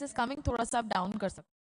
is coming, थोड़ा सा आप डाउन कर सकते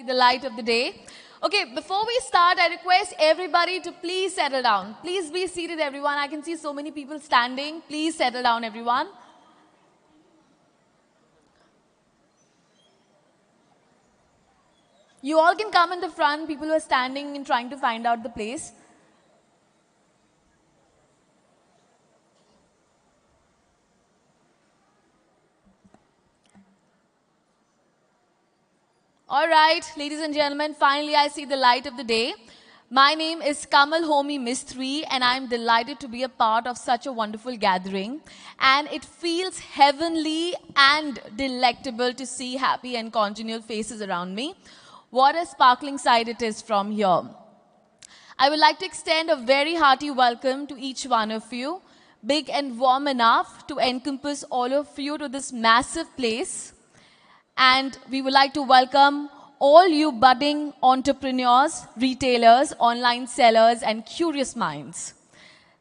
See the light of the day. Okay, before we start, I request everybody to please settle down. Please be seated, everyone. I can see so many people standing. Please settle down, everyone. You all can come in the front, people who are standing and trying to find out the place. All right, ladies and gentlemen, finally I see the light of the day. My name is Kamal Homi Mistry and I'm delighted to be a part of such a wonderful gathering. And it feels heavenly and delectable to see happy and congenial faces around me. What a sparkling sight it is from here. I would like to extend a very hearty welcome to each one of you, big and warm enough to encompass all of you to this massive place. And we would like to welcome all you budding entrepreneurs, retailers, online sellers, and curious minds.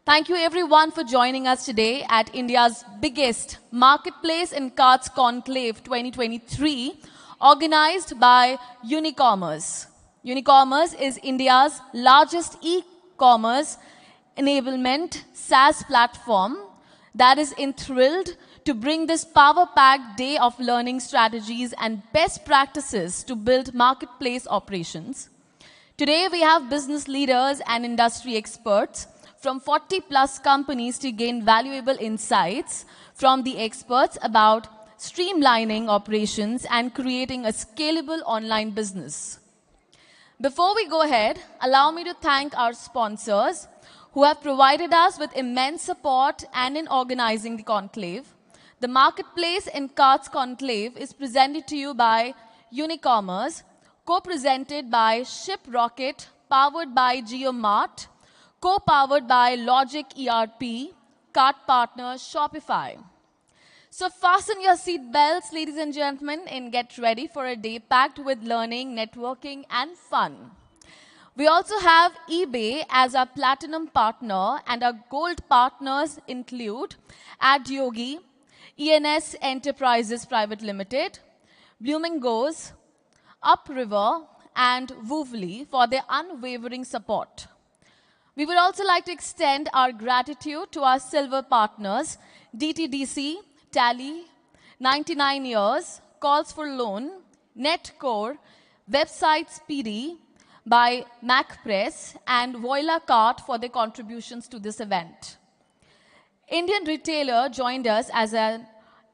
Thank you everyone for joining us today at India's biggest Marketplace and Carts Conclave 2023, organized by Unicommerce. Unicommerce is India's largest e-commerce enablement SaaS platform that is enthralled to bring this power-packed day of learning strategies and best practices to build marketplace operations. Today, we have business leaders and industry experts from 40+ companies to gain valuable insights from the experts about streamlining operations and creating a scalable online business. Before we go ahead, allow me to thank our sponsors who have provided us with immense support and in organizing the conclave. The Marketplace and Carts Conclave is presented to you by Unicommerce, co-presented by ShipRocket, powered by GeoMart, co-powered by Logic ERP, cart partner Shopify. So fasten your seat belts, ladies and gentlemen, and get ready for a day packed with learning, networking, and fun. We also have eBay as our platinum partner, and our gold partners include Adyogi, ENS Enterprises Private Limited, Blooming Goes, Upriver, and Woovly for their unwavering support. We would also like to extend our gratitude to our silver partners, DTDC, Tally, 99 Years, Calls for Loan, Netcore, Website Speedy by MacPress, and Voila Cart for their contributions to this event. Indian Retailer joined us as an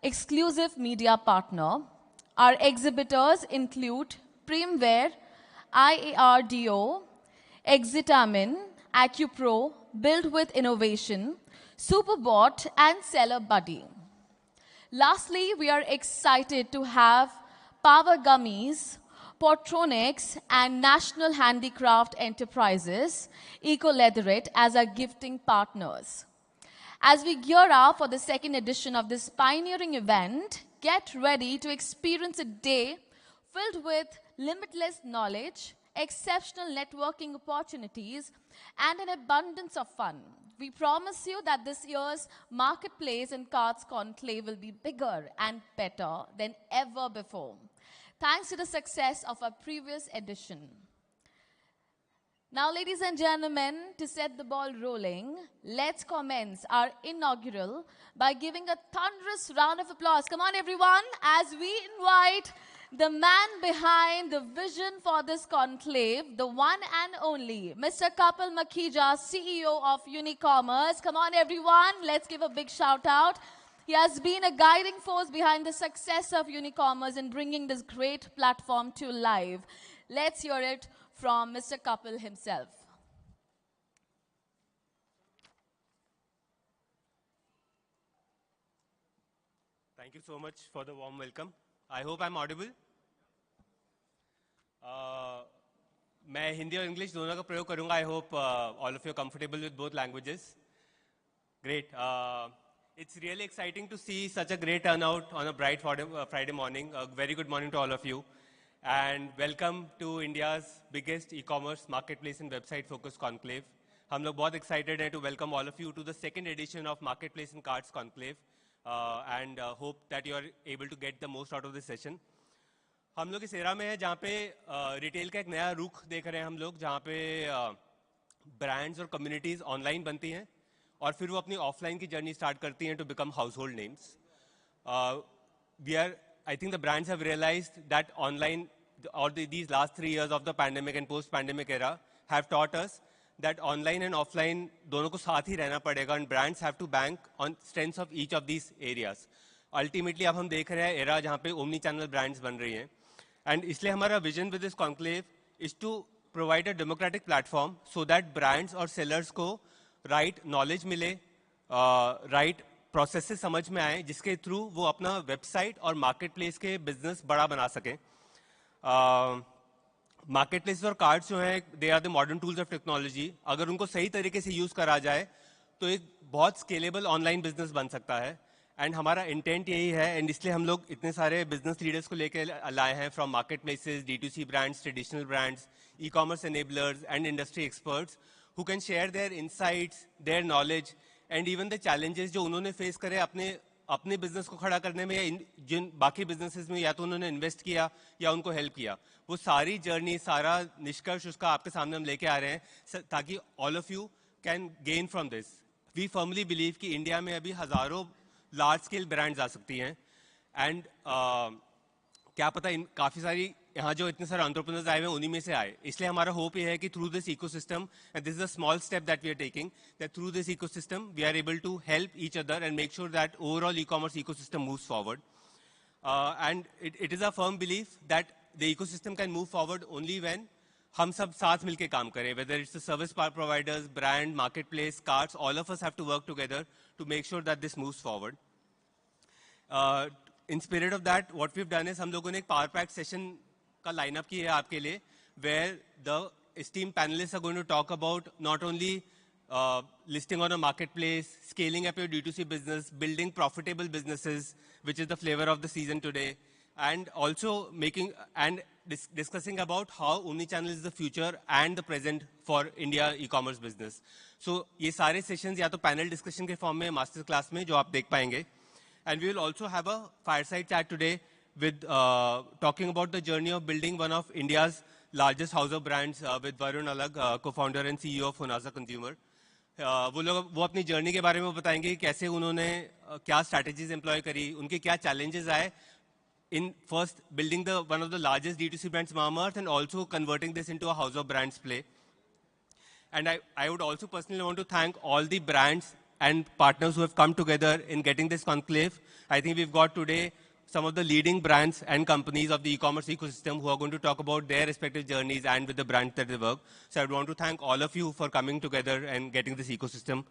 exclusive media partner. Our exhibitors include Primware, IARDO, Exitamin, AcuPro, Build with Innovation, Superbot, and Seller Buddy. Lastly, we are excited to have Power Gummies, Portronics, and National Handicraft Enterprises, Eco-Leatherette as our gifting partners. As we gear up for the second edition of this pioneering event, get ready to experience a day filled with limitless knowledge, exceptional networking opportunities, and an abundance of fun. We promise you that this year's Marketplace and Carts Conclave will be bigger and better than ever before, thanks to the success of our previous edition. Now, ladies and gentlemen, to set the ball rolling, let's commence our inaugural by giving a thunderous round of applause. Come on, everyone, as we invite the man behind the vision for this conclave, the one and only, Mr. Kapil Makhija, CEO of Unicommerce. Come on, everyone, let's give a big shout out. He has been a guiding force behind the success of Unicommerce in bringing this great platform to life. Let's hear it from Mr. Kapil himself. Thank you so much for the warm welcome. I hope I'm audible. मैं हिंदी और English दोनों का प्रयोग करूंगा. I hope all of you are comfortable with both languages. Great. It's really exciting to see such a great turnout on a bright Friday morning. A very good morning to all of you. And welcome to India's biggest e-commerce marketplace and website focused conclave. हम लोग बहुत excited हैं to welcome all of you to the second edition of Marketplace and Carts Conclave and hope that you are able to get the most out of this session. हम लोग इस era में है जहाँ पे रिटेल का एक नया रुख देख रहे हैं हम लोग, जहाँ पे ब्रांड्स और कम्युनिटीज ऑनलाइन बनती हैं और फिर वो अपनी ऑफलाइन की जर्नी स्टार्ट करती हैं to become household names. I think the brands have realized that online, or these last 3 years of the pandemic and post-pandemic era have taught us that online and offline दोनों को साथ ही रहना पड़ेगा, and brands have to bank on strengths of each of these areas. Ultimately, अब हम देख रहे हैं era जहाँ पे omni channel brands बन रही हैं, and इसलिए हमारा vision with this conclave is to provide a democratic platform so that brands और sellers को right knowledge मिले, right प्रोसेस समझ में आए, जिसके थ्रू वो अपना वेबसाइट और मार्केट प्लेस के बिजनेस बड़ा बना सकें. मार्केट प्लेस और कार्ड्स जो हैं, they are the modern tools of technology. अगर उनको सही तरीके से यूज करा जाए तो एक बहुत स्केलेबल ऑनलाइन बिजनेस बन सकता है. एंड हमारा इंटेंट यही है, एंड इसलिए हम लोग इतने सारे बिजनेस लीडर्स को लेकर लाए हैं, from marketplaces, D2C brands, traditional brands, ecommerce enablers and industry experts who can share their insights, their knowledge and even the challenges जो उन्होंने फेस करे अपने बिजनेस को खड़ा करने में, या जिन बाकी बिजनेसेस में या तो उन्होंने इन्वेस्ट किया या उनको हेल्प किया. वो सारी जर्नी, सारा निष्कर्ष उसका आपके सामने हम लेके आ रहे हैं, ताकि all of you can gain from this. We firmly believe कि इंडिया में अभी हजारों लार्ज स्केल ब्रांड्स आ सकती हैं, एंड क्या पता काफ़ी सारी यहाँ जो इतने सारे एंटरप्रेन्योर्स आए हुए हैं उन्हीं में से आए. इसलिए हमारा होप ये है कि through this ecosystem, and this is a small step that we are taking, that through this ecosystem we are able to help each other and make sure that overall e-commerce ecosystem moves forward. And it is a firm belief that the ecosystem can move forward only when हम सब साथ मिलकर काम करें, whether it's the service providers, brand, market place, cards, all of us have to work together to make sure that this moves forward. In spirit of that, what we've done is हम लोगों ने एक power pack session का lineup किया है आपके लिए, where the esteemed panelists are going to talk about not only listing on a marketplace, scaling up your D2C business, building profitable businesses, which is the flavor of the season today, and also discussing about how omnichannel is the future and the present for India e-commerce business. So ये सारे sessions या तो panel discussion के form में, master class में, जो आप देख पाएंगे. And we will also have a fireside chat today with talking about the journey of building one of India's largest house of brands with Varun Alag, co-founder and CEO of Honasa Consumer. वो अपनी journey के बारे में बताएंगे कि कैसे उन्होंने क्या strategies employ करी, उनके क्या challenges आए in first building one of the largest D2C brands, Mamaearth, and also converting this into a house of brands play. And I would also personally want to thank all the brands and partners who have come together in getting this conclave. I think we've got today some of the leading brands and companies of the e-commerce ecosystem who are going to talk about their respective journeys and with the brands that they work. So I want to thank all of you for coming together and getting this ecosystem.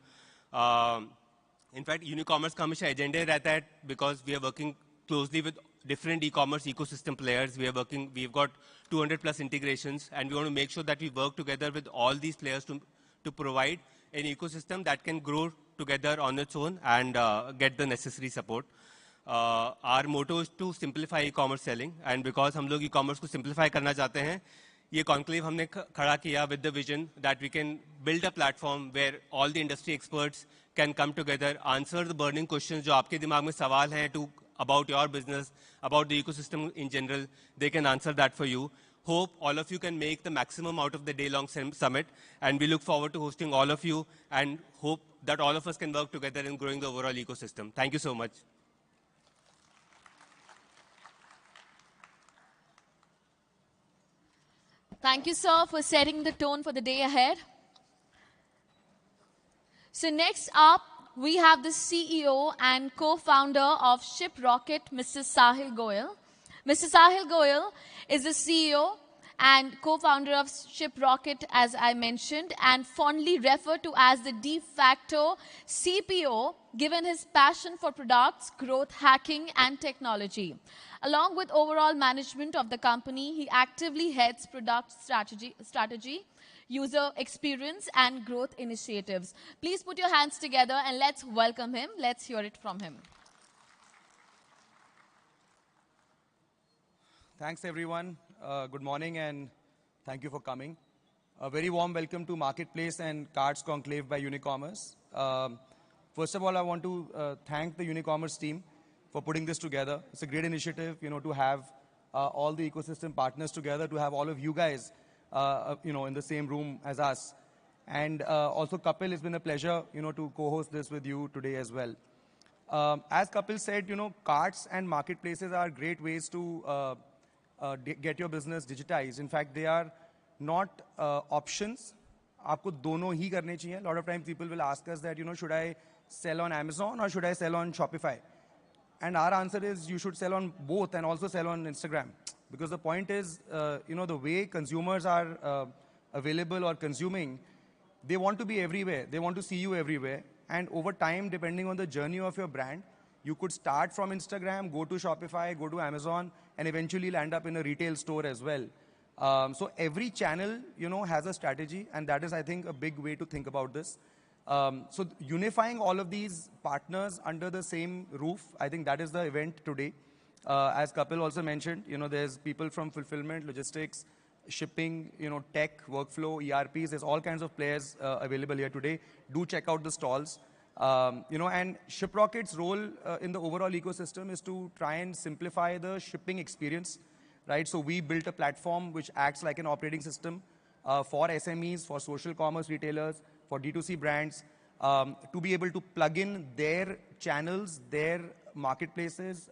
In fact, Unicommerce का हमेशा agenda रहता है, because we are working closely with different e-commerce ecosystem players. We've got 200 plus integrations, and we want to make sure that we work together with all these players to provide an ecosystem that can grow together on its own and get the necessary support. Our motto is to simplify e-commerce selling, and because हम लोग e-commerce को simplify करना चाहते हैं, ये conclave हमने खड़ा किया with the vision that we can build a platform where all the industry experts can come together, answer the burning questions जो आपके दिमाग में सवाल हैं about your business, about the ecosystem in general. They can answer that for you. Hope all of you can make the maximum out of the day-long summit, and we look forward to hosting all of you, and hope that all of us can work together in growing the overall ecosystem. Thank you so much. Thank you, sir, for setting the tone for the day ahead. So next up, we have the CEO and co-founder of ShipRocket, Mr. Sahil Goyal. Mr. Sahil Goyal is the CEO and co-founder of ShipRocket, as I mentioned, and fondly referred to as the de facto CPO, given his passion for products, growth, hacking, and technology. Along with overall management of the company, he actively heads product strategy, user experience, and growth initiatives. Please put your hands together and let's welcome him. Let's hear it from him. Thanks, everyone. Good morning, and thank you for coming. A very warm welcome to MarketPlace and Cards Conclave by Unicommerce. First of all, I want to thank the Unicommerce team for putting this together. It's a great initiative, to have all the ecosystem partners together to have all of you guys, in the same room as us. And also, Kapil, it's been a pleasure, to co-host this with you today as well. As Kapil said, carts and marketplaces are great ways to get your business digitized. In fact, they are not options. आपको दोनों ही करने चाहिए. A lot of times people will ask us that, should I sell on Amazon or should I sell on Shopify? And our answer is you should sell on both and also sell on Instagram. Because the point is, the way consumers are available or consuming, they want to be everywhere. They want to see you everywhere. And over time, depending on the journey of your brand, you could start from Instagram, go to Shopify, go to Amazon, and eventually land up in a retail store as well. So every channel, has a strategy, and that is, I think, a big way to think about this. So unifying all of these partners under the same roof, I think that is the event today. As Kapil also mentioned, there's people from fulfillment, logistics, shipping, tech, workflow, ERPs. There's all kinds of players available here today. Do check out the stalls. And ShipRocket's role in the overall ecosystem is to try and simplify the shipping experience, right? So we built a platform which acts like an operating system for SMEs, for social commerce retailers, for D2C brands, to be able to plug in their channels, their marketplaces,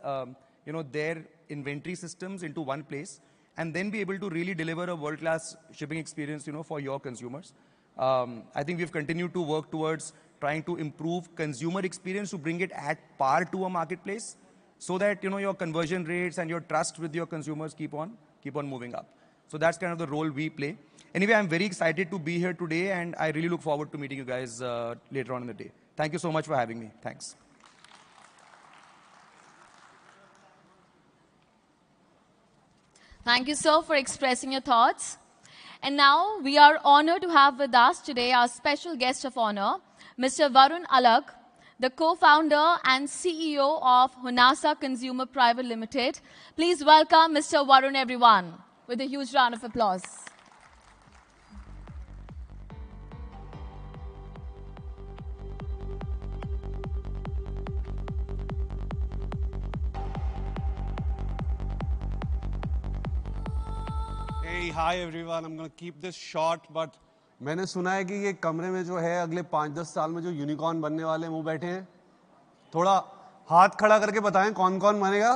their inventory systems into one place, and then be able to really deliver a world-class shipping experience, for your consumers. I think we've continued to work towards trying to improve consumer experience to bring it at par to a marketplace so that, your conversion rates and your trust with your consumers keep on moving up. So that's kind of the role we play. Anyway, I'm very excited to be here today, and I really look forward to meeting you guys later on in the day. Thank you so much for having me. Thanks. Thank you, sir, for expressing your thoughts. And now we are honored to have with us today our special guest of honor, Mr. Varun Alagh, the co-founder and CEO of Honasa Consumer Private Limited. Please welcome Mr. Varun, everyone, with a huge round of applause. Hey, hi everyone. I'm going to keep this short, but मैंने सुना है कि ये कमरे में जो है अगले 5-10 साल में जो यूनिकॉर्न बनने वाले हैं वो बैठे हैं. थोड़ा हाथ खड़ा करके बताएं कौन-कौन बनेगा.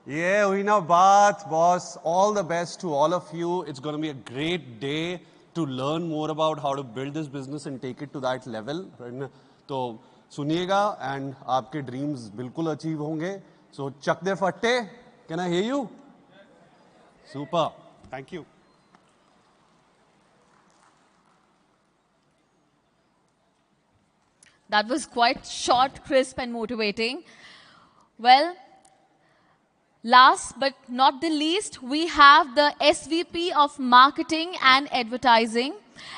ये हुई ना बात, boss. All the best to all of you. It's going to be a great day to learn more about how to build this business and take it to that level. तो सुनिएगा and आपके dreams बिल्कुल achieve होंगे. So चक दे फट्टे. Can I hear you? Super. Thank you. That was quite short, crisp, and motivating. Well, last but not the least, we have the SVP of Marketing and Advertising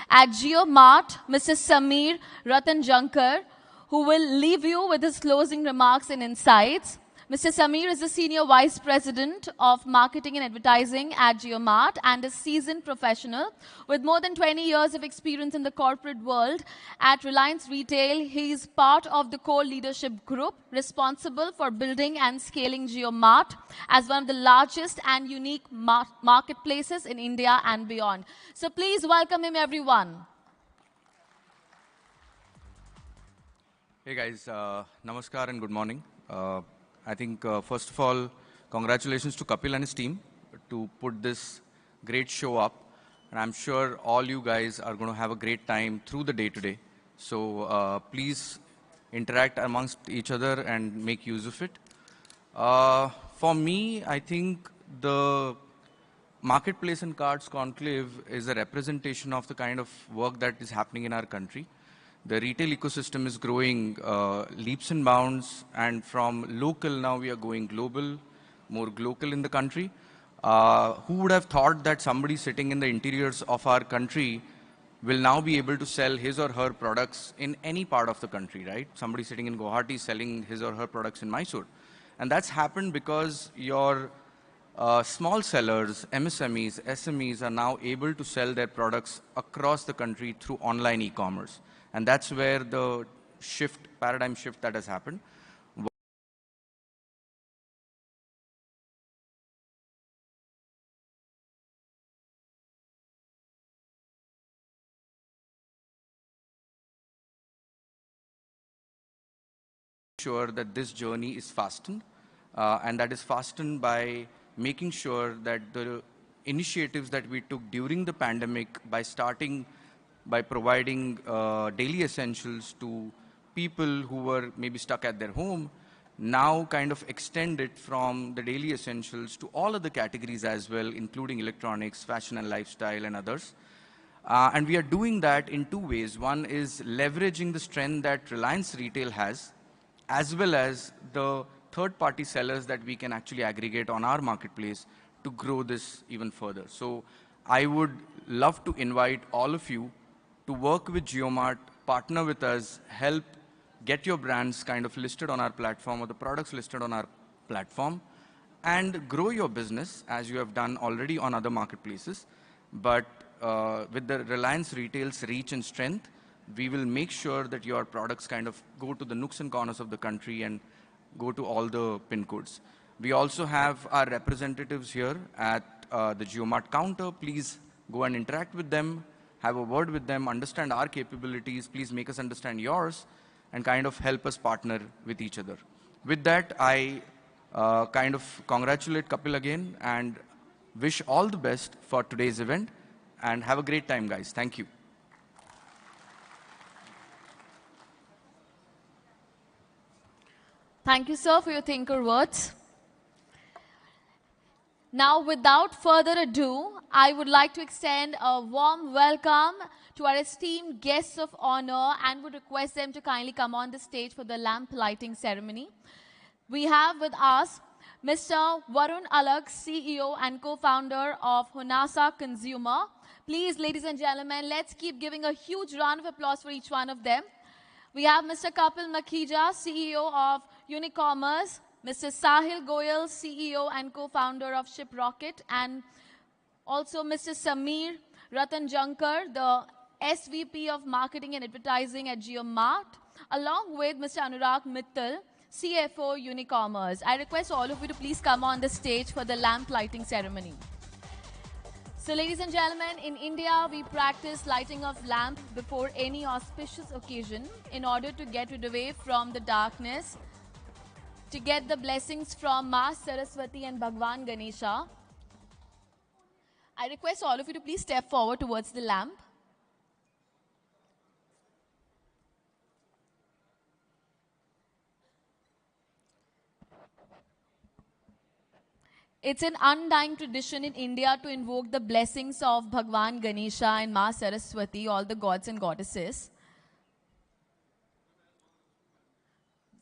at JioMart, Mr. Sameer Ratanjankar, who will leave you with his closing remarks and insights. Mr. Sameer is the Senior Vice President of Marketing and Advertising at JioMart and a seasoned professional with more than 20 years of experience in the corporate world. At Reliance Retail, he is part of the core leadership group responsible for building and scaling JioMart as one of the largest and unique marketplaces in India and beyond. So please welcome him, everyone. Hey guys, namaskar and good morning. I think first of all, congratulations to Kapil and his team to put this great show up. And I'm sure all you guys are going to have a great time through the day today. So please interact amongst each other and make use of it. For me, I think the Marketplace and Cards Conclave is a representation of the kind of work that is happening in our country. The retail ecosystem is growing leaps and bounds, and from local now we are going global, more global in the country. Who would have thought that somebody sitting in the interiors of our country will now be able to sell his or her products in any part of the country, right? Somebody sitting in Guwahati selling his or her products in Mysore. And that's happened because your small sellers, MSMEs, SMEs are now able to sell their products across the country through online e-commerce. And that's where the paradigm shift that has happened. sure that this journey is fastened, and that is fastened by making sure that the initiatives that we took during the pandemic by providing daily essentials to people who were maybe stuck at their home, now kind of extend it from the daily essentials to all other categories as well, including electronics, fashion and lifestyle, and others. And we are doing that in two ways. One is leveraging the strength that Reliance Retail has, as well as the third-party sellers that we can actually aggregate on our marketplace to grow this even further. So I would love to invite all of you to work with JioMart, partner with us, help get your brands kind of listed on our platform or the products listed on our platform, and grow your business as you have done already on other marketplaces. But with the Reliance Retail's reach and strength, we will make sure that your products kind of go to the nooks and corners of the country and go to all the pin codes. We also have our representatives here at the JioMart counter. Please go and interact with them, have a word with them, understand our capabilities. Please make us understand yours, and kind of help us partner with each other. With that, I kind of congratulate Kapil again and wish all the best for today's event, and have a great time, guys. Thank you. Thank you, sir, for your thinker words. Now, without further ado, I would like to extend a warm welcome to our esteemed guests of honor and would request them to kindly come on the stage for the lamp lighting ceremony. We have with us Mr. Varun Alag, CEO and co-founder of Honasa Consumer. Please, ladies and gentlemen, let's keep giving a huge round of applause for each one of them. We have Mr. Kapil Makhija, CEO of Unicommerce, Mr. Sahil Goyal, CEO and co-founder of ShipRocket, and also Mr. Samir Ratanjankar, the SVP of Marketing and Advertising at JioMart, along with Mr. Anurag Mittal, CFO Unicommerce. I request all of you to please come on the stage for the lamp lighting ceremony. So, ladies and gentlemen, in India, we practice lighting of lamp before any auspicious occasion in order to get rid away from the darkness, to get the blessings from Ma Saraswati and Bhagwan Ganesha. I request all of you to please step forward towards the lamp. It's an undying tradition in India to invoke the blessings of Bhagwan Ganesha and Ma Saraswati, all the gods and goddesses.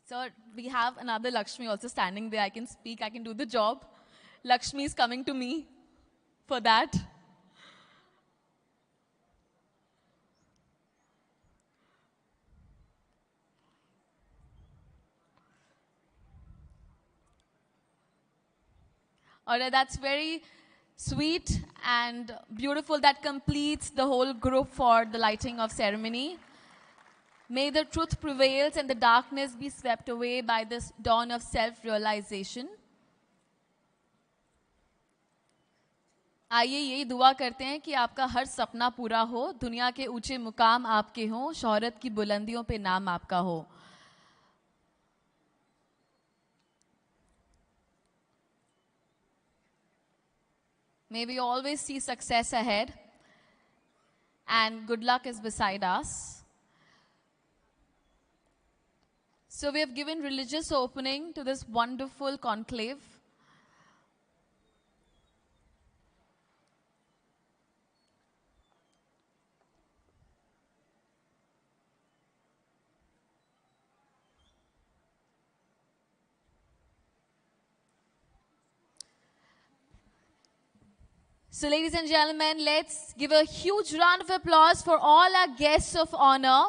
So we have another Lakshmi also standing there. I can speak, I can do the job. Lakshmi is coming to me for that. Alright, that's very sweet and beautiful. That completes the whole group for the lighting of ceremony. May the truth prevails and the darkness be swept away by this dawn of self-realization. आइए यही दुआ करते हैं कि आपका हर सपना पूरा हो, दुनिया के ऊंचे मुकाम आपके हों, शोहरत की बुलंदियों पे नाम आपका हो. May we always see success ahead, and good luck is beside us. So we have given religious opening to this wonderful conclave. So, ladies and gentlemen, let's give a huge round of applause for all our guests of honor.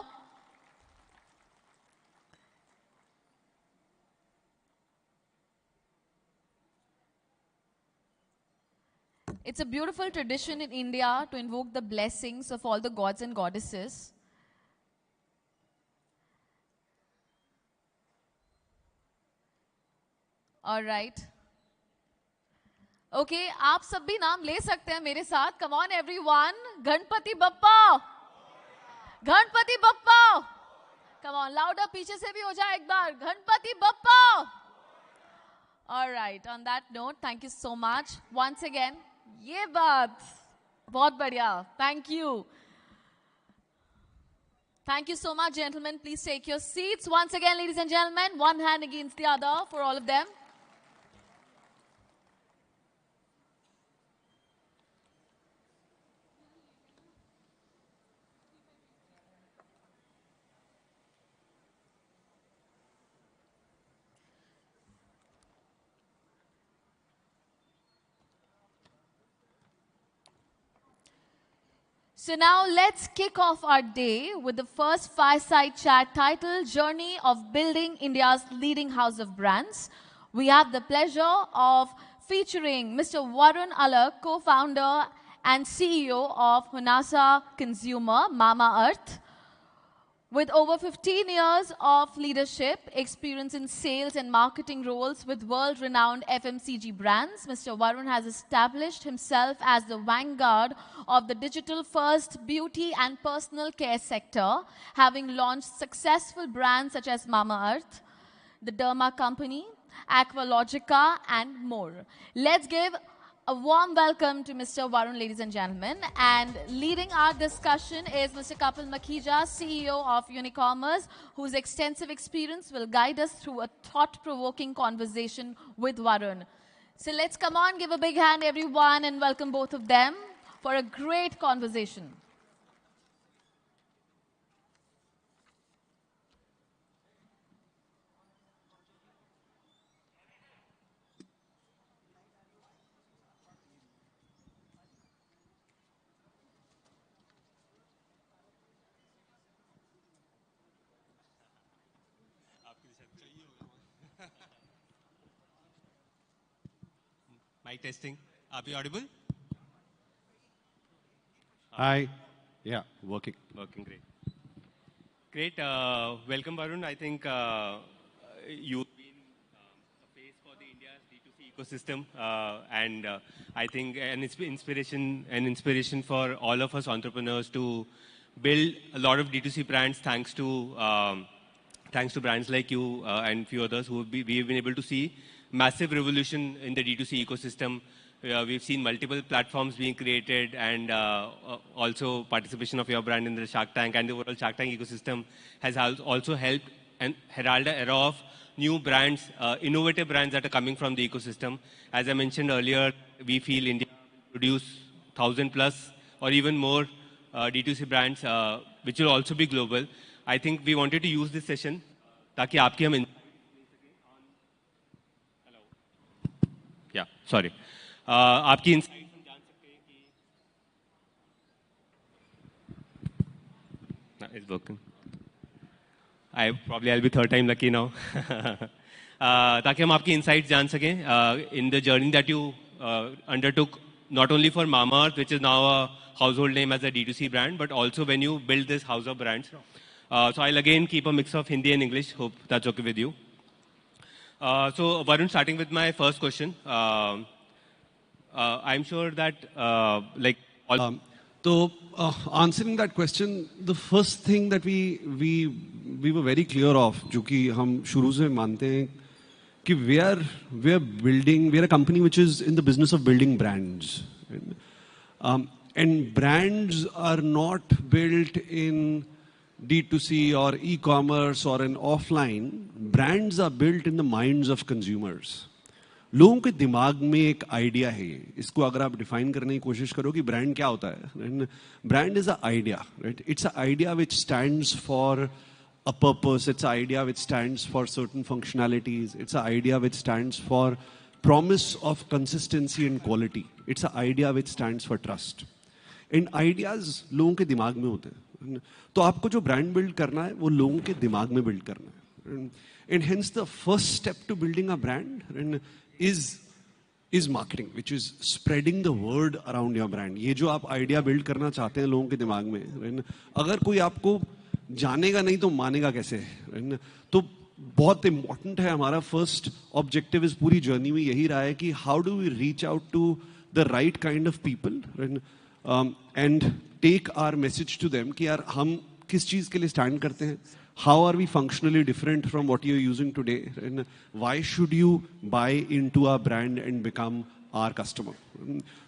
It's a beautiful tradition in India to invoke the blessings of all the gods and goddesses. All right. Okay, आप सब भी नाम ले सकते हैं मेरे साथ. Come on, everyone. Ganpati Bappa. Ganpati Bappa. Come on, louder, पीछे से भी हो जाए एक बार. Ganpati Bappa. All right, on that note, thank you so much. Once again, ये बात. बहुत बढ़िया. Thank you. Thank you so much, gentlemen. Please take your seats. Once again, ladies and gentlemen, one hand against the other for all of them. So now let's kick off our day with the first fireside chat titled Journey of Building India's Leading House of Brands. We have the pleasure of featuring Mr. Varun Alak, co-founder and CEO of Hunasa Consumer, Mama Earth. With over 15 years of leadership, experience in sales and marketing roles with world-renowned FMCG brands, Mr. Varun has established himself as the vanguard of the digital-first beauty and personal care sector, having launched successful brands such as Mama Earth, the Derma Company, Aqualogica, and more. Let's give a warm welcome to Mr. Varun, ladies and gentlemen. And leading our discussion is Mr. Kapil Makhija, CEO of Unicommerce, whose extensive experience will guide us through a thought-provoking conversation with Varun. So let's come on, give a big hand, everyone, and welcome both of them for a great conversation. Mic testing. Are we audible? Hi. Yeah, working. Working, great. Great. Welcome, Varun. I think you've been a face for the India's D2C ecosystem, and I think an inspiration for all of us entrepreneurs to build a lot of D2C brands thanks to brands like you and few others who we've been able to see massive revolution in the D2C ecosystem. We've seen multiple platforms being created and also participation of your brand in the Shark Tank, and the overall Shark Tank ecosystem has also helped and herald an era of new brands, innovative brands that are coming from the ecosystem. As I mentioned earlier, we feel India will produce 1,000 plus or even more D2C brands, which will also be global. I think we wanted to use this session ताकि आपकी हम sorry. आपकी insights हम जान सकते हैं कि it's working. I'll be third time lucky now. ताकि हम आपकी insights जान सकें in the journey that you undertook, not only for Mama Earth, which is now a household name as a D2C brand, but also when you build this house of brands. So I'll again keep a mix of Hindi and English. Hope that's okay with you. So Varun, starting with my first question. I'm sure that answering that question, the first thing that we were very clear of, जो कि हम शुरू से मानते हैं कि we are a company which is in the business of building brands, and brands are not built in D2C or e-commerce or in offline. Brands are built in the minds of consumers. लोगों के दिमाग में एक idea है, इसको अगर आप define करने की कोशिश करो कि ब्रांड क्या होता है, brand is a idea, right? It's a idea which stands for a purpose, it's an idea which stands for certain functionalities, it's an idea which stands for promise of consistency and quality, it's an idea which stands for trust. And ideas लोगों के दिमाग में होते हैं, तो आपको जो brand build करना है वो लोगों के दिमाग में बिल्ड करना है. And hence the first step to building a brand is marketing, which is spreading the word around your brand. ये जो आप आइडिया बिल्ड करना चाहते हैं लोगों के दिमाग में, अगर कोई आपको जानेगा नहीं तो मानेगा कैसे? तो बहुत इम्पोर्टेंट है. हमारा फर्स्ट ऑब्जेक्टिव इस पूरी जर्नी में यही रहा है कि how do we reach out to the right kind of people and take our message to them कि यार हम किस चीज़ के लिए स्टैंड करते हैं, how are we functionally different from what you're using today? And why should you buy into our brand and become our customer?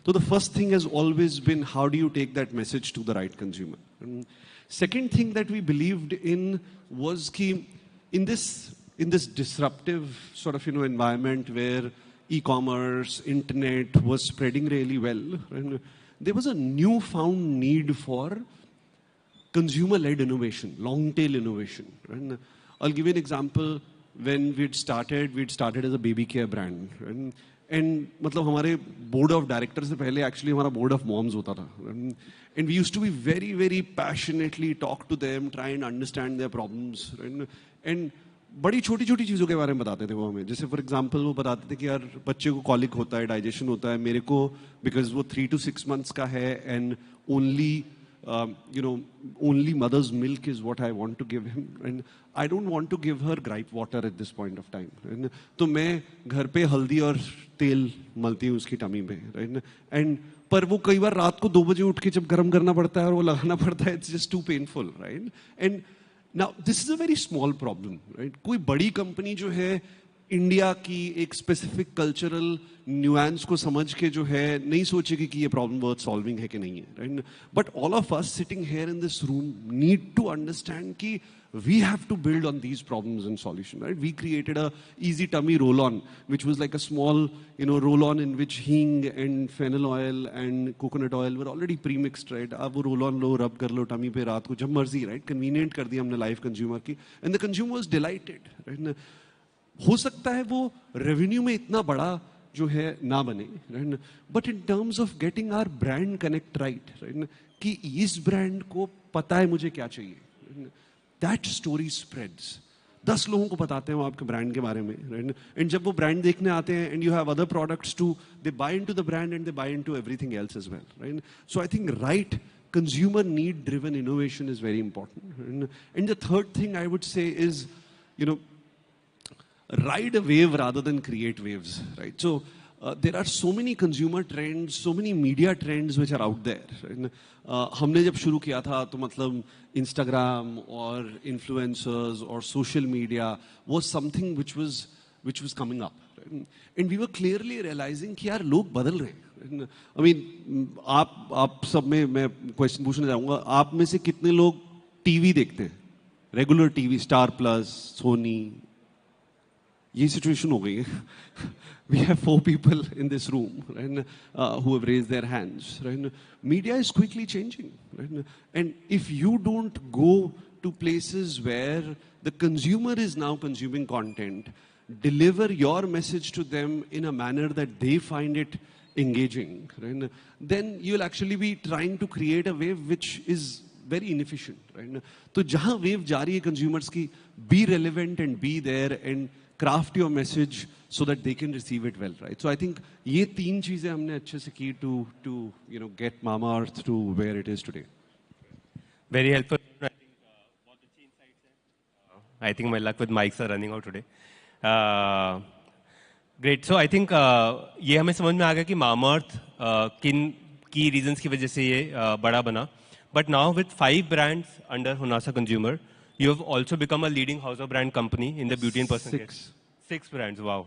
So the first thing has always been, how do you take that message to the right consumer? And second thing that we believed in was key in this disruptive sort of environment where e-commerce, internet was spreading really well, and there was a newfound need for consumer-led innovation, long-tail innovation. And I'll give you an example. When we'd started as a baby care brand. And मतलब हमारे board of directors से पहले actually हमारा board of moms होता था. And we used to be very, very passionately talk to them, try and understand their problems. And बड़ी छोटी-छोटी चीज़ों के बारे में बताते थे वो हमें. जैसे for example वो बताते थे कि यार बच्चे को colic होता है, digestion होता है. मेरे को because वो 3 to 6 months का है and only only mother's milk is what I want to give him, and I don't want to give her gripe water at this point of time. And तो मैं घर पे हल्दी और तेल मलती हूँ उसकी टमी पे, and पर वो कई बार रात को 2 बजे उठ के जब गर्म करना पड़ता है और वो लगाना पड़ता है, it's just too painful, right? And now this is a very small problem, right? कोई बड़ी कंपनी जो है इंडिया की एक स्पेसिफिक कल्चरल न्यूएंस को समझ के जो है नहीं सोचेगी कि ये प्रॉब्लम वर्थ सॉल्विंग है कि नहीं है, right? But all of us sitting here in this room need to understand कि we have to build on these problems and solutions, right? We created a easy tummy roll-on, which was like a small, roll-on in which hing and fennel oil and coconut oil were already pre-mixed, right? अब वो roll-on लो, rub कर लो tummy पे रात को जब मर्जी, right? Convenient कर दिया हमने live consumer की, and the consumer was delighted, right? हो सकता है वो revenue में इतना बड़ा जो है ना बने, right? But in terms of getting our brand connect right, right? कि इस brand को पता है मुझे क्या चाहिए, right? That story spreads. 10 लोगों को बताते हैं वो आपके ब्रांड के बारे में, right? And जब वो ब्रांड देखने आते हैं and you have other products too, they buy into the brand and they buy into everything else as well, right? So I think right consumer need driven innovation is very important. And the third thing I would say is, ride a wave rather than create waves, right? So there are so many consumer trends, so many media trends which are out there. Right? हमने जब शुरू किया था तो मतलब Instagram or influencers or social media was something which was coming up, right? And we were clearly realizing कि यार लोग बदल रहे हैं. I mean आप सब में मैं क्वेश्चन पूछना चाहूँगा, आप में से कितने लोग टीवी देखते हैं, regular TV, Star Plus, Sony? ये सिचुएशन हो गई है. We have 4 people in this room, right, who have raised their hands. Right? Media is quickly changing. Right? And if you don't go to places where the consumer is now consuming content, deliver your message to them in a manner that they find it engaging, right, then you'll actually be trying to create a wave which is very inefficient. Right? So जहाँ wave जा रही है consumers की, be relevant and be there and craft your message so that they can receive it well, right? So I think ये 3 चीजें हमने अच्छे से की to get Mamaearth to where it is today. Very helpful. I think बहुत अच्छी insights हैं. I think my luck with mics are running out today. Great. So I think ये हमें समझ में आ गया कि Mamaearth किन की reasons की वजह से ये बड़ा बना. But now with 5 brands under Honasa Consumer, you have also become a leading house of brand company in the beauty and personal care. 6 brands, wow.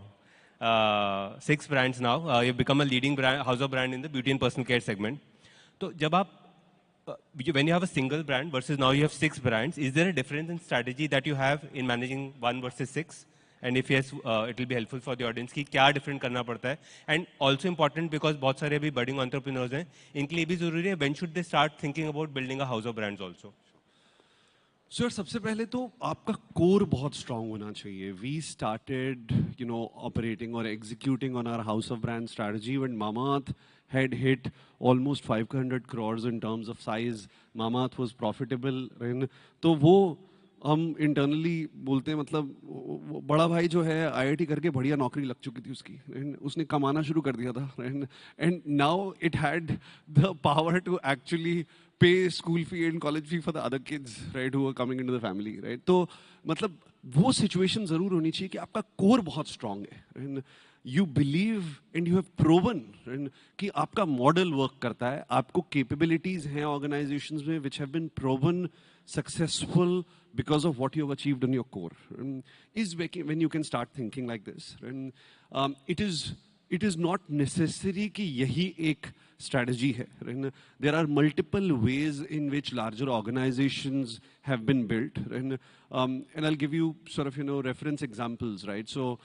6 brands now. You've become a leading house of brand in the beauty and personal care segment. So, when you have a single brand versus now you have 6 brands, is there a difference in strategy that you have in managing 1 versus 6? And if yes, it will be helpful for the audience कि क्या different करना पड़ता है. And also important because बहुत सारे अभी budding entrepreneurs हैं, इनके लिए भी जरूरी है. When should they start thinking about building a house of brands also? Sir सबसे पहले तो आपका कोर बहुत स्ट्रांग होना चाहिए. वी स्टार्टेड ऑपरेटिंग और executing on our house of brand strategy when Mamaearth had hit almost 500 crores in terms of size. Mamaearth was profitable. तो वो हम इंटरनली बोलते हैं, मतलब बड़ा भाई जो है आईआईटी करके बढ़िया नौकरी लग चुकी थी उसकी, उसने कमाना शुरू कर दिया था, and now it had the power to actually pay school fee and college fee for the other kids, right, who are coming into the family, right? तो मतलब वो situation जरूर होनी चाहिए कि आपका core बहुत strong है. you believe and you have proven कि आपका model work करता है, आपको capabilities हैं organizations में which have been proven successful because of what you have achieved in your core. Is when you can start thinking like this. It is not necessary कि यही एक strategy है. There are multiple ways in which larger organizations have been built. And I'll give you sort of, reference examples, right? So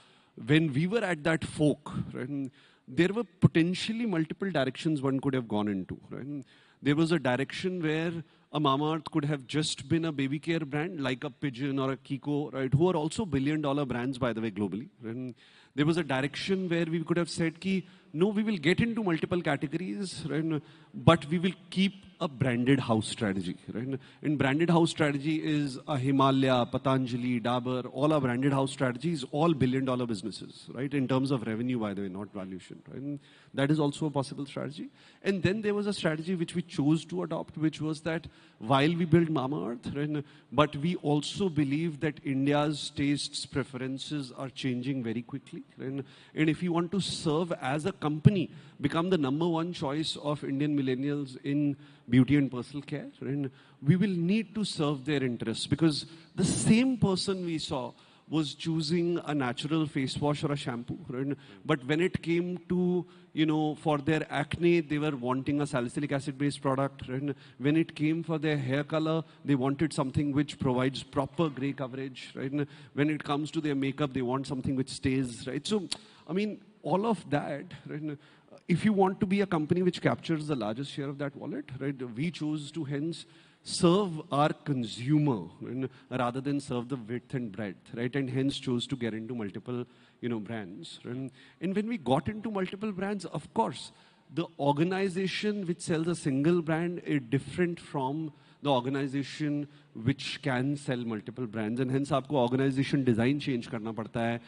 when we were at that fork, right, there were potentially multiple directions one could have gone into. Right? There was a direction where a Mamaearth could have just been a baby care brand like a Pigeon or a Kiko, right, who are also billion-dollar brands, by the way, globally. Right? There was a direction where we could have said, ki, no, we will get into multiple categories, right, but we will keep a branded house strategy. Right? And branded house strategy is a Himalaya, Patanjali, Dabur, all our branded house strategies, all billion-dollar businesses, right, in terms of revenue, by the way, not valuation. Right? And that is also a possible strategy. And then there was a strategy which we chose to adopt, which was that while we build Mamaearth, right, but we also believe that India's tastes, preferences are changing very quickly. Right? And if you want to serve as a company, become the #1 choice of Indian millennials in beauty and personal care, right, we will need to serve their interests, because the same person we saw was choosing a natural face wash or a shampoo, right? But when it came to, for their acne, they were wanting a salicylic acid-based product, right? When it came for their hair color, they wanted something which provides proper gray coverage, right? When it comes to their makeup, they want something which stays, right? So, I mean, all of that, right? If you want to be a company which captures the largest share of that wallet, right, we chose to hence serve our consumer, right, rather than serve the width and breadth, right, and hence chose to get into multiple, brands. Right? And when we got into multiple brands, of course, the organization which sells a single brand is different from the organization which can sell multiple brands, and hence आपको organization design change करना पड़ता है.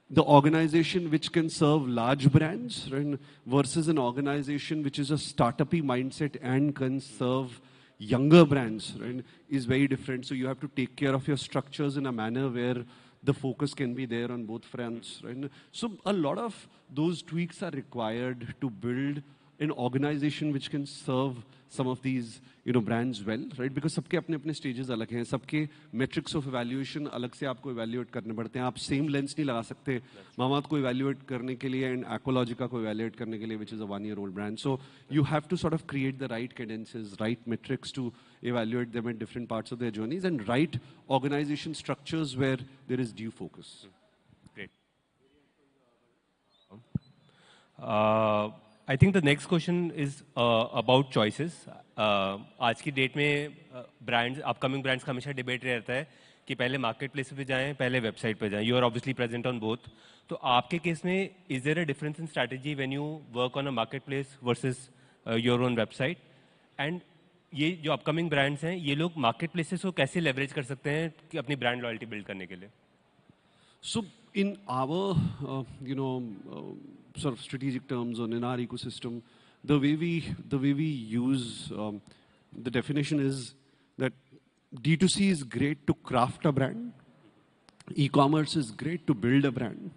The organization which can serve large brands, right, versus an organization which is a startup-y mindset and can serve younger brands, right, is very different. So you have to take care of your structures in a manner where the focus can be there on both fronts. Right? So a lot of those tweaks are required to build an organization which can serve some of these, brands well, right? Because सबके अपने stages अलग हैं, सबके metrics of evaluation अलग से आपको evaluate करने पड़ते हैं. आप same lens नहीं लगा सकते Mamaearth को evaluate करने के लिए and Aqualogica को evaluate करने के लिए, which is a 1-year-old brand. So you have to sort of create the right cadences, right metrics to evaluate them at different parts of their journeys, and right organization structures where there is due focus. Great. I think the next question is about choices. आज की date में brands, upcoming brands का हमेशा debate रहता है कि पहले market place पे जाएं, पहले वेबसाइट पे जाएं. You are obviously present on both. तो आपके केस में is there a difference in strategy when you work on a market place versus your own website? And ये जो अपकमिंग ब्रांड्स हैं, ये लोग मार्केट प्लेसेस को कैसे लेवरेज कर सकते हैं कि अपनी ब्रांड लॉयल्टी बिल्ड करने के लिए? So in our, sort of strategic terms, or in our ecosystem, the way we use the definition is that D2C is great to craft a brand, e-commerce is great to build a brand,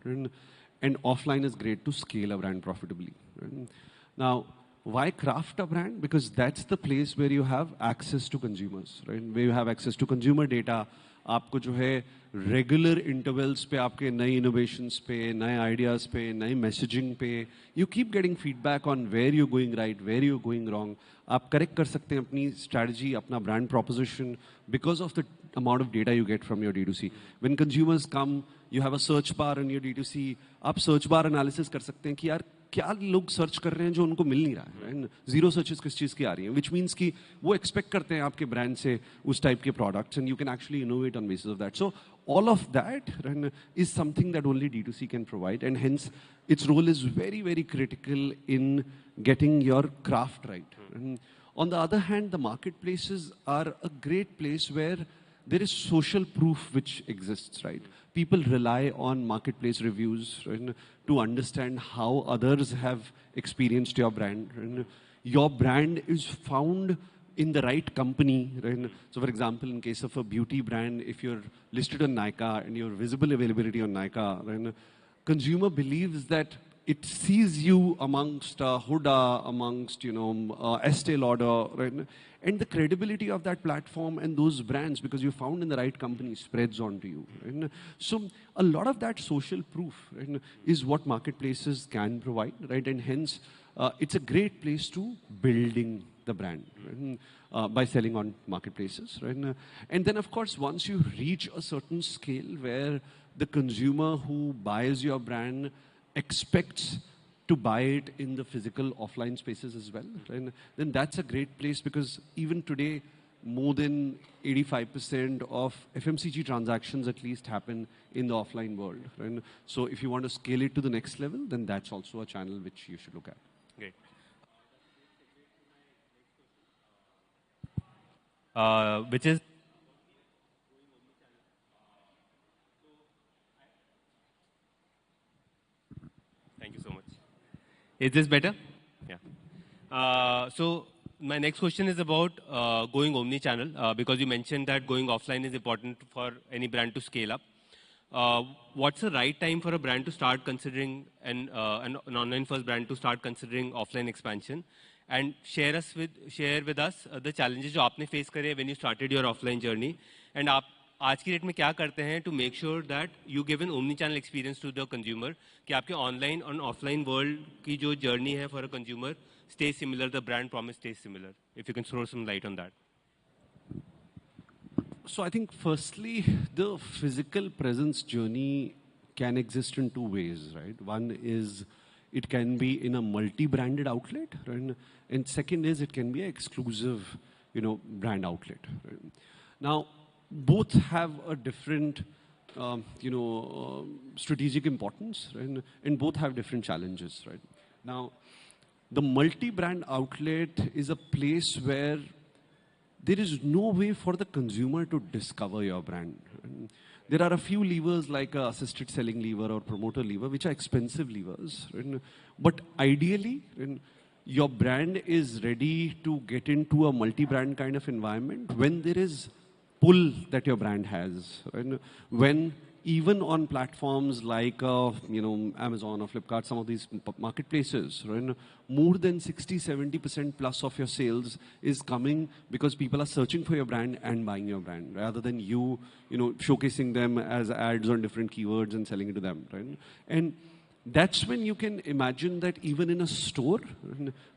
and offline is great to scale a brand profitably. Right? Now, why craft a brand? Because that's the place where you have access to consumers, right? Where you have access to consumer data. आपको जो है regular intervals पे आपके नए innovations पे, नए ideas पे, नए मैसेजिंग पे, you keep getting feedback on where you going right, where you going wrong. आप करेक्ट कर सकते हैं अपनी स्ट्रैटेजी, अपना brand proposition, because of the amount of data you get from your D2C. When consumers come, you have a search bar in your D2C. आप search bar analysis कर सकते हैं कि यार क्या लोग सर्च कर रहे हैं जो उनको मिल नहीं रहा है. जीरो सर्चेस किस चीज़ की आ रही हैं, विच मीन्स कि वो एक्सपेक्ट करते हैं आपके ब्रांड से उस टाइप के products, and you can actually innovate on basis of that. So all of that is something that only D2C can provide, and hence its role is very, very critical in getting your craft right. On the other hand, the marketplaces are a great place where there is social proof which exists, right? People rely on marketplace reviews, right, to understand how others have experienced your brand. Right? Your brand is found in the right company. Right? So for example, in case of a beauty brand, if you're listed on Nykaa and your visible availability on Nykaa, right, consumer believes that it sees you amongst Huda, amongst Estee Lauder, right? And the credibility of that platform and those brands, because you're found in the right company, spreads onto you. Right? So a lot of that social proof, right, is what marketplaces can provide, right? And hence, it's a great place to building the brand, right? By selling on marketplaces, right? And then, of course, once you reach a certain scale where the consumer who buys your brand expects to buy it in the physical offline spaces as well, right? Then that's a great place, because even today, more than 85% of FMCG transactions at least happen in the offline world, right? So if you want to scale it to the next level, then that's also a channel which you should look at. Great. Which is thank you so much. Is this better? Yeah. So my next question is about going omni-channel, because you mentioned that going offline is important for any brand to scale up. What's the right time for a brand to start considering an online-first brand to start considering offline expansion? And share with us the challenges जो आपने face करे when you started your offline journey, and आप आज की date में क्या करते हैं to make sure that you give an omni-channel experience to the consumer, कि आपके online और offline world की जो journey है for a consumer stays similar, the brand promise stays similar. If you can throw some light on that. So I think firstly, the physical presence journey can exist in two ways, right? One is it can be in a multi-branded outlet, right? And second is it can be an exclusive, brand outlet. Right? Now, both have a different, strategic importance, right? And both have different challenges, right? Now, the multi-brand outlet is a place where there is no way for the consumer to discover your brand. There are a few levers like assisted selling lever or promoter lever, which are expensive levers. Right? But ideally, your brand is ready to get into a multi-brand kind of environment when there is pull that your brand has. Right? When even on platforms like Amazon or Flipkart, some of these marketplaces, right, more than 60-70% plus of your sales is coming because people are searching for your brand and buying your brand, rather than you showcasing them as ads on different keywords and selling it to them, right? And that's when you can imagine that even in a store,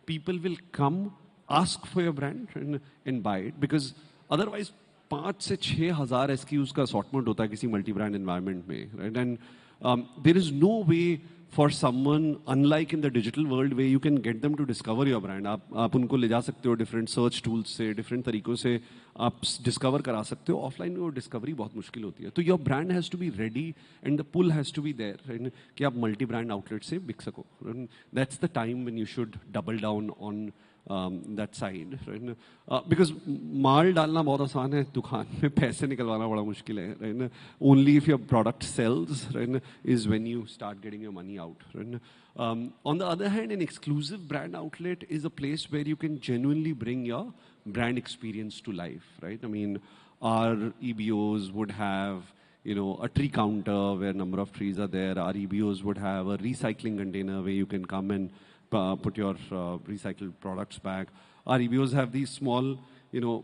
people will come, ask for your brand and buy it, because otherwise 5 से 6 हज़ार SKUs का assortment होता है किसी multi-brand environment में, right? And there is no way for someone, unlike in the digital world, where you can get them to discover your brand. आप उनको ले जा सकते हो different search tools से, different तरीकों से आप discover करा सकते हो. Offline में वो discovery बहुत मुश्किल होती है. तो your brand has to be ready and the pull has to be there, right? कि आप multi-brand outlet से बिक सको. That's the time when you should double down on that side, right? Because माल डालना बहुत आसान है, दुकान में पैसे निकलवाना बड़ा मुश्किल है, right? Only if your product sells, right, is when you start getting your money out, right? On the other hand, an exclusive brand outlet is a place where you can genuinely bring your brand experience to life, right? I mean, our EBOs would have a tree counter where a number of trees are there. Our EBOs would have a recycling container where you can come and put your recycled products back. Our EBOs have these small,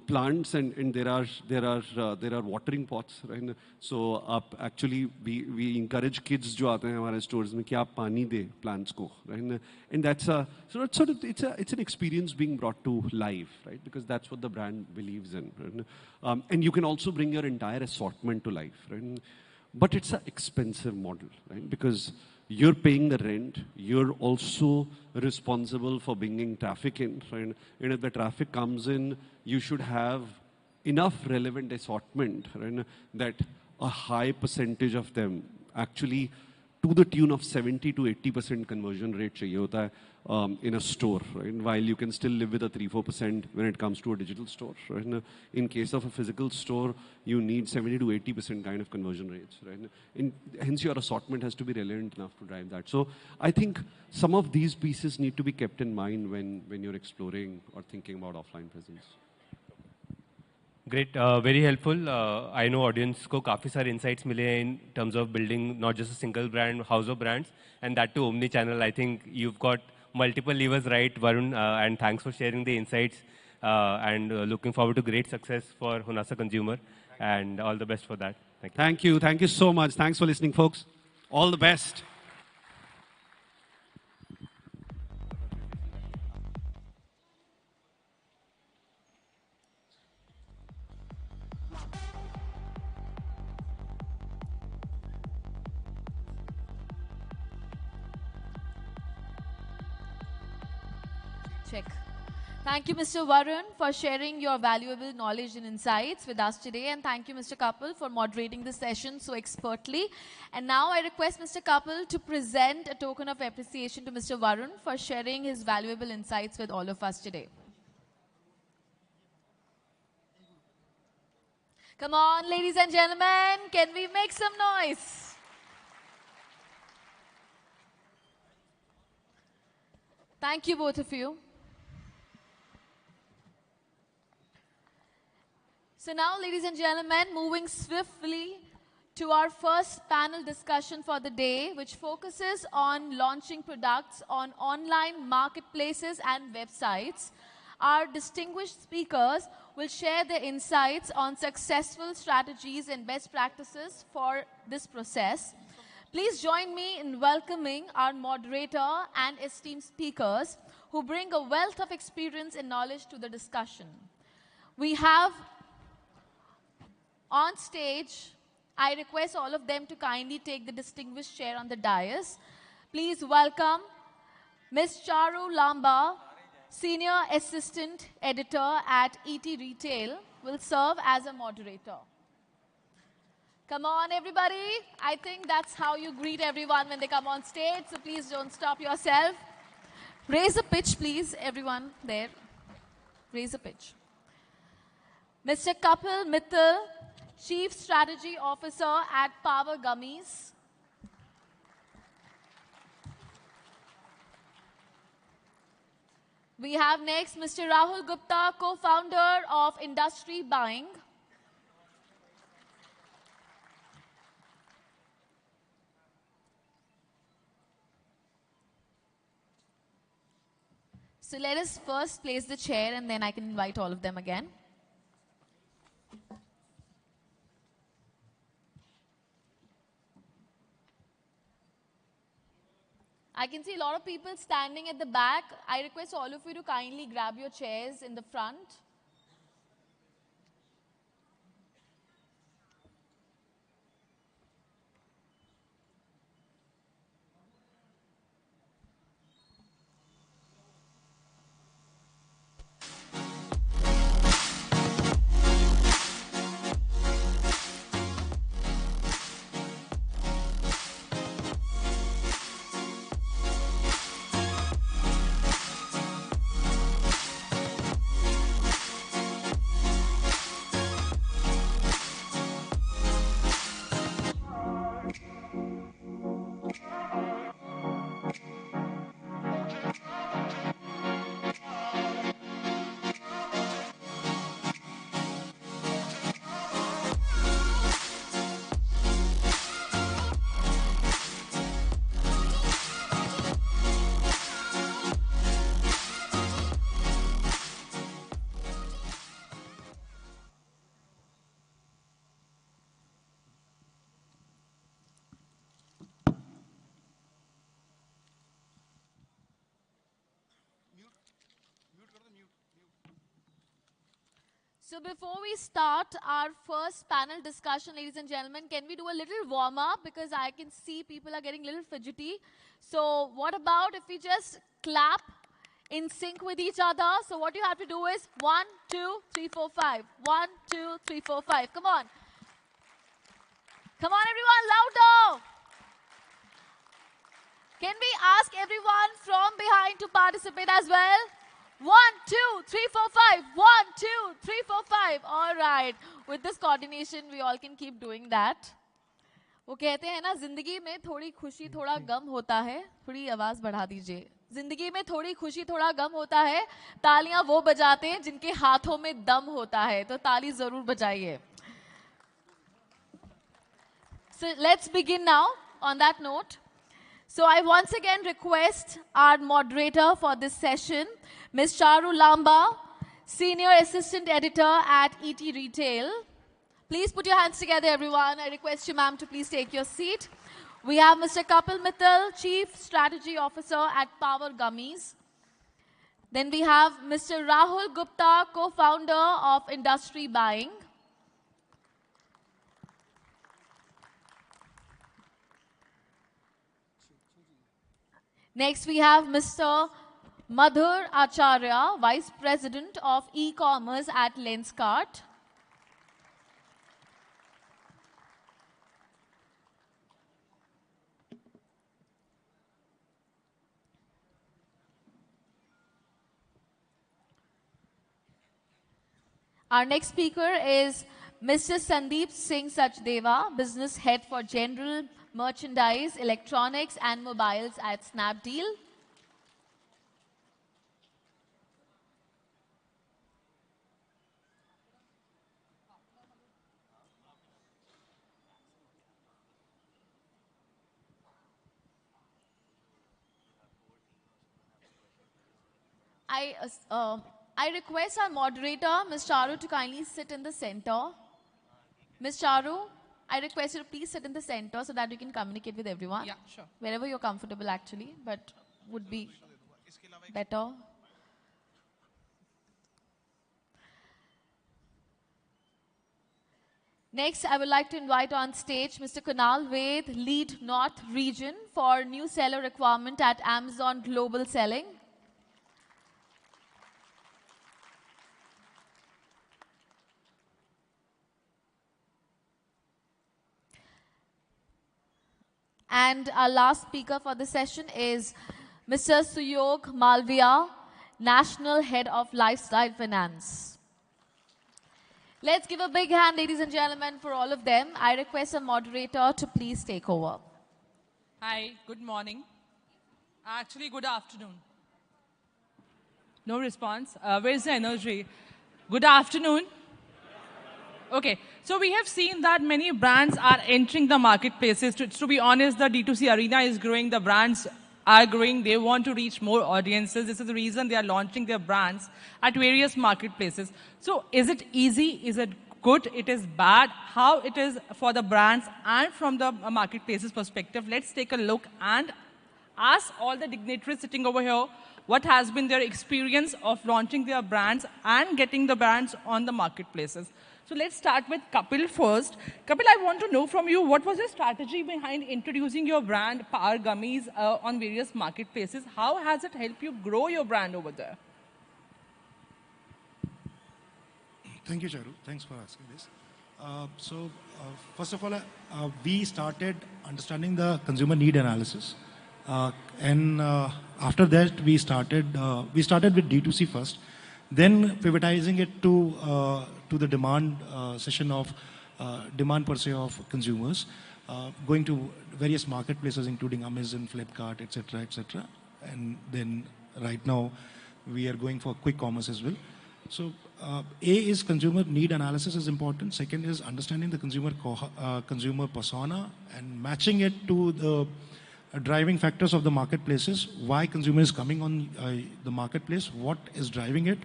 plants, and there are watering pots, right? So actually we encourage kids जो आते हैं हमारे stores में कि आप पानी दे plants को, right? And that's it's an experience being brought to life, right? Because that's what the brand believes in, right? And you can also bring your entire assortment to life, right? But it's an expensive model, right? Because you're paying the rent, you're also responsible for bringing traffic in, right? And if the traffic comes in, you should have enough relevant assortment, right, that a high percentage of them actually to the tune of 70 to 80% conversion rate चाहिए होता है in a store, right? While you can still live with a 3-4% when it comes to a digital store, right? In case of a physical store, you need 70 to 80% kind of conversion rates, right? And hence your assortment has to be relevant enough to drive that. So I think some of these pieces need to be kept in mind when you're exploring or thinking about offline presence. Great, very helpful. I know audience को काफ़ी सारे insights मिले हैं in terms of building not just a single brand, house of brands, and that too omni-channel. I think you've got multiple levers right, Varun, and thanks for sharing the insights. And looking forward to great success for Honasa Consumer, and all the best for that. Thank you. Thank you. Thank you so much. Thanks for listening, folks. All the best. Check. Thank you, Mr. Varun, for sharing your valuable knowledge and insights with us today. And thank you, Mr. Kapil, for moderating the session so expertly. And now I request Mr. Kapil to present a token of appreciation to Mr. Varun for sharing his valuable insights with all of us today. Come on, ladies and gentlemen, can we make some noise? Thank you, both of you. So now, ladies and gentlemen, moving swiftly to our first panel discussion for the day, which focuses on launching products on online marketplaces and websites. Our distinguished speakers will share their insights on successful strategies and best practices for this process. Please join me in welcoming our moderator and esteemed speakers who bring a wealth of experience and knowledge to the discussion. We have on stage, I request all of them to kindly take the distinguished chair on the dais. Please welcome Ms. Charu Lamba, Senior Assistant Editor at ET Retail, will serve as a moderator. Come on, everybody. I think that's how you greet everyone when they come on stage, so please don't stop yourself. Raise a pitch, please, everyone there. Raise a pitch. Mr. Kapil Mittal, Chief Strategy Officer at Power Gummies. We have next Mr. Rahul Gupta, co-founder of Industry Buying. So let us first place the chair and then I can invite all of them again. I can see a lot of people standing at the back. I request all of you to kindly grab your chairs in the front. So before we start our first panel discussion, ladies and gentlemen, can we do a little warm-up? Because I can see people are getting a little fidgety. So what about if we just clap in sync with each other? So what you have to do is 1, 2, 3, 4, 5. 1, 2, 3, 4, 5. Come on. Come on, everyone, louder. Can we ask everyone from behind to participate as well? 1, 2, 3, 4, 5. 1, 2, 3, 4, 5. All right. With this coordination, we all can keep doing that. वो कहते हैं ना जिंदगी में थोड़ी खुशी थोड़ा गम होता है थोड़ी आवाज बढ़ा दीजिए जिंदगी में थोड़ी खुशी थोड़ा गम होता है, तालियां वो बजाते हैं जिनके हाथों में दम होता है, तो ताली जरूर बजाइए. So let's begin now on that note. So I once again request our moderator for this session, Ms. Charu Lamba, Senior Assistant Editor at ET Retail. Please put your hands together, everyone. I request you, ma'am, to please take your seat. We have Mr. Kapil Mittal, Chief Strategy Officer at Power Gummies. Then we have Mr. Rahul Gupta, Co-founder of Industry Buying. Next, we have Mr. Madhur Acharya, Vice President of E-commerce at Lenskart. Our next speaker is Mr. Sandeep Singh Sachdeva, Business Head for General Merchandise, Electronics and Mobiles at Snapdeal. I request our moderator, Ms. Charu, to kindly sit in the center. Ms. Charu, I request you to please sit in the center so that you can communicate with everyone. Yeah, sure. Wherever you're comfortable, actually, but would be better. Next, I would like to invite on stage Mr. Kunal Ved, Lead North Region for New Seller Requirement at Amazon Global Selling. And our last speaker for the session is Mr. Suyog Malviya, National Head of Lifestyle Finance. Let's give a big hand, ladies and gentlemen, for all of them. I request a moderator to please take over. Hi, good morning. Actually, good afternoon. No response. Where's the energy? Good afternoon. Okay, so we have seen that many brands are entering the marketplaces. To be honest, the D2C arena is growing, the brands are growing, they want to reach more audiences. This is the reason they are launching their brands at various marketplaces. So is it easy? Is it good? It is bad? How it is for the brands and from the marketplaces perspective? Let's take a look and ask all the dignitaries sitting over here what has been their experience of launching their brands and getting the brands on the marketplaces. So let's start with Kapil first. Kapil, I want to know from you, what was your strategy behind introducing your brand, Power Gummies, on various marketplaces? How has it helped you grow your brand over there? Thank you, Charu. Thanks for asking this. First of all, we started understanding the consumer need analysis. And after that, we started with D2C first, then pivotizing it to the demand session of demand per se of consumers, going to various marketplaces, including Amazon, Flipkart, etc., etc. And then right now, we are going for quick commerce as well. So, A is consumer need analysis is important. Second is understanding the consumer persona and matching it to the driving factors of the marketplaces. Why consumer is coming on the marketplace? What is driving it?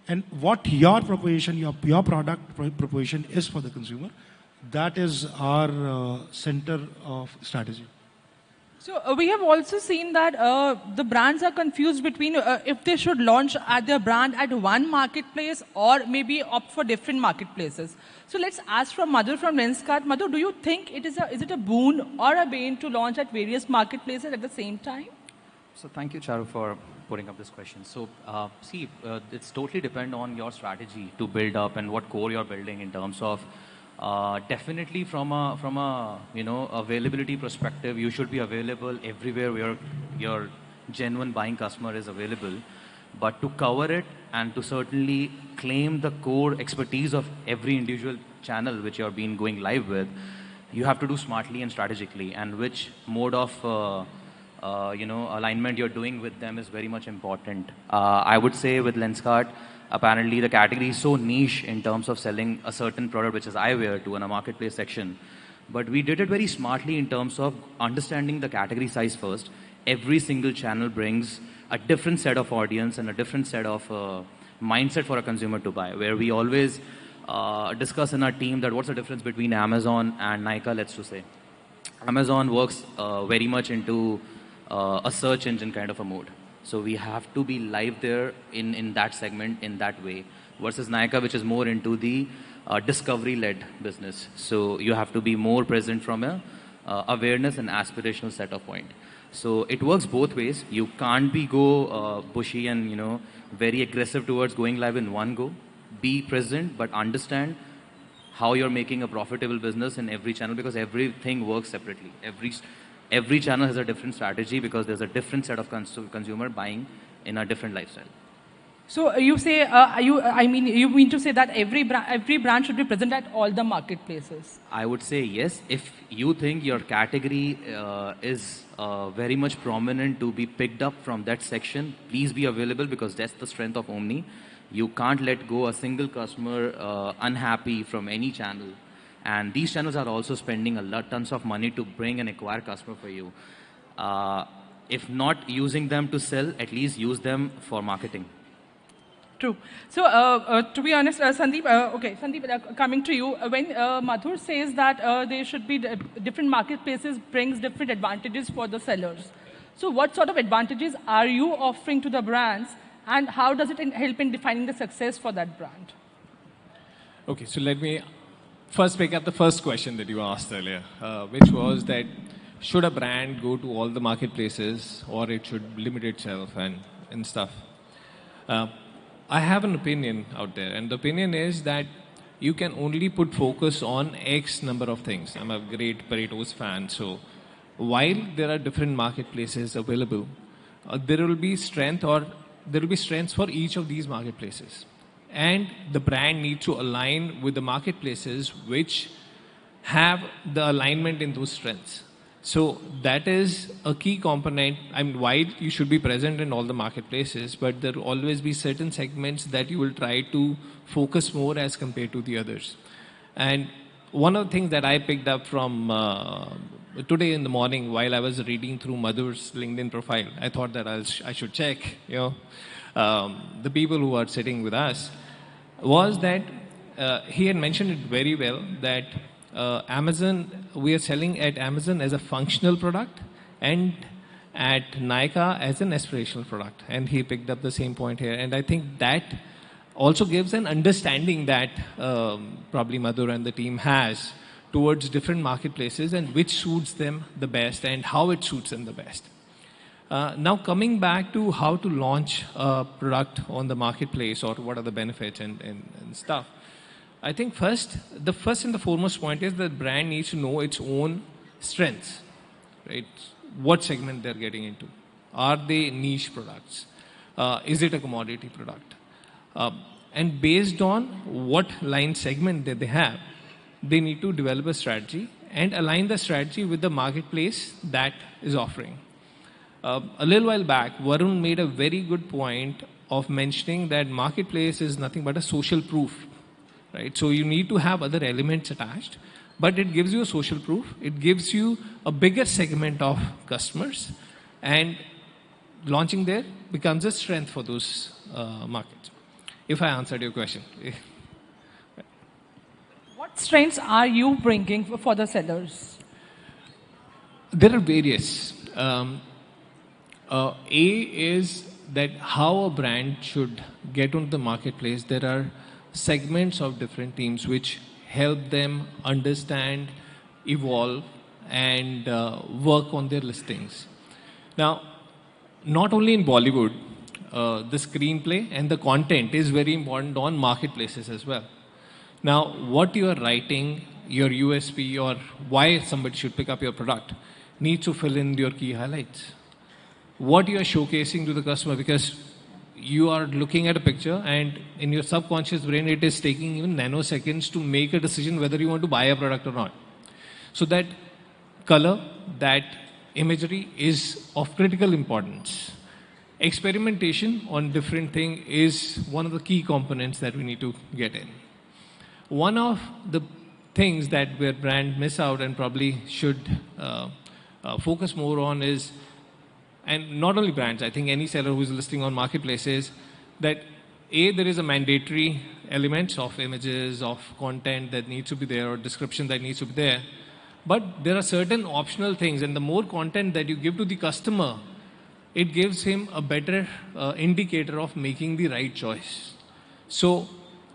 And what your proposition, your product proposition is for the consumer. That is our center of strategy. So we have also seen that the brands are confused between if they should launch their brand at one marketplace or maybe opt for different marketplaces. So let's ask from Madhur from Lenskart. Madhur, do you think is it a boon or a bane to launch at various marketplaces at the same time? So thank you, Charu, for putting up this question. So it's totally depend on your strategy to build up and what core you're building in terms of definitely from a availability perspective, you should be available everywhere where your genuine buying customer is available. But to cover it and to certainly claim the core expertise of every individual channel which you're been going live with, you have to do smartly and strategically. And which mode of alignment you're doing with them is very much important. I would say with Lenskart, apparently the category is so niche in terms of selling a certain product, which is eyewear, to in a marketplace section. But we did it very smartly in terms of understanding the category size first. Every single channel brings a different set of audience and a different set of mindset for a consumer to buy, where we always discuss in our team that what's the difference between Amazon and Nykaa, let's just say. Amazon works very much into a search engine kind of a mode. So we have to be live there in that segment in that way, versus Nykaa, which is more into the discovery-led business. So you have to be more present from a awareness and aspirational set of point. So it works both ways. You can't be go bushy and very aggressive towards going live in one go. Be present, but understand how you're making a profitable business in every channel, because everything works separately. Every channel has a different strategy because there's a different set of consumer buying in a different lifestyle. So you say, you mean to say that every brand should be present at all the marketplaces? I would say yes. If you think your category is very much prominent to be picked up from that section, please be available, because that's the strength of Omni. You can't let go a single customer unhappy from any channel. And these channels are also spending tons of money to bring and acquire customer for you. If not using them to sell, at least use them for marketing. True. So, to be honest, Sandeep, Sandeep, coming to you, when Madhur says that there should be different marketplaces brings different advantages for the sellers. So, what sort of advantages are you offering to the brands, and how does it help in defining the success for that brand? Okay, so let me first pick up the first question that you asked earlier, which was that should a brand go to all the marketplaces, or it should limit itself and stuff. I have an opinion out there, and the opinion is that you can only put focus on X number of things. I'm a great Pareto's fan, so while there are different marketplaces available, there will be strengths for each of these marketplaces. And the brand needs to align with the marketplaces which have the alignment in those strengths. So that is a key component. I mean, why you should be present in all the marketplaces, but there will always be certain segments that you will try to focus more as compared to the others. And one of the things that I picked up from today in the morning while I was reading through Madhur's LinkedIn profile, I thought that I should check, the people who are sitting with us, was that he had mentioned it very well that we are selling at Amazon as a functional product and at Nykaa as an aspirational product. And he picked up the same point here. And I think that also gives an understanding that probably Madhur and the team has towards different marketplaces and which suits them the best and how it suits them the best. Now coming back to how to launch a product on the marketplace, or what are the benefits and stuff. I think the first and the foremost point is that brand needs to know its own strengths, right? What segment they're getting into. Are they niche products? Is it a commodity product? And based on what line segment that they have, they need to develop a strategy and align the strategy with the marketplace that is offering. A little while back, Varun made a very good point of mentioning that marketplace is nothing but a social proof. Right? So you need to have other elements attached, but it gives you a social proof. It gives you a bigger segment of customers, and launching there becomes a strength for those markets. If I answered your question. What strengths are you bringing for the sellers? There are various. A is that how a brand should get onto the marketplace. There are segments of different teams which help them understand, evolve, and work on their listings. Now, not only in Bollywood, the screenplay and the content is very important on marketplaces as well. Now, what you are writing, your USP, or why somebody should pick up your product, needs to fill in your key highlights. What you are showcasing to the customer, because you are looking at a picture and in your subconscious brain, it is taking even nanoseconds to make a decision whether you want to buy a product or not. So that color, that imagery is of critical importance. Experimentation on different thing is one of the key components that we need to get in. One of the things that where brand miss out and probably should focus more on is, and not only brands, I think any seller who is listing on marketplaces, that there is a mandatory elements of images, of content that needs to be there, or description that needs to be there. But there are certain optional things, and the more content that you give to the customer, it gives him a better indicator of making the right choice. So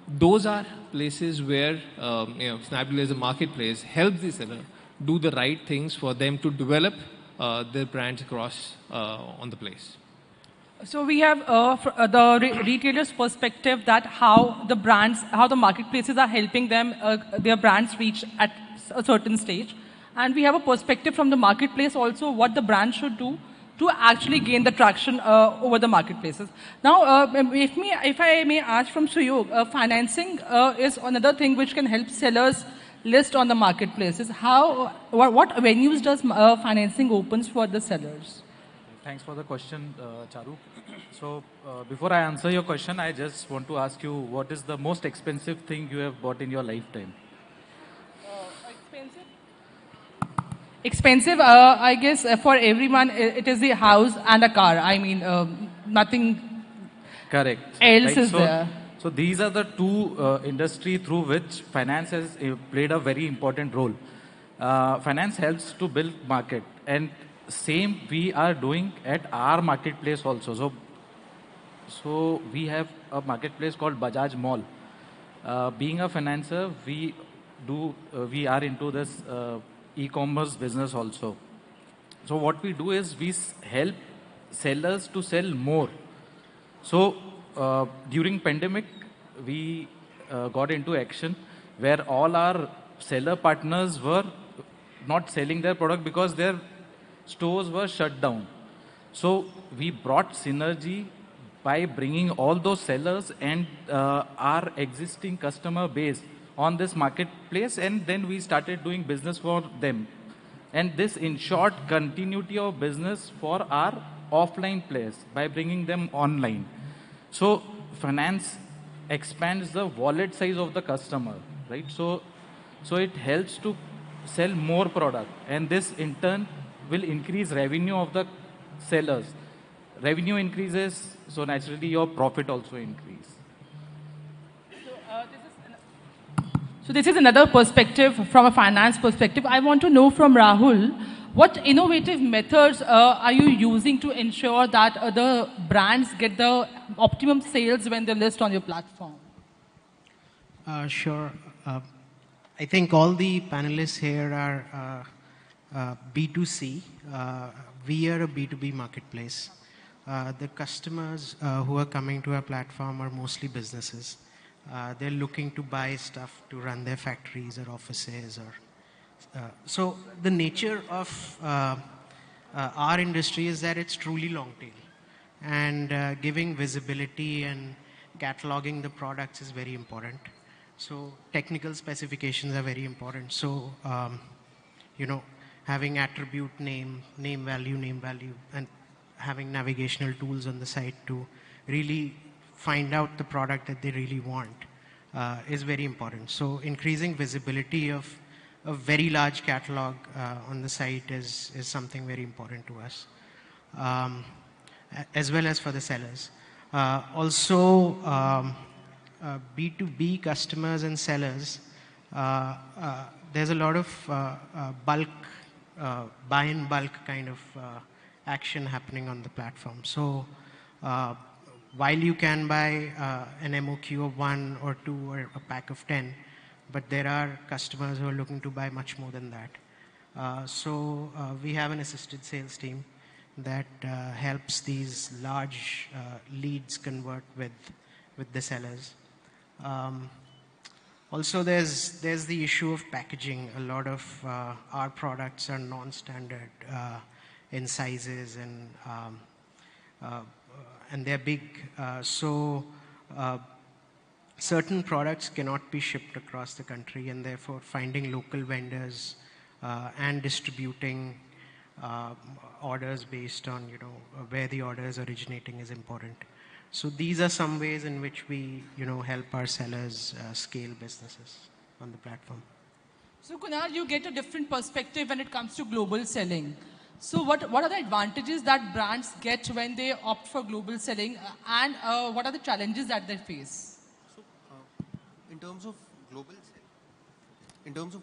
those are places where Snapdeal as a marketplace helps the seller do the right things for them to develop their brands across on the place. So we have the retailer's perspective that how the marketplaces are helping them, their brands reach at a certain stage. And we have a perspective from the marketplace also what the brand should do to actually gain the traction over the marketplaces. Now, if I may ask from Suyog, financing is another thing which can help sellers list on the marketplaces. What avenues does financing opens for the sellers? Thanks for the question, Charu. So before I answer your question, I just want to ask you, what is the most expensive thing you have bought in your lifetime? Expensive, I guess for everyone, it is the house and a car. I mean, nothing Correct. else is there. So these are the two industry through which finance has played a very important role. Finance helps to build market, and same we are doing at our marketplace also. So we have a marketplace called Bajaj Mall. Being a financer, we are into this e-commerce business also. So what we do is we help sellers to sell more. So during pandemic, we got into action where all our seller partners were not selling their product because their stores were shut down. So we brought synergy by bringing all those sellers and our existing customer base on this marketplace, and then we started doing business for them. And this ensured continuity of business for our offline players by bringing them online. So finance expands the wallet size of the customer, right? So it helps to sell more product, and this in turn will increase revenue of the sellers. Revenue increases, so naturally your profit also increase. So this is another perspective from a finance perspective. I want to know from Rahul, what innovative methods are you using to ensure that the brands get the optimum sales when they list on your platform? Sure. I think all the panelists here are B2C. We are a B2B marketplace. The customers who are coming to our platform are mostly businesses. They're looking to buy stuff to run their factories or offices. So the nature of our industry is that it's truly long tail. And giving visibility and cataloging the products is very important. So technical specifications are very important. So, having attribute name value, and having navigational tools on the site to really find out the product that they really want is very important. So increasing visibility of a very large catalog on the site is something very important to us, as well as for the sellers. Also, B2B customers and sellers, there's a lot of bulk, buy in bulk kind of action happening on the platform. So while you can buy an MOQ of 1 or 2 or a pack of 10, but there are customers who are looking to buy much more than that. So we have an assisted sales team that helps these large leads convert with the sellers. Also, there's the issue of packaging. A lot of our products are non-standard in sizes and they're big. So certain products cannot be shipped across the country, and therefore finding local vendors and distributing orders based on, where the order is originating is important. So these are some ways in which we, help our sellers scale businesses on the platform. So Kunal, you get a different perspective when it comes to global selling. So what are the advantages that brands get when they opt for global selling, and what are the challenges that they face? So in terms of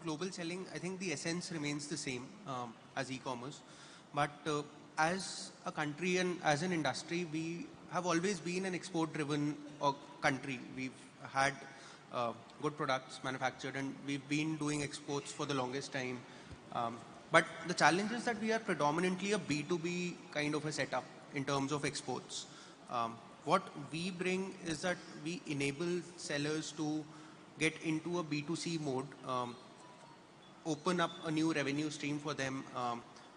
global selling, I think the essence remains the same as e-commerce. But as a country and as an industry, we have always been an export-driven country. We've had good products manufactured, and we've been doing exports for the longest time. But the challenge is that we are predominantly a B2B kind of a setup in terms of exports. What we bring is that we enable sellers to get into a B2C mode, open up a new revenue stream for them.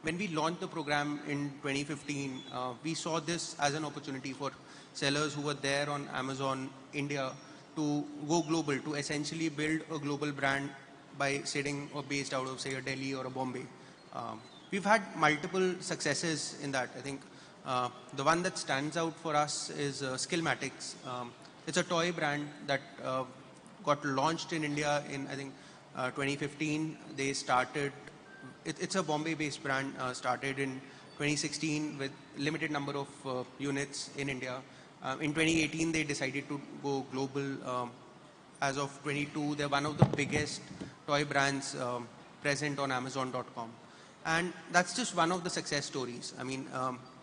When we launched the program in 2015, we saw this as an opportunity for sellers who were there on Amazon India to go global, to essentially build a global brand by sitting or based out of, say, a Delhi or a Bombay. We've had multiple successes in that. I think the one that stands out for us is Skillmatics. It's a toy brand that got launched in India in, I think, 2015. They started, it's a Bombay-based brand, started in 2016 with limited number of units in India. In 2018, they decided to go global. As of 22, they're one of the biggest toy brands present on Amazon.com. And that's just one of the success stories. I mean,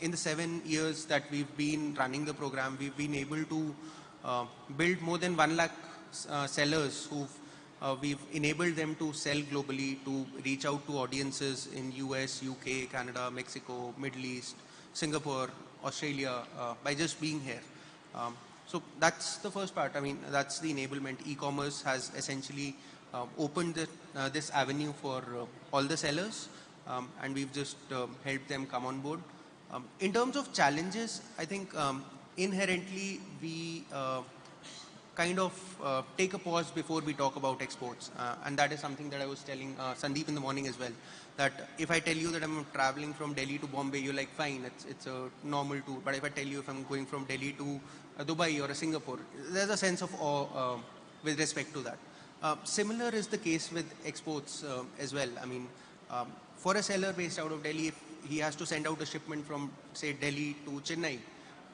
in the 7 years that we've been running the program, we've been able to build more than 1 lakh sellers who've we've enabled them to sell globally, to reach out to audiences in US, UK, Canada, Mexico, Middle East, Singapore, Australia, by just being here. So that's the first part. I mean, that's the enablement. E-commerce has essentially opened this avenue for all the sellers, and we've just helped them come on board. In terms of challenges, I think inherently we kind of take a pause before we talk about exports. And that is something that I was telling Sandeep in the morning as well, that if I tell you that I'm traveling from Delhi to Bombay, you're like, fine, it's a normal tour. But if I tell you if I'm going from Delhi to Dubai or Singapore, there's a sense of awe with respect to that. Similar is the case with exports as well. I mean, for a seller based out of Delhi, if he has to send out a shipment from, say, Delhi to Chennai,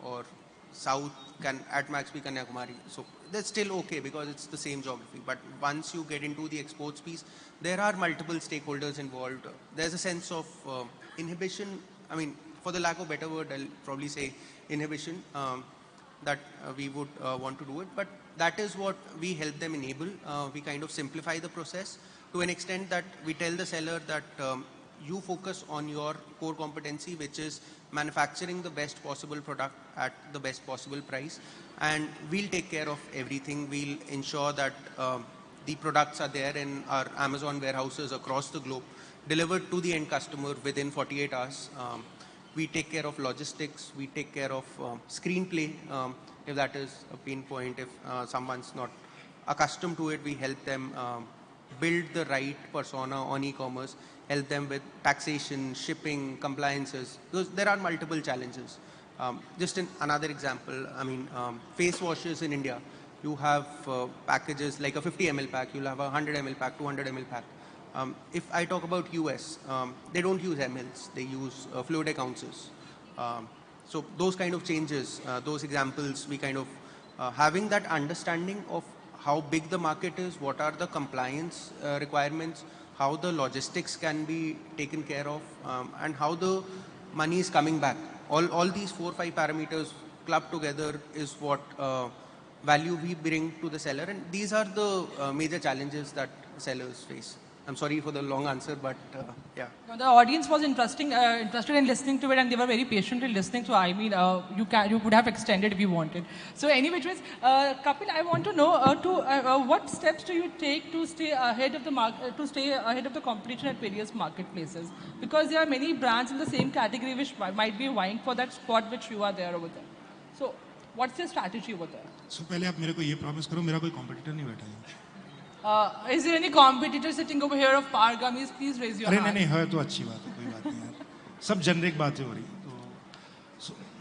or south can at max be Kanyakumari. So that's still okay because it's the same geography. But once you get into the exports piece, there are multiple stakeholders involved. There's a sense of inhibition. I mean, for the lack of a better word, I'll probably say inhibition, that we would want to do it. But that is what we help them enable. We kind of simplify the process to an extent that we tell the seller that you focus on your core competency, which is manufacturing the best possible product at the best possible price, and we'll take care of everything. We'll ensure that the products are there in our Amazon warehouses across the globe, delivered to the end customer within 48 hours. We take care of logistics, we take care of screenplay, if that is a pain point. If someone's not accustomed to it, we help them build the right persona on e-commerce, help them with taxation, shipping, compliances. There are multiple challenges. Just in another example, I mean, face washes in India, you have packages like a 50 ml pack, you'll have a 100 ml pack, 200 ml pack. If I talk about US, they don't use mls, they use fluidic ounces. So those kind of changes, those examples, we kind of having that understanding of how big the market is, what are the compliance requirements, how the logistics can be taken care of, and how the money is coming back. All these 4 or 5 parameters clubbed together is what value we bring to the seller, and these are the major challenges that sellers face. I'm sorry for the long answer, but yeah. No, the audience was interested in listening to it, and they were very patiently listening. So I mean, you could have extended if you wanted. So anyway, Kapil, I want to know what steps do you take to stay ahead of the market, to stay ahead of the competition at various marketplaces? Because there are many brands in the same category which might be vying for that spot which you are there over there. So what's your strategy over there? So पहले आप मेरे को ये promise करो मेरा कोई competitor नहीं बैठा है. Is there any competitor sitting over here of Par gummies? Please raise your hand. नहीं है तो अच्छी बात है, कोई बात नहीं यार. सब जेनरिक बातें हो रही हैं।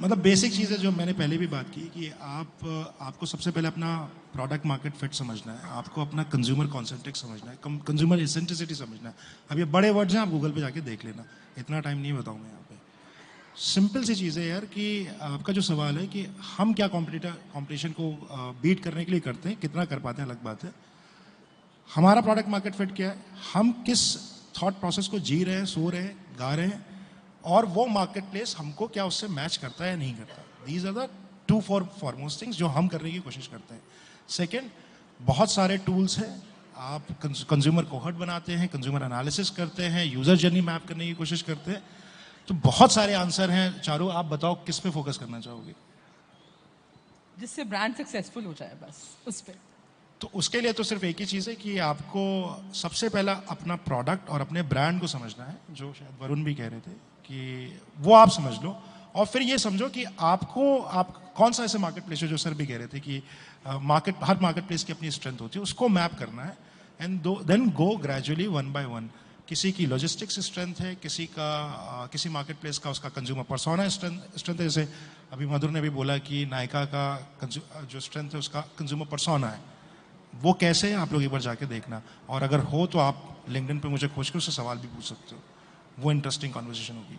मतलब बेसिक चीज़ है जो मैंने पहले भी बात की कि आपको सबसे पहले अपना प्रोडक्ट मार्केट फिट समझना है, आपको अपना कंज्यूमर कॉन्सेंट्रिक समझना है, कंज्यूमर एसेंट्रिसिटी समझना है। अब ये बड़े वर्ड्स हैं, आप गूगल पे जाके देख लेना, इतना टाइम नहीं बताऊंगा यहाँ पे। सिंपल सी चीज़ है यार कि आपका जो सवाल है कि हम क्या कॉम्पिटिशन को बीट करने के लिए करते हैं, कितना कर पाते हैं अलग बात है। हमारा प्रोडक्ट मार्केट फिट क्या है, हम किस थॉट प्रोसेस को जी रहे हैं, सो रहे हैं, गा रहे हैं, और वो मार्केट प्लेस हमको क्या उससे मैच करता है या नहीं करता। These are the two foremost things जो हम करने की कोशिश करते हैं। सेकेंड, बहुत सारे टूल्स हैं, आप कंज्यूमर कोहर्ट बनाते हैं, कंज्यूमर एनालिसिस करते हैं, यूजर जर्नी मैप करने की कोशिश करते हैं। तो बहुत सारे आंसर हैं। चारों, आप बताओ किस पे फोकस करना चाहोगे? जिससे ब्रांड सक्सेसफुल हो जाए, बस उस पे। तो उसके लिए तो सिर्फ एक ही चीज़ है कि आपको सबसे पहला अपना प्रोडक्ट और अपने ब्रांड को समझना है, जो शायद वरुण भी कह रहे थे कि वो आप समझ लो, और फिर ये समझो कि आप कौन सा ऐसे मार्केट प्लेस है, जो सर भी कह रहे थे कि हर मार्केट प्लेस की अपनी स्ट्रेंथ होती है, उसको मैप करना है, and then go gradually one by one. किसी की लॉजिस्टिक्स स्ट्रेंथ है, किसी मार्केट प्लेस का उसका कंज्यूमर पर्सोना स्ट्रेंथ है। जैसे अभी मधुर ने भी बोला कि नायका का जो स्ट्रेंथ है उसका कंज्यूमर पर्सोना है, वो कैसे है आप लोग एक बार जाके देखना, और अगर हो तो आप लिंक्डइन पे मुझे खोज कर उससे सवाल भी पूछ सकते हो, वो इंटरेस्टिंग कॉन्वर्सेशन होगी।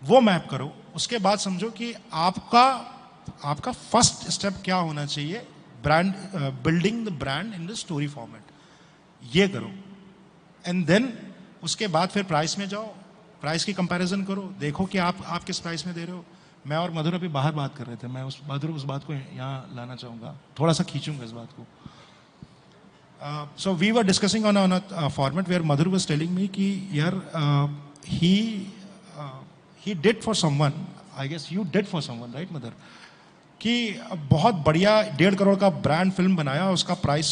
वो मैप करो, उसके बाद समझो कि आपका फर्स्ट स्टेप क्या होना चाहिए, brand building the brand in the story format, ये करो। एंड देन उसके बाद फिर प्राइस में जाओ, प्राइस की कंपैरिजन करो, देखो कि आप किस प्राइस में दे रहे हो। मैं और मधुर अभी बाहर बात कर रहे थे, मैं उस बात को यहाँ लाना चाहूँगा, थोड़ा सा खींचूंगा इस बात को। So we were discussing on a format where Madhur was telling me कि यार he did for someone, I guess you did for someone, right Madhur, कि बहुत बढ़िया 1.5 करोड़ का ब्रांड फिल्म बनाया, उसका प्राइस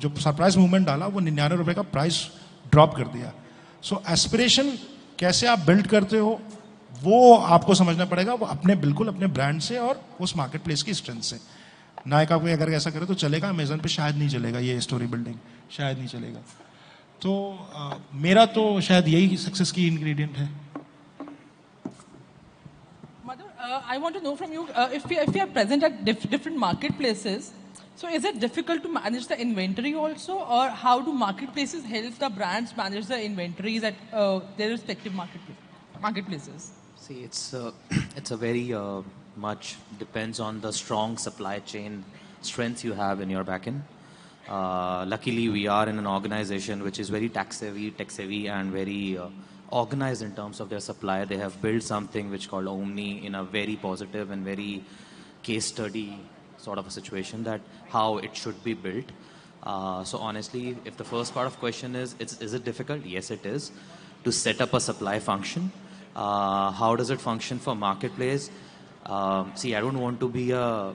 जो सरप्राइज मूवमेंट डाला वो 99 रुपये का प्राइस ड्रॉप कर दिया। सो एस्पिरेशन कैसे आप बिल्ड करते हो वो आपको समझना पड़ेगा, वो बिल्कुल अपने ब्रांड से और उस मार्केट प्लेस की स्ट्रेंथ से। नायका को अगर ऐसा करे तो चलेगा, अमेजन पे शायद नहीं चलेगा, ये स्टोरी बिल्डिंग शायद नहीं चलेगा। तो मेरा तो शायद यही सक्सेस की इंग्रेडिएंट है। Madhur, I want to know from you, if we are present at different marketplaces, so is it difficult to manage the inventory also, or how do marketplaces help the brands manage the inventories at their respective marketplaces? See, it's a very much depends on the strong supply chain strength you have in your backend. Luckily, we are in an organization which is very tech savvy, and very organized in terms of their supply. They have built something which called Omni in a very positive and very case study sort of a situation, that how it should be built. So honestly, if the first part of question is it difficult? Yes, it is. To set up a supply function. How does it function for marketplace? See, I don't want to be a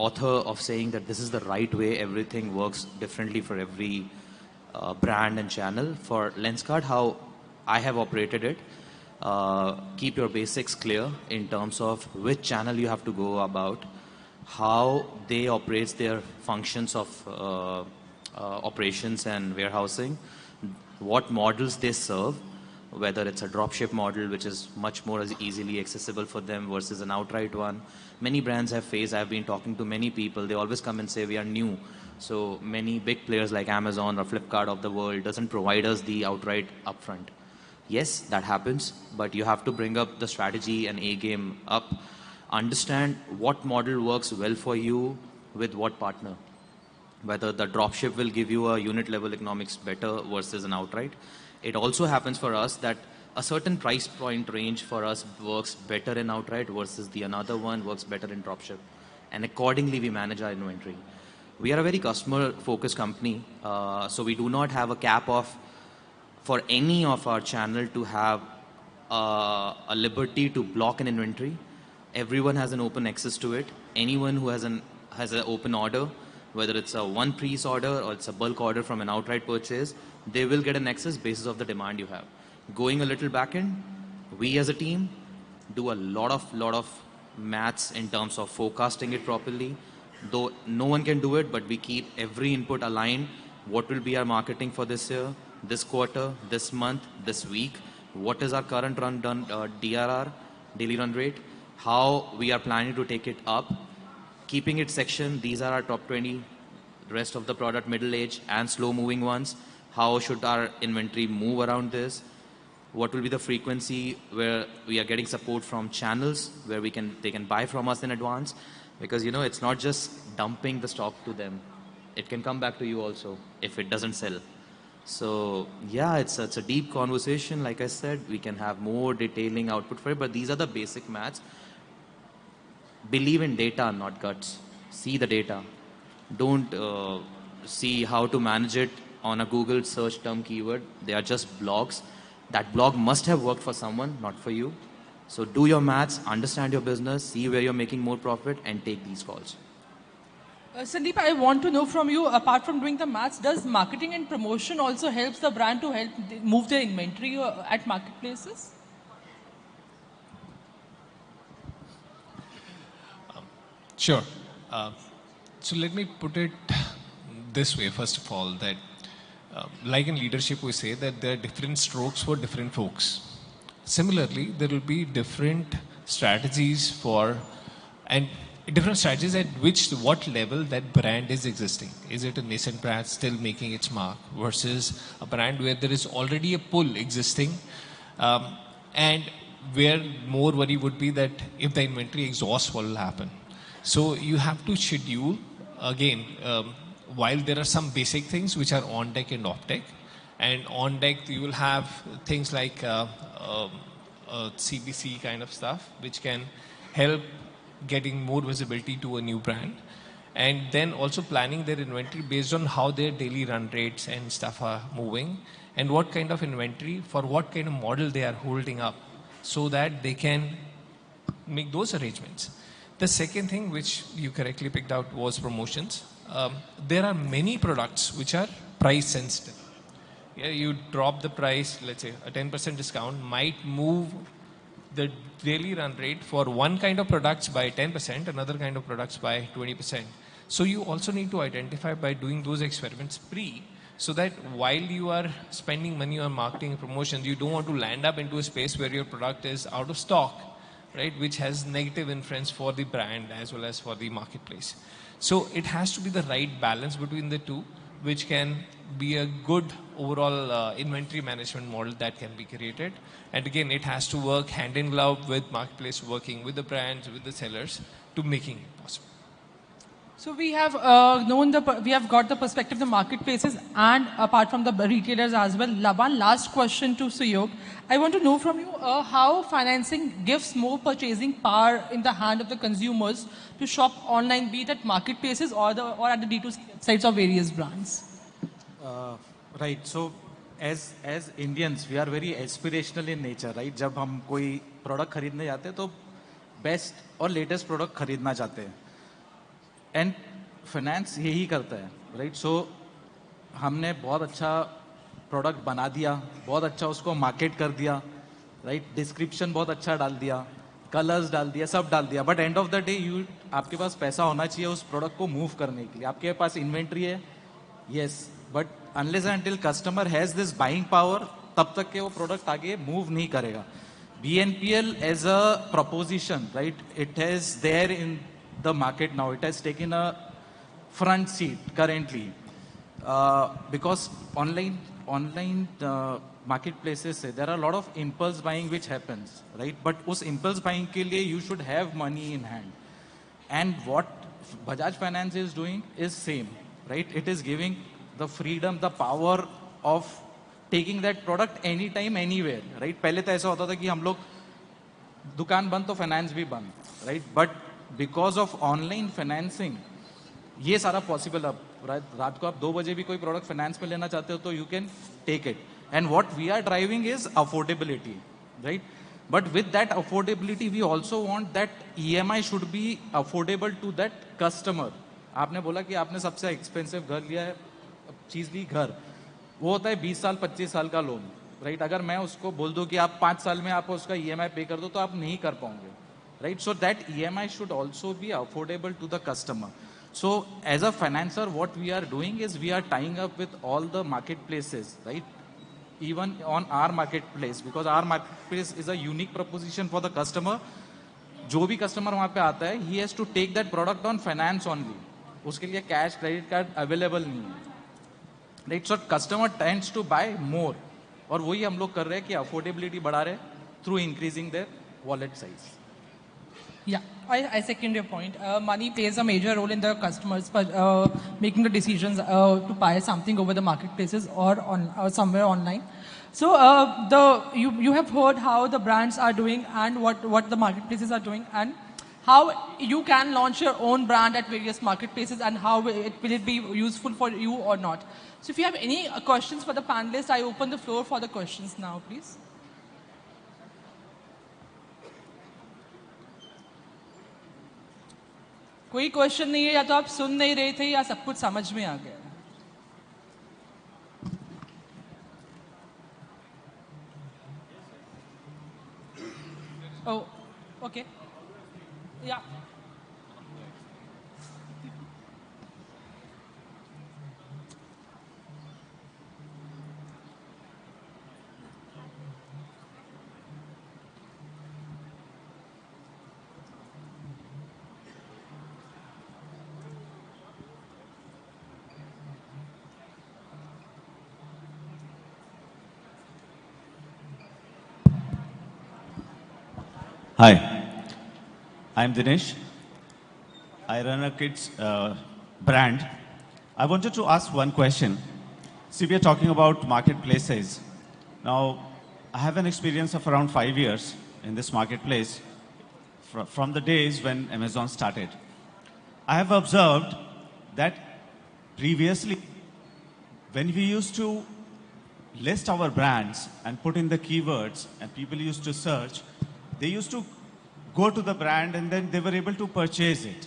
author of saying that this is the right way. Everything works differently for every brand and channel. For Lenskart, how I have operated it, keep your basics clear in terms of which channel you have to go about, how they operate their functions of operations and warehousing, what models they serve, whether it's a dropship model, which is much more easily accessible for them versus an outright one. Many brands have faced, I've been talking to many people, they always come and say we are new. So many big players like Amazon or Flipkart of the world doesn't provide us the outright upfront. Yes, that happens, but you have to bring up the strategy and A game up. Understand what model works well for you with what partner. Whether the dropship will give you a unit level economics better versus an outright. It also happens for us that a certain price point range for us works better in outright versus the another one works better in dropship. And accordingly, we manage our inventory. We are a very customer focused company. So we do not have a cap of, for any of our channel to have a liberty to block an inventory. Everyone has an open access to it. Anyone who has an open order, whether it's a one piece order or it's a bulk order from an outright purchase, they will get an access basis of the demand you have. Going a little back end, we as a team do a lot of maths in terms of forecasting it properly. Though no one can do it, but we keep every input aligned. What will be our marketing for this year, this quarter, this month, this week? what is our current DRR, daily run rate, how we are planning to take it up, keeping it section, these are our top 20, the rest of the product, middle age and slow moving ones, how should our inventory move around this, what will be the frequency where we are getting support from channels where they can buy from us in advance, because it's not just dumping the stock to them, it can come back to you also if it doesn't sell. So yeah, it's a deep conversation. Like I said, we can have more detailing output for it, but these are the basic maths. Believe in data, not guts. See the data. Don't see how to manage it on a Google search term keyword. They are just blogs. That blog must have worked for someone, not for you. So do your maths, understand your business, see where you're making more profit, and take these calls. Sandeep, I want to know from you, apart from doing the maths, does marketing and promotion also helps the brand to help move their inventory at marketplaces? Sure. So let me put it this way, first of all, that like in leadership, we say that there are different strokes for different folks. Similarly, there will be different strategies and different strategies at what level that brand is existing. Is it a nascent brand still making its mark versus a brand where there is already a pull existing, and where more worry would be that if the inventory exhausts, what will happen? So you have to schedule, again, while there are some basic things which are on deck and off deck, and on deck you will have things like CBC kind of stuff, which can help getting more visibility to a new brand, and then also planning their inventory based on how their daily run rates and stuff are moving, and what kind of inventory for what kind of model they are holding up, so that they can make those arrangements. The second thing which you correctly picked out was promotions. There are many products which are price sensitive. Yeah, you drop the price, let's say a 10% discount might move the daily run rate for one kind of products by 10%, another kind of products by 20%. So you also need to identify by doing those experiments so that while you are spending money on marketing and promotions, you don't want to land up into a space where your product is out of stock, right, which has negative influence for the brand as well as for the marketplace. So it has to be the right balance between the two, which can be a good overall inventory management model that can be created. And again, it has to work hand in glove with marketplace, working with the brands, with the sellers, to making it possible. So we have we have got the perspective of the marketplaces and apart from the retailers as well. One last question to Suyog. I want to know from you how financing gives more purchasing power in the hand of the consumers to shop online, be it at marketplaces or at the D2C websites of various brands. Right. So as Indians, we are very aspirational in nature, right? जब हम कोई product खरीदने जाते हैं तो best और latest product खरीदना चाहते हैं. And finance यही करता है, right? So हमने बहुत अच्छा product बना दिया, बहुत अच्छा उसको market कर दिया, right? Description बहुत अच्छा डाल दिया, colors डाल दिया, सब डाल दिया. But end of the day, आपके पास पैसा होना चाहिए उस product को move करने के लिए. आपके पास inventory है, yes. But unless and until customer has this buying power, तब तक के वो product आगे move नहीं करेगा. BNPL as a proposition, right? It is there in the market now. It has taken a front seat currently because online marketplaces say there are a lot of impulse buying which happens, right? But उस impulse buying के लिए you should have money in hand. And what Bajaj Finance is doing is same, right? It is giving the freedom, the power of taking that product anytime, anywhere, right? पहले तो ऐसा होता था कि हम लोग दुकान बंद तो finance भी बंद, right? But because of online financing, ये सारा possible अब रात को आप 2 बजे भी कोई product finance पे लेना चाहते हो तो you can take it. And what we are driving is affordability, right? But with that affordability, we also want that EMI should be affordable to that customer. आपने बोला कि आपने सबसे expensive घर लिया है, चीज ली घर, वो होता है 20 साल 25 साल का लोन, राइट? अगर मैं उसको बोल दूं कि आप 5 साल में आप उसका EMI पे कर दो तो आप नहीं कर पाओगे, right? So that EMI should also be affordable to the customer. So as a financer, what we are doing is we are tying up with all the marketplaces, right? even on our marketplace, because our marketplace is a unique proposition for the customer. जो भी customer वहाँ पे आता है, he has to take that product on finance only. उसके लिए cash credit card available नहीं है. Right, so customer tends to buy more. और वही हम लोग कर रहे हैं कि affordability बढ़ा रहे हैं through increasing their wallet size. Yeah, I second your point. Money plays a major role in the customers making the decisions to buy something over the marketplaces or somewhere online. So you have heard how the brands are doing and what the marketplaces are doing and how you can launch your own brand at various marketplaces and how will it be useful for you or not. So if you have any questions for the panelists, I open the floor for the questions now, please. कोई question नहीं है, या तो आप सुन नहीं रहे थे या सब कुछ समझ में आ गया. Oh, okay. Yeah. Hi, I'm Dinesh. I run a kids brand. I wanted to ask one question. See, we are talking about marketplaces. Now, I have an experience of around 5 years in this marketplace from the days when Amazon started. I have observed that previously, when we used to list our brands and put in the keywords and people used to search, they used to go to the brand and then they were able to purchase it.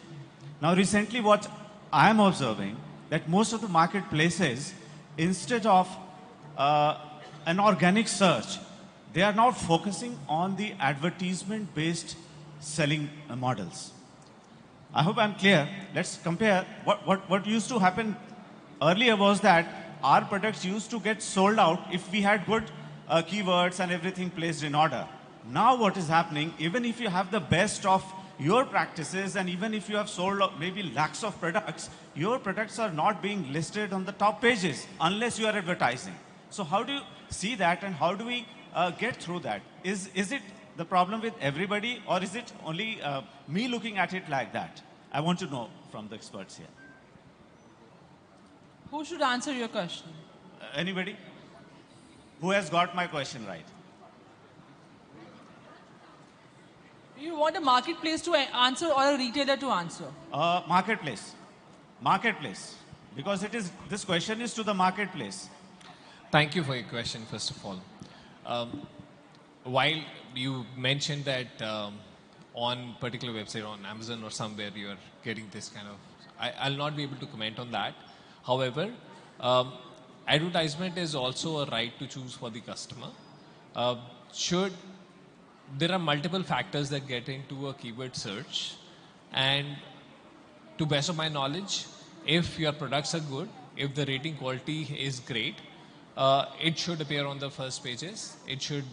Now recently what I am observing, that most of the marketplaces, instead of an organic search, they are now focusing on the advertisement-based selling models. I hope I'm clear. Let's compare. What used to happen earlier was that our products used to get sold out if we had good keywords and everything placed in order. Now what is happening, even if you have the best of your practices and even if you have sold maybe lakhs of products, your products are not being listed on the top pages unless you are advertising. So how do you see that and how do we get through that? Is it the problem with everybody or is it only me looking at it like that? I want to know from the experts here. Who should answer your question? Anybody? Who has got my question right? You want a marketplace to answer or a retailer to answer? Marketplace. Marketplace. Because this question is to the marketplace. Thank you for your question, first of all. While you mentioned that on particular website, on Amazon or somewhere, you are getting this kind of... I'll not be able to comment on that. However, advertisement is also a right to choose for the customer. There are multiple factors that get into a keyword search, and to best of my knowledge, if your products are good, if the rating quality is great, it should appear on the first pages. It should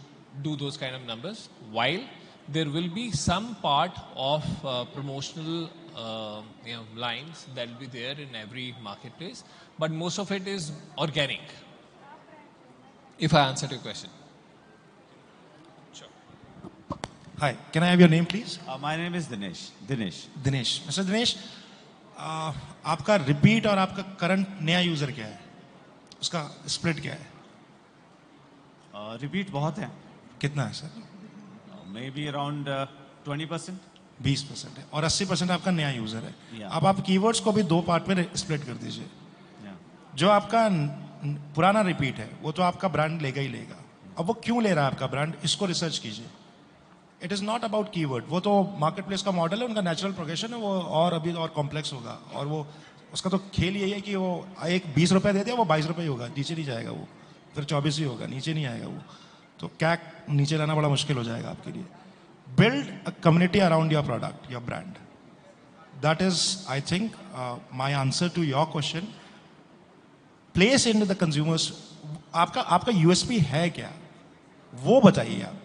do those kind of numbers, while there will be some part of promotional lines that will be there in every marketplace, but most of it is organic, if I answered your question. Hi, can I have your name, please? My name is Dinesh. Dinesh. Mr. Dinesh, आपका repeat और आपका current नया user क्या है? उसका split क्या है? Repeat बहुत है. कितना है सर? Maybe around 20%. 20% है और 80% आपका नया यूजर है. Yeah. अब आप कीवर्ड्स को भी दो पार्ट में स्प्लिट कर दीजिए. जो आपका पुराना रिपीट है वो तो आपका ब्रांड लेगा ही लेगा. अब वो क्यों ले रहा है आपका ब्रांड, इसको रिसर्च कीजिए. It is not about keyword. वो तो मार्केटप्लेस का मॉडल है, उनका नेचुरल प्रोग्रेशन है, वो और अभी और कॉम्प्लेक्स होगा. और वो उसका तो खेल यही है कि वो एक 20 रुपये दे दिया, वो 22 रुपये ही होगा, नीचे नहीं जाएगा. वो फिर 24 ही होगा, नीचे नहीं आएगा. वो तो कैक नीचे लाना बड़ा मुश्किल हो जाएगा आपके लिए. Build a community around your product, your brand. That is, I think, my answer to your question. place into the consumers, आपका USP है क्या? वो बताइए आप.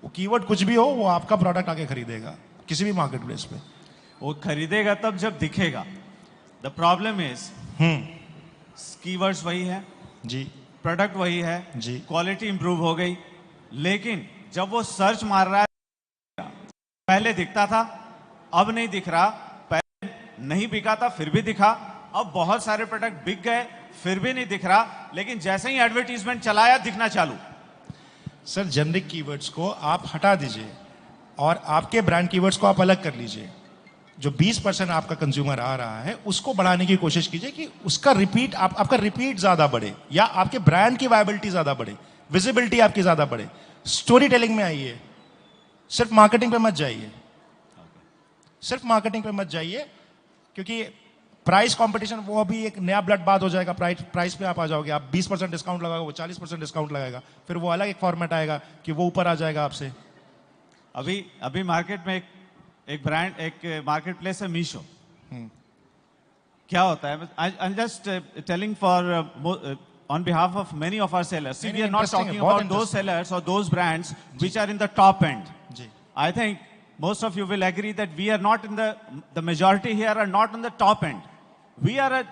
वो कीवर्ड कुछ भी हो, वो आपका प्रोडक्ट आके खरीदेगा किसी भी मार्केट प्लेस पे. वो खरीदेगा तब जब दिखेगा. The problem is, कीवर्ड्स वही है जी, प्रोडक्ट वही है जी, क्वालिटी इंप्रूव हो गई, लेकिन जब वो सर्च मार रहा है, पहले दिखता था, अब नहीं दिख रहा. पहले नहीं बिका था, फिर भी दिखा. अब बहुत सारे प्रोडक्ट बिक गए, फिर भी नहीं दिख रहा, लेकिन जैसे ही एडवर्टीजमेंट चलाया दिखना चालू. सर जेनरिक कीवर्ड्स को आप हटा दीजिए और आपके ब्रांड कीवर्ड्स को आप अलग कर लीजिए. जो 20% आपका कंज्यूमर आ रहा है उसको बढ़ाने की कोशिश कीजिए कि उसका रिपीट आपका रिपीट ज्यादा बढ़े या आपके ब्रांड की वायबिलिटी ज्यादा बढ़े, विजिबिलिटी आपकी ज्यादा बढ़े. स्टोरी टेलिंग में आइए, सिर्फ मार्केटिंग पे मत जाइए. सिर्फ मार्केटिंग पे मत जाइए, क्योंकि प्राइस कंपटीशन वो अभी एक नया ब्लड बात हो जाएगा. प्राइस पे आप आ जाओगे, आप 20% डिस्काउंट लगाओगे, वो 40% डिस्काउंट लगाएगा, फिर वो अलग एक फॉर्मेट आएगा कि वो ऊपर आ जाएगा आपसे. अभी मार्केट में एक ब्रांड, एक मार्केट प्लेस है मीशो. क्या होता है, I am just telling for on behalf of many of our sellers. See, we are not talking about those sellers or those brands which are in the top end. I think most of you will agree that we are not in the majority here are not on the top end. We are a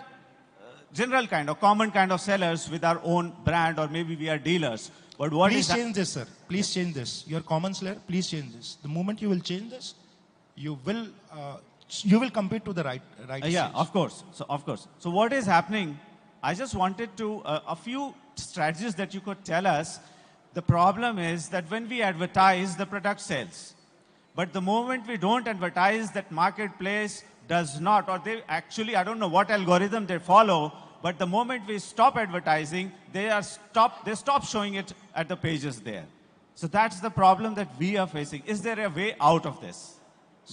general kind of, common kind of sellers with our own brand, or maybe we are dealers. But what Please change this, sir. Please change this. Your common seller, please change this. The moment you will change this, you will compete to the right yeah, stage. of course. So what is happening? I just wanted to a few strategies that you could tell us. The problem is that when we advertise, the product sells. But the moment we don't advertise, that marketplace does not, or they actually, I don't know what algorithm they follow, but the moment we stop advertising, they stop showing it at the pages there. So that's the problem that we are facing. Is there a way out of this?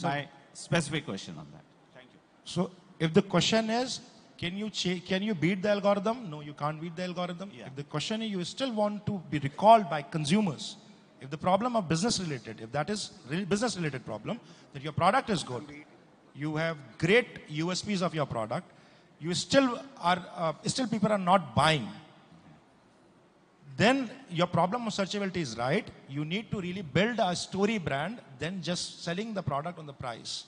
My specific question on that. Thank you. So if the question is, can you beat the algorithm? No, you can't beat the algorithm. Yeah. If the question is, you still want to be recalled by consumers, if the problem of business related, if that is business related problem, that your product is good, you have great USPs of your product, you still people are not buying, then your problem of searchability is right. You need to really build a story brand than just selling the product on the price.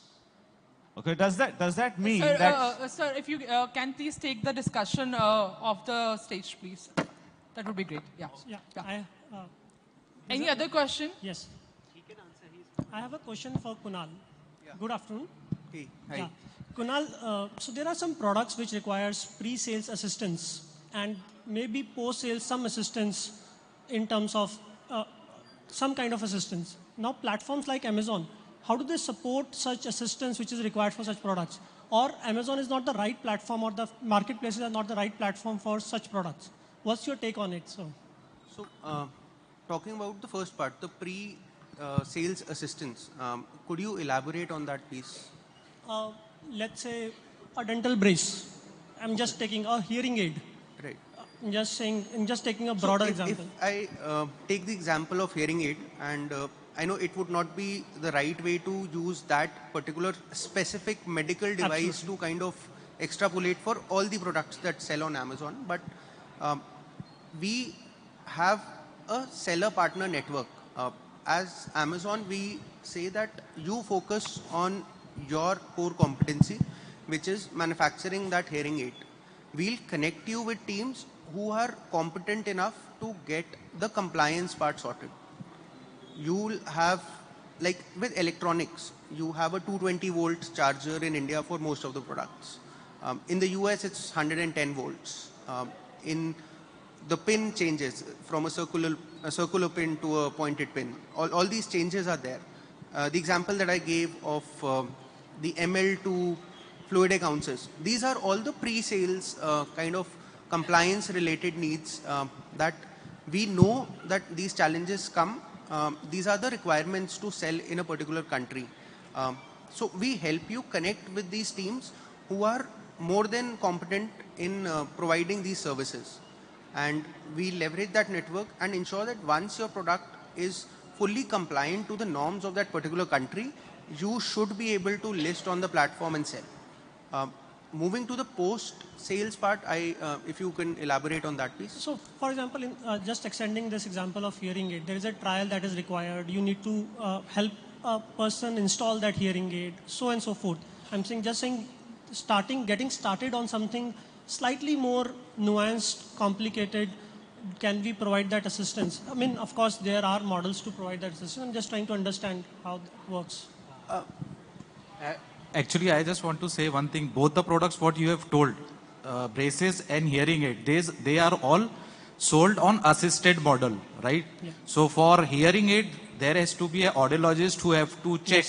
Okay, does that mean sir, that... sir, if you can please take the discussion off the stage, please. That would be great. Yeah. Yeah. Any other question? Yes. He can answer. I have a question for Kunal. Yeah. Good afternoon. Hey, hi. Yeah. Kunal, so there are some products which requires pre-sales assistance and maybe post-sales some assistance in terms of some kind of assistance. Now platforms like Amazon, how do they support such assistance which is required for such products? Or Amazon is not the right platform, or the marketplaces are not the right platform for such products? What's your take on it, sir? So, talking about the first part, the pre-sales assistance, could you elaborate on that piece? Let's say a dental brace. I'm just taking a hearing aid. Right. I'm just taking a broader example. If I take the example of hearing aid, and I know it would not be the right way to use that particular specific medical device to kind of extrapolate for all the products that sell on Amazon, but we have a seller partner network. As Amazon, we say that you focus on your core competency, which is manufacturing that hearing aid. We'll connect you with teams who are competent enough to get the compliance part sorted. You'll have, like with electronics, you have a 220 volts charger in India for most of the products. In the US, it's 110 volts. In the pin changes from a circular pin to a pointed pin. All these changes are there. The example that I gave of the ML to fluidic ounces, these are all the pre-sales kind of compliance related needs that we know that these challenges come. These are the requirements to sell in a particular country. So we help you connect with these teams who are more than competent in providing these services. And we leverage that network and ensure that once your product is fully compliant to the norms of that particular country, you should be able to list on the platform and sell. moving to the post-sales part, if you can elaborate on that, please. So, for example, just extending this example of hearing aid, there is a trial that is required. You need to help a person install that hearing aid, so and so forth. I'm saying, getting started on something slightly more nuanced, complicated. Can we provide that assistance? I mean, of course, there are models to provide that assistance. I'm just trying to understand how that works. Actually, I just want to say one thing. Both the products, what you have told, braces and hearing aid, they are all sold on assisted model, right? Yeah. So for hearing aid, there has to be an audiologist who have to check,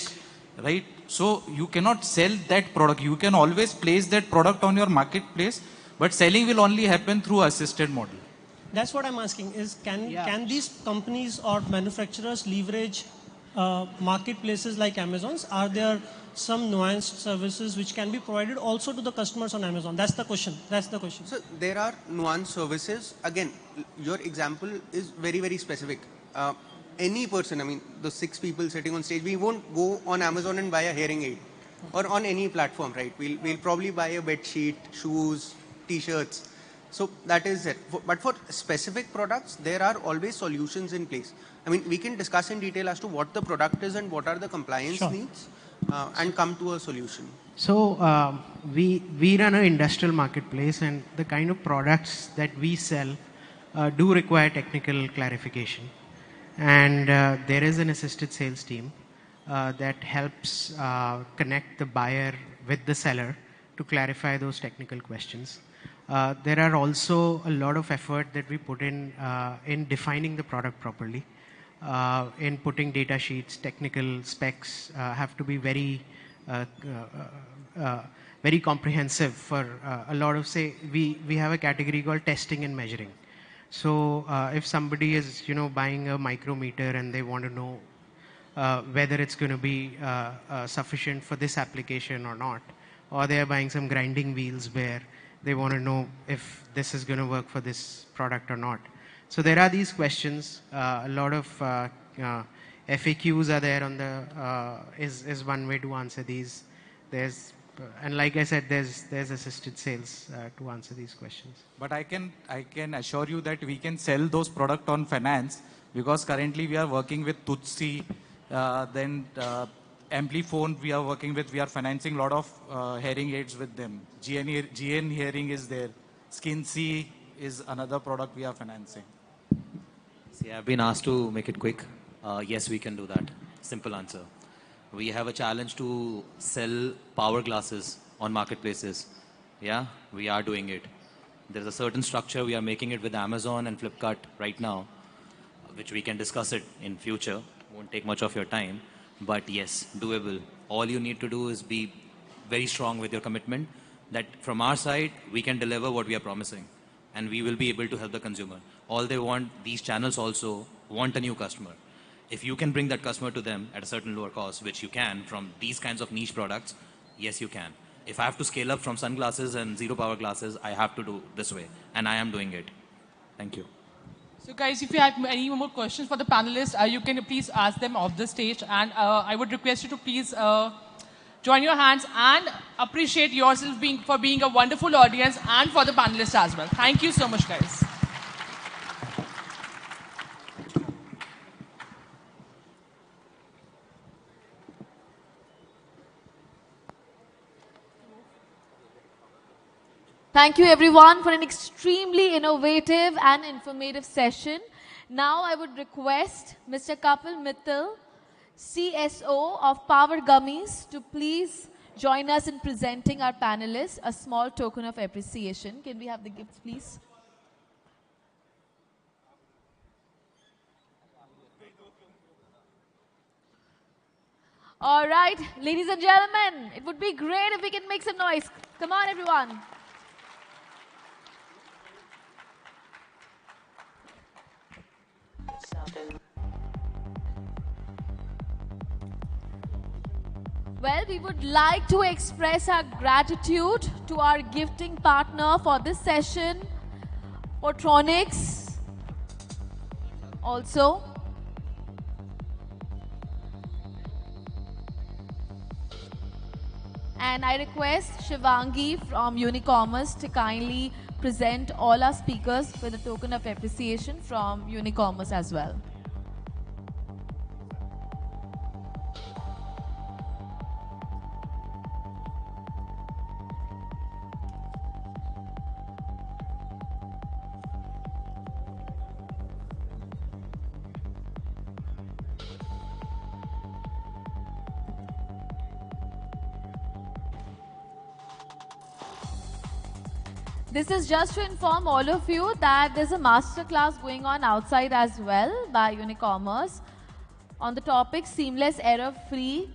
right? So you cannot sell that product. You can always place that product on your marketplace, but selling will only happen through assisted model. That's what I'm asking is, can these companies or manufacturers leverage marketplaces like Amazon's? Are there some nuanced services which can be provided also to the customers on Amazon? That's the question. So there are nuanced services. Again, your example is very, very specific. Any person, I mean, the 6 people sitting on stage, we won't go on Amazon and buy a hearing aid or on any platform, right? We'll probably buy a bed sheet, shoes, t-shirts. So that is it. But for specific products, there are always solutions in place. I mean, we can discuss in detail as to what the product is and what are the compliance needs and come to a solution. So we run an industrial marketplace, and the kind of products that we sell do require technical clarification. And there is an assisted sales team that helps connect the buyer with the seller to clarify those technical questions. There are also a lot of effort that we put in defining the product properly, in putting data sheets, technical specs have to be very comprehensive for a lot of, say, we have a category called testing and measuring. So if somebody is, buying a micrometer and they want to know whether it's going to be sufficient for this application or not, or they are buying some grinding wheels where they want to know if this is going to work for this product or not. So there are these questions. A lot of FAQs are there on the is one way to answer these. And like I said, there's assisted sales to answer these questions. But I can assure you that we can sell those products on finance, because currently we are working with Tutsi, then Amplifone we are working with. We are financing a lot of hearing aids with them. GN Hearing is there. SkinC is another product we are financing. See, I've been asked to make it quick. Yes, we can do that. Simple answer. We have a challenge to sell power glasses on marketplaces. Yeah, we are doing it. There's a certain structure. We are making it with Amazon and Flipkart right now, which we can discuss it in future. Won't take much of your time. But yes, doable. All you need to do is be very strong with your commitment that from our side, we can deliver what we are promising. And we will be able to help the consumer. All they want, these channels also want a new customer. If you can bring that customer to them at a certain lower cost, which you can from these kinds of niche products, yes, you can. If I have to scale up from sunglasses and zero power glasses, I have to do this way. And I am doing it. Thank you. So guys, if you have any more questions for the panelists, you can please ask them off the stage. And I would request you to please join your hands and appreciate yourself for being a wonderful audience, and for the panelists as well. Thank you so much, guys. Thank you everyone for an extremely innovative and informative session. Now I would request Mr. Kapil Mittal, CSO of Power Gummies, to please join us in presenting our panelists a small token of appreciation. Can we have the gifts, please? All right, ladies and gentlemen, it would be great if we can make some noise. Come on, everyone. Well, we would like to express our gratitude to our gifting partner for this session, Portronics. Also, And I request Shivangi from Unicommerce to kindly present all our speakers with a token of appreciation from Unicommerce as well. This is just to inform all of you that there's a masterclass going on outside as well by Unicommerce on the topic seamless error-free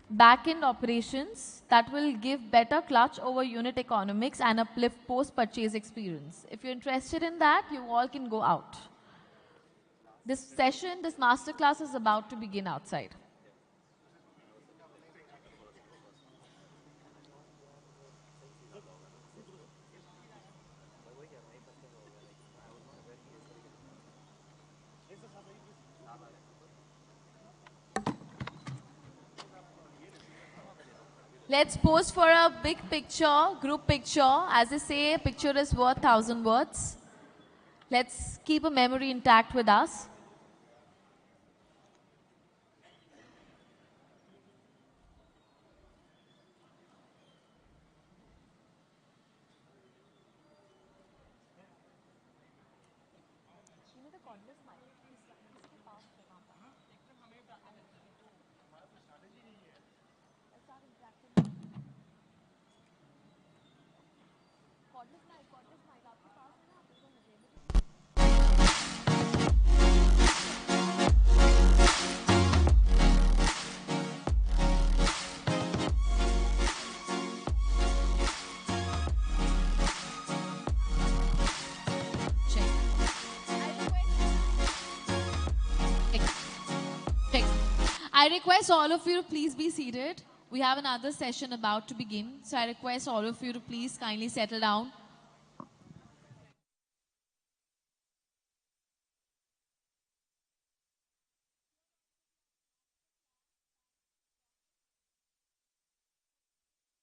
back-end operations that will give better clutch over unit economics and uplift post-purchase experience. If you're interested in that, you all can go out. This session, this masterclass is about to begin outside. Let's pose for a big picture, group picture. As they say, a picture is worth 1,000 words. Let's keep a memory intact with us. I request all of you to please be seated. We have another session about to begin. So I request all of you to please kindly settle down.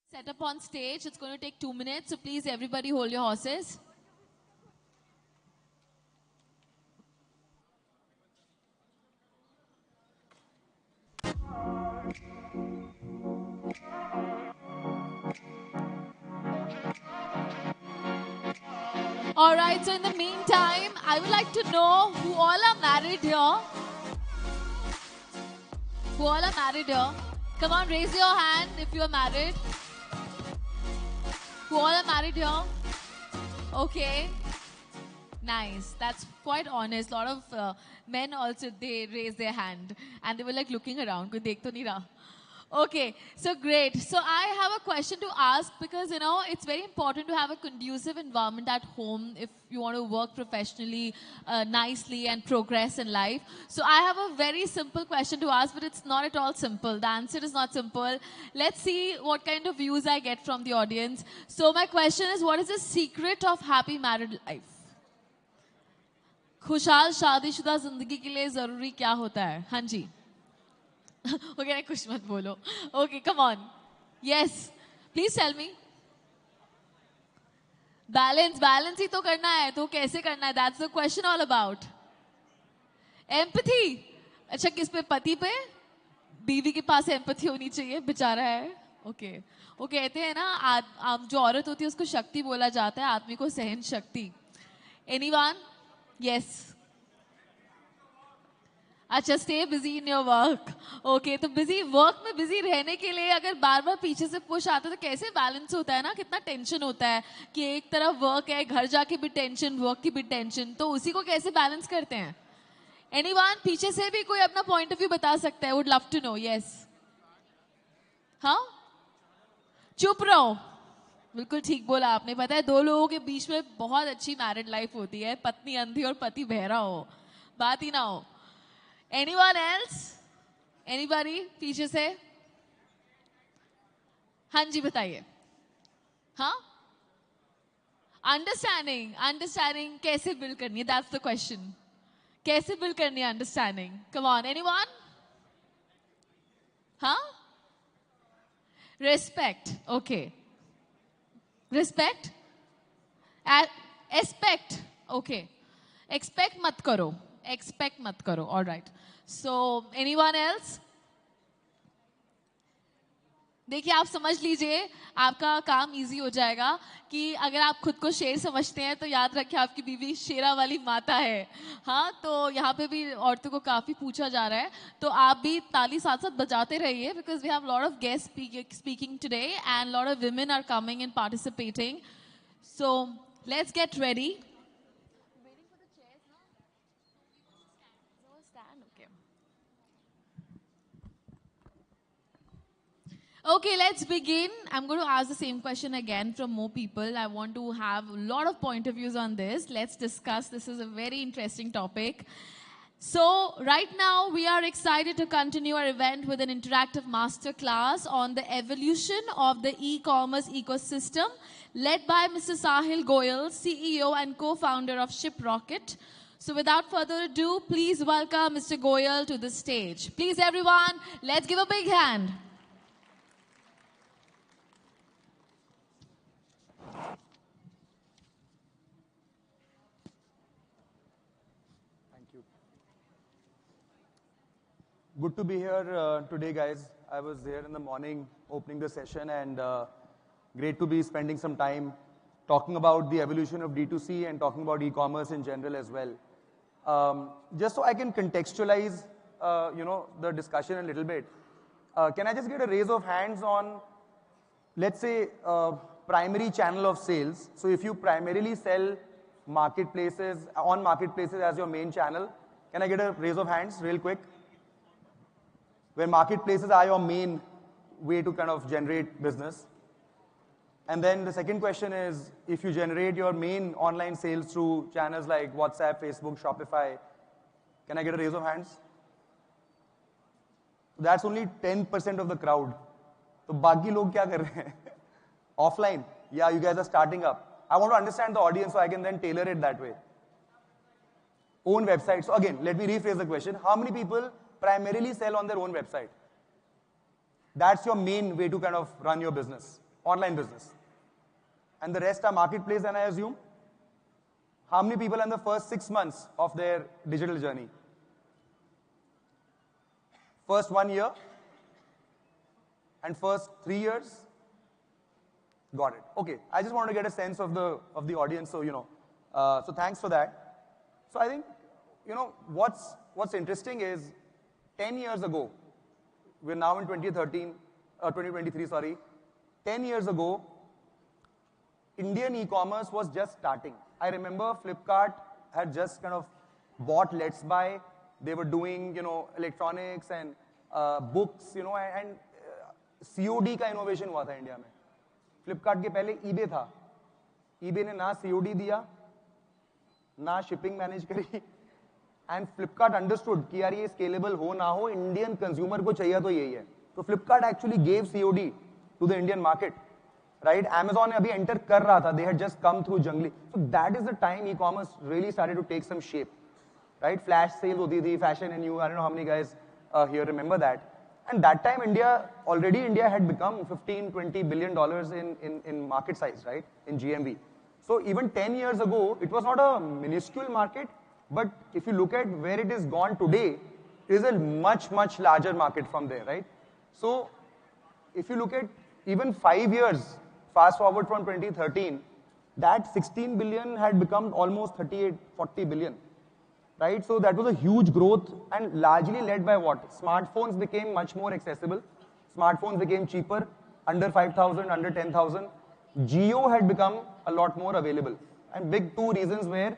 Set up on stage. It's going to take 2 minutes. So please, everybody hold your horses. All right, so in the meantime, I would like to know who all are married here. Who all are married here? Come on, raise your hand if you are married. Who all are married here? Okay. Nice. That's quite honest. A lot of men also, they raise their hand. And they were like looking around. Koi dekh to nahi raha. Okay, so great. So I have a question to ask because, you know, it's very important to have a conducive environment at home if you want to work professionally, nicely and progress in life. So I have a very simple question to ask, but it's not at all simple. The answer is not simple. Let's see what kind of views I get from the audience. So my question is, what is the secret of happy married life? खुशहाल शादीशुदा जिंदगी के लिए जरूरी क्या होता है? हाँ जी. Okay, कुछ मत बोलो. Okay, come on. Yes. Please tell me. Balance ही तो करना है. तो कैसे करना है? That's the question all about. Empathy. अच्छा, किस पे? पति पे? बीवी के पास empathy होनी चाहिए. बेचारा है. Okay. वो कहते हैं ना, जो औरत होती है उसको शक्ति बोला जाता है, आदमी को सहन शक्ति. Anyone? Yes. अच्छा, stay busy in your work. Okay, तो busy work में busy रहने के लिए अगर बार बार पीछे से push आता है तो कैसे balance होता है ना? कितना tension होता है कि एक तरफ work है, घर जाके भी tension, work की भी tension. तो उसी को कैसे balance करते हैं? Anyone? पीछे से भी कोई अपना point of view बता सकता है? Would love to know. Yes. हाँ? चुप रहो. बिल्कुल ठीक बोला आपने. पता है, दो लोगों के बीच में बहुत अच्छी married life होती है. पत्नी अंधी और पति बहरा हो. बात ही ना हो. Anyone else? Anybody? पीछे से? हाँ जी, बताइए. हाँ? Understanding कैसे build करनी है? That's the question. कैसे build करनी है understanding? Come on, anyone? हाँ? Respect. Okay. Respect? Expect. Okay. Expect mat karo. Expect mat karo. All right. So, anyone else? देखिए आप समझ लीजिए आपका काम इजी हो जाएगा कि अगर आप खुद को शेर समझते हैं तो याद रखिए आपकी बीवी शेरा वाली माता है हाँ तो यहाँ पे भी औरतों को काफ़ी पूछा जा रहा है तो आप भी ताली साथ साथ बजाते रहिए because we have lot of guest speaking today and lot of women are coming and participating so let's get ready Okay, let's begin. I'm going to ask the same question again from more people. I want to have a lot of point of views on this. Let's discuss. This is a very interesting topic. So right now, we are excited to continue our event with an interactive masterclass on the evolution of the e-commerce ecosystem led by Mr. Sahil Goyal, CEO and co-founder of ShipRocket. So without further ado, please welcome Mr. Goyal to the stage. Please everyone, let's give a big hand. Good to be here today, guys. I was here in the morning opening the session and great to be spending some time talking about the evolution of D2C and talking about e-commerce in general as well. Just so I can contextualize, the discussion a little bit, can I just get a raise of hands on, let's say, primary channel of sales? So if you primarily sell marketplaces, on marketplaces as your main channel, can I get a raise of hands real quick? Where marketplaces are your main way to kind of generate business. And then the second question is, if you generate your main online sales through channels like WhatsApp, Facebook, Shopify, can I get a raise of hands? That's only 10% of the crowd. So बाकी लोग क्या कर रहे हैं? Offline. Yeah, you guys are starting up. I want to understand the audience so I can then tailor it that way. Own website. So again, let me rephrase the question. How many people primarily sell on their own website? That's your main way to kind of run your business, online business. And the rest are marketplace, and I assume? How many people in the first 6 months of their digital journey? First 1 year? And first 3 years? Got it. Okay. I just want to get a sense of the audience, so so thanks for that. So I think, what's interesting is 10 years ago, we're now in 2023, sorry. 10 years ago, Indian e-commerce was just starting. I remember Flipkart had just kind of bought Let's Buy. They were doing, electronics and books, and COD का innovation हुआ था India में. Flipkart के पहले eBay था. eBay ने ना COD दिया, ना shipping manage करी. And Flipkart understood कि यार ये scalable हो ना हो, Indian consumer को चाहिए तो यही है. So Flipkart actually gave COD to the Indian market, right? Amazon अभी enter कर रहा था. They had just come through Jungli. So that is the time e-commerce really started to take some shape, right? Flash sales होती थी, fashion and you. I don't know how many guys here remember that. And that time India had become $15-20 billion in market size, right? In GMV. So even 10 years ago, it was not a minuscule market. But if you look at where it is gone today, it is a much, much larger market from there, right? So if you look at even 5 years, fast forward from 2013, that 16 billion had become almost 38-40 billion, right? So that was a huge growth and largely led by what? Smartphones became much more accessible. Smartphones became cheaper, under 5,000, under 10,000. Geo had become a lot more available. And big two reasons where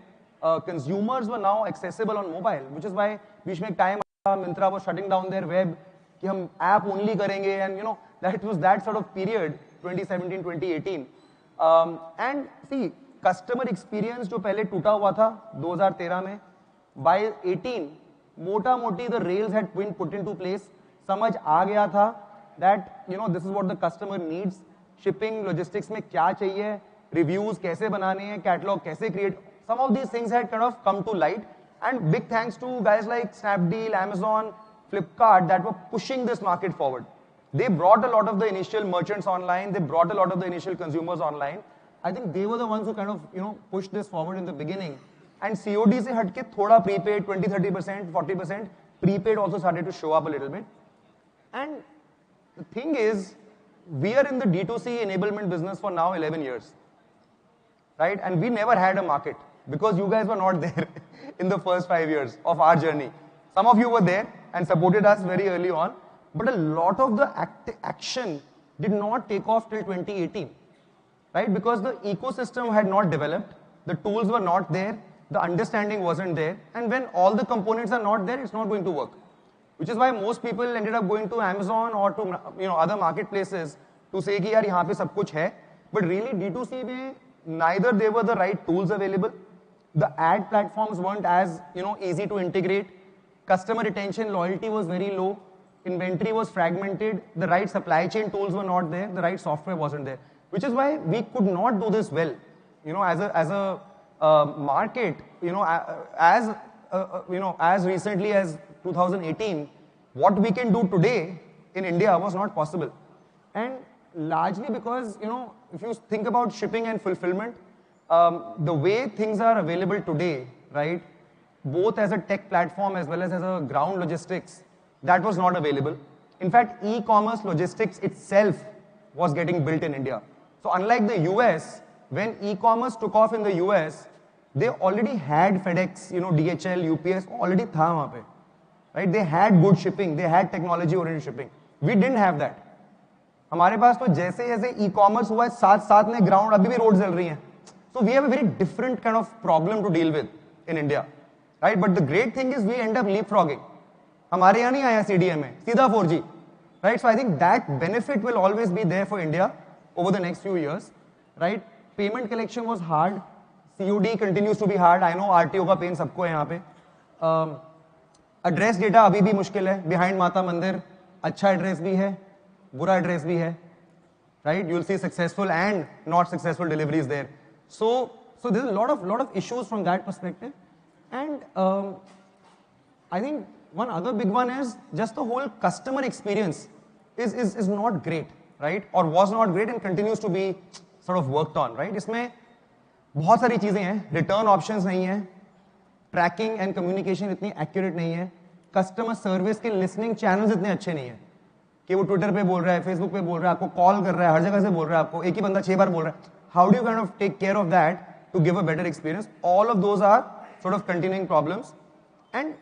consumers were now accessible on mobile, which is why बीच में time Myntra was shutting down their web कि हम app only करेंगे, and that was that sort of period 2017 2018 and see customer experience जो पहले टूटा हुआ था 2013 में by 18 मोटा मोटी the rails had been put into place. समझ आ गया था that this is what the customer needs. Shipping logistics में क्या चाहिए, reviews कैसे बनाने हैं, catalog कैसे create. Some of these things had kind of come to light, and big thanks to guys like Snapdeal, Amazon, Flipkart that were pushing this market forward. They brought a lot of the initial merchants online. They brought a lot of the initial consumers online. I think they were the ones who kind of, pushed this forward in the beginning. And COD se hatke thoda prepaid, 20, 30%, 40%, prepaid also started to show up a little bit. And the thing is, we are in the D2C enablement business for now 11 years, right? And we never had a market because you guys were not there in the first 5 years of our journey. Some of you were there and supported us very early on, but a lot of the action did not take off till 2018, right? Because the ecosystem had not developed, the tools were not there, the understanding wasn't there, and when all the components are not there, it's not going to work. Which is why most people ended up going to Amazon or to other marketplaces to say कि यार यहाँ पे सब कुछ है, but really D2C में neither there were the right tools available, the ad platforms weren't as easy to integrate, customer retention loyalty was very low, inventory was fragmented, the right supply chain tools were not there, the right software wasn't there, which is why we could not do this well, as a market, as recently as 2018, what we can do today in India was not possible. And largely because, if you think about shipping and fulfillment, the way things are available today, right, both as a tech platform as well as a ground logistics, that was not available. In fact, e-commerce logistics itself was getting built in India. So unlike the US, when e-commerce took off in the US, they already had FedEx, DHL, UPS, already tha wahan pe. Right? They had good shipping, they had technology-oriented shipping. We didn't have that. हमारे पास तो जैसे जैसे e-commerce हुआ है, साथ में ground अभी भी roads जल रही हैं. So we have a very different kind of problem to deal with in India, right? But the great thing is we end up leapfrogging. हमारे यहाँ नहीं आया CDM में, सीधा 4G, right? So I think that benefit will always be there for India over the next few years, right? Payment collection was hard. COD continues to be hard. I know RTO का pain सबको है यहाँ पे. Address data अभी भी मुश्किल है. Behind माता मंदिर अच्छा एड्रेस भी है, बुरा एड्रेस भी है, right? You will see successful and not successful deliveries there. So there is lot of issues from that perspective. And I think one other big one is just the whole customer experience is not great, right? Or was not great and continues to be sort of worked on, right? इसमें बहुत सारी चीजें हैं. Return options नहीं है, trekking and communication इतनी accurate नहीं है, कस्टमर सर्विस के लिसनिंग चैनल्स इतने अच्छे नहीं है कि वो ट्विटर पे बोल रहा है, फेसबुक पे बोल रहा है, आपको कॉल कर रहा है, हर जगह से बोल रहा है, आपको एक ही बंदा 6 बार बोल रहा है. How do you kind of take care of that to give a better experience? All of those are sort of continuing problems. And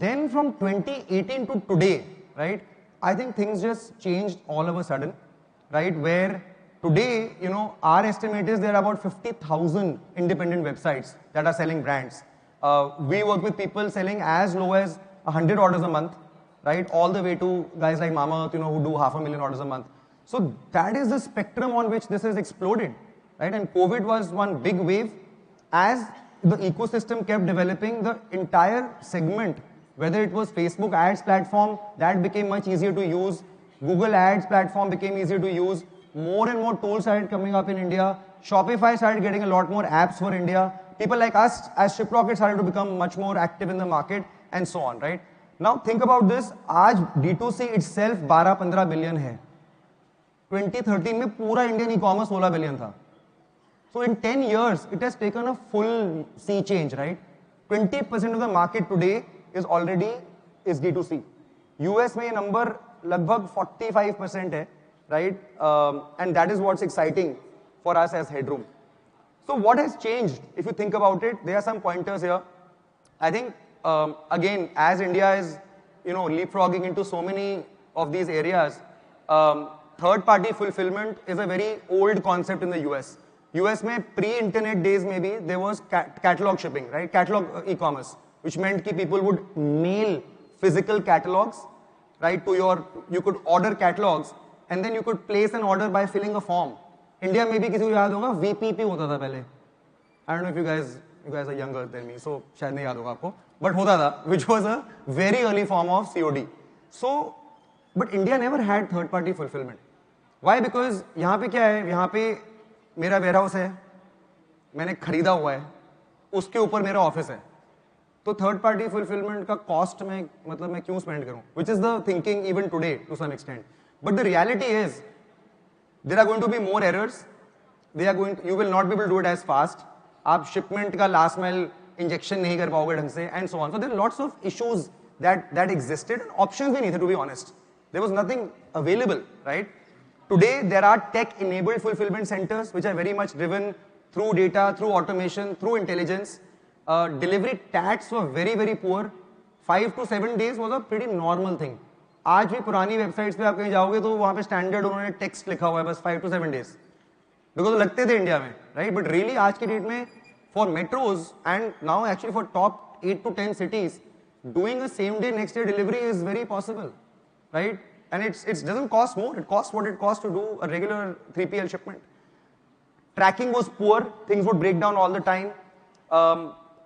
then from 2018 to today, right, I think things just changed all of a sudden, right? Where today, our estimate is there are about 50,000 independent websites that are selling brands. We work with people selling as low as 100 orders a month, right? All the way to guys like Mamaearth, who do 500,000 orders a month. So that is the spectrum on which this has exploded, right? And COVID was one big wave. As the ecosystem kept developing, the entire segment, whether it was Facebook ads platform, that became much easier to use. Google ads platform became easier to use. More and more tools started coming up in India. Shopify started getting a lot more apps for India. People like us as Shiprocket started to become much more active in the market and so on, right? Now think about this. आज D2C itself 12-15 billion है. 2013 में पूरा Indian e-commerce 16 billion था. So in 10 years, it has taken a full sea change, right? 20% of the market today is already D2C. US में ये number लगभग 45% है, right? And that is what's exciting for us as Headroom. So what has changed? If you think about it, there are some pointers here. I think, again, as India is, leapfrogging into so many of these areas, third-party fulfillment is a very old concept in the US. US में pre-internet days maybe there was catalog shipping, right? Catalog e-commerce, which meant that people would mail physical catalogs, right? You could order catalogs and then you could place an order by filling a form. India में भी किसी को याद होगा VPP होता था पहले. I don't know if you guys are younger than me, so शायद नहीं याद होगा आपको, but होता था, which was a very early form of COD. So, but India never had third-party fulfillment. Why? Because यहाँ पे क्या है? यहाँ पे मेरा वेयरहाउस है, मैंने खरीदा हुआ है, उसके ऊपर मेरा ऑफिस है, तो थर्ड पार्टी फुलफिलमेंट का कॉस्ट मैं क्यों स्पेंड करूं? Which is the thinking even today to some extent. But the reality is, there are going to be more errors. You will not be able to do it as fast. आप shipment का last mile injection नहीं कर पाओगे ढंग से, and so on. So there are lots of issues that existed, and options भी नहीं थे, to be honest. There was nothing available, right? Today, there are tech-enabled fulfillment centers, which are very much driven through data, through automation, through intelligence. Delivery stats were very, very poor. 5 to 7 days was a pretty normal thing. आज भी पुरानी websites पे आप कहीं जाओगे तो वहाँ पे स्टैंडर्ड उन्होंने टेक्स्ट लिखा हुआ है बस 5 to 7 days. बिकॉज लगते थे इंडिया में, राइट? बट रियली आज के डेट में for metros and now actually for top 8 to 10 cities, doing a same day, next day delivery is very possible, right? And it doesn't cost more. It costs what it costs to do a regular 3PL shipment. Tracking was poor. Things would break down all the time.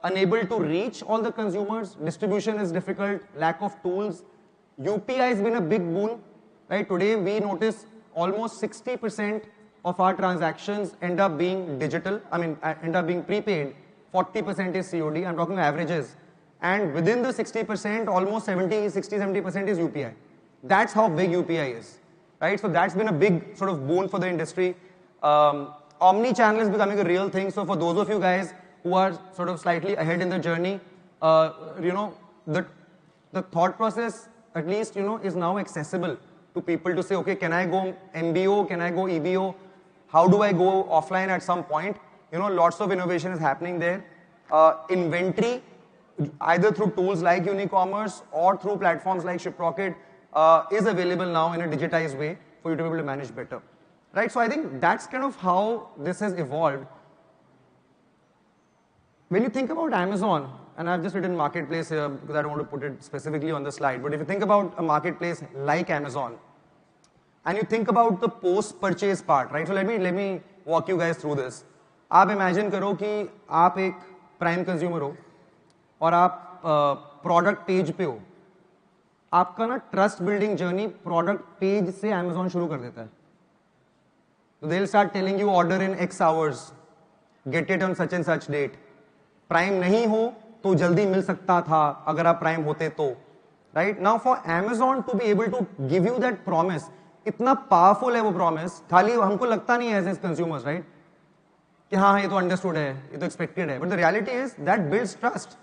Unable to reach all the consumers. Distribution is difficult. Lack of tools. UPI has been a big boon, right? Today we notice almost 60% of our transactions end up being digital. End up being prepaid. 40% is COD. I'm talking averages. And within the 60%, almost 60-70% is UPI. That's how big UPI is, right? So that's been a big sort of boon for the industry. Omni-channel is becoming a real thing. So for those of you guys who are sort of slightly ahead in the journey, the thought process, at least, is now accessible to people to say, okay, can I go MBO? Can I go EBO? How do I go offline at some point? Lots of innovation is happening there. Inventory, either through tools like Unicommerce or through platforms like ShipRocket, is available now in a digitized way for you to be able to manage better, right? So I think that's kind of how this has evolved. When you think about Amazon, and I've just written marketplace here because I don't want to put it specifically on the slide, but if you think about a marketplace like Amazon, and you think about the post-purchase part, right? So let me walk you guys through this. आप imagine करो कि आप एक prime consumer हो और आप product page पे हो. आपका ना trust building journey product page से Amazon शुरू कर देता है. So they'll start telling you order in X hours, get it on such and such date. Prime नहीं हो तो जल्दी मिल सकता था अगर आप प्राइम होते तो, right? Now for Amazon to be able to give you that promise, इतना पावरफुल है वो प्रॉमिस, खाली हमको लगता नहीं है एज कंज्यूमर्स, राइट? कि हाँ ये तो अंडरस्टूड है, ये तो एक्सपेक्टेड है, but the reality is that builds trust.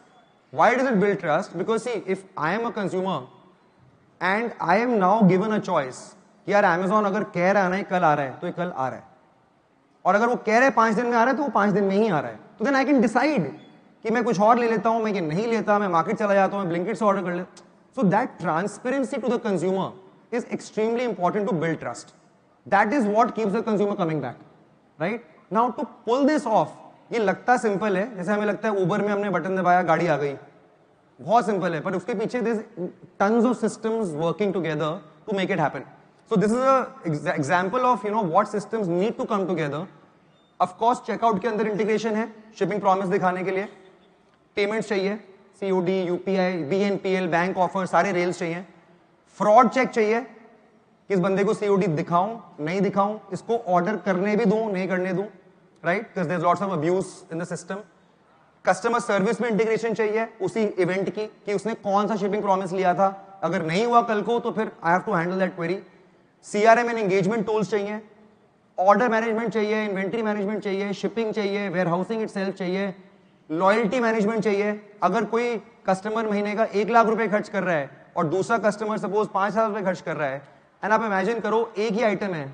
Why does it build trust? Because see, if I am a consumer and I am now given a choice कि यार Amazon अगर कह रहा है ना कल आ रहा है तो ये कल आ रहा है, और अगर वो कह रहे हैं 5 दिन में आ रहा है तो वो 5 दिन में ही आ रहा है, तो then I can decide कि मैं कुछ और ले लेता हूँ, मैं ये नहीं लेता, मैं मार्केट चला जाता हूँ, मैं ब्लिंकिट से ऑर्डर कर लेता. So that transparency to the consumer is extremely important to build trust. That is what keeps the consumer coming back, right? Now to pull this off, ये लगता सिंपल है, जैसे हमें लगता है उबर में हमने बटन दबाया गाड़ी आ गई, बहुत सिंपल है, पर उसके पीछे there's tons of systems working together to make it happen. So this is a example of what systems need to come together. Of course checkout के अंदर integration है, shipping promise दिखाने के लिए, payments चाहिए, COD, UPI, BNPL, bank offer, सारे rails चाहिए, fraud check चाहिए कि इस बंदे को COD दिखाऊं नहीं दिखाऊं, इसको ऑर्डर करने भी दूं नहीं करने दूं, right? Because there is lots of abuse in the system. Customer service में इंटीग्रेशन चाहिए उसी इवेंट की कि उसने कौन सा शिपिंग प्रॉमिस लिया था, अगर नहीं हुआ कल को तो फिर I have to handle that query. CRM and engagement tools चाहिए, ऑर्डर मैनेजमेंट चाहिए, इन्वेंट्री मैनेजमेंट चाहिए, शिपिंग चाहिए, वेयर हाउसिंग इटसेल्फ चाहिए, लॉयल्टी मैनेजमेंट चाहिए. अगर कोई कस्टमर महीने का 1 लाख रुपए खर्च कर रहा है और दूसरा कस्टमर सपोज 5,000 रुपए खर्च कर रहा है, एंड आप इमेजिन करो एक ही आइटम है,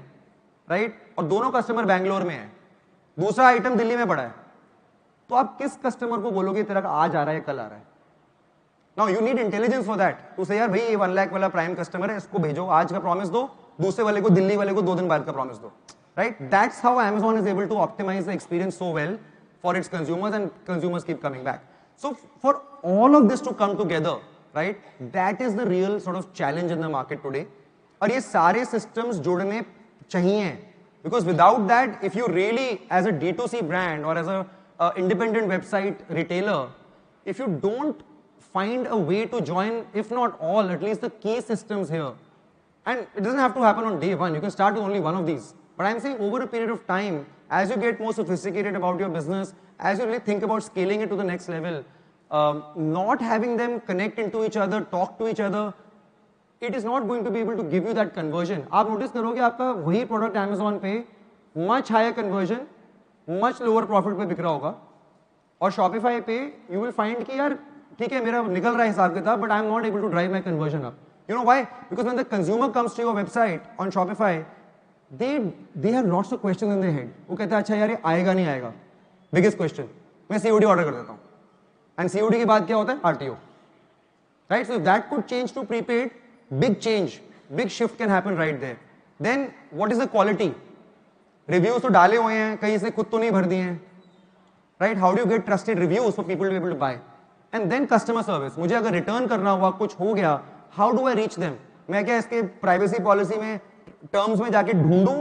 राइट? और दोनों कस्टमर बैंगलोर में है, दूसरा आइटम दिल्ली में पड़ा है, तो आप किस कस्टमर को बोलोगे तेरा आज आ रहा है कल आ रहा है? Now you need intelligence for that to say यार भाई ये 1 लाख वाला प्राइम कस्टमर है, इसको भेजो आज का प्रॉमिस दो, दूसरे वाले को दिल्ली वाले को 2 दिन बाद का प्रॉमिस दो, right? That's how Amazon is able to optimize the experience so well for its consumers, and consumers keep coming back. So for all of this to come together, right, that is the real sort of challenge in the market today. और ये सारे systems जुड़ने चाहिए, because without that, if you really as a D2C brand or as a independent website retailer, if you don't find a way to join, if not all, at least the key systems here, and it doesn't have to happen on day one, you can start with only one of these, but I'm saying over a period of time, as you get more sophisticated about your business, as you really think about scaling it to the next level, not having them connect into each other, talk to each other, it is not going to be able to give you that conversion. आप notice करोगे आपका वही product Amazon पे much higher conversion, much lower profit पे बिक रहा होगा, और Shopify पे you will find कि यार ठीक है मेरा निकल रहा है हिसाब किताब, but I am not able to drive my conversion up. You know why? Because when the consumer comes to your website on Shopify, they have lots of questions in their head. वो कहते हैं अच्छा यार ये आएगा नहीं आएगा. Biggest question. मैं COD order कर देता हूँ. And COD के बाद क्या होता है? RTO. Right? So if that could change to prepaid, big change, big shift can happen right there. Then what is the quality? Reviews तो डाले हुए हैं, कहीं से खुद तो नहीं भर दिए हैं. Right? How do you get trusted reviews for people to be able to buy? And then customer service. मुझे अगर return करना हुआ, कुछ हो गया, how do I reach them? मैं क्या इसके privacy policy में terms में जाके ढूंढूं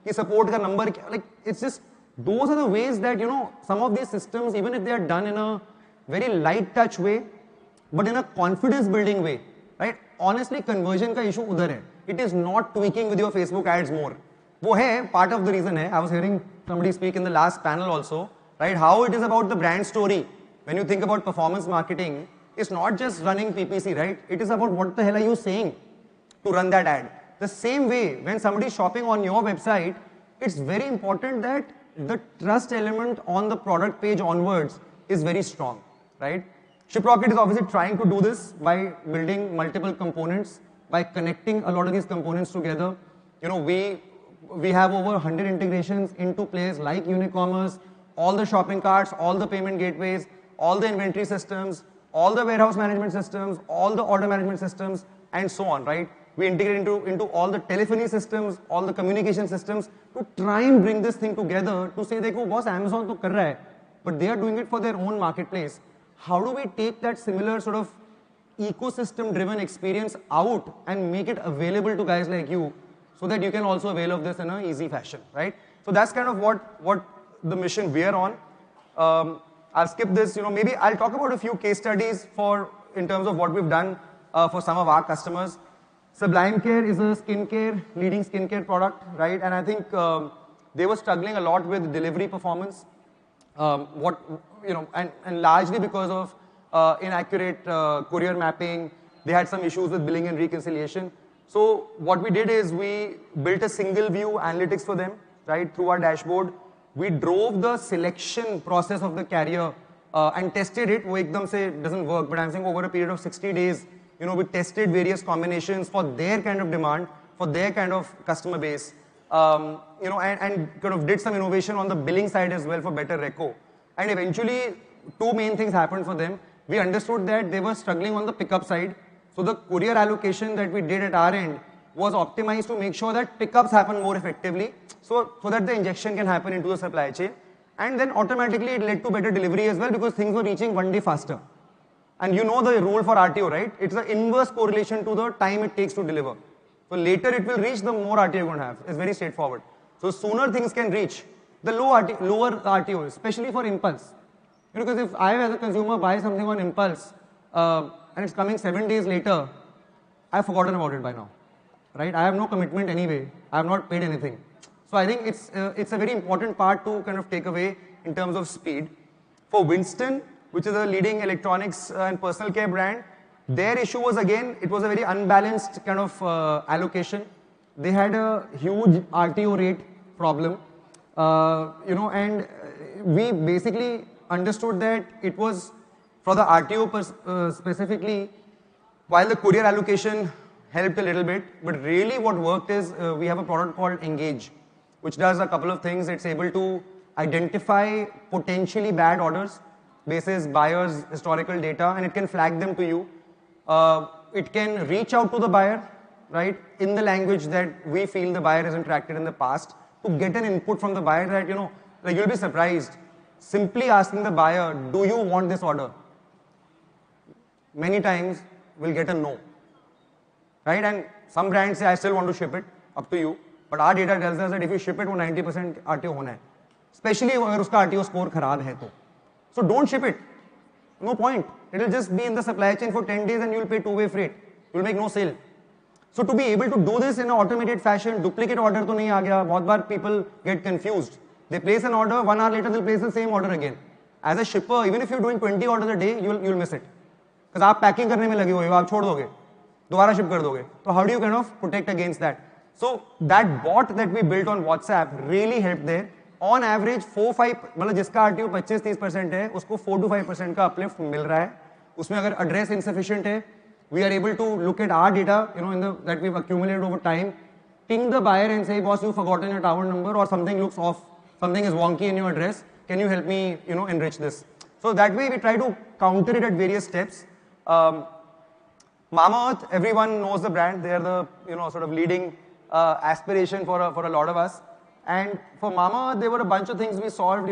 कि support का number क्या? Like it's just those are the ways that you know some of these systems, even if they are done in a very light touch way, but in a confidence building way, right? Honestly, conversion का issue उधर है. It is not tweaking with your Facebook ads more. वो है part of the reason है. I was hearing somebody speak in the last panel also, right? How it is about the brand story. When you think about performance marketing, it's not just running PPC, right? It is about what the hell are you saying to run that ad. The same way, when somebody is shopping on your website, it's very important that the trust element on the product page onwards is very strong, right? ShipRocket is obviously trying to do this by building multiple components, by connecting a lot of these components together. You know, we have over 100 integrations into players like Unicommerce, all the shopping carts, all the payment gateways, all the inventory systems, all the warehouse management systems, all the order management systems, and so on, right? We integrate into all the telephony systems, all the communication systems to try and bring this thing together to say, देखो boss Amazon तो कर रहा है, but they are doing it for their own marketplace. How do we take that similar sort of ecosystem-driven experience out and make it available to guys like you so that you can also avail of this in an easy fashion, right? So that's kind of what the mission we are on. I'll skip this, you know, maybe I'll talk about a few case studies in terms of what we've done for some of our customers. Sublime Care is a leading skincare product, right? And I think they were struggling a lot with delivery performance. And largely because of inaccurate courier mapping, they had some issues with billing and reconciliation. So what we did is we built a single view analytics for them, right, through our dashboard. We drove the selection process of the carrier and tested it. वो एकदम से doesn't work, but I'm saying over a period of 60 days, you know, we tested various combinations for their kind of demand, for their kind of customer base, you know, and kind of did some innovation on the billing side as well for better reco. And eventually, two main things happened for them. We understood that they were struggling on the pickup side. So the courier allocation that we did at our end was optimized to make sure that pickups happen more effectively, so that the injection can happen into the supply chain. And then automatically it led to better delivery as well because things were reaching one day faster. And you know the rule for RTO, right? It's the inverse correlation to the time it takes to deliver. So later it will reach, the more RTO you're going to have. It's very straightforward. So sooner things can reach, the lower RTO, especially for impulse. You know, because if I as a consumer buy something on impulse and it's coming 7 days later, I've forgotten about it by now, right? I have no commitment anyway. I have not paid anything. So I think it's a very important part to kind of take away in terms of speed. For Winston, which is a leading electronics and personal care brand, their issue was again, it was a very unbalanced kind of allocation. They had a huge RTO rate problem, you know, and we basically understood that it was for the RTO specifically, while the courier allocation helped a little bit, but really what worked is we have a product called Engage, which does a couple of things. It's able to identify potentially bad orders basis buyers' historical data, and it can flag them to you. It can reach out to the buyer, right, in the language that we feel the buyer has interacted in the past to get an input from the buyer that, you know, like you'll be surprised. Simply asking the buyer, do you want this order? Many times we'll get a no, right? And some brands say, I still want to ship it, up to you. But our data tells us that if you ship it, वो 90% RTO होना है. Especially अगर उसका RTO score खराब है तो. So don't ship it. No point. It will just be in the supply chain for 10 days and you will pay two-way freight. You will make no sale. So to be able to do this in an automated fashion, duplicate order तो नहीं आ गया. बहुत बार people get confused. They place an order, 1 hour later they'll place the same order again. As a shipper, even if you're doing 20 orders a day, you'll miss it. Because आप packing करने में लगे हुए हो, आप छोड़ दोगे. दोबारा शिप कर दोगे. तो how do you kind of protect against that? So that bot that we built on WhatsApp really helped there. On average 4-5 मतलब जिसका RTO 25-30% है उसको 4-5% का uplift मिल रहा है. उसमें अगर address insufficient है, we are able to look at our data, that we've accumulated over time, ping the buyer and say, boss, you've forgotten your tower number or something looks off, something is wonky in your address. Can you help me, enrich this? So that way we try to counter it at various steps. Mamaearth, everyone knows the brand. They are the, sort of leading aspiration for a lot of us. And for Mamaearth, there were a bunch of things we solved.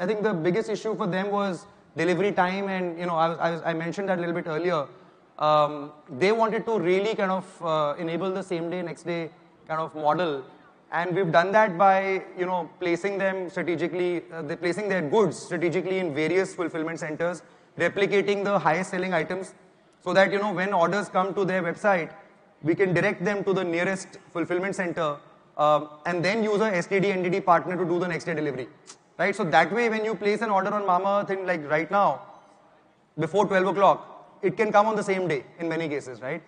I think the biggest issue for them was delivery time, and I mentioned that a little bit earlier. They wanted to really kind of enable the same day, next day kind of model, and we've done that by placing them strategically, placing their goods strategically in various fulfillment centers, replicating the highest selling items, so that when orders come to their website, we can direct them to the nearest fulfillment center. And then use a STD NDD partner to do the next day delivery, right? So that way, when you place an order on Mamaearth, like right now, before 12 o'clock, it can come on the same day in many cases, right?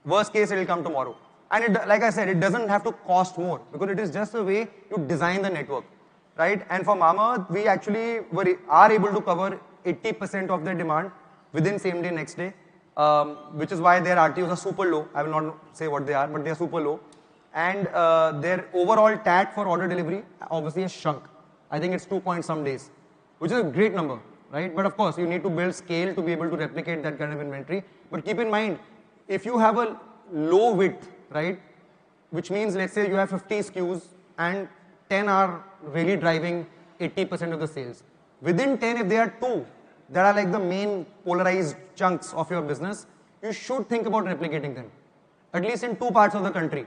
Worst case, it will come tomorrow. And like I said, it doesn't have to cost more because it is just a way to design the network, right? And for Mamaearth, we actually are able to cover 80% of their demand within same day, next day, which is why their RTOs are super low. I will not say what they are, but they are super low. And their overall TAT for order delivery obviously has shrunk. I think it's 2 point some days, which is a great number, right? But of course, you need to build scale to be able to replicate that kind of inventory. But keep in mind, if you have a low width, right, which means let's say you have 50 SKUs and 10 are really driving 80% of the sales. Within 10, if there are 2 that are like the main polarized chunks of your business, you should think about replicating them, at least in 2 parts of the country.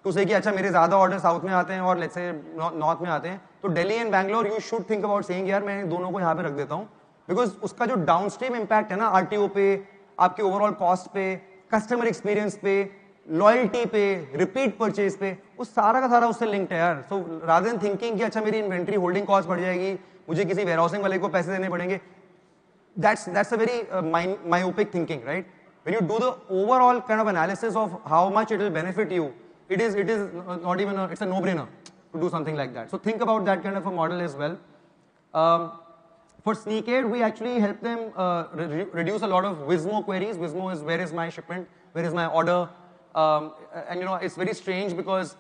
To say कि अच्छा मेरे ज़्यादा order south में आते हैं और let's say north में आते हैं, तो Delhi and Bangalore you should think about saying यार मैं दोनों को यहाँ पे रख देता हूँ, बिकॉज उसका जो डाउनस्ट्रीम इम्पैक्ट है ना आरटीओ पे, आपके ओवरऑल कॉस्ट पे, कस्टमर एक्सपीरियंस पे, लॉयल्टी पे, रिपीट परचेज पे, वो सारा का सारा उससे लिंक्ड है यार. सो रादर देन थिंकिंग कि अच्छा मेरी इन्वेंट्री होल्डिंग कॉस्ट बढ़ जाएगी, मुझे किसी वेयरहाउसिंग वाले को पैसे देने पड़ेंगे, that's a very myopic thinking, right? When you do the overall kind of analysis of how much it will benefit you, it is not even it's a no-brainer to do something like that. So think about that kind of a model as well. For Sneakaid, we actually help them reduce a lot of Wizmo queries. Wizmo is where is my shipment, where is my order, and it's very strange because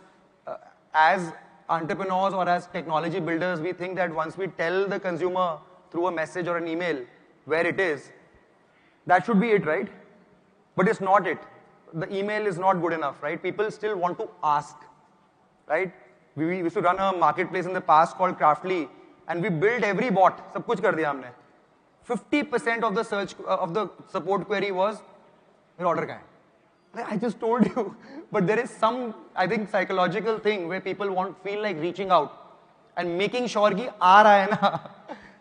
as entrepreneurs or as technology builders, we think that once we tell the consumer through a message or an email where it is, that should be it, right? But it's not it. The email is not good enough, right? People still want to ask, right? We used to run a marketplace in the past called Craftly, and we built every bot. सब कुछ कर दिया हमने. 50% of the search of the support query was, मेरा order कहाँ है? I just told you, but there is some, I think, psychological thing where people feel like reaching out and making sure कि आ रहा है ना,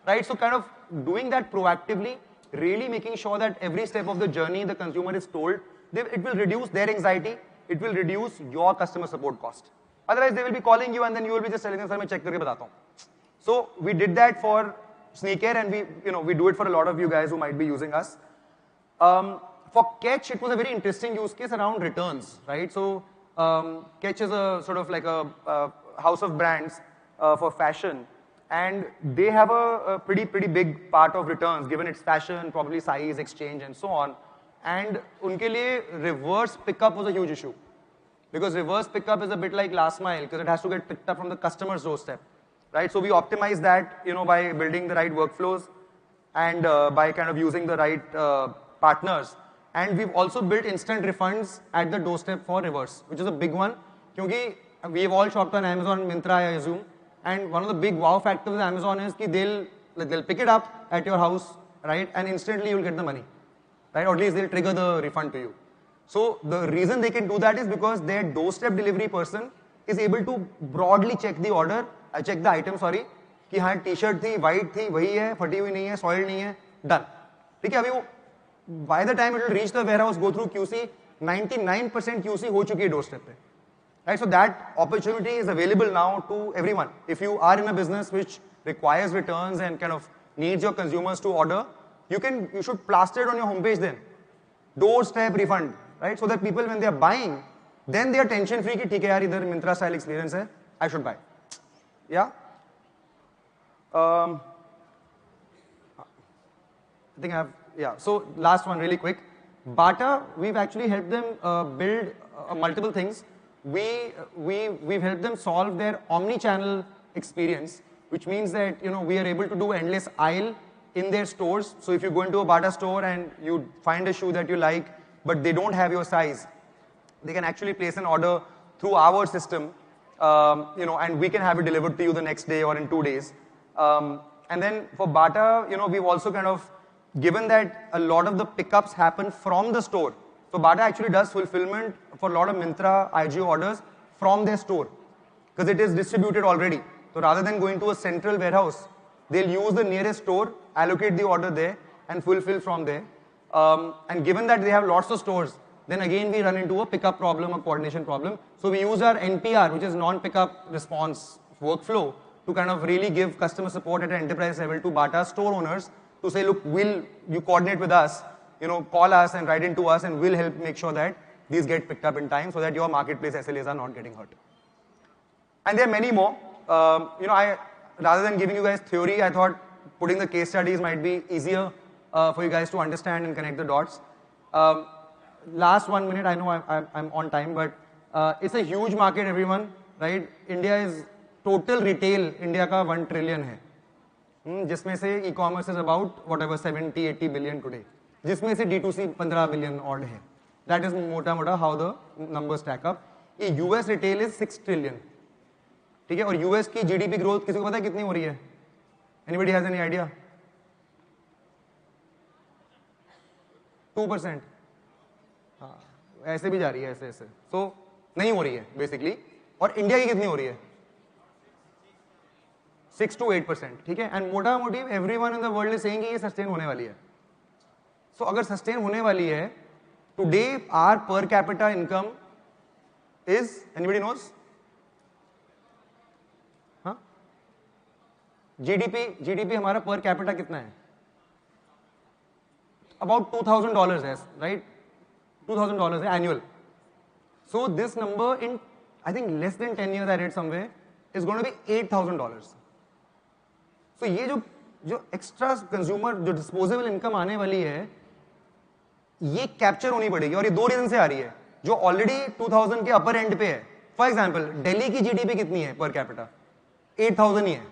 right? So kind of doing that proactively, really making sure that every step of the journey the consumer is told. It will reduce their anxiety. It will reduce your customer support cost. Otherwise, they will be calling you and then you will be just telling them, "Sir, मैं check करके बताता हूँ." So we did that for Sneakaid, and we do it for a lot of you guys who might be using us. For Catch, it was a very interesting use case around returns, right? So Catch is a sort of like a house of brands for fashion, and they have a pretty big part of returns, given its fashion, probably size, exchange, and so on. And उनके लिए reverse pickup was a huge issue, because reverse pickup is a bit like last mile, because it has to get picked up from the customer's doorstep, right? So we optimize that, by building the right workflows and by kind of using the right partners. And we've also built instant refunds at the doorstep for reverse, which is a big one, because we've all shopped on Amazon, Myntra, I assume, and one of the big wow factors of Amazon is that they'll pick it up at your house, right? And instantly you'll get the money. Right? Or at least they'll trigger the refund to you. So the reason they can do that is because their doorstep delivery person is able to broadly check the order, check the item, sorry, कि हाँ t-shirt थी, white थी, वही है, फटी हुई नहीं है, soiled नहीं है, done. ठीक है, अभी वो by the time it will reach the warehouse, go through QC, 99% QC हो चुकी है doorstep पे. Right? So that opportunity is available now to everyone. If you are in a business which requires returns and kind of needs your consumers to order, you should plaster it on your homepage then. Doorstep refund. right? So that people, when they are buying, then they are tension free कि ठीक है यार इधर Myntra style experience है, I should buy. Yeah. I think I have, yeah. So last one really quick. Bata, we've actually helped them build multiple things. We've helped them solve their omni-channel experience, which means that we are able to do endless aisle in their stores. So if you go into a Bata store and you find a shoe that you like, but they don't have your size, they can actually place an order through our system, and we can have it delivered to you the next day or in 2 days. And then for Bata, we've also kind of given that a lot of the pickups happen from the store. So Bata actually does fulfillment for a lot of Myntra IGO orders from their store because it is distributed already. So rather than going to a central warehouse, they'll use the nearest store, allocate the order there and fulfill from there. And given that they have lots of stores, then again we run into a pickup problem, a coordination problem. So we use our NPR, which is non-pickup response workflow, to kind of really give customer support at an enterprise level to Bata store owners to say, look, you coordinate with us, call us and write into us and we'll help make sure that these get picked up in time so that your marketplace SLAs are not getting hurt. And there are many more. Rather than giving you guys theory, I thought putting the case studies might be easier for you guys to understand and connect the dots. Last 1 minute, I know I'm on time, but it's a huge market, everyone, right? India is total retail, India ka 1 trillion hai. जिसमें से e-commerce is about whatever 70-80 billion today. जिसमें से D2C 15 billion odd है. That is मोटा मोटा how the numbers stack up. ये US retail is 6 trillion. ठीक है, और US की GDP growth किसी को पता है कितनी हो रही है? Anybody has any idea? 2%. हाँ, ऐसे भी जा रही है ऐसे. So नहीं हो रही है basically. और इंडिया की कितनी हो रही है? 6 to 8%, ठीक है, एंड मोटा मोटी everyone in the world is saying कि ये सस्टेन होने वाली है. सो अगर सस्टेन होने वाली है, today our per capita income is, anybody knows? हाँ, जीडीपी हमारा पर कैपिटा कितना है? अबाउट $2,000 है, राइट? $2,000 है annual. So this number in I think less than 10 years I read somewhere is going to be $8,000. तो ये जो एक्स्ट्रा कंज्यूमर जो डिस्पोजेबल इनकम आने वाली है, ये कैप्चर होनी पड़ेगी, और ये 2 रीजन से आ रही है, जो ऑलरेडी 2000 के अपर एंड पे है. फॉर एग्जांपल, दिल्ली की जीडीपी कितनी है पर कैपिटा? 8000 ही है.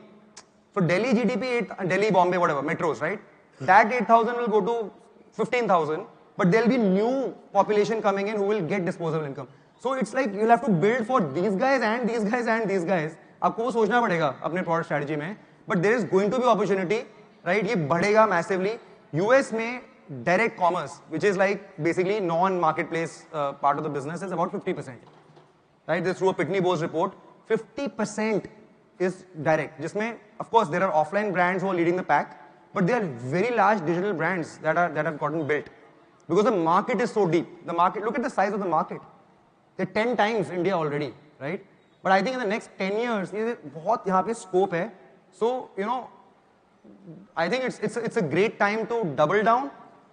So Delhi GDP, Delhi Bombay whatever metros, right, that 8000 will go to 15,000, but there will be new population coming in who will get disposable income. So it's like you will have to build for these guys and these guys and these guys. आपको वो सोचना पड़ेगा अपने product strategy में. But there is going to be opportunity, right? ये बढ़ेगा massively. US में direct commerce, which is like basically non-marketplace part of the business, is about 50%. Right? This through a Pitney Bowes report, 50% is direct. जिसमें, of course, there are offline brands who are leading the pack, but there are very large digital brands that have gotten built because the market is so deep. The market, look at the size of the market. They're 10 times India already, right? But I think in the next 10 years, ये बहुत यहाँ पे scope है. So, I think it's a great time to double down,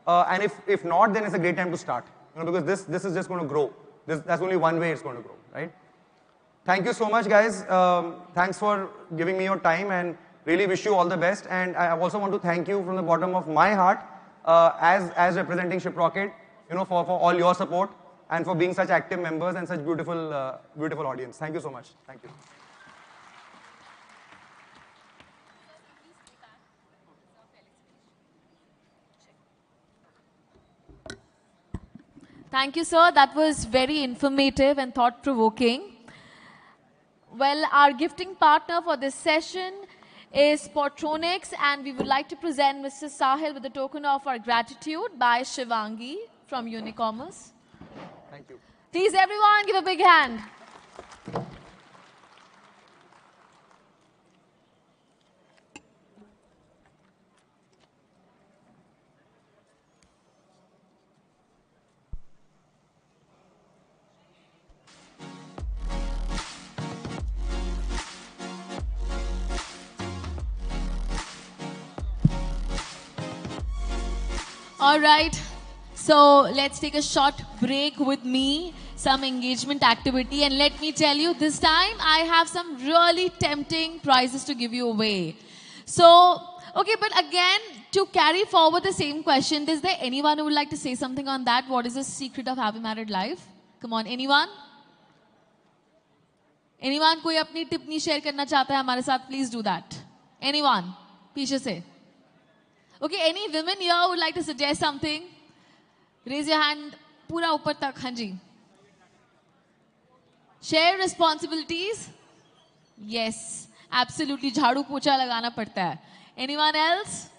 and if not, then it's a great time to start, because this is just going to grow. That's only one way it's going to grow, right? Thank you so much, guys. Thanks for giving me your time, and really wish you all the best. And I also want to thank you from the bottom of my heart, as representing Shiprocket, for all your support and for being such active members and such beautiful audience. Thank you so much. Thank you. Thank you, sir. That was very informative and thought-provoking. Well, our gifting partner for this session is Portronics, and we would like to present Mr. Sahil with a token of our gratitude by Shivangi from Unicommerce. Thank you. Please, everyone, give a big hand. All right. So let's take a short break with me, some engagement activity, and let me tell you, this time I have some really tempting prizes to give you away. So, okay, but again, to carry forward the same question, is there anyone who would like to say something on that? What is the secret of happy married life? Come on, anyone? Anyone? कोई अपनी टिप्पणी share करना चाहता है हमारे साथ? Please do that. Anyone? पीछे से. Okay, any women here would like to suggest something? Raise your hand. पूरा ऊपर तक. हाँ जी. Share responsibilities? Yes, absolutely. झाड़ू पोछा लगाना पड़ता है. Anyone else?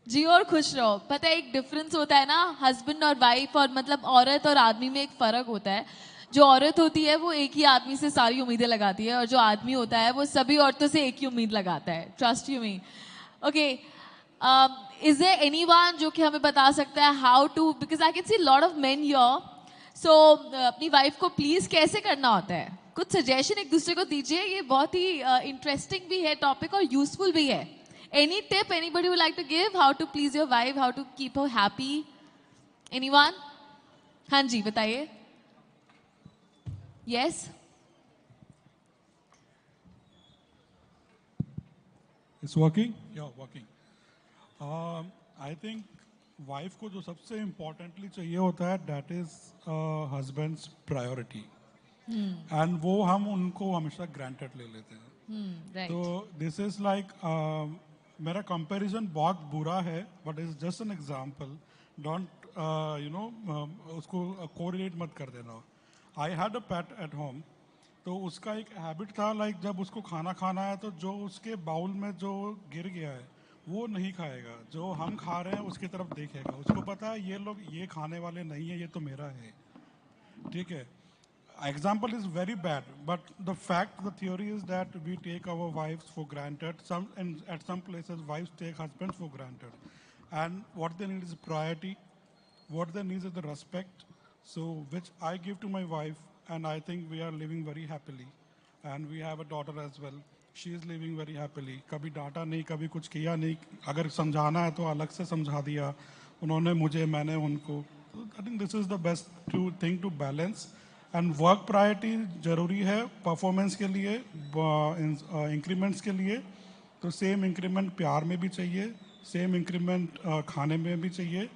जियो और खुश रहो. पता है एक डिफरेंस होता है ना हस्बैंड और वाइफ और मतलब औरत और आदमी में एक फर्क होता है. जो औरत होती है वो एक ही आदमी से सारी उम्मीदें लगाती है और जो आदमी होता है वो सभी औरतों से एक ही उम्मीद लगाता है. Trust you me. Okay, is there anyone जो कि हमें बता सकता है how to, because I can see lot of men here. So अपनी वाइफ को प्लीज कैसे करना होता है? कुछ सजेशन एक दूसरे को दीजिए. ये बहुत ही इंटरेस्टिंग भी है टॉपिक और यूजफुल भी है. Any tip anybody would like to give? How to please your wife, how to keep her happy? Anyone? हाँ जी, बताइए. Yes. It's working? Yeah, working. I think wife को जो सबसे importantly चाहिए होता है that is husband's priority. And वो हम उनको हमेशा granted ले लेते हैं. Right. तो this is like मेरा comparison बहुत बुरा है but it's just an example. Don't उसको correlate मत कर देना. I had a pet at home. तो उसका एक हैबिट था लाइक जब उसको खाना खाना है तो जो उसके बाउल में जो गिर गया है वो नहीं खाएगा. जो हम खा रहे हैं उसकी तरफ देखेगा. उसको पता है ये लोग ये खाने वाले नहीं है, ये तो मेरा है. ठीक है. Example is very bad, but the fact, the theory is that we take our wives for granted. At some places, wives take husbands for granted. And what they need is priority. What they need is the respect. So, which I give to my wife, and I think we are living very happily. And we have a daughter as well. She is living very happily. कभी डांटा नहीं, कभी कुछ किया नहीं. अगर समझाना है तो अलग से समझा दिया. उन्होंने मुझे, मैंने उनको. I think this is the best thing to balance. And work priority जरूरी है performance के लिए, increments के लिए. तो same increment प्यार में भी चाहिए, same increment खाने में भी चाहिए.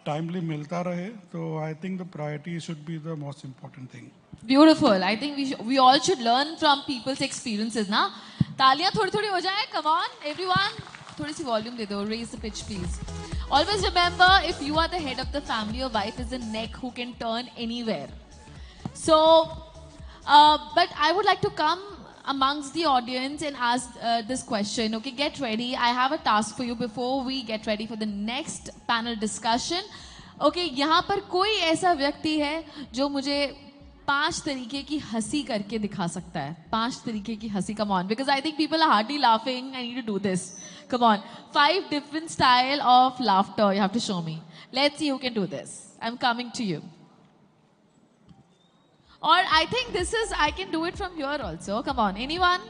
Timely मिलता रहे. So I think the priority should be the most important thing. Beautiful. I think we all should learn from people's experiences, ना? तालियां थोड़ी-थोड़ी हो जाए. Come on, everyone. थोड़ी सी volume दे दो. Raise the pitch, please. Always remember, if you are the head of the family, your wife is the neck who can turn anywhere. So, but I would like to come amongst the audience and ask this question. Okay, get ready. I have a task for you before we get ready for the next panel discussion. Okay, यहाँ पर कोई ऐसा व्यक्ति है जो मुझे 5 तरीके की हंसी करके दिखा सकता है. 5 तरीके की हंसी. Come on, because I think people are hardly laughing. I need to do this. Come on, 5 different style of laughter you have to show me. Let's see who can do this. I'm coming to you. Or I think this is, I can do it from here also. Come on, anyone?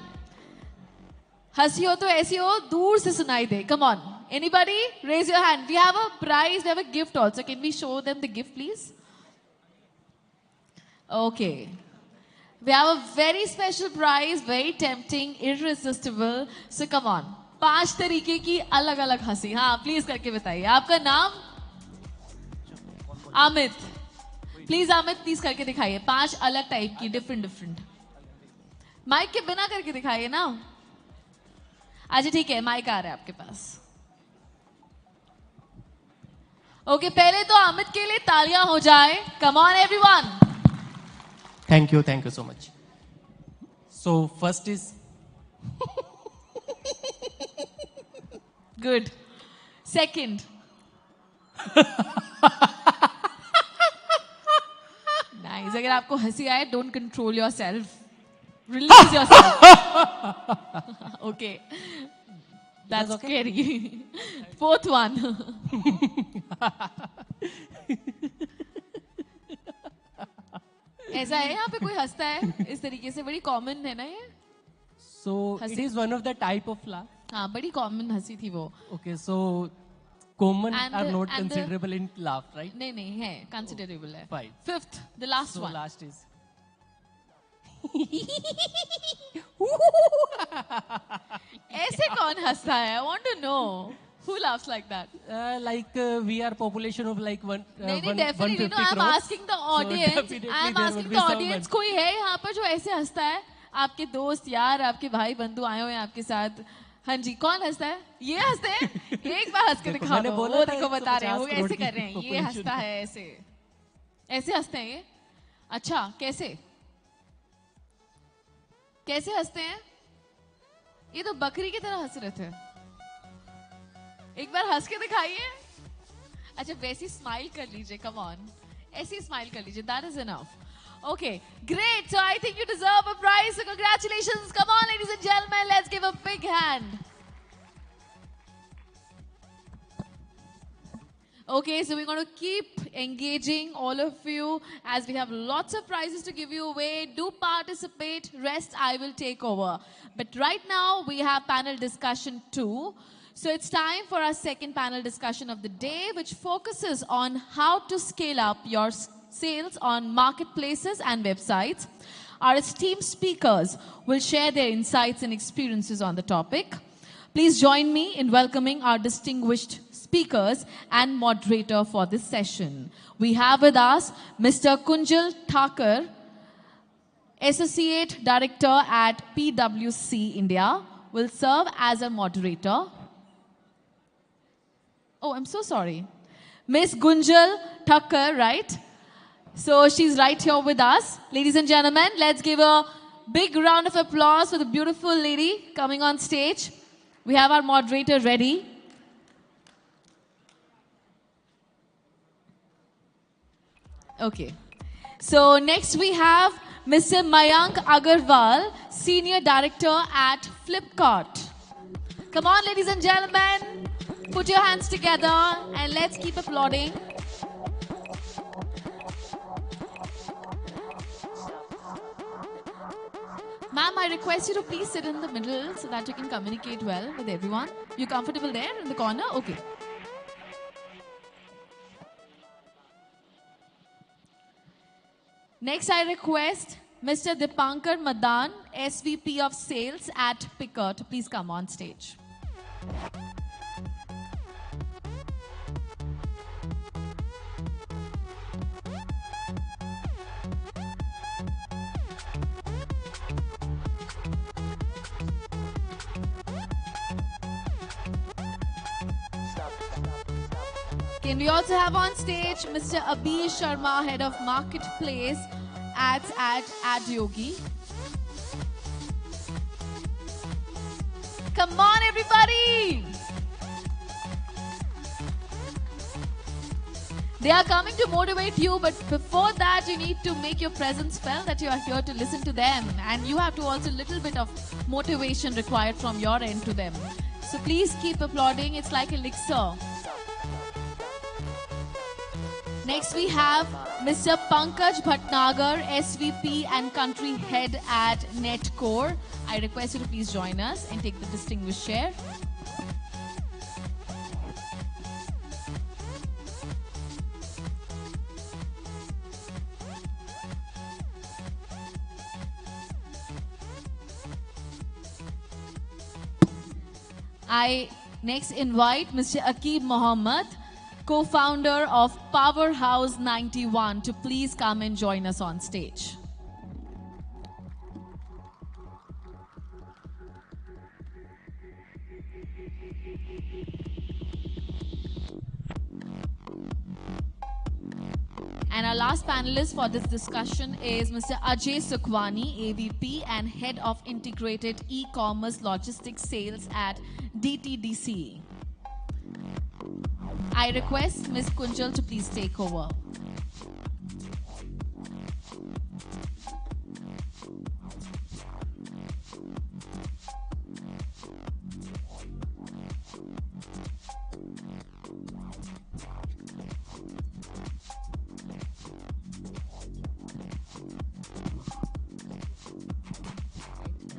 हंसी हो तो ऐसी हो, दूर से सुनाई दे. Come on, anybody? Raise your hand. We have a prize, we have a gift also. Can we show them the gift, please? Okay. We have a very special prize, very tempting, irresistible. So come on. 5 तरीके की अलग-अलग हंसी. हाँ, please करके बताइए. आपका नाम? Amit. Please Amit, please करके दिखाइए. 5 अलग टाइप की, डिफरेंट. माइक के बिना करके दिखाइए ना. अच्छा ठीक है, माइक आ रहा है आपके पास. ओके, पहले तो अमित के लिए तालियां हो जाए. Come on everyone. Thank you so much. So first is good. Second. Nice. अगर आपको हंसी आए, don't control yourself. Release yourself. Okay. That's scary. Fourth one. ऐसा है यहाँ पे कोई हंसता है इस तरीके से? बड़ी कॉमन है ना ये. So it is one of the type of laugh. हाँ, बड़ी कॉमन हंसी थी वो. Okay, so common And are the- not and the- considerable in laugh, right? नहीं है considerable है. Fine. Fifth, the last So one. last is. ऐसे कौन हंसता है? I want to know who laughs like that. We are population of like नहीं नहीं definitely no. I'm asking the audience. I'm asking the audience. कोई है यहाँ पर जो ऐसे हंसता है? आपके दोस्त यार, आपके भाई बंधु आए हुए हैं आपके साथ. हाँ जी, कौन हंसता है? ये हंसते हैं? एक बार हंस के दिखा दो. वो देखो बता रहे हैं, वो ऐसे कर रहे हैं. ये हंसता है ऐसे. ऐसे हंसते हैं ये? अच्छा, कैसे? कैसे हंसते हैं? ये तो बकरी की तरह हंस रहे थे. एक बार हंस के दिखाइए. अच्छा वैसी स्माइल कर लीजिए. कम ऑन, ऐसी स्माइल कर लीजिए. That is enough. Okay, great. So I think you deserve a prize. So congratulations. Come on, ladies and gentlemen, let's give a big hand. Okay, so we're going to keep engaging all of you as we have lots of prizes to give you away. Do participate. Rest I will take over. But right now we have panel discussion 2. So it's time for our second panel discussion of the day, which focuses on how to scale up your sales on marketplaces and websites. Our esteemed speakers will share their insights and experiences on the topic. Please join me in welcoming our distinguished speakers and moderator for this session. We have with us Mr. Kunjal Thakur, Associate Director at PwC India, will serve as a moderator. Oh, I'm so sorry. Miss Gunjal Thakur, right? So she's right here with us. Ladies and gentlemen, let's give a big round of applause for the beautiful lady coming on stage. We have our moderator ready. Okay. So next we have Mr. Mayank Agarwal, Senior Director at Flipkart. Come on, ladies and gentlemen, put your hands together and let's keep applauding. Ma'am, I request you to please sit in the middle so that you can communicate well with everyone. You comfortable there in the corner? Okay. Next, I request Mr. Dipankar Madan, SVP of Sales at Picker, to please come on stage. Can we also have on stage Mr. Abhi Sharma, Head of Marketplace Ads at AdYogi. Come on, everybody! They are coming to motivate you, but before that, you need to make your presence felt that you are here to listen to them. And you have to also a little bit of motivation required from your end to them. So please keep applauding. It's like elixir. Next, we have Mr. Pankaj Bhatnagar, SVP and Country Head at Netcore. I request you to please join us and take the distinguished chair. I next invite Mr. Aqib Mohammed, co-founder of Powerhouse 91, to please come and join us on stage. And our last panelist for this discussion is Mr. Ajay Sukhwani, AVP and Head of Integrated E-Commerce Logistics Sales at DTDC. I request Ms. Kunjal to please take over.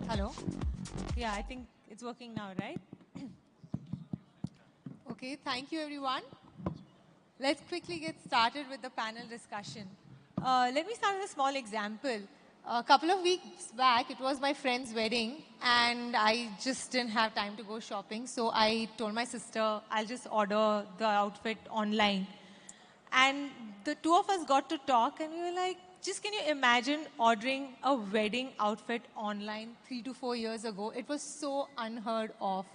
Hello. Yeah, I think it's working now, right? Okay, thank you everyone. Let's quickly get started with the panel discussion. Let me start with a small example. A couple of weeks back, it was my friend's wedding, and I just didn't have time to go shopping. So I told my sister, I'll just order the outfit online. And the two of us got to talk, and we were like, just can you imagine ordering a wedding outfit online 3 to 4 years ago? It was so unheard of.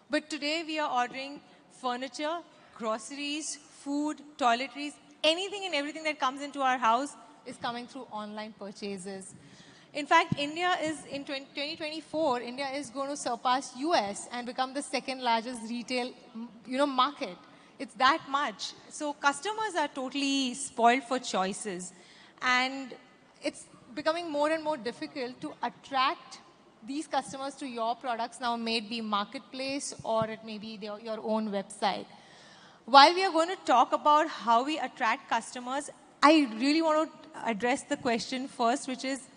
But today we are ordering furniture, groceries, food, toiletries, anything and everything that comes into our house is coming through online purchases. In fact, India is, in 2024, India is going to surpass US and become the second largest retail market. It's that much. So customers are totally spoiled for choices. And it's becoming more and more difficult to attract these customers to your products now, may it be marketplace or it may be your own website. While we are going to talk about how we attract customers, I really want to address the question first, which is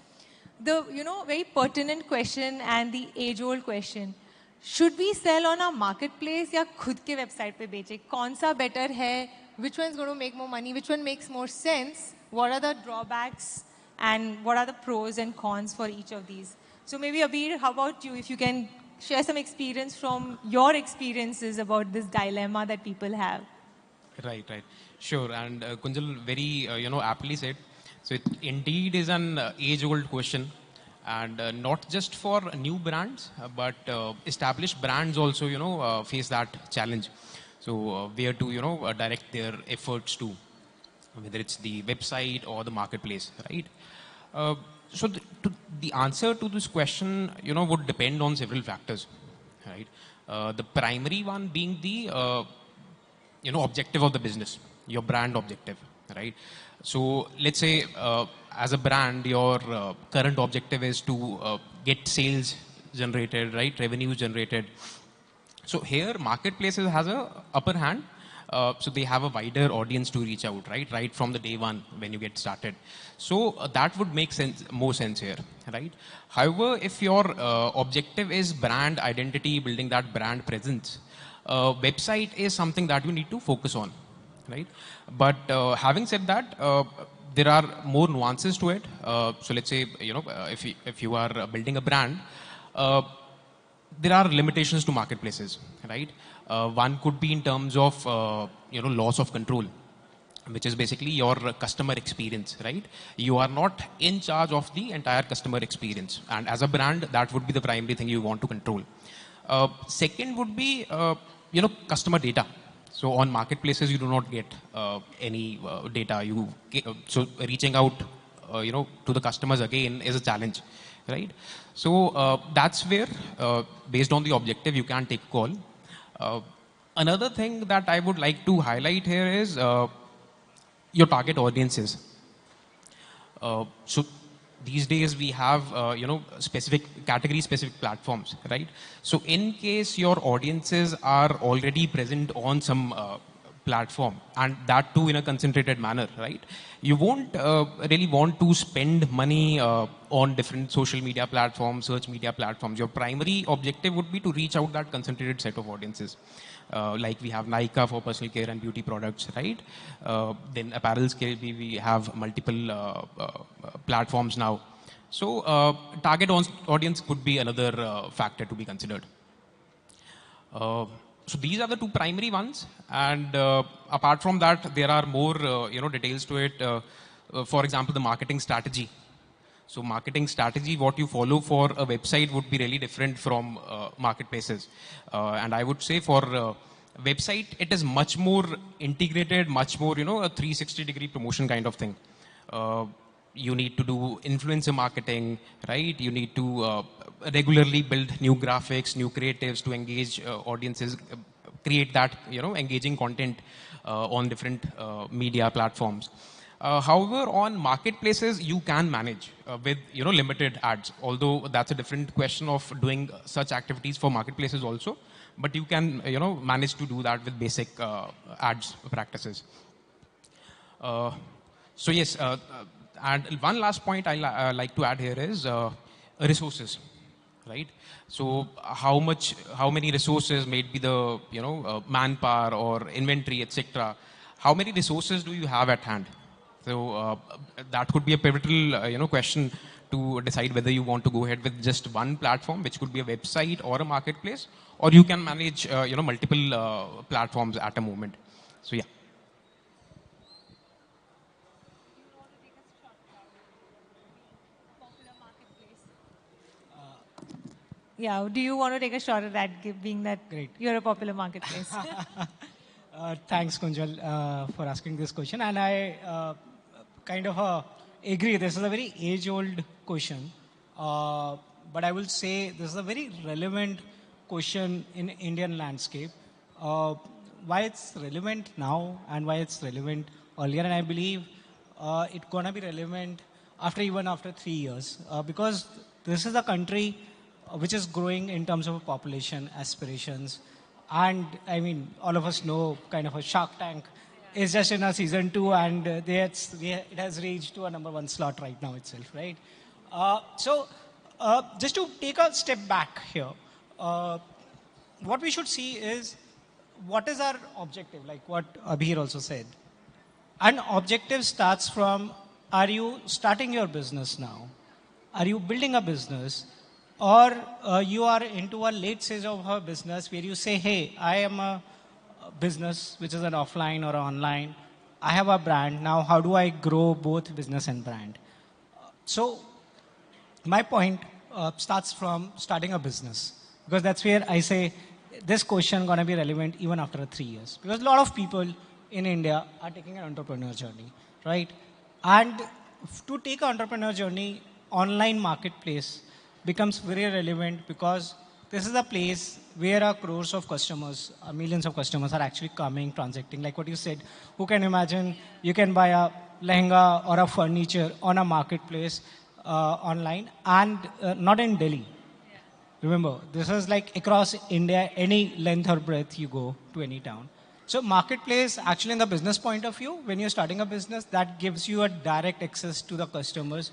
the very pertinent question and the age-old question. Should we sell on our marketplace या खुद के website पे बेचे? कौन सा better है? Which one is going to make more money? Which one makes more sense? What are the drawbacks and what are the pros and cons for each of these? So maybe Abir, how about you? If you can share some experience from your experiences about this dilemma that people have. Right. Sure. And Kunjal very, aptly said. So it indeed is an age-old question. And not just for new brands, but established brands also, face that challenge. So where to, direct their efforts to, whether it's the website or the marketplace, right? So the answer to this question, would depend on several factors, right? The primary one being the, objective of the business, your brand objective, right? So let's say, as a brand, your current objective is to get sales generated, right? Revenue generated. So here, marketplaces has a upper hand. So they have a wider audience to reach out, right? Right from the day one when you get started. So that would make more sense here, right? However, if your objective is brand identity, building that brand presence, website is something that you need to focus on, right? But having said that, there are more nuances to it. So let's say, if you are building a brand, there are limitations to marketplaces, right? One could be in terms of, loss of control, which is basically your customer experience, right? You are not in charge of the entire customer experience. And as a brand, that would be the primary thing you want to control. Second would be, customer data. So on marketplaces, you do not get any data. So reaching out, to the customers again is a challenge, right? So that's where, based on the objective, you can take a call. Another thing that I would like to highlight here is your target audiences. So these days we have, specific category-specific platforms, right? So in case your audiences are already present on some platform, and that too in a concentrated manner, right? You won't really want to spend money on different social media platforms, search media platforms. Your primary objective would be to reach out that concentrated set of audiences. Like we have Nykaa for personal care and beauty products, right? Then apparel scale, we have multiple platforms now. So target audience could be another factor to be considered. So these are the two primary ones. And apart from that, there are more details to it. For example, the marketing strategy. So marketing strategy, what you follow for a website would be really different from marketplaces. And I would say for website, it is much more integrated, much more, a 360-degree promotion kind of thing. You need to do influencer marketing, right? You need to regularly build new graphics, new creatives to engage audiences, create that, engaging content on different media platforms. However, on marketplaces, you can manage with, limited ads, although that's a different question of doing such activities for marketplaces also. But you can, manage to do that with basic ads practices. So yes, and one last point I like to add here is resources, right? So how many resources, maybe the manpower or inventory, etc. How many resources do you have at hand? So that could be a pivotal question to decide whether you want to go ahead with just one platform, which could be a website or a marketplace, or you can manage multiple platforms at a moment. So yeah. Yeah, do you want to take a shot at that, being that you're a popular marketplace? Thanks, Kunjal, for asking this question. And I kind of agree. This is a very age-old question. But I will say this is a very relevant question in Indian landscape. Why it's relevant now and why it's relevant earlier. And I believe it's going to be relevant even after 3 years. Because this is a country which is growing in terms of population, aspirations. And I mean, all of us know kind of a Shark Tank is just in a season 2 and it has reached to a #1 slot right now itself, right? So just to take a step back here, what we should see is what is our objective, like what Abhir also said. An objective starts from, are you starting your business now? Are you building a business? Or you are into a late stage of a business where you say, hey, I am a business which is an offline or online. I have a brand. Now, how do I grow both business and brand? So my point starts from starting a business. Because that's where I say this question is going to be relevant even after 3 years. Because a lot of people in India are taking an entrepreneur journey, right? And to take an entrepreneur journey, online marketplace becomes very relevant because this is a place where crores of customers, millions of customers are actually coming, transacting. Like what you said, who can imagine you can buy a lehenga or a furniture on a marketplace online and not in Delhi. Remember, this is like across India, any length or breadth you go to any town. So marketplace, actually in the business point of view, when you're starting a business, that gives you a direct access to the customers.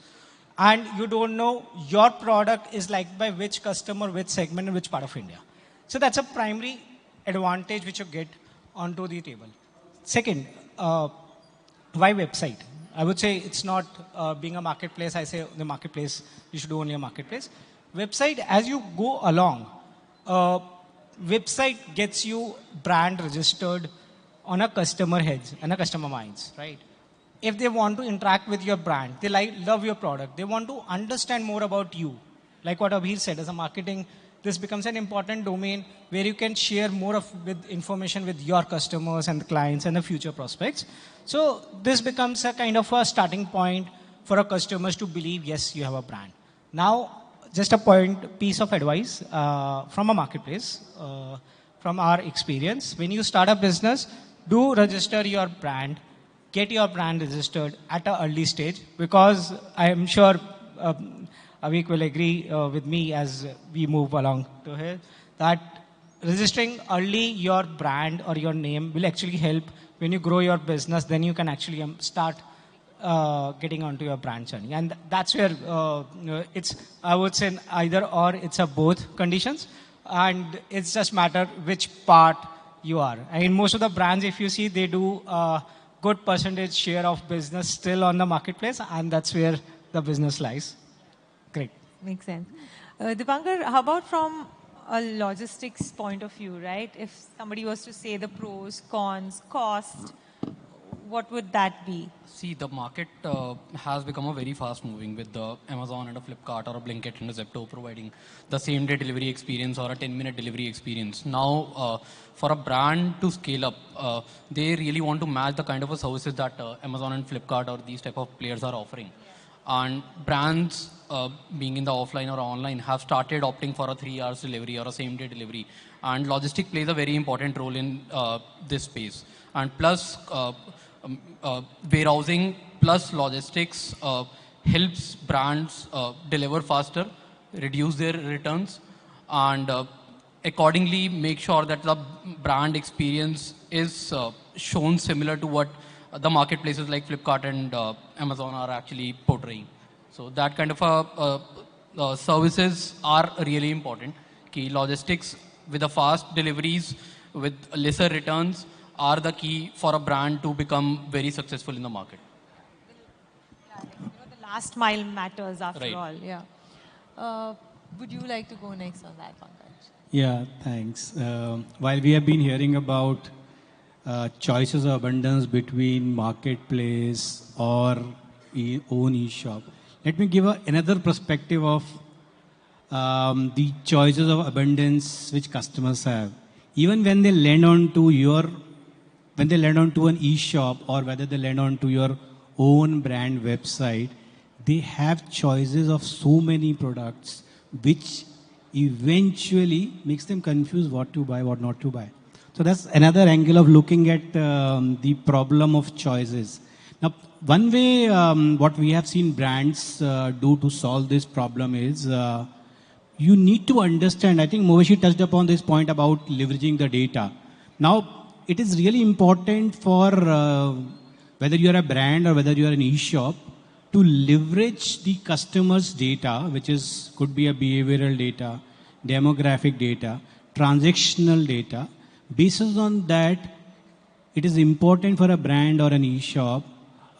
And you don't know your product is liked by which customer, which segment, and which part of India. So that's a primary advantage which you get onto the table. Second, why website? I would say it's not being a marketplace. I say the marketplace, you should do only a marketplace. Website, as you go along, website gets you brand registered on a customer heads and a customer minds, right? If they want to interact with your brand, they love your product, they want to understand more about you. Like what Abhir said, as a marketing, this becomes an important domain where you can share more with information with your customers and the clients and the future prospects. So this becomes a kind of a starting point for our customers to believe, yes, you have a brand. Now, just a piece of advice from a marketplace, from our experience. When you start a business, do register your brand. Get your brand registered at an early stage, because I am sure Avik will agree with me as we move along to here, that registering early your brand or your name will actually help when you grow your business. Then you can actually start getting onto your brand journey. And that's where it's, I would say, either or, it's a both conditions. And it's just matter which part you are. I mean, most of the brands, if you see, they do good percentage share of business still on the marketplace, and that's where the business lies. Great. Makes sense. Dipankar, how about from a logistics point of view, right? If somebody was to say the pros, cons, cost, what would that be? See, the market has become a very fast moving with the Amazon and a Flipkart or a Blinkit and a Zepto providing the same day delivery experience or a 10-minute delivery experience. Now, for a brand to scale up, they really want to match the kind of a services that Amazon and Flipkart or these type of players are offering. And brands, being in the offline or online, have started opting for a 3 hours delivery or a same day delivery. And logistic plays a very important role in this space. And plus, warehousing plus logistics helps brands deliver faster, reduce their returns, and accordingly make sure that the brand experience is shown similar to what the marketplaces like Flipkart and Amazon are actually portraying. So that kind of a services are really important. Key logistics with the fast deliveries, with lesser returns are the key for a brand to become very successful in the market. The last mile matters after Right. all. Yeah. Would you like to go next on that, Pankaj? Yeah, thanks. While we have been hearing about choices of abundance between marketplace or own e-shop, let me give another perspective of the choices of abundance which customers have. Even when they land on to when they land onto an e-shop or whether they land onto your own brand website, they have choices of so many products which eventually makes them confused what to buy, what not to buy. So that's another angle of looking at the problem of choices. Now, one way what we have seen brands do to solve this problem is you need to understand, I think Moveshi touched upon this point about leveraging the data. Now, it is really important for whether you are a brand or whether you are an e-shop to leverage the customer's data, which could be a behavioral data, demographic data, transactional data. Based on that, it is important for a brand or an e-shop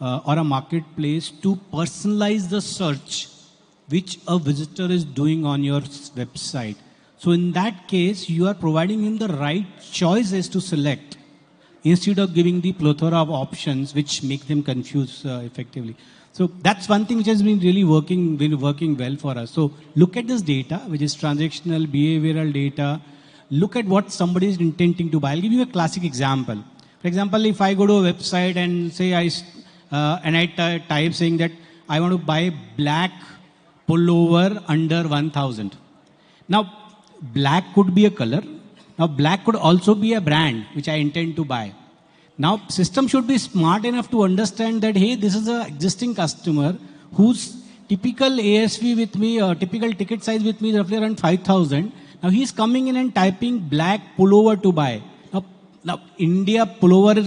or a marketplace to personalize the search which a visitor is doing on your website. So in that case, you are providing him the right choices to select instead of giving the plethora of options which make them confused effectively. So that's one thing which has been really working well for us. So look at this data, which is transactional, behavioral data. Look at what somebody is intending to buy. I'll give you a classic example. For example, if I go to a website and say I type saying that I want to buy black pullover under 1,000. Now, black could be a color. Now, black could also be a brand which I intend to buy. Now, system should be smart enough to understand that, hey, this is an existing customer whose typical ASV with me, or typical ticket size with me is roughly around 5,000. Now, he's coming in and typing black pullover to buy. Now India pullover,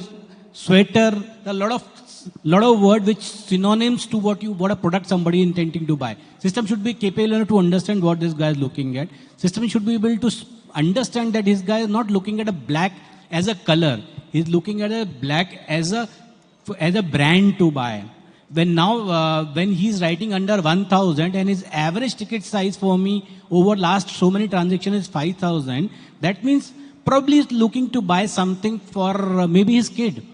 sweater, a lot of word which synonyms to what a product somebody intending to buy. System should be capable enough to understand what this guy is looking at. System should be able to understand that this guy is not looking at a black as a color. He's looking at a black as a brand to buy. When he's writing under 1,000 and his average ticket size for me over last so many transactions is 5,000, that means probably he's looking to buy something for maybe his kid.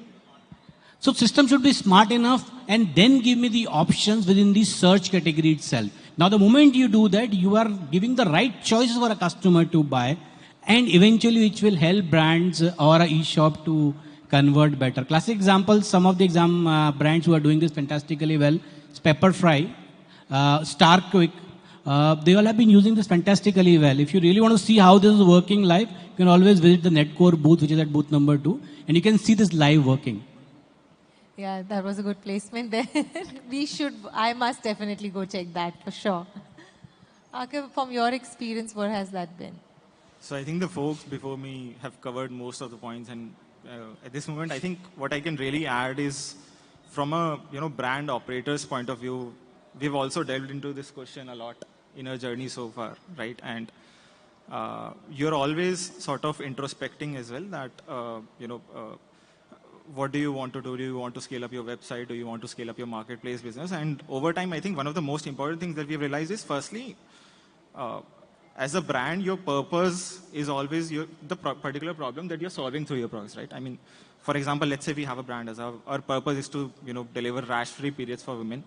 So system should be smart enough and then give me the options within the search category itself. Now the moment you do that, you are giving the right choices for a customer to buy, and eventually which will help brands or an e-shop to convert better. Classic examples, some of the brands who are doing this fantastically well, is Pepperfry, Star Quick. They all have been using this fantastically well. If you really want to see how this is working live, you can always visit the Netcore booth, which is at booth number 2, and you can see this live working. Yeah, that was a good placement there. I must definitely go check that for sure. Akif, from your experience, what has that been? So I think the folks before me have covered most of the points, and at this moment, I think what I can really add is from a brand operator's point of view, we've also delved into this question a lot in our journey so far, right? And you're always sort of introspecting as well that, what do you want to do? Do you want to scale up your website? Do you want to scale up your marketplace business? And over time, I think one of the most important things that we've realized is firstly, as a brand, your purpose is always the particular problem that you're solving through your products, right? I mean, for example, let's say we have a brand as our purpose is to deliver rash-free periods for women.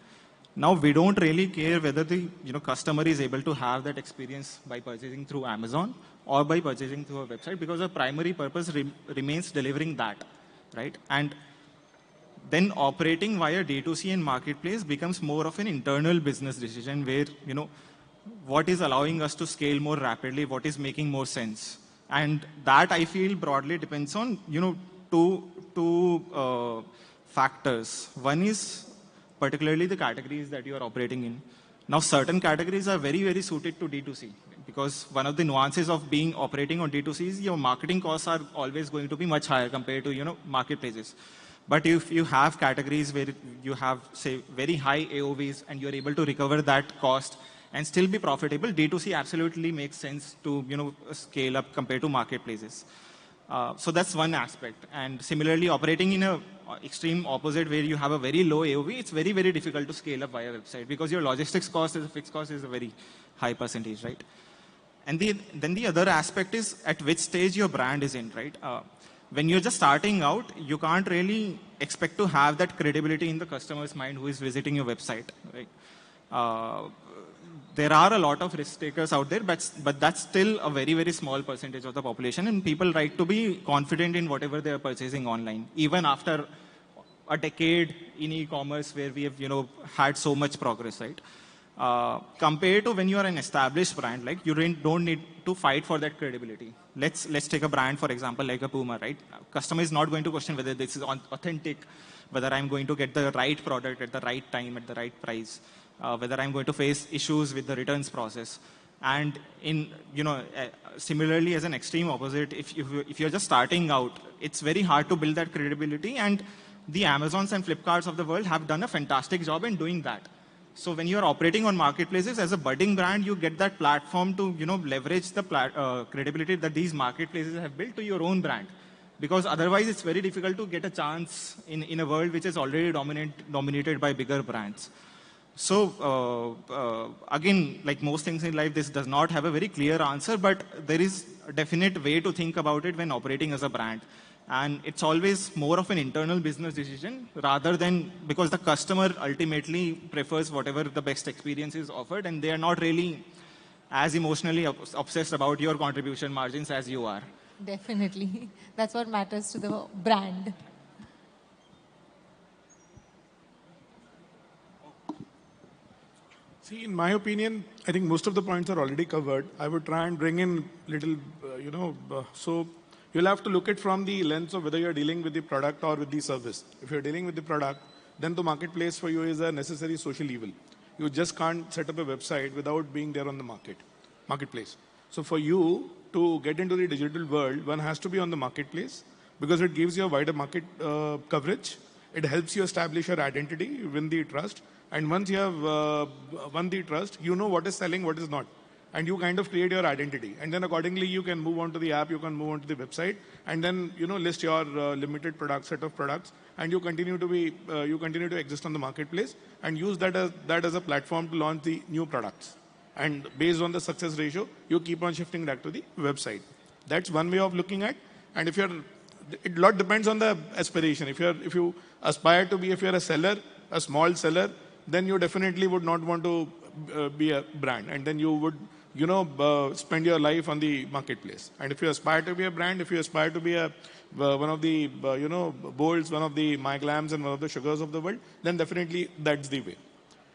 Now we don't really care whether the customer is able to have that experience by purchasing through Amazon or by purchasing through a website, because our primary purpose remains delivering that, right? And then operating via D2C and marketplace becomes more of an internal business decision where what is allowing us to scale more rapidly, what is making more sense. And that I feel broadly depends on, two factors. One is particularly the categories that you are operating in. Now, certain categories are very, very suited to D2C, because one of the nuances of operating on D2C is your marketing costs are always going to be much higher compared to, marketplaces. But if you have categories where you have, say, very high AOVs and you're able to recover that cost and still be profitable, D2C absolutely makes sense to scale up compared to marketplaces. So that's one aspect. And similarly, operating in a extreme opposite where you have a very low AOV, it's very, very difficult to scale up via website because your logistics cost as a fixed cost is a very high percentage, right? And then the other aspect is at which stage your brand is in, right? When you're just starting out, you can't really expect to have that credibility in the customer's mind who is visiting your website, right? There are a lot of risk takers out there, but that's still a very, very small percentage of the population, and people like to be confident in whatever they are purchasing online, even after a decade in e-commerce where we have, had so much progress, right? Compared to when you are an established brand, like you don't need to fight for that credibility. Let's take a brand, for example, like a Puma, right? Customer is not going to question whether this is authentic, whether I'm going to get the right product at the right time, at the right price, whether I'm going to face issues with the returns process. And similarly, as an extreme opposite, if you're just starting out, it's very hard to build that credibility. And the Amazons and Flipkarts of the world have done a fantastic job in doing that. So when you're operating on marketplaces as a budding brand, you get that platform to leverage the credibility that these marketplaces have built to your own brand. Because otherwise, it's very difficult to get a chance in a world which is already dominated by bigger brands. So again, like most things in life, this does not have a very clear answer, but there is a definite way to think about it when operating as a brand. And it's always more of an internal business decision rather than because the customer ultimately prefers whatever the best experience is offered, and they are not really as emotionally obsessed about your contribution margins as you are. Definitely. That's what matters to the brand. See, in my opinion, I think most of the points are already covered. I would try and bring in little, so you'll have to look at from the lens of whether you're dealing with the product or with the service. If you're dealing with the product, then the marketplace for you is a necessary social evil. You just can't set up a website without being there on the marketplace. So for you to get into the digital world, one has to be on the marketplace because it gives you a wider market coverage. It helps you establish your identity, win the trust. And once you have won the trust, you know what is selling, what is not. And you kind of create your identity. And then accordingly, you can move on to the app, you can move on to the website, and then, list your limited set of products, and you continue to exist on the marketplace and use that as a platform to launch the new products. And based on the success ratio, you keep on shifting that to the website. That's one way of looking at. And it a lot depends on the aspiration. If you aspire to be, if you're a seller, a small seller, then you definitely would not want to be a brand, and then you would spend your life on the marketplace. And if you aspire to be a brand, if you aspire to be one of the Bolts, one of the MyGlams, and one of the Sugars of the world, then definitely that's the way.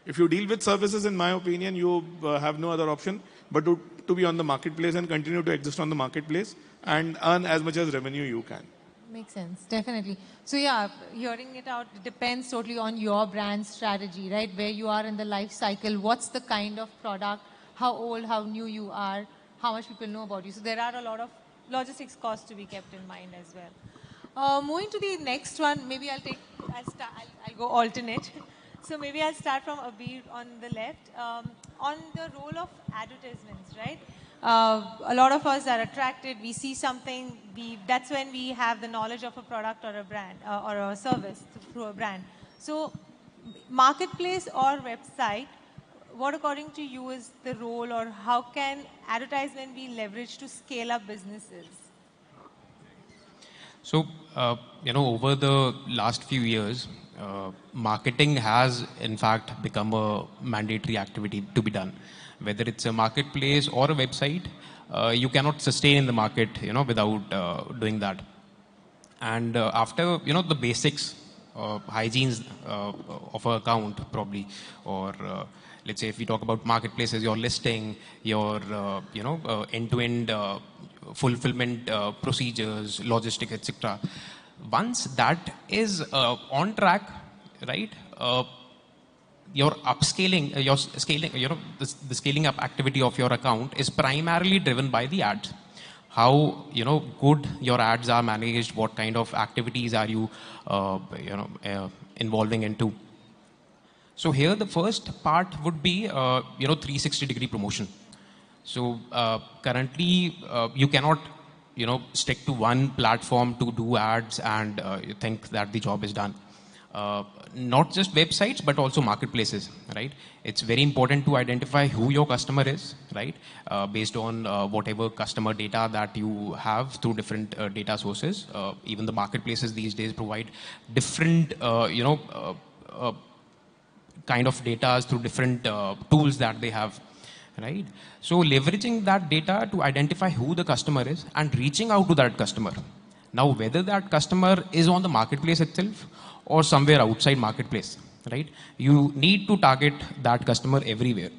If you deal with services, in my opinion, you have no other option but to be on the marketplace and continue to exist on the marketplace and earn as much as revenue you can. Makes sense, definitely. So yeah, hearing it out, it depends totally on your brand strategy, right? Where you are in the life cycle, what's the kind of product, how old, how new you are, how much people know about you. So there are a lot of logistics costs to be kept in mind as well. Moving to the next one, maybe I'll go alternate. So maybe I'll start from Abir on the left. On the role of advertisements, right? A lot of us are attracted, we see something, that's when we have the knowledge of a product or a brand or a service through a brand. So marketplace or website, what according to you is the role, or how can advertisement be leveraged to scale up businesses? So, over the last few years, marketing has in fact become a mandatory activity to be done. Whether it's a marketplace or a website, you cannot sustain in the market, without doing that. And after, the basics, hygienes of an account probably, or let's say if we talk about marketplaces, your listing, your, end-to-end fulfillment procedures, logistics, etc. Once that is on track, right? Your upscaling, your scaling, the scaling up activity of your account is primarily driven by the ads. How good your ads are managed, what kind of activities are you involving into. So here the first part would be, 360-degree promotion. So currently you cannot, stick to one platform to do ads and you think that the job is done. Not just websites, but also marketplaces, right? It's very important to identify who your customer is, right? Based on whatever customer data that you have through different data sources. Even the marketplaces these days provide different, kind of data through different tools that they have, right? So leveraging that data to identify who the customer is and reaching out to that customer. Now, whether that customer is on the marketplace itself or somewhere outside marketplace, right? You need to target that customer everywhere.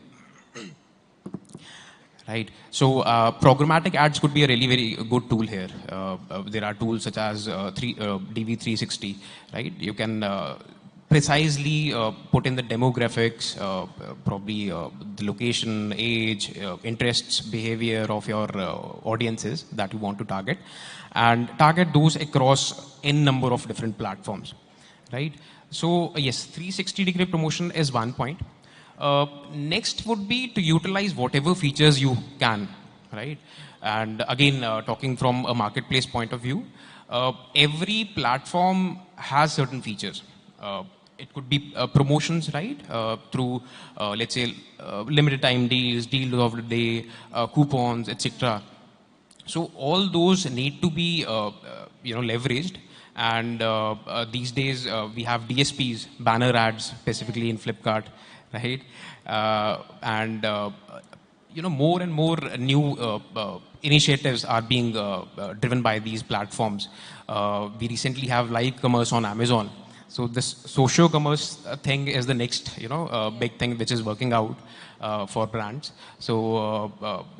Right. So programmatic ads could be a really very good tool here. There are tools such as DV360, right? You can precisely put in the demographics, probably the location, age, interests, behavior of your audiences that you want to target, and target those across n number of different platforms, right? So yes, 360-degree promotion is one point. Next would be to utilize whatever features you can, right? And again, talking from a marketplace point of view, every platform has certain features. It could be promotions, right? Through, let's say, limited time deals, deals of the day, coupons, etc. So all those need to be, leveraged. And these days we have DSPs, banner ads, specifically in Flipkart, right? And more and more new initiatives are being driven by these platforms. We recently have live commerce on Amazon. So this social commerce thing is the next, big thing which is working out for brands. So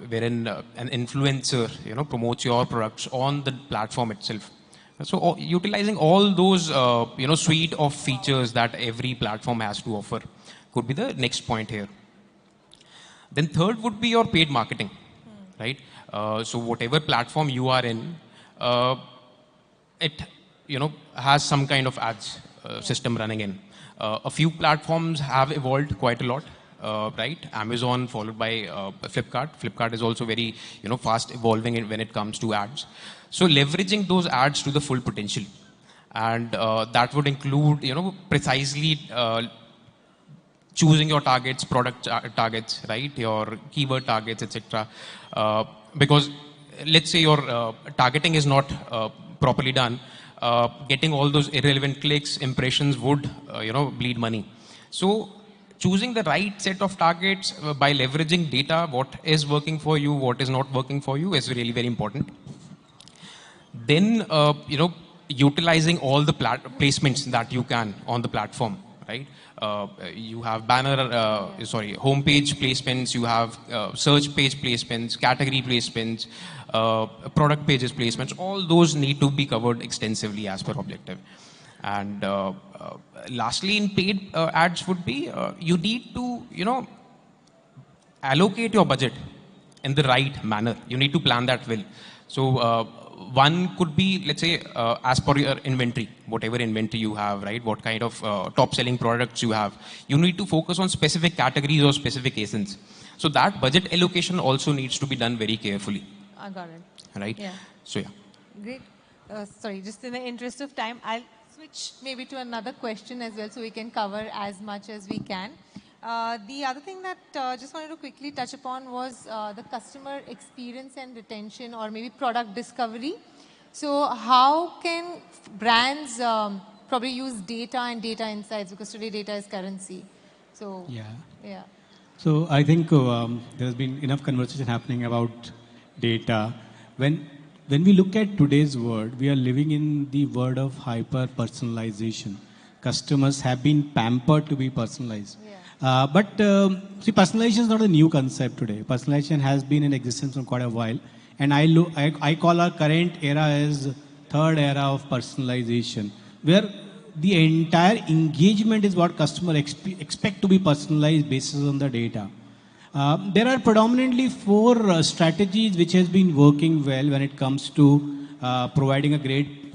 wherein an influencer, promotes your products on the platform itself. So utilizing all those, suite of features that every platform has to offer could be the next point here. Then third would be your paid marketing, right? So whatever platform you are in, it, has some kind of ads system running in. A few platforms have evolved quite a lot, right? Amazon followed by Flipkart. Flipkart is also very, fast evolving when it comes to ads. So leveraging those ads to the full potential. And that would include, precisely choosing your targets, product targets, right? Your keyword targets, etc. Because let's say your targeting is not properly done, getting all those irrelevant clicks, impressions would, bleed money. So choosing the right set of targets by leveraging data, what is working for you, what is not working for you is really very important. Then, utilizing all the placements that you can on the platform, right? You have homepage placements, you have search page placements, category placements, product pages placements. All those need to be covered extensively as per objective. And lastly, in paid ads would be, you need to, allocate your budget in the right manner. You need to plan that well. So one could be, let's say, as per your inventory, whatever inventory you have, right? What kind of top selling products you have. You need to focus on specific categories or specific ASINs. So that budget allocation also needs to be done very carefully. I got it. Right? Yeah. So yeah. Great. Sorry, just in the interest of time, I'll switch maybe to another question as well so we can cover as much as we can. The other thing that just wanted to quickly touch upon was the customer experience and retention, or maybe product discovery. So how can brands probably use data and data insights, because today data is currency. So yeah. So I think there has been enough conversation happening about data. When we look at today's world, we are living in the world of hyper personalization. Customers have been pampered to be personalized. But see, personalization is not a new concept today. Personalization has been in existence for quite a while. And I call our current era as third era of personalization, where the entire engagement is what customers expect to be personalized based on the data. There are predominantly four strategies which has been working well when it comes to providing a great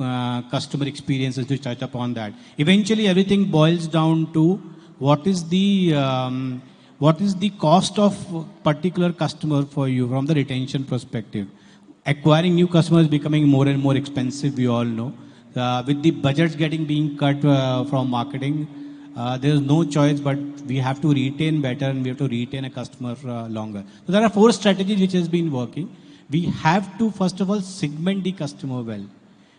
customer experience, to touch upon that. Eventually, everything boils down to what is the cost of particular customer for you from the retention perspective? Acquiring new customers becoming more and more expensive, we all know. With the budgets being cut from marketing, there is no choice, but we have to retain better and we have to retain a customer longer. So there are 4 strategies which has been working. We have to, first of all, segment the customer well.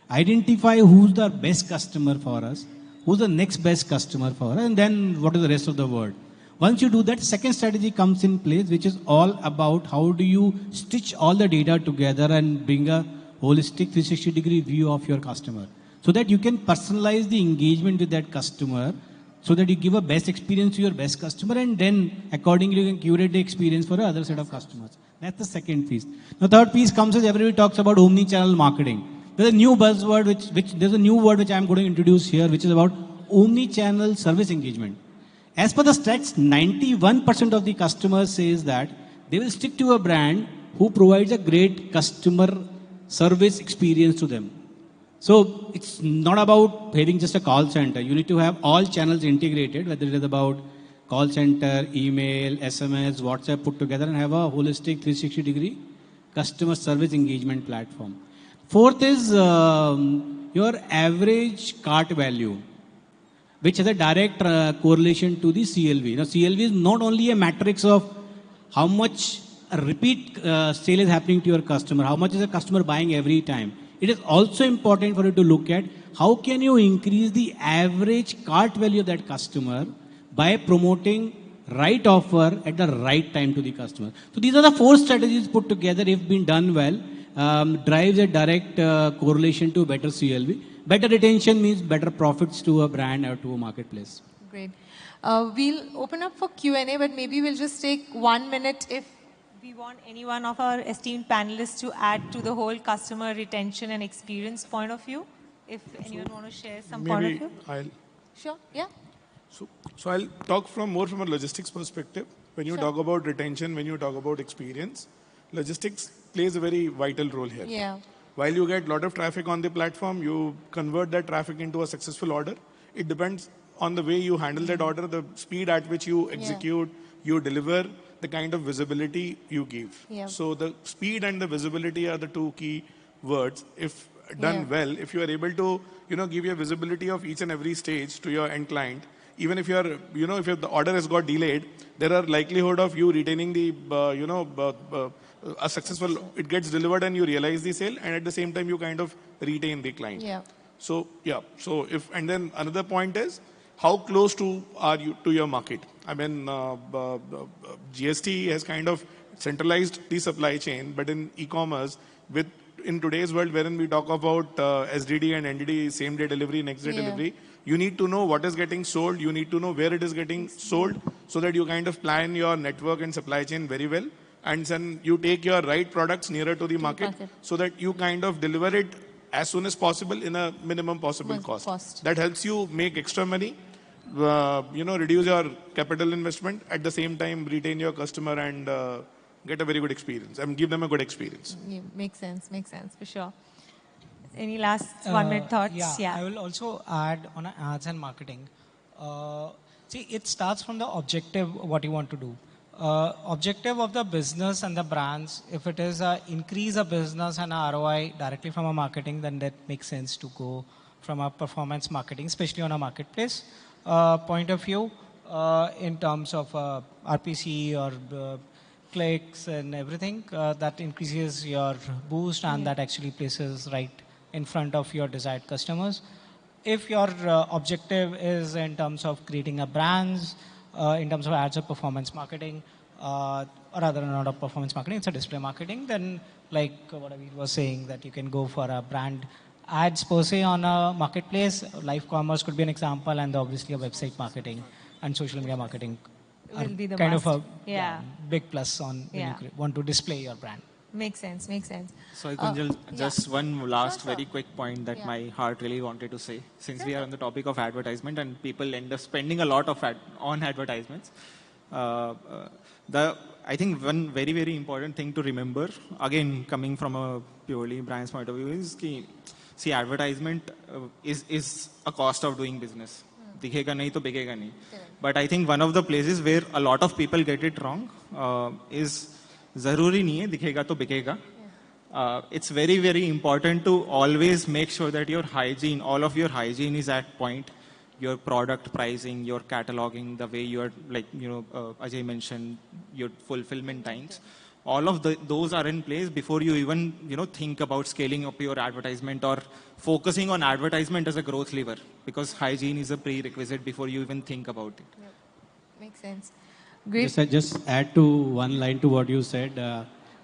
Identify who's the best customer for us, who's the next best customer for us, and then what is the rest of the world. Once you do that, second strategy comes in place, which is all about how do you stitch all the data together and bring a holistic 360-degree view of your customer, so that you can personalize the engagement with that customer, so that you give a best experience to your best customer, and then accordingly you can curate the experience for another set of customers. That's the second piece. The third piece comes as everybody talks about omni-channel marketing. There's a new buzzword there's a new word which I'm going to introduce here, which is about omni-channel service engagement. As per the stats, 91% of the customers says that they will stick to a brand who provides a great customer service experience to them. So it's not about having just a call center. You need to have all channels integrated, whether it is about call center, email, SMS, WhatsApp put together, and have a holistic 360-degree customer service engagement platform. Fourth is your average cart value, which has a direct correlation to the CLV. Now, CLV is not only a matrix of how much a repeat sale is happening to your customer, how much is a customer buying every time. It is also important for you to look at how can you increase the average cart value of that customer by promoting right offer at the right time to the customer. So these are the 4 strategies put together, if been done well, drives a direct correlation to better CLV. Better retention means better profits to a brand or to a marketplace. Great. We'll open up for Q&A, but maybe we'll just take 1 minute if we want any one of our esteemed panelists to add to the whole customer retention and experience point of view. If anyone want to share some point of view. I'll. Sure, yeah. So I'll talk more from a logistics perspective. When you Sure. talk about retention, when you talk about experience, logistics plays a very vital role here. Yeah. While you get a lot of traffic on the platform, you convert that traffic into a successful order. It depends on the way you handle that order, the speed at which you execute, you deliver, the kind of visibility you give. Yeah. So the speed and the visibility are the 2 key words. If done well, if you are able to, give your visibility of each and every stage to your end client, even if you're, if the order has got delayed, there are likelihood of you retaining the, a successful, it gets delivered and you realize the sale, and at the same time you kind of retain the client. Yeah. So and then another point is how close are you to your market? I mean, GST has kind of centralized the supply chain, but in e-commerce, in today's world wherein we talk about SDD and NDD, same day delivery, next day delivery, you need to know what is getting sold, you need to know where it is getting sold, so that you kind of plan your network and supply chain very well. And then you take your right products nearer to the market, so that you kind of deliver it as soon as possible in a minimum possible cost. That helps you make extra money, reduce your capital investment, at the same time retain your customer and get a very good experience and give them a good experience. Yeah, makes sense, for sure. Any last 1 minute thoughts? Yeah, I will also add on ads and marketing. See, it starts from the objective, what you want to do. Objective of the business and the brands, if it is increase a business and a ROI directly from a marketing, then that makes sense to go from a performance marketing, especially on a marketplace point of view, in terms of RPC or clicks and everything, that increases your boost and that actually places right in front of your desired customers. If your objective is in terms of creating a brands, in terms of ads or performance marketing, or rather not a performance marketing, it's a display marketing, then like what Aviv was saying, that you can go for a brand ads per se on a marketplace. Live commerce could be an example, and obviously a website marketing and social media marketing will be the kind must. of a big plus on when you want to display your brand. Makes sense. Sorry, Kunjal, just one last very quick point that my heart really wanted to say. Since we are on the topic of advertisement and people end up spending a lot of on advertisements, I think one very, very important thing to remember, again, coming from a purely brand's point of view, is see, advertisement is a cost of doing business. दिखेगा नहीं तो बिकेगा नहीं. But I think one of the places where a lot of people get it wrong is ज़रूरी नहीं है दिखेगा तो बिकेगा. It's very, very important to always make sure that your hygiene, all of your hygiene is at point. Your product pricing, your cataloging, the way you are, like, Ajay mentioned, your fulfillment times. All of those are in place before you even, think about scaling up your advertisement or focusing on advertisement as a growth lever, because hygiene is a prerequisite before you even think about it. Yep. Makes sense. Great. Just add to one line to what you said.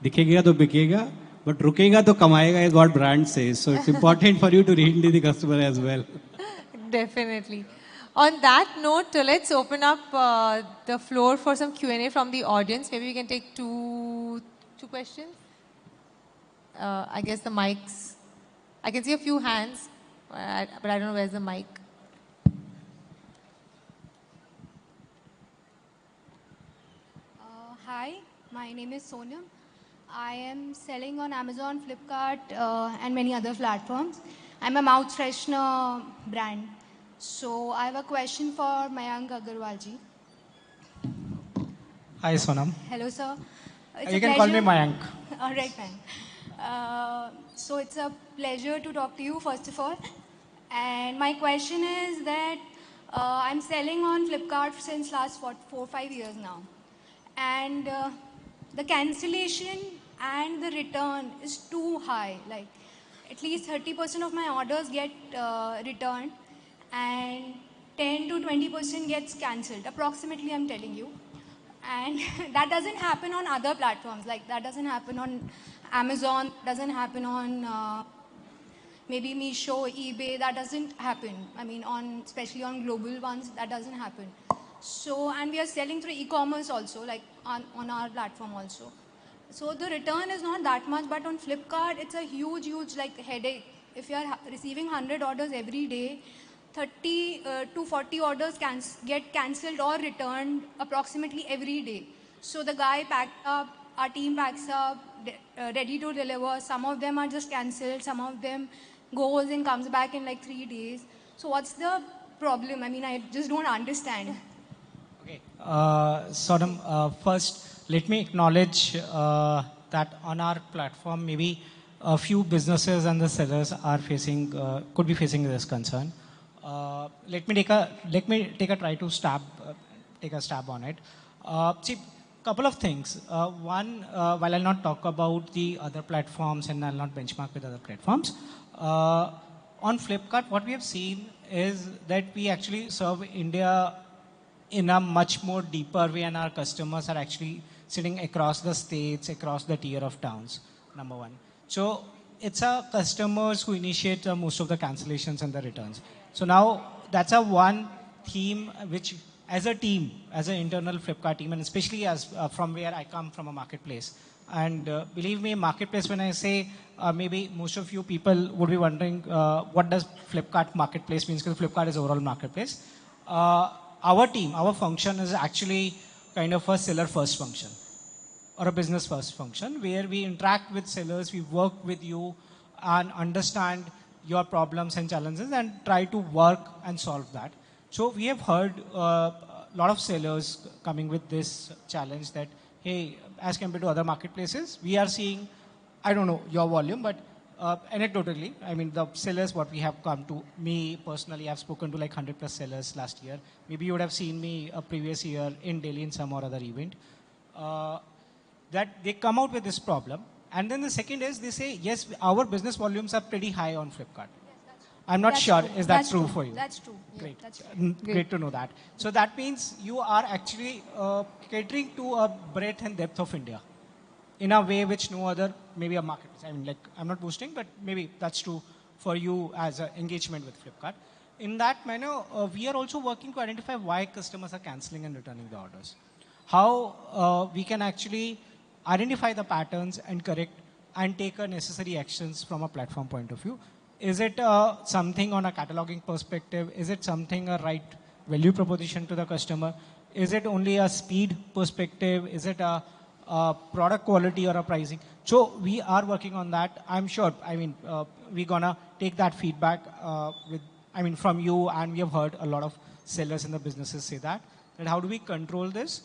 दिखेगा तो बिकेगा, but रुकेगा तो कमाएगा is what brand says. So it's important for you to read the customer as well. Definitely. On that note, let's open up the floor for some Q&A from the audience. Maybe we can take two questions. I guess the mics. I can see a few hands, but I don't know where's the mic. Hi, my name is Sonam. I am selling on Amazon, Flipkart, and many other platforms. I'm a mouth freshener brand. So I have a question for Mayank Agarwalji. Hi, Sonam. Hello, sir. You can call me Mayank. All right, Mayank. So it's a pleasure to talk to you, first of all. And my question is that I'm selling on Flipkart since last 4-5 years now. And the cancellation and the return is too high. Like, at least 30% of my orders get returned and 10 to 20% gets cancelled, approximately, I'm telling you. And that doesn't happen on other platforms. Like, that doesn't happen on Amazon, doesn't happen on maybe Meesho, eBay, that doesn't happen. I mean, especially on global ones, that doesn't happen. So, and we are selling through e-commerce also, like on our platform also. So the return is not that much, but on Flipkart, it's a huge, like, headache. If you are receiving 100 orders every day, 30 to 40 orders get cancelled or returned approximately every day. So the guy packed up, our team packs up, ready to deliver. Some of them are just cancelled. Some of them goes and comes back in like 3 days. So what's the problem? I mean, I just don't understand. Okay. Sonam, first, let me acknowledge that on our platform, maybe a few businesses and the sellers are facing, could be facing this concern. Let me take a stab on it. See, couple of things. One, while I'll not talk about the other platforms and I'll not benchmark with other platforms, on Flipkart, what we have seen is that we actually serve India in a much more deeper way, and our customers are actually sitting across the states, across the tier of towns, number one. So it's our customers who initiate most of the cancellations and the returns. So now that's a one theme which, as a team, as an internal Flipkart team, and especially as from where I come from, a marketplace. And believe me, marketplace, when I say maybe most of you people would be wondering what does Flipkart marketplace means, because Flipkart is overall marketplace. Our team, our function is actually kind of a seller first function or a business first function, where we interact with sellers, we work with you and understand your problems and challenges and try to work and solve that. So we have heard a lot of sellers coming with this challenge that, hey, as compared to other marketplaces, we are seeing, I don't know your volume, but anecdotally, I mean, the sellers, what we have come to, me personally, I've spoken to like 100 plus sellers last year. Maybe you would have seen me a previous year in Delhi in some or other event. That they come out with this problem. And then the second is they say, yes, our business volumes are pretty high on Flipkart. I'm not sure, is that true for you? That's true. Great. Yeah, that's true. Great to know that. So that means you are actually catering to a breadth and depth of India in a way which no other, maybe a marketplace. I mean, like, I'm not boasting, but maybe that's true for you as an engagement with Flipkart. In that manner, we are also working to identify why customers are cancelling and returning the orders. How we can actually identify the patterns and correct and take necessary actions from a platform point of view. Is it something on a cataloging perspective? Is it something a right value proposition to the customer? Is it only a speed perspective? Is it a product quality or a pricing? So we are working on that. I'm sure, I mean, we're going to take that feedback with I mean, from you, and we have heard a lot of sellers in the businesses say that how do we control this?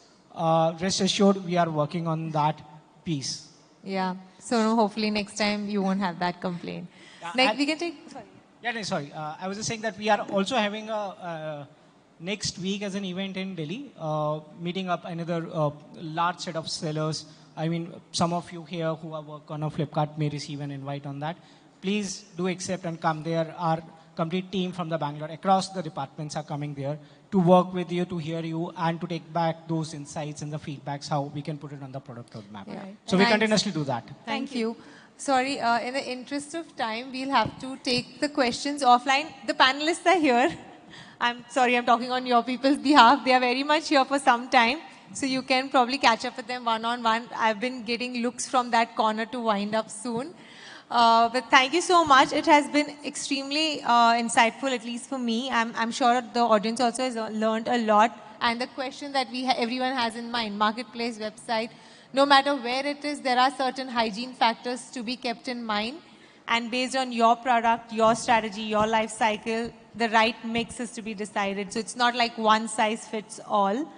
Rest assured, we are working on that piece. Yeah. So hopefully next time you won't have that complaint. Next, we can take. Sorry. Yeah, no, sorry. I was just saying that we are also having a next week as an event in Delhi, meeting up another large set of sellers. I mean, some of you here who are work on a Flipkart may receive an invite on that. Please do accept and come there. Our complete team from the Bangalore, across the departments are coming there to work with you, to hear you, and to take back those insights and the feedbacks, how we can put it on the product roadmap. Yeah. So we continuously do that. Thank you. Sorry, in the interest of time, we'll have to take the questions offline. The panelists are here. I'm sorry, I'm talking on your people's behalf. They are very much here for some time. So you can probably catch up with them one-on-one. I've been getting looks from that corner to wind up soon. But thank you so much. It has been extremely insightful, at least for me. I'm sure the audience also has learned a lot. And the question that everyone has in mind, marketplace, website, no matter where it is, there are certain hygiene factors to be kept in mind. And based on your product, your strategy, your life cycle, the right mix is to be decided. So it's not like one size fits all.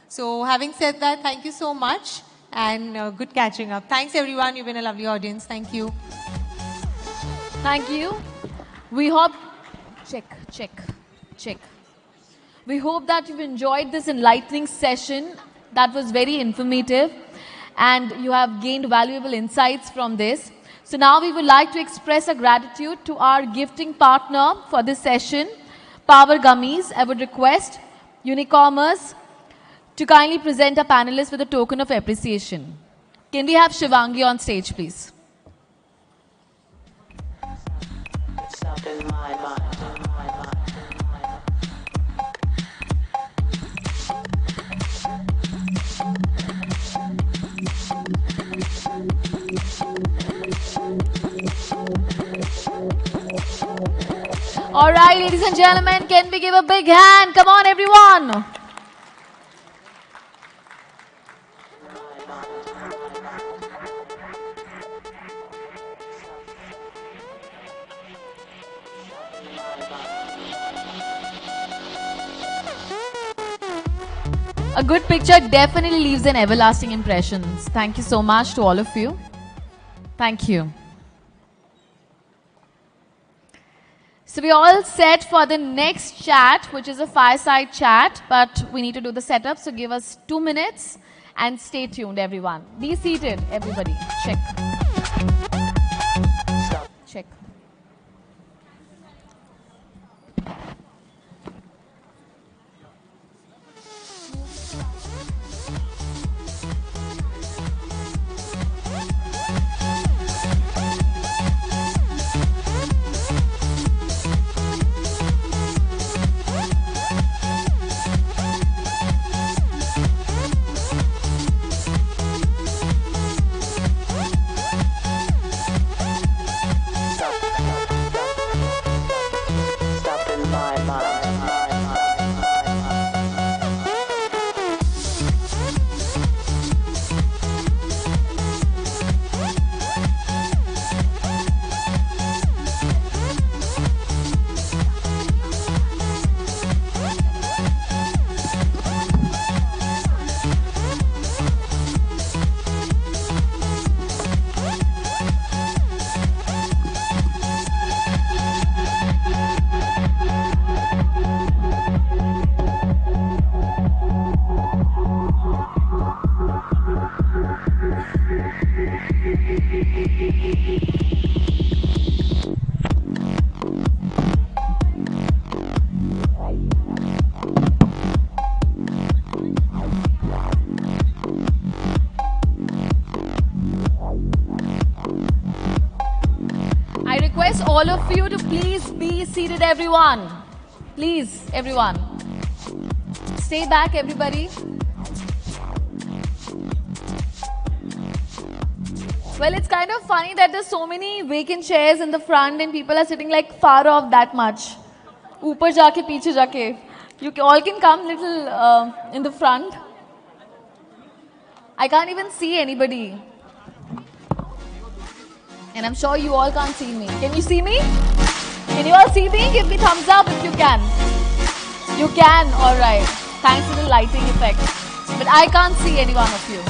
So having said that, thank you so much. And good catching up. Thanks, everyone. You've been a lovely audience. Thank you. Thank you. We hope, check. We hope that you've enjoyed this enlightening session that was very informative and you have gained valuable insights from this. So now we would like to express our gratitude to our gifting partner for this session, Power Gummies. I would request Unicommerce to kindly present our panelists with a token of appreciation. Can we have Shivangi on stage, please? All right, ladies and gentlemen, can we give a big hand? Come on, everyone. A good picture definitely leaves an everlasting impression. Thank you so much to all of you. Thank you. So we're all set for the next chat, which is a fireside chat, but we need to do the setup, so give us 2 minutes and stay tuned, everyone. Be seated, everybody. Check. Check. I request all of you to please be seated, everyone. Please, everyone. Stay back, everybody. Well, it's kind of funny that there's so many vacant chairs in the front and people are sitting like far off that much. Upar jaake, piche jaake. You all can come little in the front. I can't even see anybody. And I'm sure you all can't see me. Can you see me? Can you all see me? Give me thumbs up if you can. You can, alright. Thanks to the lighting effect. But I can't see any one of you.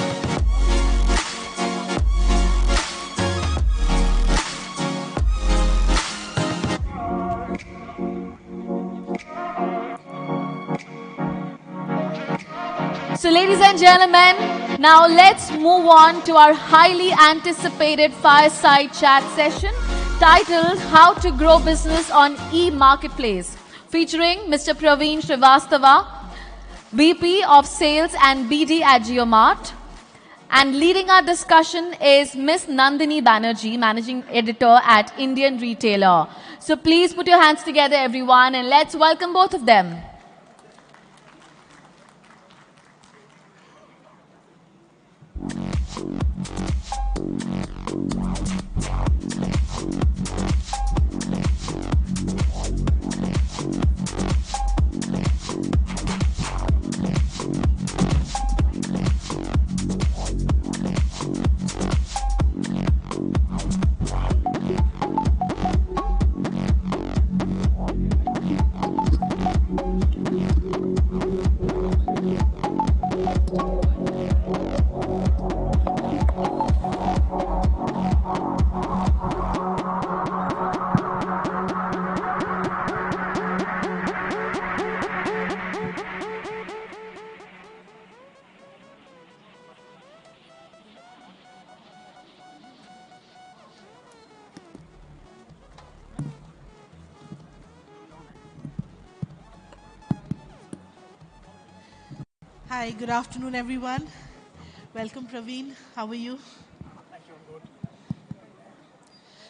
So ladies and gentlemen, now let's move on to our highly anticipated fireside chat session titled How to Grow Business on E-Marketplace, featuring Mr. Praveen Srivastava, VP of Sales and BD at JioMart. And leading our discussion is Miss Nandini Banerjee, Managing Editor at Indian Retailer. So please put your hands together, everyone, and let's welcome both of them. Hi, good afternoon, everyone. Welcome, Praveen. How are you?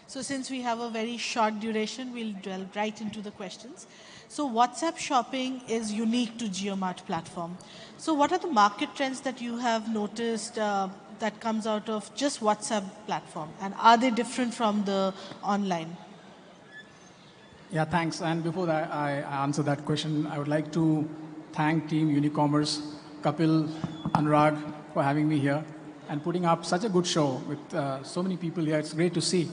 So since we have a very short duration, we'll delve right into the questions. So WhatsApp shopping is unique to JioMart platform. So what are the market trends that you have noticed that comes out of just WhatsApp platform? And are they different from the online? Yeah, thanks. And before that, I answer that question, I would like to thank Team Unicommerce, Kapil, Anurag for having me here and putting up such a good show with so many people here. It's great to see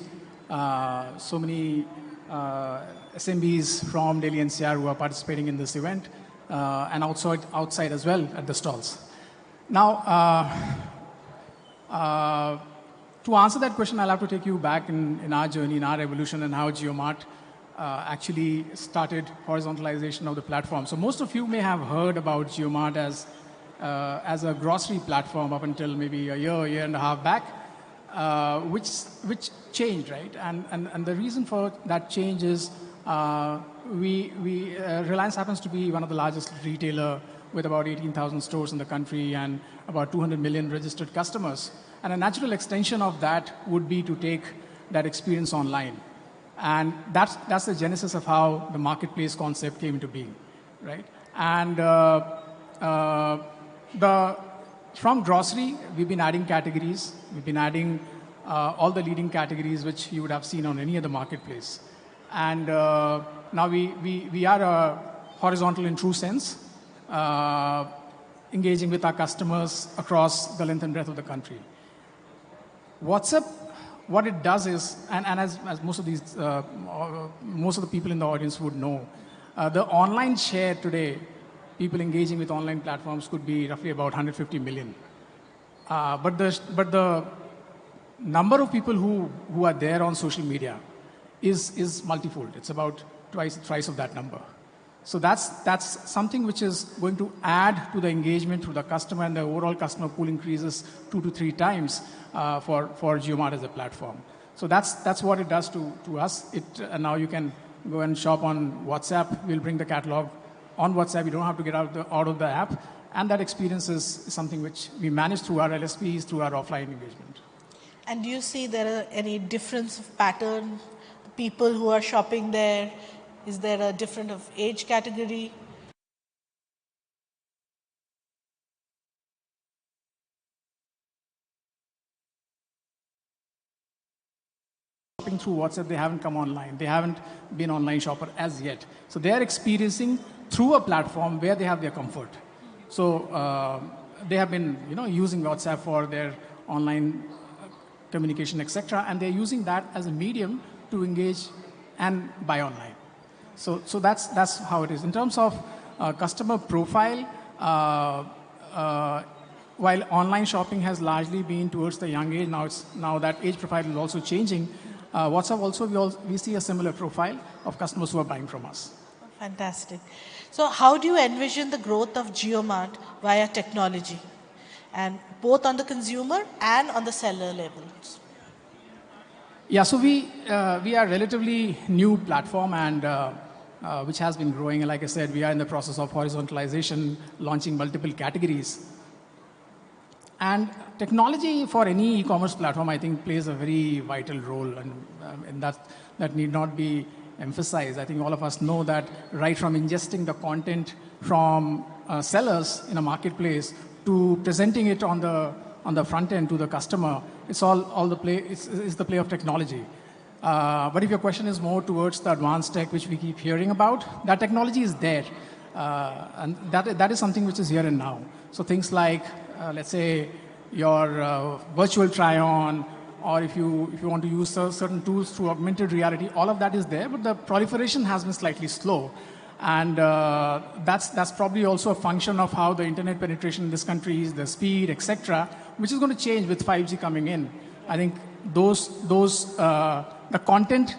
so many SMBs from Delhi NCR who are participating in this event and outside as well at the stalls. Now, to answer that question, I'll have to take you back in our journey, in our evolution, and how JioMart actually started horizontalization of the platform. So most of you may have heard about JioMart as a grocery platform up until maybe a year and a half back, which changed, right? And the reason for that change is Reliance happens to be one of the largest retailer with about 18,000 stores in the country and about 200 million registered customers. And a natural extension of that would be to take that experience online. And that's the genesis of how the marketplace concept came into being, right? And from grocery, we've been adding categories. We've been adding all the leading categories which you would have seen on any other marketplace. And now we are a horizontal in true sense, engaging with our customers across the length and breadth of the country. WhatsApp, what it does is, and as most of the people in the audience would know, the online share today, people engaging with online platforms could be roughly about 150 million. But the number of people who are there on social media is multifold. It's about thrice of that number. So that's something which is going to add to the engagement to the customer, and the overall customer pool increases 2 to 3 times for JioMart as a platform. So that's what it does to us. And now you can go and shop on WhatsApp. We'll bring the catalog on WhatsApp. You don't have to get out of the app. And that experience is something which we manage through our LSPs, through our offline engagement. And do you see there are any difference of pattern? People who are shopping there, is there a different of age category? Shopping through WhatsApp, they haven't come online. They haven't been online shopper as yet. So they are experiencing through a platform where they have their comfort. So they have been, using WhatsApp for their online communication, etc., and they're using that as a medium to engage and buy online. So that's how it is. In terms of customer profile, while online shopping has largely been towards the young age, now that age profile is also changing. WhatsApp also, we see a similar profile of customers who are buying from us. Fantastic. So how do you envision the growth of JioMart via technology, and both on the consumer and on the seller levels? Yeah, so we are a relatively new platform and which has been growing. And like I said, we are in the process of horizontalization, launching multiple categories. And technology for any e-commerce platform, I think, plays a very vital role, and that need not be emphasized. I think all of us know that right from ingesting the content from sellers in a marketplace to presenting it on the front end to the customer, it's all the play. It's the play of technology. But if your question is more towards the advanced tech, which we keep hearing about, that technology is there, and that is something which is here and now. So things like, let's say, your virtual try-on, or if you want to use certain tools through augmented reality, all of that is there, but the proliferation has been slightly slow. And that's probably also a function of how the internet penetration in this country is, the speed, etc., which is going to change with 5G coming in. I think the content,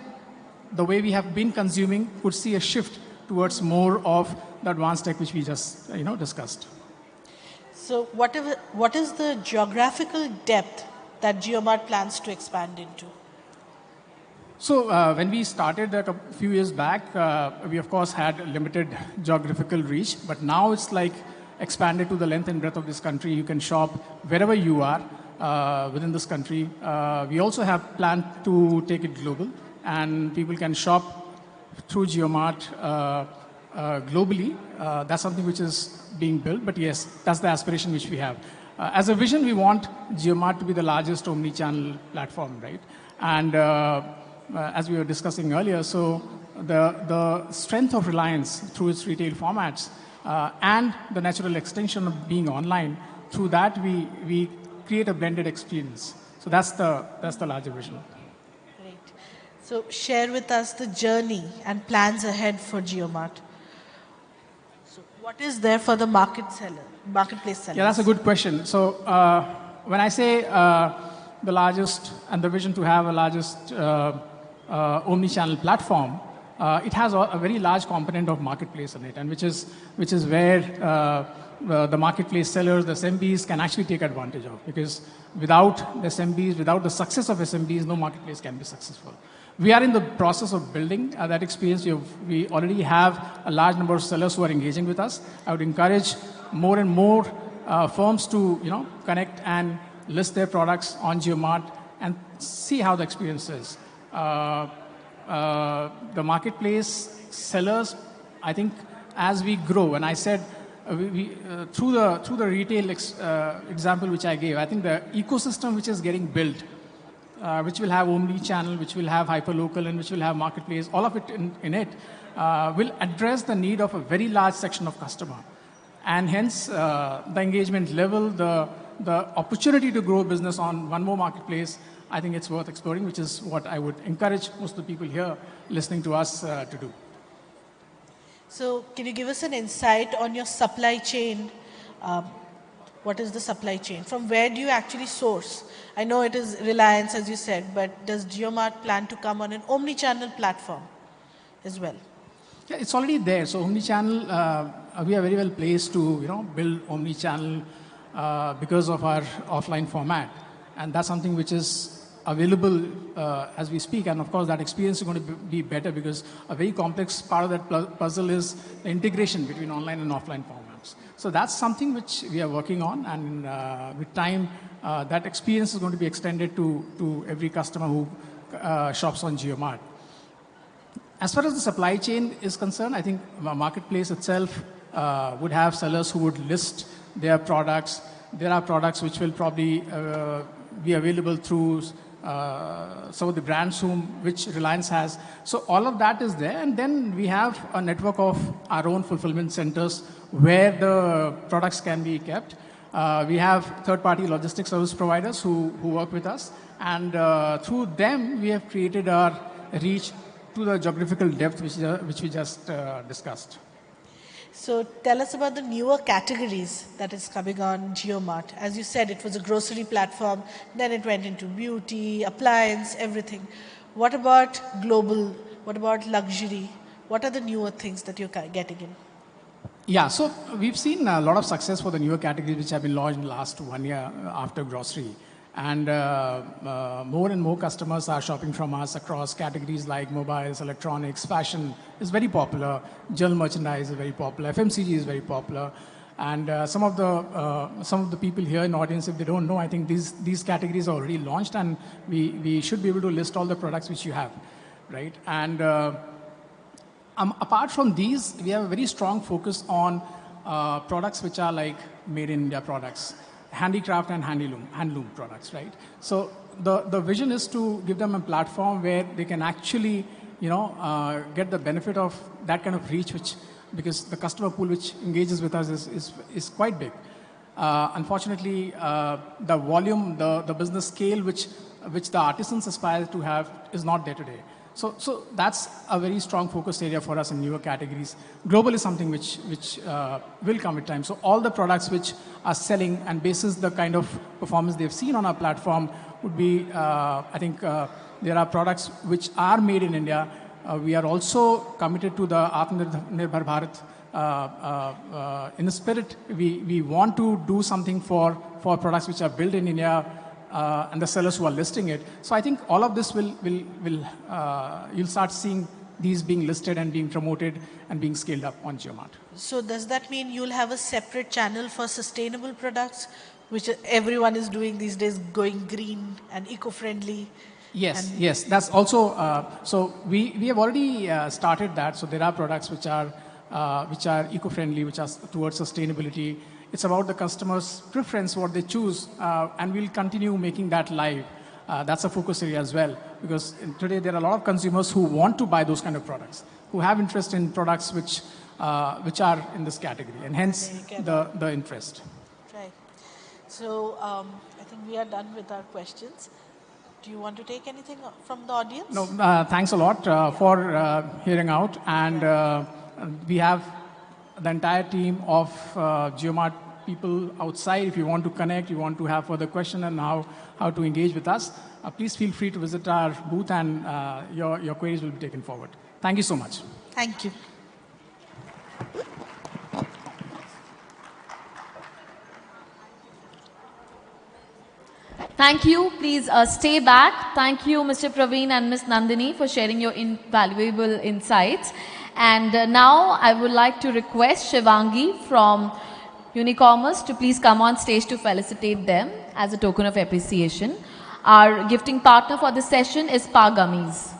the way we have been consuming, could see a shift towards more of the advanced tech which we just discussed. So what is the geographical depth that JioMart plans to expand into? So when we started a few years back, we of course had limited geographical reach, but now it's like expanded to the length and breadth of this country. You can shop wherever you are within this country. We also have planned to take it global, and people can shop through JioMart globally. That's something which is being built, but yes, that's the aspiration which we have. As a vision, we want JioMart to be the largest omni-channel platform, right? And as we were discussing earlier, so the strength of Reliance through its retail formats and the natural extension of being online, through that we create a blended experience. So that's the larger vision. Great. So share with us the journey and plans ahead for JioMart. So what is there for the marketplace sellers? Yeah, that's a good question. So when I say the largest and the vision to have a largest omni-channel platform, it has a very large component of marketplace in it, and which is where the marketplace sellers, the SMBs, can actually take advantage of. Because without the SMBs, without the success of SMBs, no marketplace can be successful. We are in the process of building that experience. We already have a large number of sellers who are engaging with us. I would encourage more and more firms to connect and list their products on JioMart and see how the experience is. The marketplace sellers, I think, as we grow, and I said through the retail example which I gave, I think the ecosystem which is getting built, which will have omni-channel, which will have hyperlocal, and which will have marketplace, all of it in it, will address the need of a very large section of customer. And hence, the engagement level, the opportunity to grow business on one more marketplace, I think it's worth exploring, which is what I would encourage most of the people here listening to us to do. So can you give us an insight on your supply chain? What is the supply chain? From where do you actually source? I know it is Reliance, as you said, but does JioMart plan to come on an omni-channel platform as well? Yeah, it's already there. So omni-channel, we are very well placed to build omni-channel because of our offline format, and that's something which is available as we speak. And of course, that experience is going to be better because a very complex part of that puzzle is the integration between online and offline formats. So that's something which we are working on, and with time, that experience is going to be extended to every customer who shops on JioMart. As far as the supply chain is concerned, I think marketplace itself would have sellers who would list their products. There are products which will probably be available through some of the brands which Reliance has. So all of that is there, and then we have a network of our own fulfillment centers where the products can be kept. We have third-party logistics service providers who work with us, and through them we have created our reach to the geographical depth which we just discussed. So tell us about the newer categories that is coming on JioMart. As you said, it was a grocery platform, then it went into beauty, appliance, everything. What about global? What about luxury? What are the newer things that you're getting in? Yeah, so we've seen a lot of success for the newer categories which have been launched in the last 1 year after grocery. And more and more customers are shopping from us across categories like mobiles, electronics, fashion is very popular, general merchandise is very popular, FMCG is very popular. And some of the people here in the audience, if they don't know, I think these categories are already launched, and we should be able to list all the products which you have, right? And apart from these, we have a very strong focus on products which are like made in India products, handicraft and handloom products, right? So the vision is to give them a platform where they can actually, get the benefit of that kind of reach, because the customer pool which engages with us is quite big. Unfortunately, the volume, the business scale which the artisans aspire to have is not there today. So that's a very strong focus area for us in newer categories. Global is something which will come with time. So all the products which are selling and basis the kind of performance they've seen on our platform would be, I think there are products which are made in India. We are also committed to the Atmanirbhar Bharat. In the spirit, we want to do something for products which are built in India, and the sellers who are listing it. So I think all of this will you'll start seeing these being listed and being promoted and being scaled up on JioMart. So does that mean you'll have a separate channel for sustainable products, which everyone is doing these days, going green and eco-friendly? Yes, that's also, so we have already started that. So there are products which are eco-friendly, which are towards sustainability. It's about the customer's preference, what they choose, and we'll continue making that live. That's a focus area as well, because today there are a lot of consumers who want to buy those kind of products, who have interest in products which are in this category, and hence the interest. Right. So I think we are done with our questions. Do you want to take anything from the audience? No, thanks a lot for hearing out, and we have the entire team of JioMart people outside. If you want to connect, you want to have further questions and how to engage with us, please feel free to visit our booth, and your queries will be taken forward. Thank you so much. Thank you. Thank you. Please stay back. Thank you, Mr. Praveen and Ms. Nandini, for sharing your invaluable insights. And now I would like to request Shivangi from Unicommerce to please come on stage to felicitate them as a token of appreciation. Our gifting partner for this session is Pa Gummies.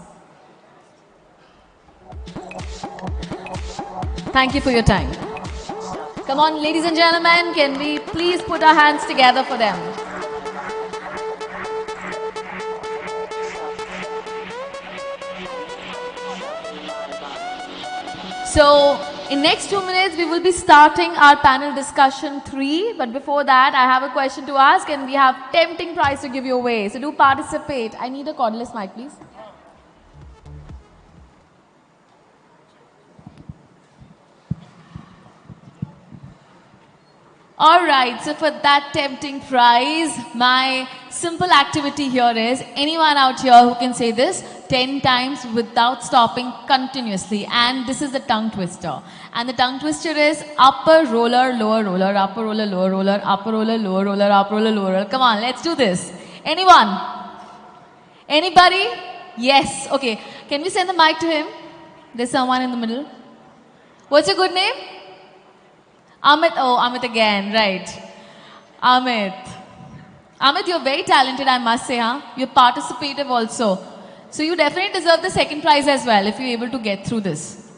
Thank you for your time. Come on, ladies and gentlemen, can we please put our hands together for them? So, in next 2 minutes, we will be starting our panel discussion 3. But before that, I have a question to ask, and we have tempting prize to give you away. So do participate. I need a cordless mic, please. Alright, so for that tempting prize, my simple activity here is, anyone out here who can say this 10 times without stopping continuously, and this is the tongue twister. And the tongue twister is upper roller, lower roller, upper roller, lower roller, upper roller, lower roller, upper roller, lower roller. Come on, let's do this. Anyone? Anybody? Yes. Okay. Can we send the mic to him? There's someone in the middle. What's your good name? Amit. Oh, Amit again. Right. Amit. Amit, you're very talented, I must say, huh? You're participative also. So you definitely deserve the second prize as well if you're able to get through this.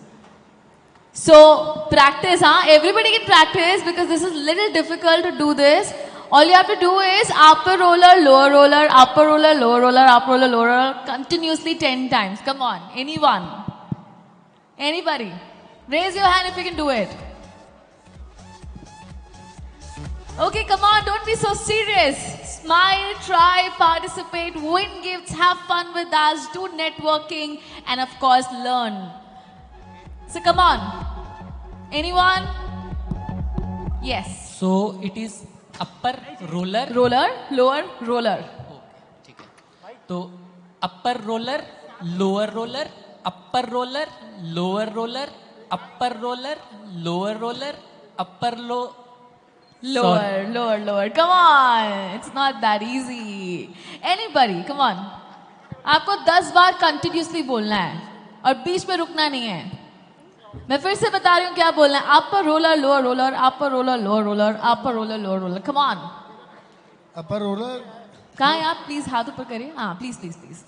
So practice, huh? Everybody can practice, because this is a little difficult to do this. All you have to do is upper roller, lower roller, upper roller, lower roller, upper roller, lower roller, continuously 10 times. Come on. Anyone? Anybody? Raise your hand if you can do it. Okay, come on, don't be so serious. Smile, try, participate, win gifts, have fun with us, do networking, and of course, learn. So come on. Anyone? Yes. So it is upper roller. Roller, lower, roller. So upper roller, lower roller, upper roller, lower roller, upper roller, lower roller, upper low. Lower, lower, lower. Come on. It's not that easy. Anybody, come on. आपको 10 बार continuously बोलना है और बीच में रुकना नहीं है. मैं फिर से बता रही हूँ क्या बोलना है. Upper roller, lower roller, upper roller, lower roller, upper roller, lower roller. Come on. Upper roller. कहाँ हैं आप? Please हाथ ऊपर करिए. हाँ, please, please, please.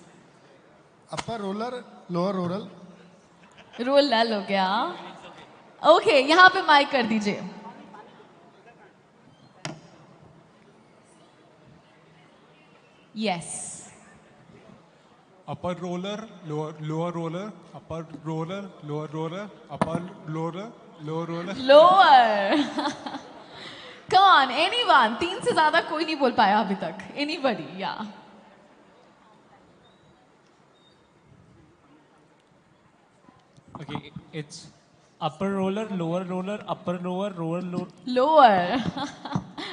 Upper roller, lower roller. Roll लाल हो गया. Okay, यहाँ पे माइक कर दीजिए. Yes. Upper roller, lower roller, upper roller, lower roller, upper roller, lower roller. Lower. Come on, anyone. 3 से ज़्यादा कोई नहीं बोल पाया अभी तक. Anybody, yeah. Okay, it's upper roller, lower roller, upper lower, lower, lower. Lower.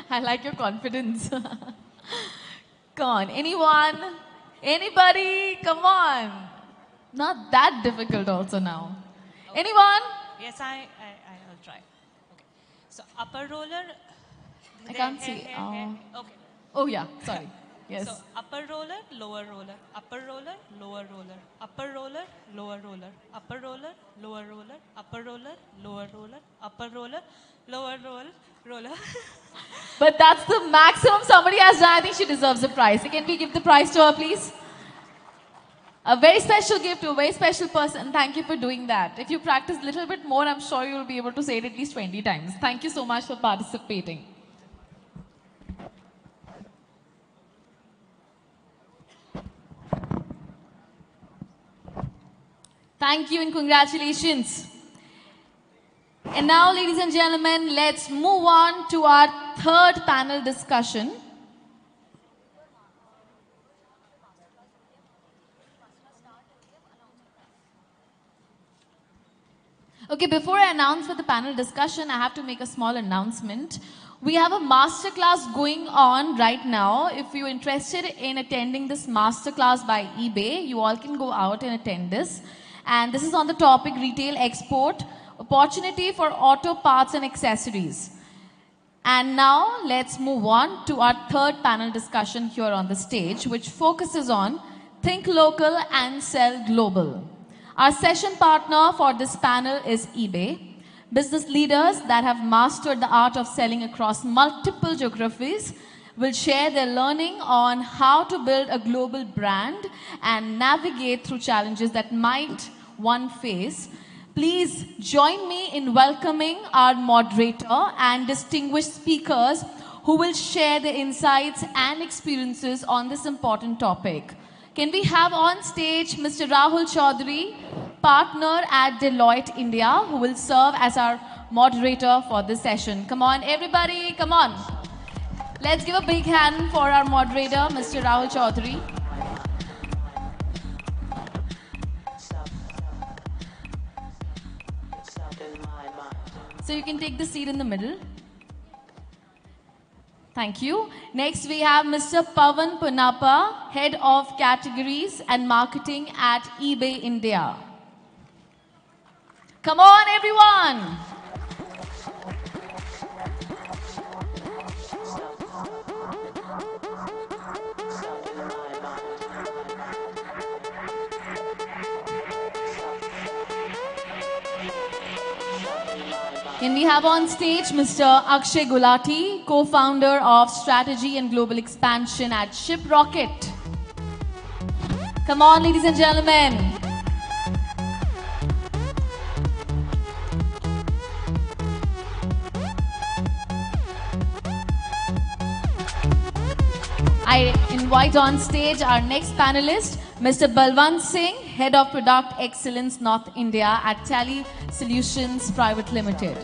I like your confidence. Come on, anyone? Anybody? Come on. Not that difficult also now. Anyone? Yes, I'll try. Okay. So upper roller. I can't see. Okay. Oh yeah, sorry. Yes. So upper roller, lower roller, upper roller, lower roller, upper roller, lower roller, upper roller, lower roller, upper roller, lower roller, upper roller, lower roller. But that's the maximum somebody has done. I think she deserves a prize. Can we give the prize to her, please? A very special gift to a very special person. Thank you for doing that. If you practice a little bit more, I'm sure you'll be able to say it at least 20 times. Thank you so much for participating. Thank you and congratulations. And now, ladies and gentlemen, let's move on to our third panel discussion. Okay, before I announce for the panel discussion, I have to make a small announcement. We have a masterclass going on right now. If you're interested in attending this masterclass by eBay, you all can go out and attend this. And this is on the topic retail export, opportunity for auto parts and accessories. And now let's move on to our third panel discussion here on the stage, which focuses on think local and sell global. Our session partner for this panel is eBay. Business leaders that have mastered the art of selling across multiple geographies will share their learning on how to build a global brand and navigate through challenges that might one face. Please join me in welcoming our moderator and distinguished speakers who will share their insights and experiences on this important topic. Can we have on stage Mr. Rahul Chaudhary, partner at Deloitte India, who will serve as our moderator for this session. Come on, everybody, come on. Let's give a big hand for our moderator, Mr. Rahul Chaudhary. So you can take the seat in the middle. Thank you. Next we have Mr. Pavan Punapa, Head of Categories and Marketing at eBay India. Come on, everyone. Can we have on stage Mr. Akshay Gulati, co-founder of Strategy and Global Expansion at ShipRocket. Come on, ladies and gentlemen. I invite on stage our next panelist, Mr. Balwant Singh, Head of Product Excellence North India at Tally Solutions Private Limited.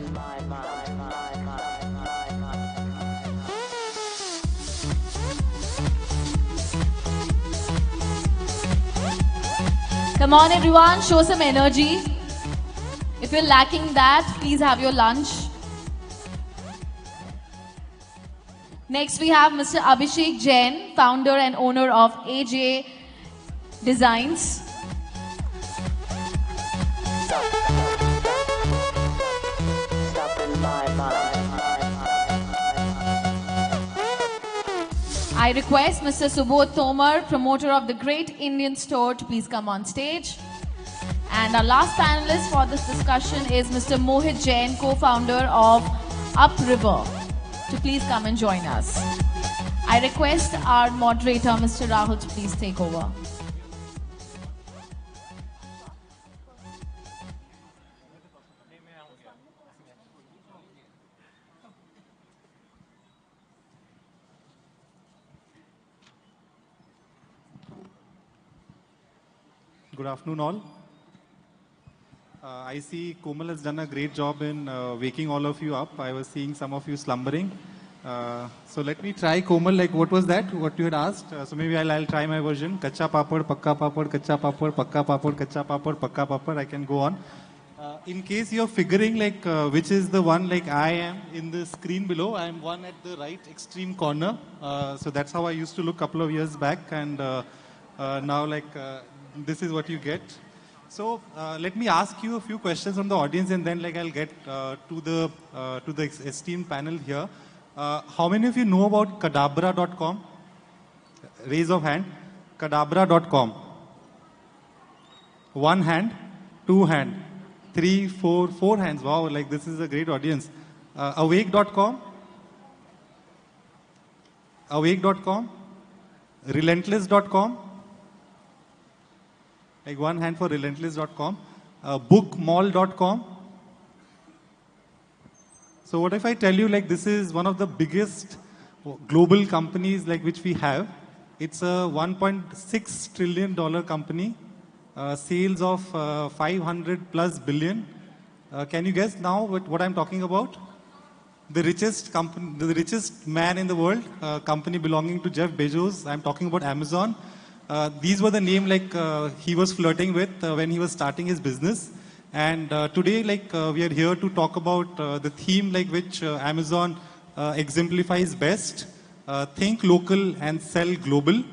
Come on everyone, show some energy. If you're lacking that, please have your lunch. Next we have Mr. Abhishek Jain, founder and owner of AJ Designs. I request Mr. Subodh Tomar, promoter of the Great Indian Store, to please come on stage. And our last panelist for this discussion is Mr. Mohit Jain, co-founder of Upriver, to please come and join us. I request our moderator, Mr. Rahul, to please take over. Good afternoon, all. I see Komal has done a great job in waking all of you up. I was seeing some of you slumbering. So let me try, Komal, like what was that, what you had asked? So maybe I'll try my version. Kacha papad, pakka papad, kacha papad, pakka papad, kacha papad, pakka papad. I can go on. In case you're figuring like which is the one, like I am in the screen below, I am one at the right extreme corner. So that's how I used to look a couple of years back, and now like this is what you get. So let me ask you a few questions from the audience, and then like I'll get to the esteemed panel here. How many of you know about Kadabra.com? Raise of hand. Kadabra.com. One hand, two hand, three, four hands. Wow, like this is a great audience. Awake.com. Awake.com. Relentless.com. Like one hand for relentless.com. Bookmall.com. So what if I tell you like this is one of the biggest global companies like which we have. It's a $1.6 trillion company. Sales of 500 plus billion. Can you guess now what I'm talking about? The richest company, the richest man in the world, company belonging to Jeff Bezos. I'm talking about Amazon. These were the name like he was flirting with when he was starting his business. And today, like we are here to talk about the theme like which Amazon exemplifies best. Think local and sell global.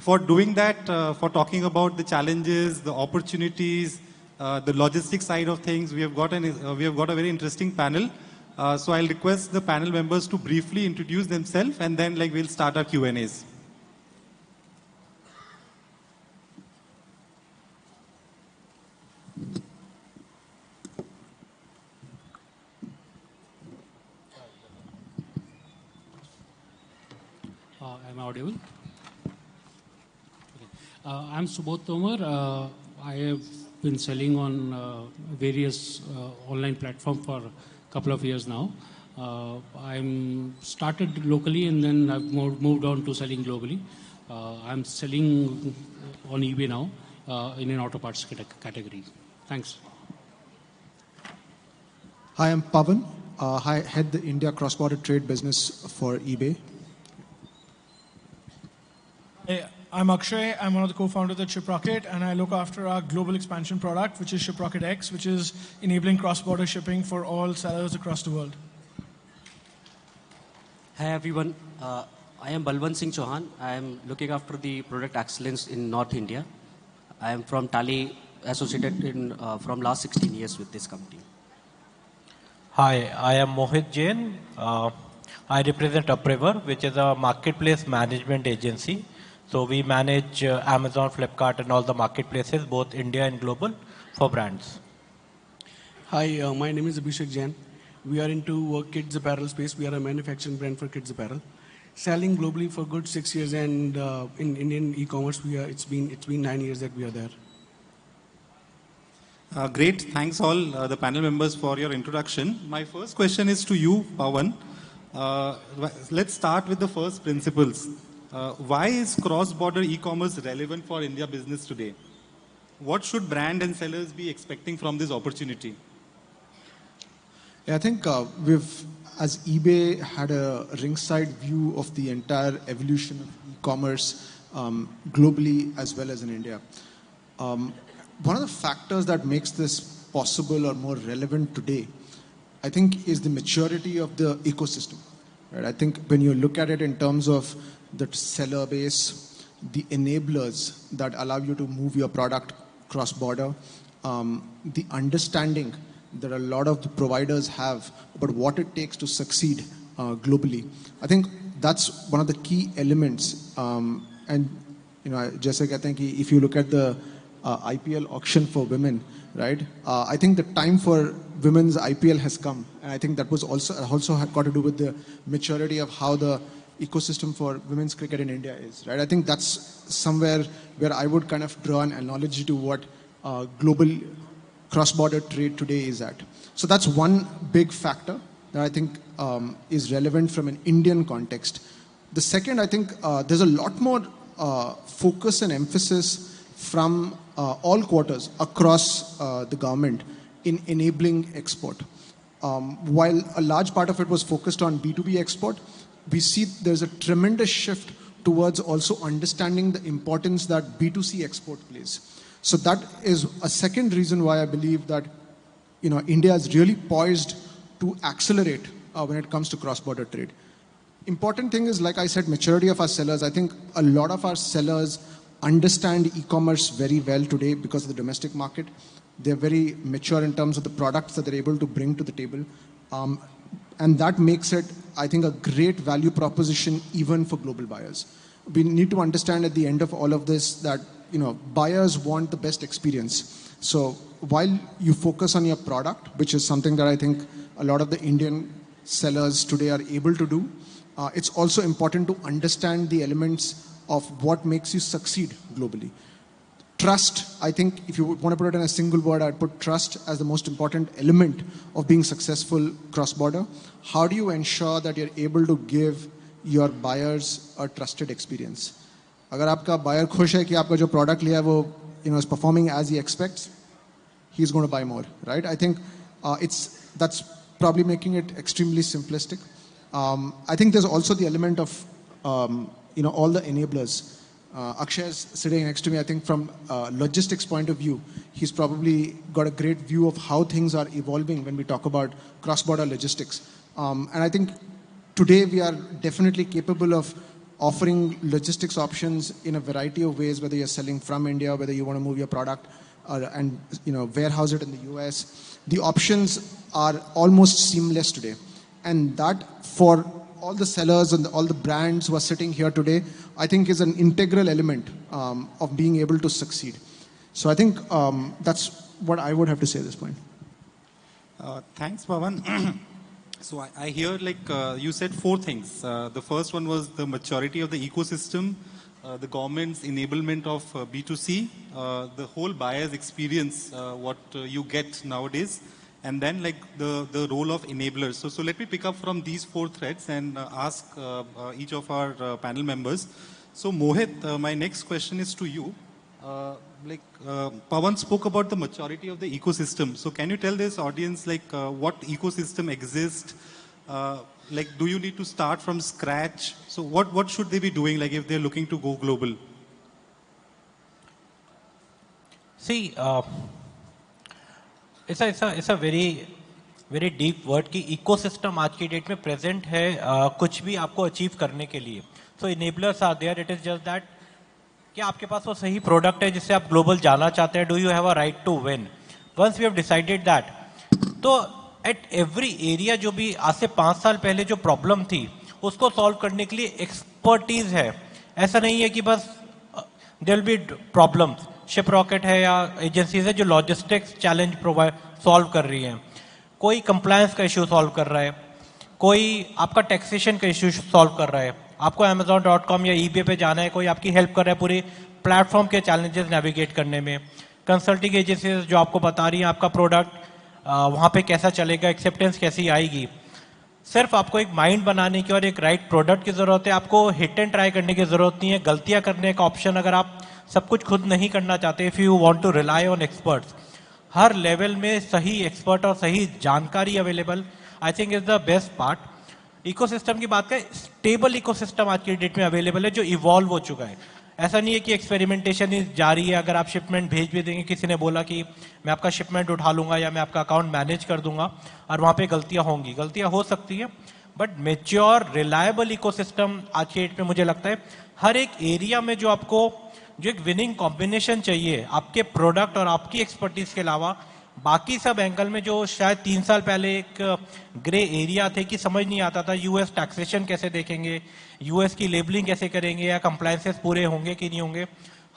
For doing that, for talking about the challenges, the opportunities, the logistics side of things, we have got a very interesting panel. So I'll request the panel members to briefly introduce themselves, and then like we'll start our Q&As. Am I audible? Okay. I'm Subodh Tomar. I have been selling on various online platforms for a couple of years now. I'm started locally and then I've moved on to selling globally. I'm selling on eBay now in an auto parts category. Thanks. Hi, I'm Pavan. I head the India cross-border trade business for eBay. Hey, I'm Akshay. I'm one of the co-founders at ShipRocket, and I look after our global expansion product, which is ShipRocket X, which is enabling cross-border shipping for all sellers across the world. Hi, everyone. I am Balwant Singh Chauhan. I am looking after the product excellence in North India. I am from Tally, associated from last 16 years with this company. Hi, I am Mohit Jain. I represent Upriver, which is a marketplace management agency. So we manage Amazon, Flipkart, and all the marketplaces, both India and global, for brands. Hi, my name is Abhishek Jain. We are into kids apparel space. We are a manufacturing brand for kids apparel, selling globally for good 6 years, and in Indian e-commerce, it's been 9 years that we are there. Great. Thanks all the panel members for your introduction. My first question is to you, Pawan. Let's start with the first principles. Why is cross-border e-commerce relevant for India business today? What should brand and sellers be expecting from this opportunity? Yeah, I think we've, as eBay, had a ringside view of the entire evolution of e-commerce globally as well as in India. one of the factors that makes this possible or more relevant today, I think, is the maturity of the ecosystem. Right? I think when you look at it in terms of the seller base, the enablers that allow you to move your product cross-border, the understanding that a lot of the providers have about what it takes to succeed globally. I think that's one of the key elements. And जैसे कहते हैं कि if you look at the IPL auction for women, right? I think the time for women's IPL has come, and I think that was also got to do with the maturity of how the ecosystem for women's cricket in India is, right? I think that's somewhere where I would kind of draw an analogy to what global cross-border trade today is at. So that's one big factor that I think is relevant from an Indian context. The second, I think there's a lot more focus and emphasis from all quarters across the government in enabling export. While a large part of it was focused on B2B export, we see there's a tremendous shift towards also understanding the importance that B2C export plays. So that is a second reason why I believe that India is really poised to accelerate when it comes to cross-border trade. Important thing is, like I said, maturity of our sellers. I think a lot of our sellers understand e-commerce very well today because of the domestic market. They're very mature in terms of the products that they're able to bring to the table. And that makes it, I think, a great value proposition even for global buyers. We need to understand at the end of all of this that buyers want the best experience. So while you focus on your product, which is something that I think a lot of the Indian sellers today are able to do, it's also important to understand the elements of what makes you succeed globally. Trust, I think, if you want to put it in a single word, I'd put trust as the most important element of being successful cross-border. How do you ensure that you're able to give your buyers a trusted experience? अगर आपका buyer खुश है कि आपका जो product लिया है वो is performing as he expects, he's going to buy more, right? I think that's probably making it extremely simplistic. I think there's also the element of all the enablers. Akshay is sitting next to me. I think from a logistics point of view, he's probably got a great view of how things are evolving when we talk about cross-border logistics. And I think today we are definitely capable of offering logistics options in a variety of ways, whether you're selling from India, whether you want to move your product and warehouse it in the US. The options are almost seamless today. And that, for all the sellers and all the brands who are sitting here today, I think is an integral element of being able to succeed. So I think that's what I would have to say at this point. Thanks, Pawan. So I hear you said four things. The first one was the maturity of the ecosystem, the government's enablement of B2C, the whole buyer's experience, what you get nowadays, and then the role of enablers. So let me pick up from these four threads and ask each of our panel members. So Mohit, my next question is to you. Pawan spoke about the maturity of the ecosystem. So can you tell this audience what ecosystem exists? Do you need to start from scratch? So what should they be doing if they're looking to go global? See, it's a very deep word कि ecosystem आज की date में present है कुछ भी आपको achieve करने के लिए. So enablers are there. It is just that कि आपके पास वो सही product है जिससे आप global जाना चाहते हैं. Do you have a right to win? Once we have decided that, तो at every area जो भी आज से 5 साल पहले जो problem थी उसको solve करने के लिए expertise है. ऐसा नहीं है कि बस there will be problems. Ship rocket है या एजेंसीज है जो लॉजिस्टिक्स चैलेंज सॉल्व कर रही हैं, कोई कंप्लायंस का इशू सॉल्व कर रहा है, कोई आपका टैक्सेशन का इशू सॉल्व कर रहा है, आपको Amazon.com या eBay पे जाना है, कोई आपकी हेल्प कर रहा है पूरी प्लेटफॉर्म के चैलेंजेस नेविगेट करने में, कंसल्टिंग एजेंसीज जो आपको बता रही हैं आपका प्रोडक्ट वहाँ पे कैसा चलेगा, एक्सेप्टेंस कैसी आएगी. सिर्फ आपको एक माइंड बनाने की और एक राइट प्रोडक्ट की ज़रूरत है. आपको हिट एंड ट्राई करने की ज़रूरत नहीं है. गलतियाँ करने का ऑप्शन अगर आप सब कुछ खुद नहीं करना चाहते, if you want to rely on experts, हर लेवल में सही एक्सपर्ट और सही जानकारी available I think is the best part. Ecosystem की बात करें, स्टेबल इकोसिस्टम आज की डेट में अवेलेबल है जो इवॉल्व हो चुका है. ऐसा नहीं है कि एक्सपेरिमेंटेशन ही जारी है, अगर आप शिपमेंट भेज भी देंगे, किसी ने बोला कि मैं आपका शिपमेंट उठा लूंगा या मैं आपका अकाउंट मैनेज कर दूंगा, और वहाँ पे गलतियाँ होंगी, गलतियाँ हो सकती है, बट मेच्योर रिलायबल इकोसिस्टम आज के डेट में मुझे लगता है हर एक एरिया में जो आपको जो एक विनिंग कॉम्बिनेशन चाहिए आपके प्रोडक्ट और आपकी एक्सपर्टीज के अलावा, बाकी सब एंगल में जो शायद 3 साल पहले एक ग्रे एरिया थे कि समझ नहीं आता था यूएस टैक्सेशन कैसे देखेंगे, यूएस की लेबलिंग कैसे करेंगे, या कंप्लायंसेस पूरे होंगे कि नहीं होंगे,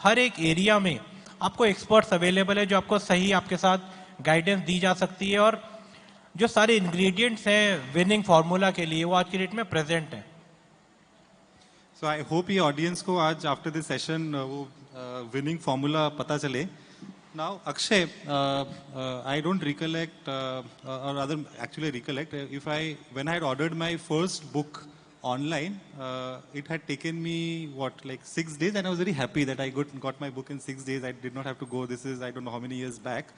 हर एक एरिया में आपको एक्सपर्ट्स अवेलेबल है जो आपको सही आपके साथ गाइडेंस दी जा सकती है, और जो सारे इंग्रेडिएंट्स हैं विनिंग फार्मूला के लिए वो आज की डेट में प्रेजेंट है. सो आई होप ये ऑडियंस को आज आफ्टर दिस सेशन वो विनिंग फार्मूला पता चले. Now, Akshay, I don't recollect, or rather, actually recollect, when I had ordered my first book online, it had taken me, like 6 days, and I was very happy that I got my book in 6 days. I did not have to go. This is, I don't know how many years back.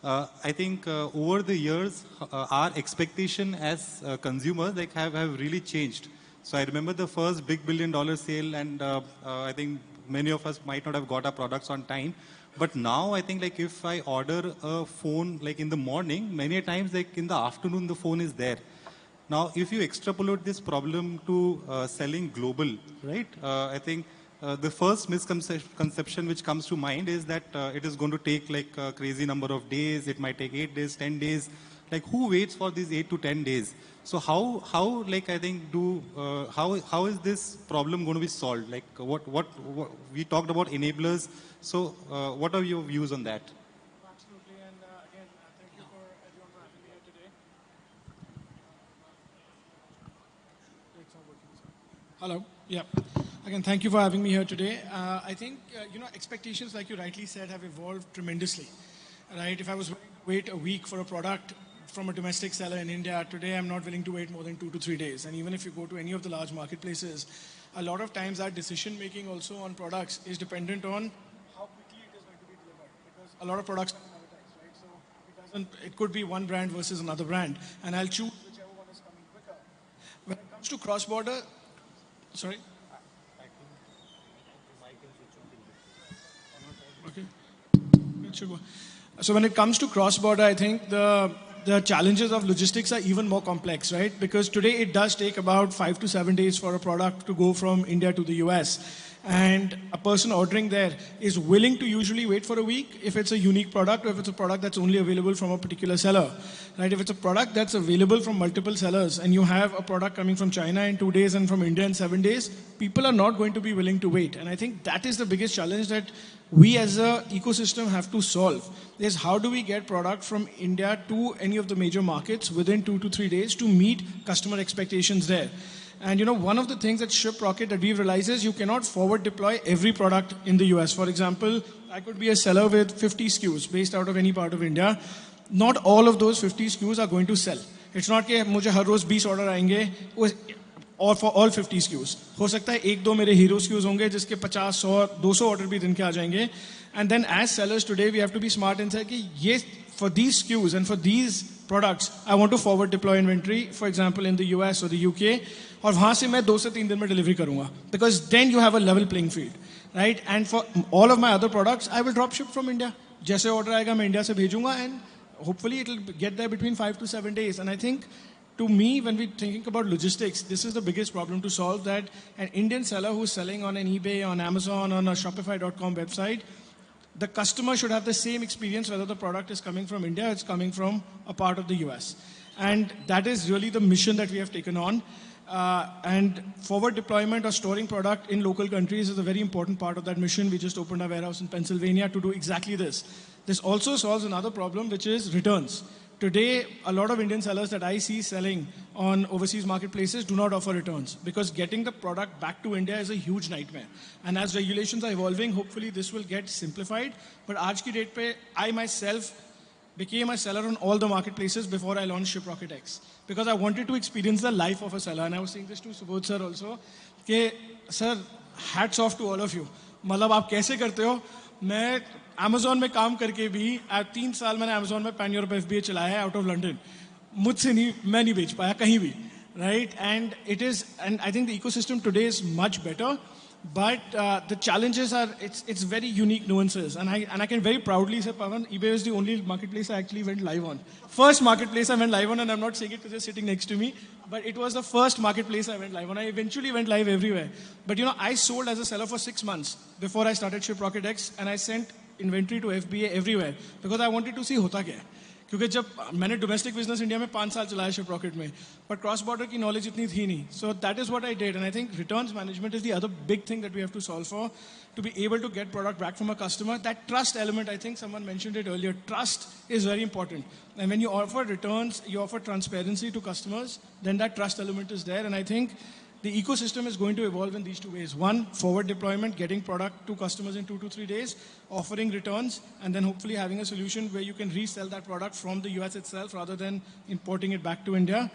I think over the years, our expectation as consumers have really changed. So I remember the first big $1 billion sale, and I think many of us might not have got our products on time. But now I think like if I order a phone like in the morning, many times like in the afternoon the phone is there. Now if you extrapolate this problem to selling global, right? I think the first misconception which comes to mind is that it is going to take like a crazy number of days. It might take 8 days, 10 days. Like who waits for these 8 to 10 days? So how like I think how is this problem going to be solved? Like what we talked about enablers. So what are your views on that? Absolutely, and again, thank you for everyone for having me here today. It's not working. Hello. Yeah. Again, thank you for having me here today. I think expectations, like you rightly said, have evolved tremendously. Right? If I was willing to wait a week for a product from a domestic seller in India, today I'm not willing to wait more than 2 to 3 days. And even if you go to any of the large marketplaces, a lot of times our decision making also on products is dependent on how quickly it is going to be delivered. Because a lot of products are advertised, right? So it could be one brand versus another brand, and I'll choose whichever one is coming quicker. When it comes to cross-border, sorry? Okay. It should work. So when it comes to cross-border, I think the challenges of logistics are even more complex, right? Because today it does take about 5 to 7 days for a product to go from India to the US. And a person ordering there is willing to usually wait for a week if it's a unique product, or if it's a product that's only available from a particular seller, right? If it's a product that's available from multiple sellers and you have a product coming from China in 2 days and from India in 7 days, people are not going to be willing to wait. And I think that is the biggest challenge that we as an ecosystem have to solve, is how do we get product from India to any of the major markets within 2 to 3 days to meet customer expectations there. And one of the things that ShipRocket that we've realized is you cannot forward deploy every product in the US. For example, I could be a seller with 50 SKUs based out of any part of India. Not all of those 50 SKUs are going to sell. It's not that मुझे हर रोज 20 order आएंगे और for all 50 SKUs. हो सकता है एक दो मेरे hero SKUs होंगे जिसके 50, 100, 200 ऑर्डर भी दिन के आ जाएंगे. And then as sellers today, we have to be smart and say कि ये for these SKUs and for these products, I want to forward deploy inventory, for example, in the US or the UK, और वहाँ से मैं 2 से 3 दिन में delivery करूँगा. Because then you have a level playing field, right? And for all of my other products, I will drop ship from India. जैसे order आएगा मैं India से भेजूँगा, and hopefully it will get there between 5 to 7 days. And I think, to me, when we're thinking about logistics, this is the biggest problem to solve, that an Indian seller who's selling on an eBay, on Amazon, on a Shopify.com website, the customer should have the same experience whether the product is coming from India or it's coming from a part of the US. And that is really the mission that we have taken on. And forward deployment or storing product in local countries is a very important part of that mission. We just opened a warehouse in Pennsylvania to do exactly this. This also solves another problem, which is returns. Today, a lot of Indian sellers that I see selling on overseas marketplaces do not offer returns, because getting the product back to India is a huge nightmare. And as regulations are evolving, hopefully this will get simplified. But aaj ki date pe, I myself became a seller on all the marketplaces before I launched ShipRocket X, because I wanted to experience the life of a seller. And I was saying this to Subodh sir also, कि sir, hats off to all of you. मतलब आप कैसे करते हो? मैं Amazon में काम करके भी 3 साल मैंने Amazon में Pan Europe FBA चलाया है out of London. मुझसे नहीं, मैं नहीं बेच पाया कहीं भी, right? And it is, and I think the ecosystem today is much better. But the challenges are, it's very unique nuances. And I can very proudly say, Pawan, eBay is the only marketplace I actually went live on. First marketplace I went live on, and I'm not saying it because they're sitting next to me, but it was the first marketplace I went live on. I eventually went live everywhere. But I sold as a seller for 6 months before I started ShipRocket X, and I sent inventory to FBA everywhere because I wanted to see hota kya hai. क्योंकि जब मैंने domestic business India में 5 साल चलाया शिपरॉकेट में, पर cross border की knowledge इतनी थी नहीं. So that is what I did, and I think returns management is the other big thing that we have to solve for to be able to get product back from a customer. That trust element, I think someone mentioned it earlier, trust is very important. And when you offer returns, you offer transparency to customers, then that trust element is there. And I think the ecosystem is going to evolve in these 2 ways. One, forward deployment, getting product to customers in 2 to 3 days, offering returns, and then hopefully having a solution where you can resell that product from the US itself rather than importing it back to India.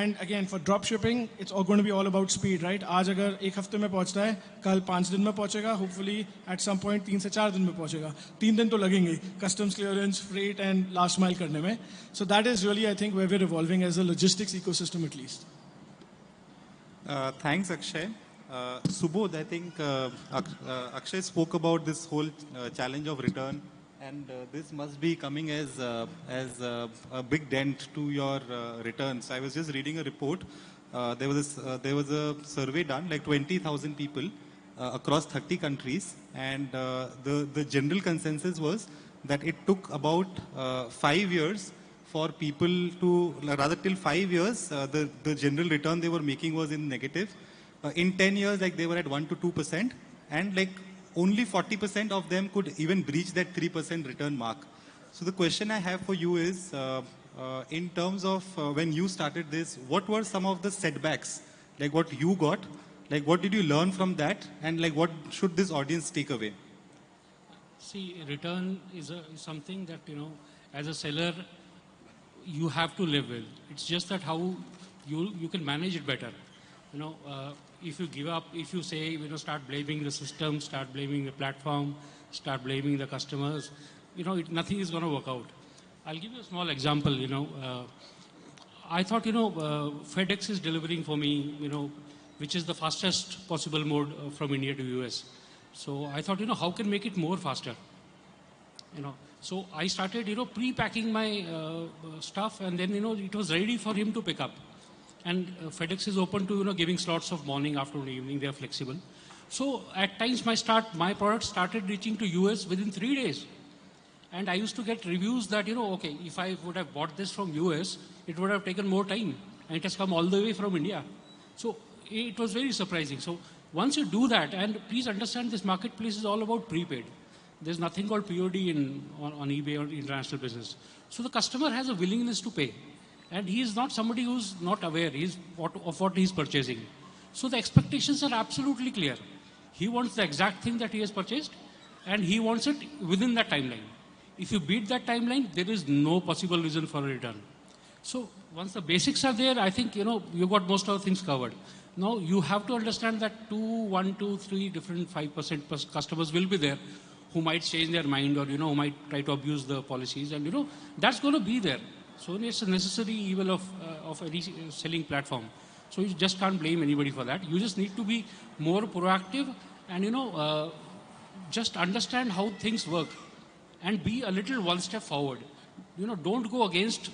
And again, for drop shipping, it's all going to be all about speed, right? आज अगर 1 हफ्ते में पहुंचता है, कल 5 दिन में पहुंचेगा, hopefully at some point 3 से 4 दिन में पहुंचेगा. 3 दिन तो लगेंगे, customs clearance, freight, and last mile करने में. So that is really, I think, where we're evolving as a logistics ecosystem at least. Thanks, Akshay. Subodh, I think Akshay spoke about this whole challenge of return, and this must be coming as a big dent to your returns. I was just reading a report. There was a survey done, like 20,000 people across 30 countries, and the general consensus was that it took about 5 years for people to, rather till 5 years, the general return they were making was in negative. In 10 years, like they were at 1 to 2%, and like only 40% of them could even breach that 3% return mark. So the question I have for you is, in terms of when you started this, what were some of the setbacks, like what you got, like what did you learn from that, and like what should this audience take away? See, return is something that, as a seller, you have to live with. It's just that how you can manage it better. If you give up, if you say, start blaming the system, start blaming the platform, start blaming the customers, nothing is going to work out. I'll give you a small example. I thought, FedEx is delivering for me, which is the fastest possible mode from India to US. So I thought, how can make it more faster? So I started, pre-packing my stuff, and then, it was ready for him to pick up. And FedEx is open to, giving slots of morning, afternoon, evening. They are flexible. So at times my product started reaching to US within 3 days. And I used to get reviews that, okay, if I would have bought this from US, it would have taken more time. And it has come all the way from India. So it was very surprising. So once you do that, and please understand this marketplace is all about prepaid. There's nothing called POD on eBay or international business. So the customer has a willingness to pay. And he is not somebody who's not aware of what he's purchasing. So the expectations are absolutely clear. He wants the exact thing that he has purchased, and he wants it within that timeline. If you beat that timeline, there is no possible reason for a return. So once the basics are there, I think, you've got most of the things covered. Now you have to understand that 1, 2, 3 different 5% customers will be there who might change their mind, or, who might try to abuse the policies, and, that's going to be there. So it's a necessary evil of any selling platform. So you just can't blame anybody for that. You just need to be more proactive and, just understand how things work and be a little one step forward. Don't go against,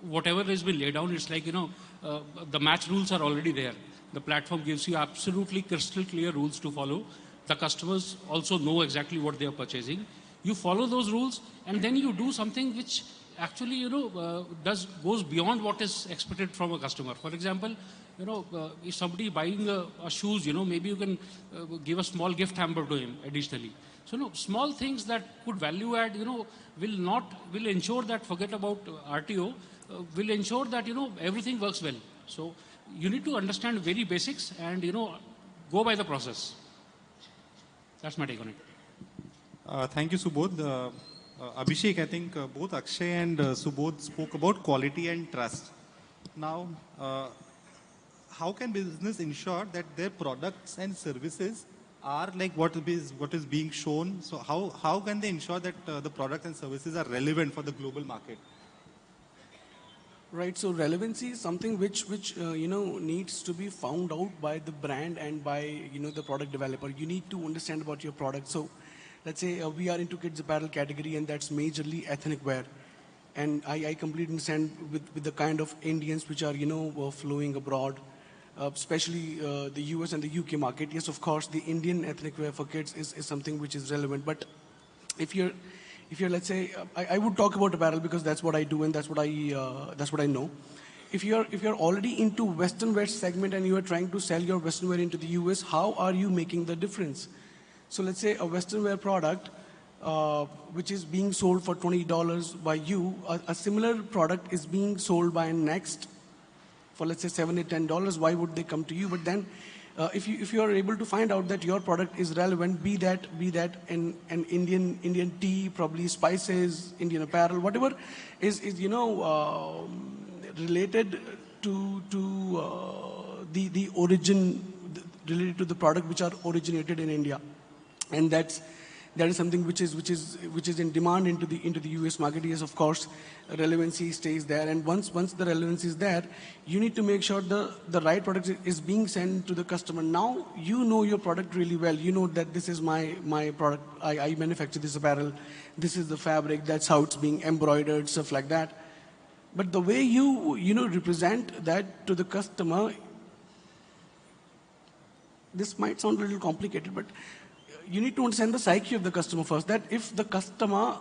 whatever has been laid down. It's like, the match rules are already there. The platform gives you absolutely crystal clear rules to follow. The customers also know exactly what they are purchasing. You follow those rules, and then you do something which actually, goes beyond what is expected from a customer. For example, if somebody buying a shoes, maybe you can give a small gift hamper to him additionally. So, small things that could value add, will ensure that, forget about RTO, will ensure that, everything works well. So, you need to understand very basics and, go by the process. That's my take on it. Thank you, Subodh. Abhishek, I think both Akshay and Subodh spoke about quality and trust. Now, how can business ensure that their products and services are like what is being shown? So how can they ensure that the products and services are relevant for the global market? Right, so relevancy is something which needs to be found out by the brand and by the product developer. You need to understand about your product. So let's say we are into kids apparel category, and that's majorly ethnic wear. And I completely understand with the kind of Indians which are flowing abroad, especially the US and the UK market. Yes, of course, the Indian ethnic wear for kids is something which is relevant. But if you're let's say, I would talk about apparel because that's what I do and that's what I know. If you're already into Western wear segment and you are trying to sell your Western wear into the US, how are you making the difference? So let's say a Western wear product which is being sold for $20 by you, a similar product is being sold by Next for let's say $7, $10. Why would they come to you? But then if you are able to find out that your product is relevant, be that an Indian tea, probably spices, Indian apparel, whatever is related to the origin, related to the product which are originated in India, and that is something which is in demand into the US market. Yes, of course, relevancy stays there, and once the relevancy is there, you need to make sure the right product is being sent to the customer. Now you know your product really well. You know that this is my product. I manufacture this apparel. This is the fabric. That's how it's being embroidered, stuff like that. But the way you represent that to the customer, this might sound a little complicated, but you need to understand the psyche of the customer first, that if the customer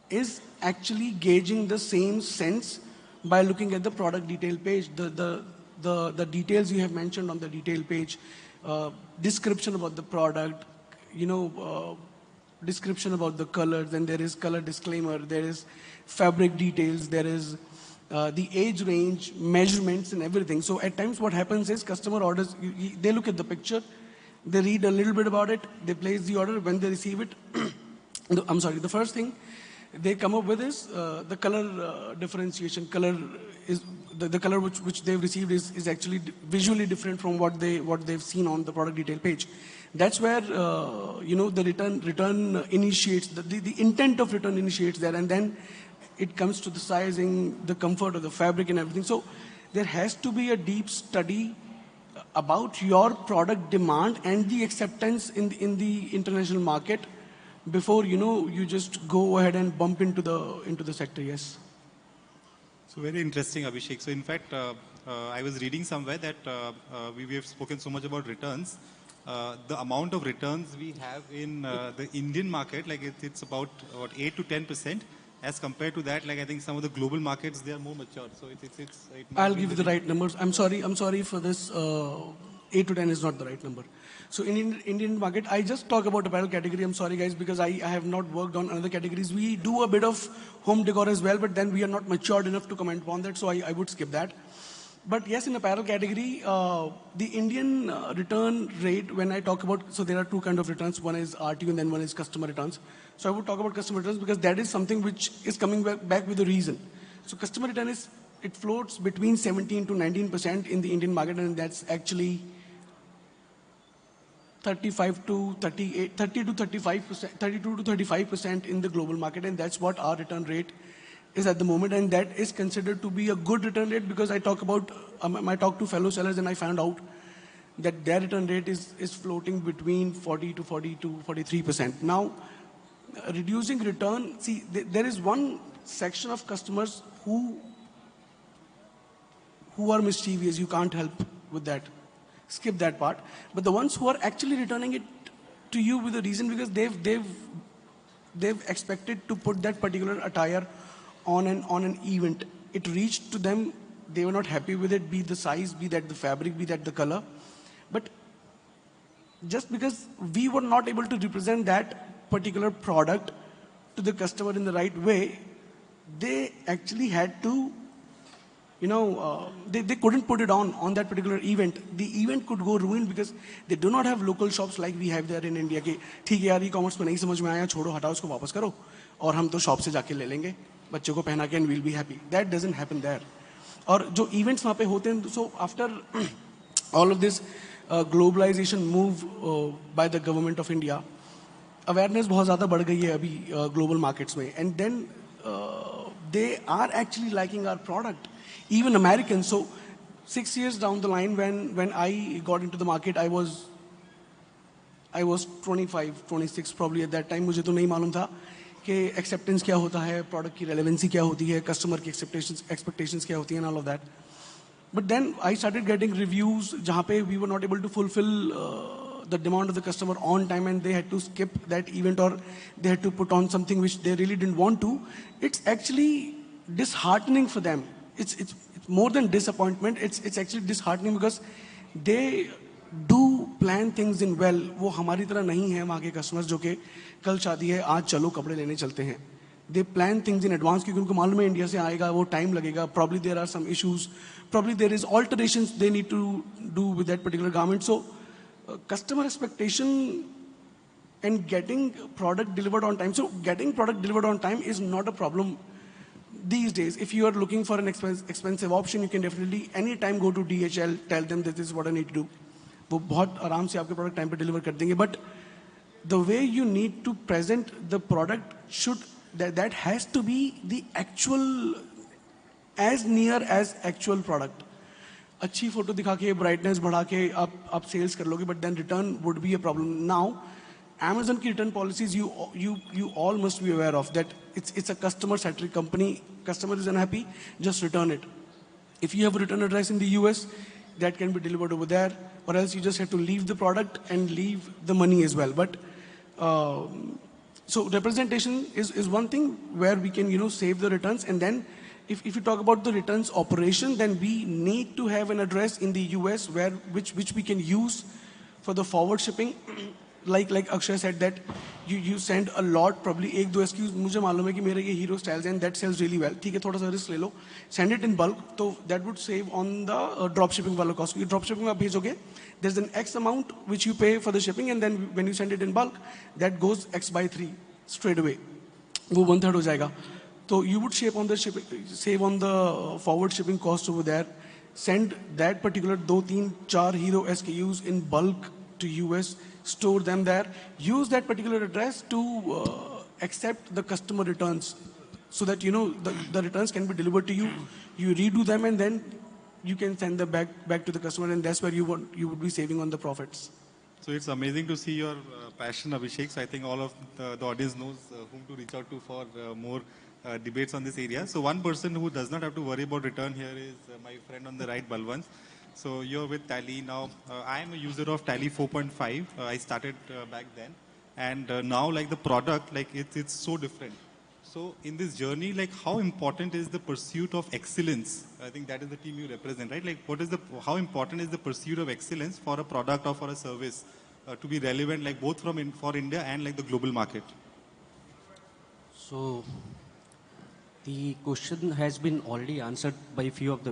is actually gauging the same sense by looking at the product detail page, the details you have mentioned on the detail page, description about the product, description about the colors, then there is color disclaimer, there is fabric details, there is the age range, measurements and everything. So at times what happens is customer orders, they look at the picture, they read a little bit about it, they place the order. When they receive it, the first thing they come up with is the color differentiation. Color is the color which they've received is actually visually different from what they've seen on the product detail page. That's where the return initiates, the intent of return initiates there, and then it comes to the sizing, the comfort of the fabric and everything. So there has to be a deep study about your product demand and the acceptance in the international market before you just go ahead and bump into the sector. Yes. So very interesting, Abhishek. So in fact, I was reading somewhere that we have spoken so much about returns. The amount of returns we have in the Indian market, like it's about 8 to 10%. As compared to that, like I think some of the global markets, they are more mature. So I'll give you the right numbers. I'm sorry for this. 8 to 10 is not the right number. So in Indian market, I just talk about apparel category. I'm sorry guys, because I have not worked on other categories. We do a bit of home decor as well, but then we are not matured enough to comment on that. So I would skip that. But yes, in apparel category, the Indian return rate, when I talk about, so there are two kinds of returns. One is RTU and then one is customer returns. So I would talk about customer returns because that is something which is coming back with a reason. So customer return it floats between 17 to 19% in the Indian market, and that's actually 35 to 38, 30 to 35%, 32 to 35% in the global market, and that's what our return rate is at the moment, and that is considered to be a good return rate because I talk to fellow sellers and I found out that their return rate is floating between 40 to 43%. Now, reducing return, see, there is one section of customers who are mischievous. You can't help with that. Skip that part. But the ones who are actually returning it to you with a reason because they've expected to put that particular attire on an event. It reached to them. They were not happy with it, be the size, be that the fabric, be that the color. But just because we were not able to represent that particular product to the customer in the right way, they actually had to, they couldn't put it on that particular event. The event could go ruined because they do not have local shops like we have there in India. कि ठीक है यार, e-commerce में नहीं समझ में आया, छोड़ो, हटाओ, उसको वापस करो, और हम तो शॉप से जाके ले लेंगे, बच्चों को पहना के, and we'll be happy. That doesn't happen there. और जो events वहाँ पे होते हैं, so after all of this globalization move by the government of India, awareness बहुत ज़्यादा बढ़ गई है अभी global markets में, and then they are actually liking our product, even Americans. So 6 years down the line, when I got into the market, I was 25, 26 probably at that time. मुझे तो नहीं मालूम था कि acceptance क्या होता है, product की relevancy क्या होती है, customer की expectations क्या होती हैं, and all of that. But then I started getting reviews जहाँ पे we were not able to fulfill the demand of the customer on time, and they had to skip that event, or they had to put on something which they really didn't want to. It's actually disheartening for them. It's more than disappointment. It's actually disheartening because they do plan things in well. वो हमारी तरह नहीं है वहाँ के customers जो कि कल शादी है, आज चलो कपड़े लेने चलते हैं. They plan things in advance क्योंकि उनको मालूम है इंडिया से आएगा, वो time लगेगा. Probably there are some issues. Probably there is alterations they need to do with that particular garment. So customer expectation and getting product delivered on time. So getting product delivered on time is not a problem these days. If you are looking for an expensive option, you can definitely anytime go to DHL, tell them that this is what I need to do. वो बहुत आराम से आपके product time पे deliver कर देंगे. But the way you need to present the product that has to be the actual, as near as actual product. अच्छी photo दिखा के brightness बढ़ा के आप sales कर लोगे, but then return would be a problem. Now Amazon की return policies you all must be aware of that. It's a customer centric company. Customer is unhappy, just return it. If you have a return address in the US, that can be delivered over there, or else you just have to leave the product and leave the money as well. But so representation is one thing where we can save the returns. And then if you talk about the returns operation, then we need to have an address in the US which we can use for the forward shipping. Like Akshay said that you send a lot, probably एक दो SKUs मुझे मालूम है कि मेरे ये hero styles and that sells really well. ठीक है, थोड़ा सा risk ले लो, send it in bulk, तो that would save on the drop shipping वाला cost. क्योंकि drop shipping में आप भेजोगे, there's an X amount which you pay for the shipping, and then when you send it in bulk, that goes X by 3 straight away. वो 1/3 हो जाएगा. So you would save on the forward shipping cost over there. Send that particular 2, 3, 4 hero SKUs in bulk to US. Store them there. Use that particular address to accept the customer returns, so that the returns can be delivered to you. You redo them, and then you can send them back to the customer, and that's where you would be saving on the profits. So it's amazing to see your passion, Abhishek. So I think all of the audience knows whom to reach out to for more debates on this area. So one person who does not have to worry about return here is my friend on the right, Balwant. So you're with Tally now. I am a user of Tally 4.5. I started back then, and now like the product, like it's so different. So in this journey, like how important is the pursuit of excellence? I think that is the team you represent, right? Like how important is the pursuit of excellence for a product or for a service to be relevant, like both for India and like the global market? So the question has been already answered by a few of the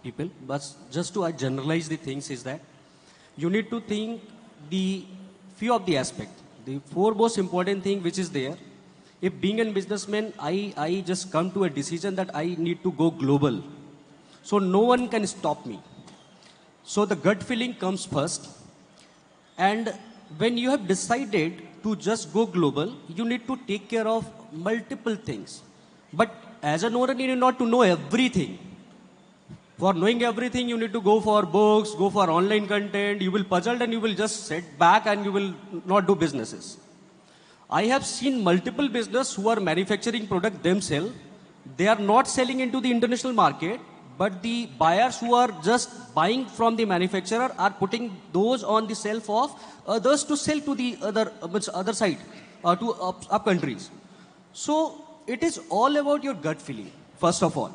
people, but just to generalize the things is that you need to think the few of the aspects. The 4 most important thing which is there. If being a businessman, I just come to a decision that I need to go global. So no one can stop me. So the gut feeling comes first. And when you have decided to just go global, you need to take care of multiple things. But as an owner, you need not to know everything. For knowing everything, you need to go for books, go for online content. You will puzzled and you will just sit back and you will not do businesses. I have seen multiple business who are manufacturing product themselves. They are not selling into the international market, but the buyers who are just buying from the manufacturer are putting those on the shelf of others to sell to the other side, to up countries. So it is all about your gut feeling, first of all.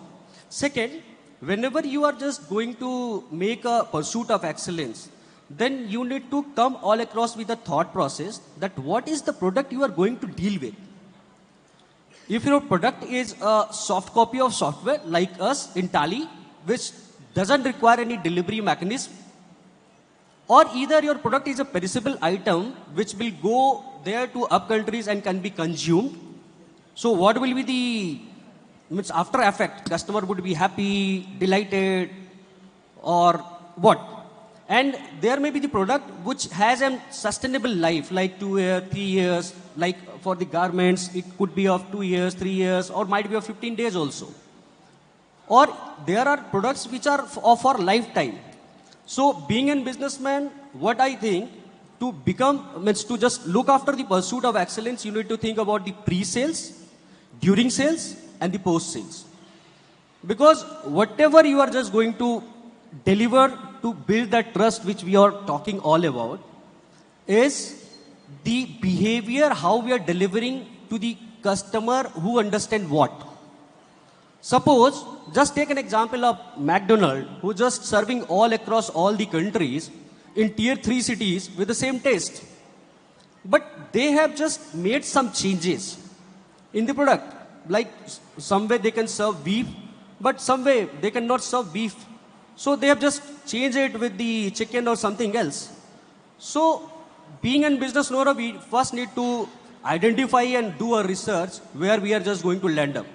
Second, whenever you are just going to make a pursuit of excellence, then you need to come all across with a thought process that what is the product you are going to deal with. If your product is a soft copy of software like us in Tally, which doesn't require any delivery mechanism, or either your product is a perishable item which will go there to up countries and can be consumed. So what will be the after effect? Customer would be happy, delighted, or what? And there may be the product which has a sustainable life, like 2 years, 3 years, like for the garments, it could be of 2 years, 3 years, or might be of 15 days also. Or there are products which are of our lifetime. So being a businessman, what I think, to become, means to just look after the pursuit of excellence, you need to think about the pre-sales, during sales, and the post-sales. Because whatever you are just going to deliver to build that trust which we are talking all about is the behavior, how we are delivering to the customer who understand what. Suppose, just take an example of McDonald's, who just serving all across all the countries in tier 3 cities with the same taste. But they have just made some changes in the product. Like some way they can serve beef, but some way they cannot serve beef. So they have just changed it with the chicken or something else. So being in business, Nora, we first need to identify and do a research where we are just going to land up.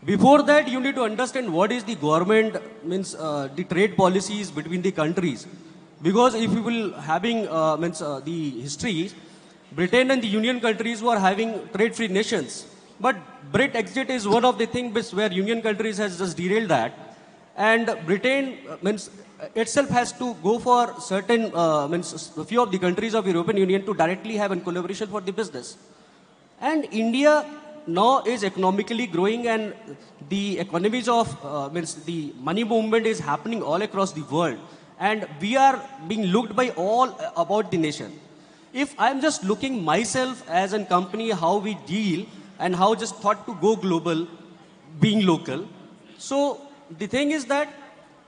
Before that, you need to understand what is the government, means the trade policies between the countries. Because if you will having the history, Britain and the Union countries were having trade-free nations. But Brit exit is one of the things where Union countries has just derailed that. And Britain itself has to go for certain, a few of the countries of European Union to directly have a collaboration for the business. And India now is economically growing, and the economies of, the money movement is happening all across the world. And we are being looked by all about the nation. If I'm just looking myself as a company, how we deal and how just thought to go global, being local. So the thing is that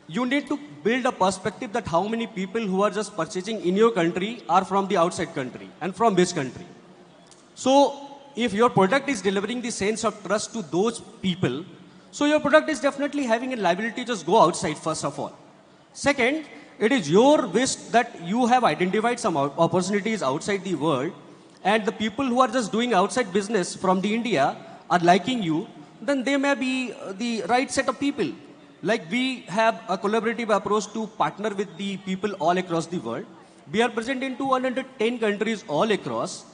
you need to build a perspective that how many people who are just purchasing in your country are from the outside country and from which country. So if your product is delivering the sense of trust to those people, so your product is definitely having a liability to just go outside first of all. Second, it is your wish that you have identified some opportunities outside the world, and the people who are just doing outside business from the India are liking you, then they may be the right set of people. Like we have a collaborative approach to partner with the people all across the world. We are present in 210 countries all across,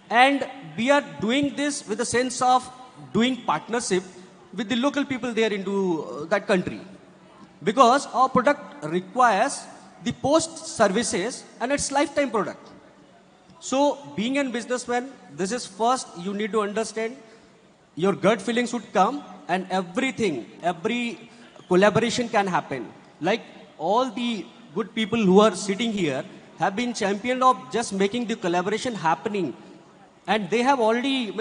and we are doing this with a sense of doing partnership with the local people there into that country. Because our product requires the post services and it's lifetime product. So being a businessman, this is first you need to understand your gut feelings would come, and everything, every collaboration can happen. Like all the good people who are sitting here have been championed of just making the collaboration happening. And they have already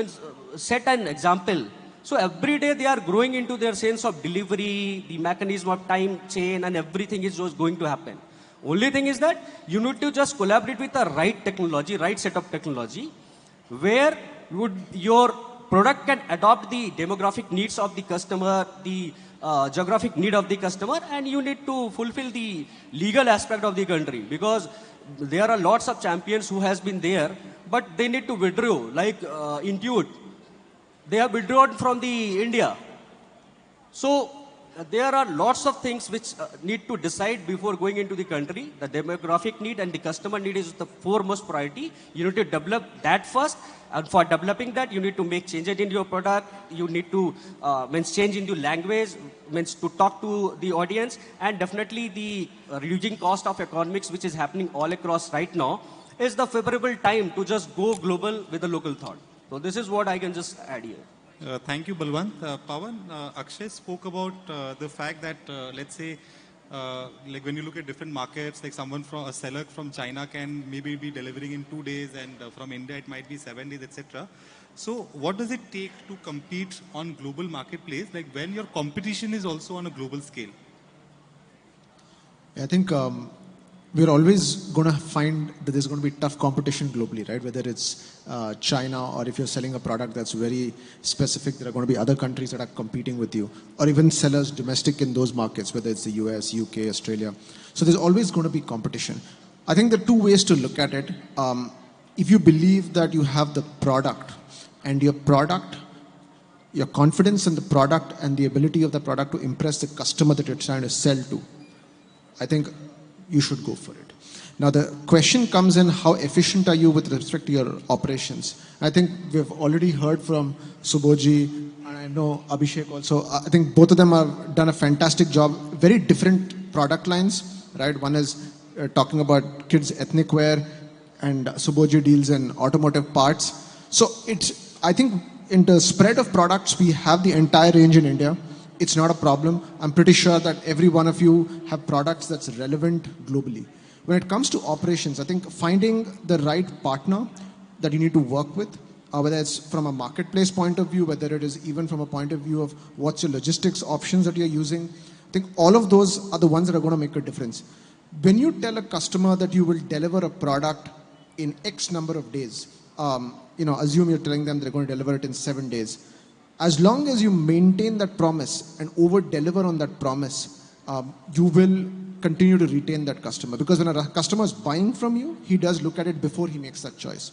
set an example. So every day they are growing into their sense of delivery, the mechanism of time chain, and everything is just going to happen. Only thing is that you need to just collaborate with the right technology, right set of technology, where your product can adopt the demographic needs of the customer, the geographic need of the customer, and you need to fulfill the legal aspect of the country. Because there are lots of champions who has been there, but they need to withdraw, like Intuit. They have withdrawn from the India. So there are lots of things which need to decide before going into the country. The demographic need and the customer need is the foremost priority. You need to develop that first. And for developing that, you need to make changes in your product. You need to change in the language, to talk to the audience. And definitely the reducing cost of economics, which is happening all across right now, is the favorable time to just go global with a local thought. So this is what I can just add here. Thank you, Balwant. Pawan, Akshay spoke about the fact that, let's say, like when you look at different markets, like a seller from China can maybe be delivering in 2 days, and from India it might be 7 days, etc. So what does it take to compete on global marketplace, like when your competition is also on a global scale? I think we're always going to find that there's going to be tough competition globally, right? Whether it's China, or if you're selling a product that's very specific, there are going to be other countries that are competing with you, or even sellers domestic in those markets, whether it's the US, UK, Australia. So there's always going to be competition. I think there are two ways to look at it. If you believe that you have the product, and your confidence in the product and the ability of the product to impress the customer that you're trying to sell to, I think you should go for it. Now the question comes in, how efficient are you with respect to your operations? I think we've already heard from Subodhji, and I know Abhishek also. I think both of them have done a fantastic job. Very different product lines, right? One is talking about kids' ethnic wear, and Subodhji deals in automotive parts. So I think in the spread of products, we have the entire range in India. It's not a problem. I'm pretty sure that every one of you have products that's relevant globally. When it comes to operations, I think finding the right partner that you need to work with, whether it's from a marketplace point of view, whether it is even from a point of view of what's your logistics options that you're using, I think all of those are the ones that are going to make a difference. When you tell a customer that you will deliver a product in X number of days, assume you're telling them they're going to deliver it in 7 days. As long as you maintain that promise and over-deliver on that promise, you will continue to retain that customer. Because when a customer is buying from you, he does look at it before he makes that choice.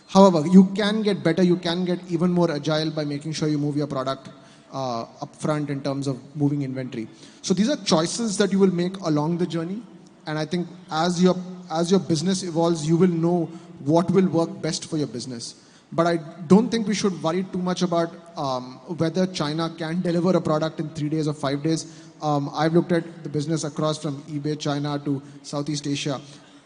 However, you can get better, you can get even more agile by making sure you move your product upfront in terms of moving inventory. So these are choices that you will make along the journey. And I think as your business evolves, you will know what will work best for your business. But I don't think we should worry too much about whether China can deliver a product in 3 days or 5 days. I've looked at the business across from eBay China to Southeast Asia,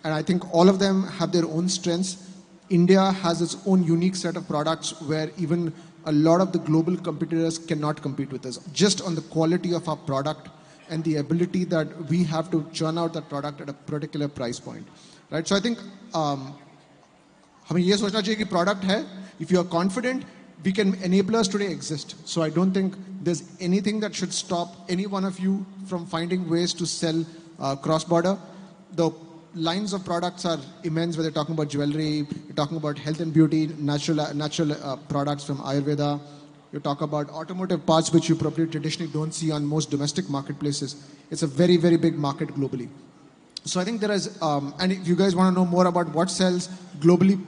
and I think all of them have their own strengths. India has its own unique set of products where even a lot of the global competitors cannot compete with us, just on the quality of our product and the ability that we have to churn out that product at a particular price point, right? So I think हमें ये सोचना चाहिए कि product है. If you are confident, we can enablers today exist. So I don't think there's anything that should stop any one of you from finding ways to sell cross-border. The lines of products are immense, whether you're talking about jewelry, you're talking about health and beauty, natural products from Ayurveda, you talk about automotive parts, which you probably traditionally don't see on most domestic marketplaces. It's a very, very big market globally. So I think there is, and if you guys want to know more about what sells globally,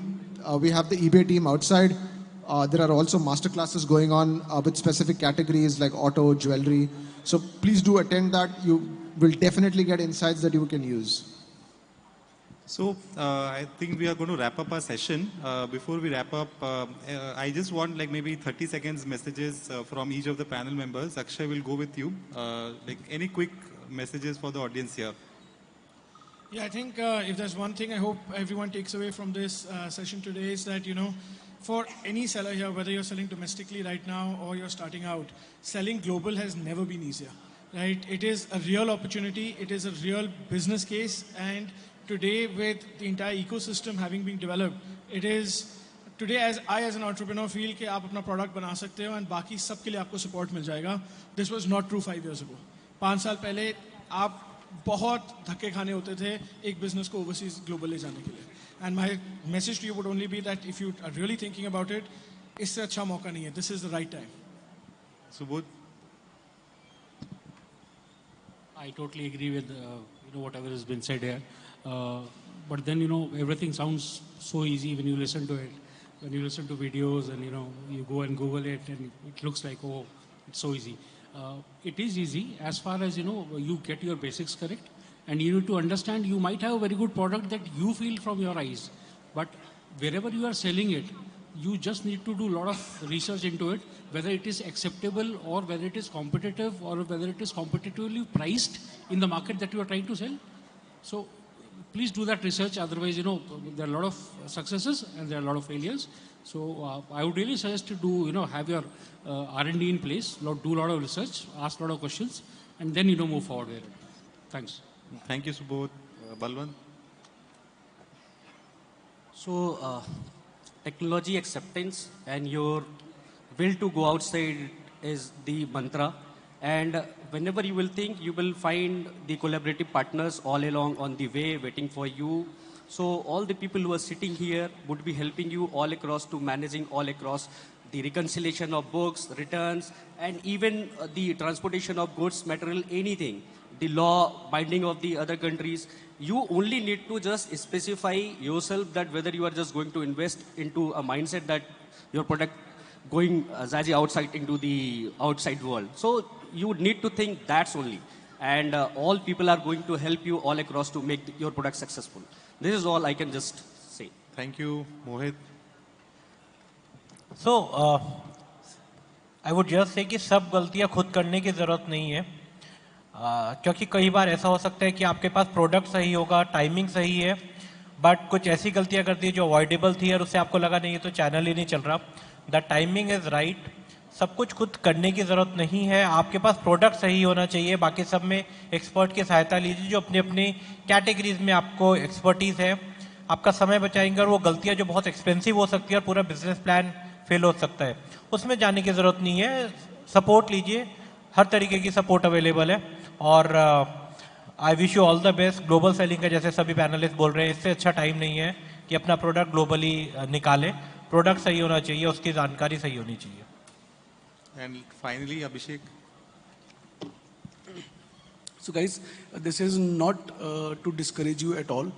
we have the eBay team outside. There are also masterclasses going on with specific categories like auto, jewelry. So please do attend that. You will definitely get insights that you can use. So I think we are going to wrap up our session. Before we wrap up, I just want like maybe 30 seconds messages from each of the panel members. Akshay will go with you. Like any quick messages for the audience here. Yeah, I think if there's one thing I hope everyone takes away from this session today is that, for any seller here, whether you're selling domestically right now or you're starting out, selling global has never been easier, right? It is a real opportunity. It is a real business case. And today, with the entire ecosystem having been developed, it is today as an entrepreneur feel कि आप अपना product बना सकते हो and बाकी सब के लिए आपको support मिल जाएगा. This was not true 5 years ago. 5 साल पहले आप बहुत धक्के खाने होते थे एक business को overseas global ले जाने के लिए. And my message to you would only be that if you are really thinking about it, इससे अच्छा मौका नहीं है. This is the right time. Subodh? I totally agree with whatever has been said here. But then, everything sounds so easy when you listen to it. When you listen to videos and, you go and Google it and it looks like, oh, it's so easy. It is easy as far as, you get your basics correct. And you need to understand you might have a very good product that you feel from your eyes. But wherever you are selling it, you just need to do a lot of research into it, whether it is acceptable or whether it is competitive or whether it is competitively priced in the market that you are trying to sell. So please do that research. Otherwise, there are a lot of successes and there are a lot of failures. So I would really suggest to do, have your R&D in place, do a lot of research, ask a lot of questions, and then, move forward with it. Thanks. Thank you, Subodh. Balwant? So, technology acceptance and your will to go outside is the mantra. And whenever you will think, you will find the collaborative partners all along on the way waiting for you. So all the people who are sitting here would be helping you all across to managing all across the reconciliation of books, returns, and even the transportation of goods, material, anything. The law, binding of the other countries. You only need to just specify yourself that whether you are just going to invest into a mindset that your product going outside into the outside world. So you need to think that's only. and all people are going to help you all across to make your product successful. This is all I can just say. Thank you, Mohit. So, I would just say कि सब गलतियां खुद करने की ज़रूरत नहीं है, क्योंकि कई बार ऐसा हो सकता है कि आपके पास प्रोडक्ट सही होगा, टाइमिंग सही है, बट कुछ ऐसी गलतियां कर दी जो अवॉइडेबल थी और उससे आपको लगा नहीं ये तो चैनल ही नहीं चल रहा. The timing is right. सब कुछ खुद करने की ज़रूरत नहीं है. आपके पास प्रोडक्ट सही होना चाहिए. बाकी सब में एक्सपर्ट की सहायता लीजिए जो अपनी अपनी कैटेगरीज में आपको एक्सपर्टीज़ है. आपका समय बचाएंगे और वो गलतियां जो बहुत एक्सपेंसिव हो सकती है और पूरा बिजनेस प्लान फेल हो सकता है, उसमें जाने की ज़रूरत नहीं है. सपोर्ट लीजिए, हर तरीके की सपोर्ट अवेलेबल है. और I wish you all the best. Global selling का जैसे सभी पैनलिस्ट बोल रहे हैं, इससे अच्छा टाइम नहीं है कि अपना प्रोडक्ट ग्लोबली निकाले. प्रोडक्ट सही होना चाहिए, उसकी जानकारी सही होनी चाहिए. And finally, Abhishek. So guys, this is not to discourage you at all,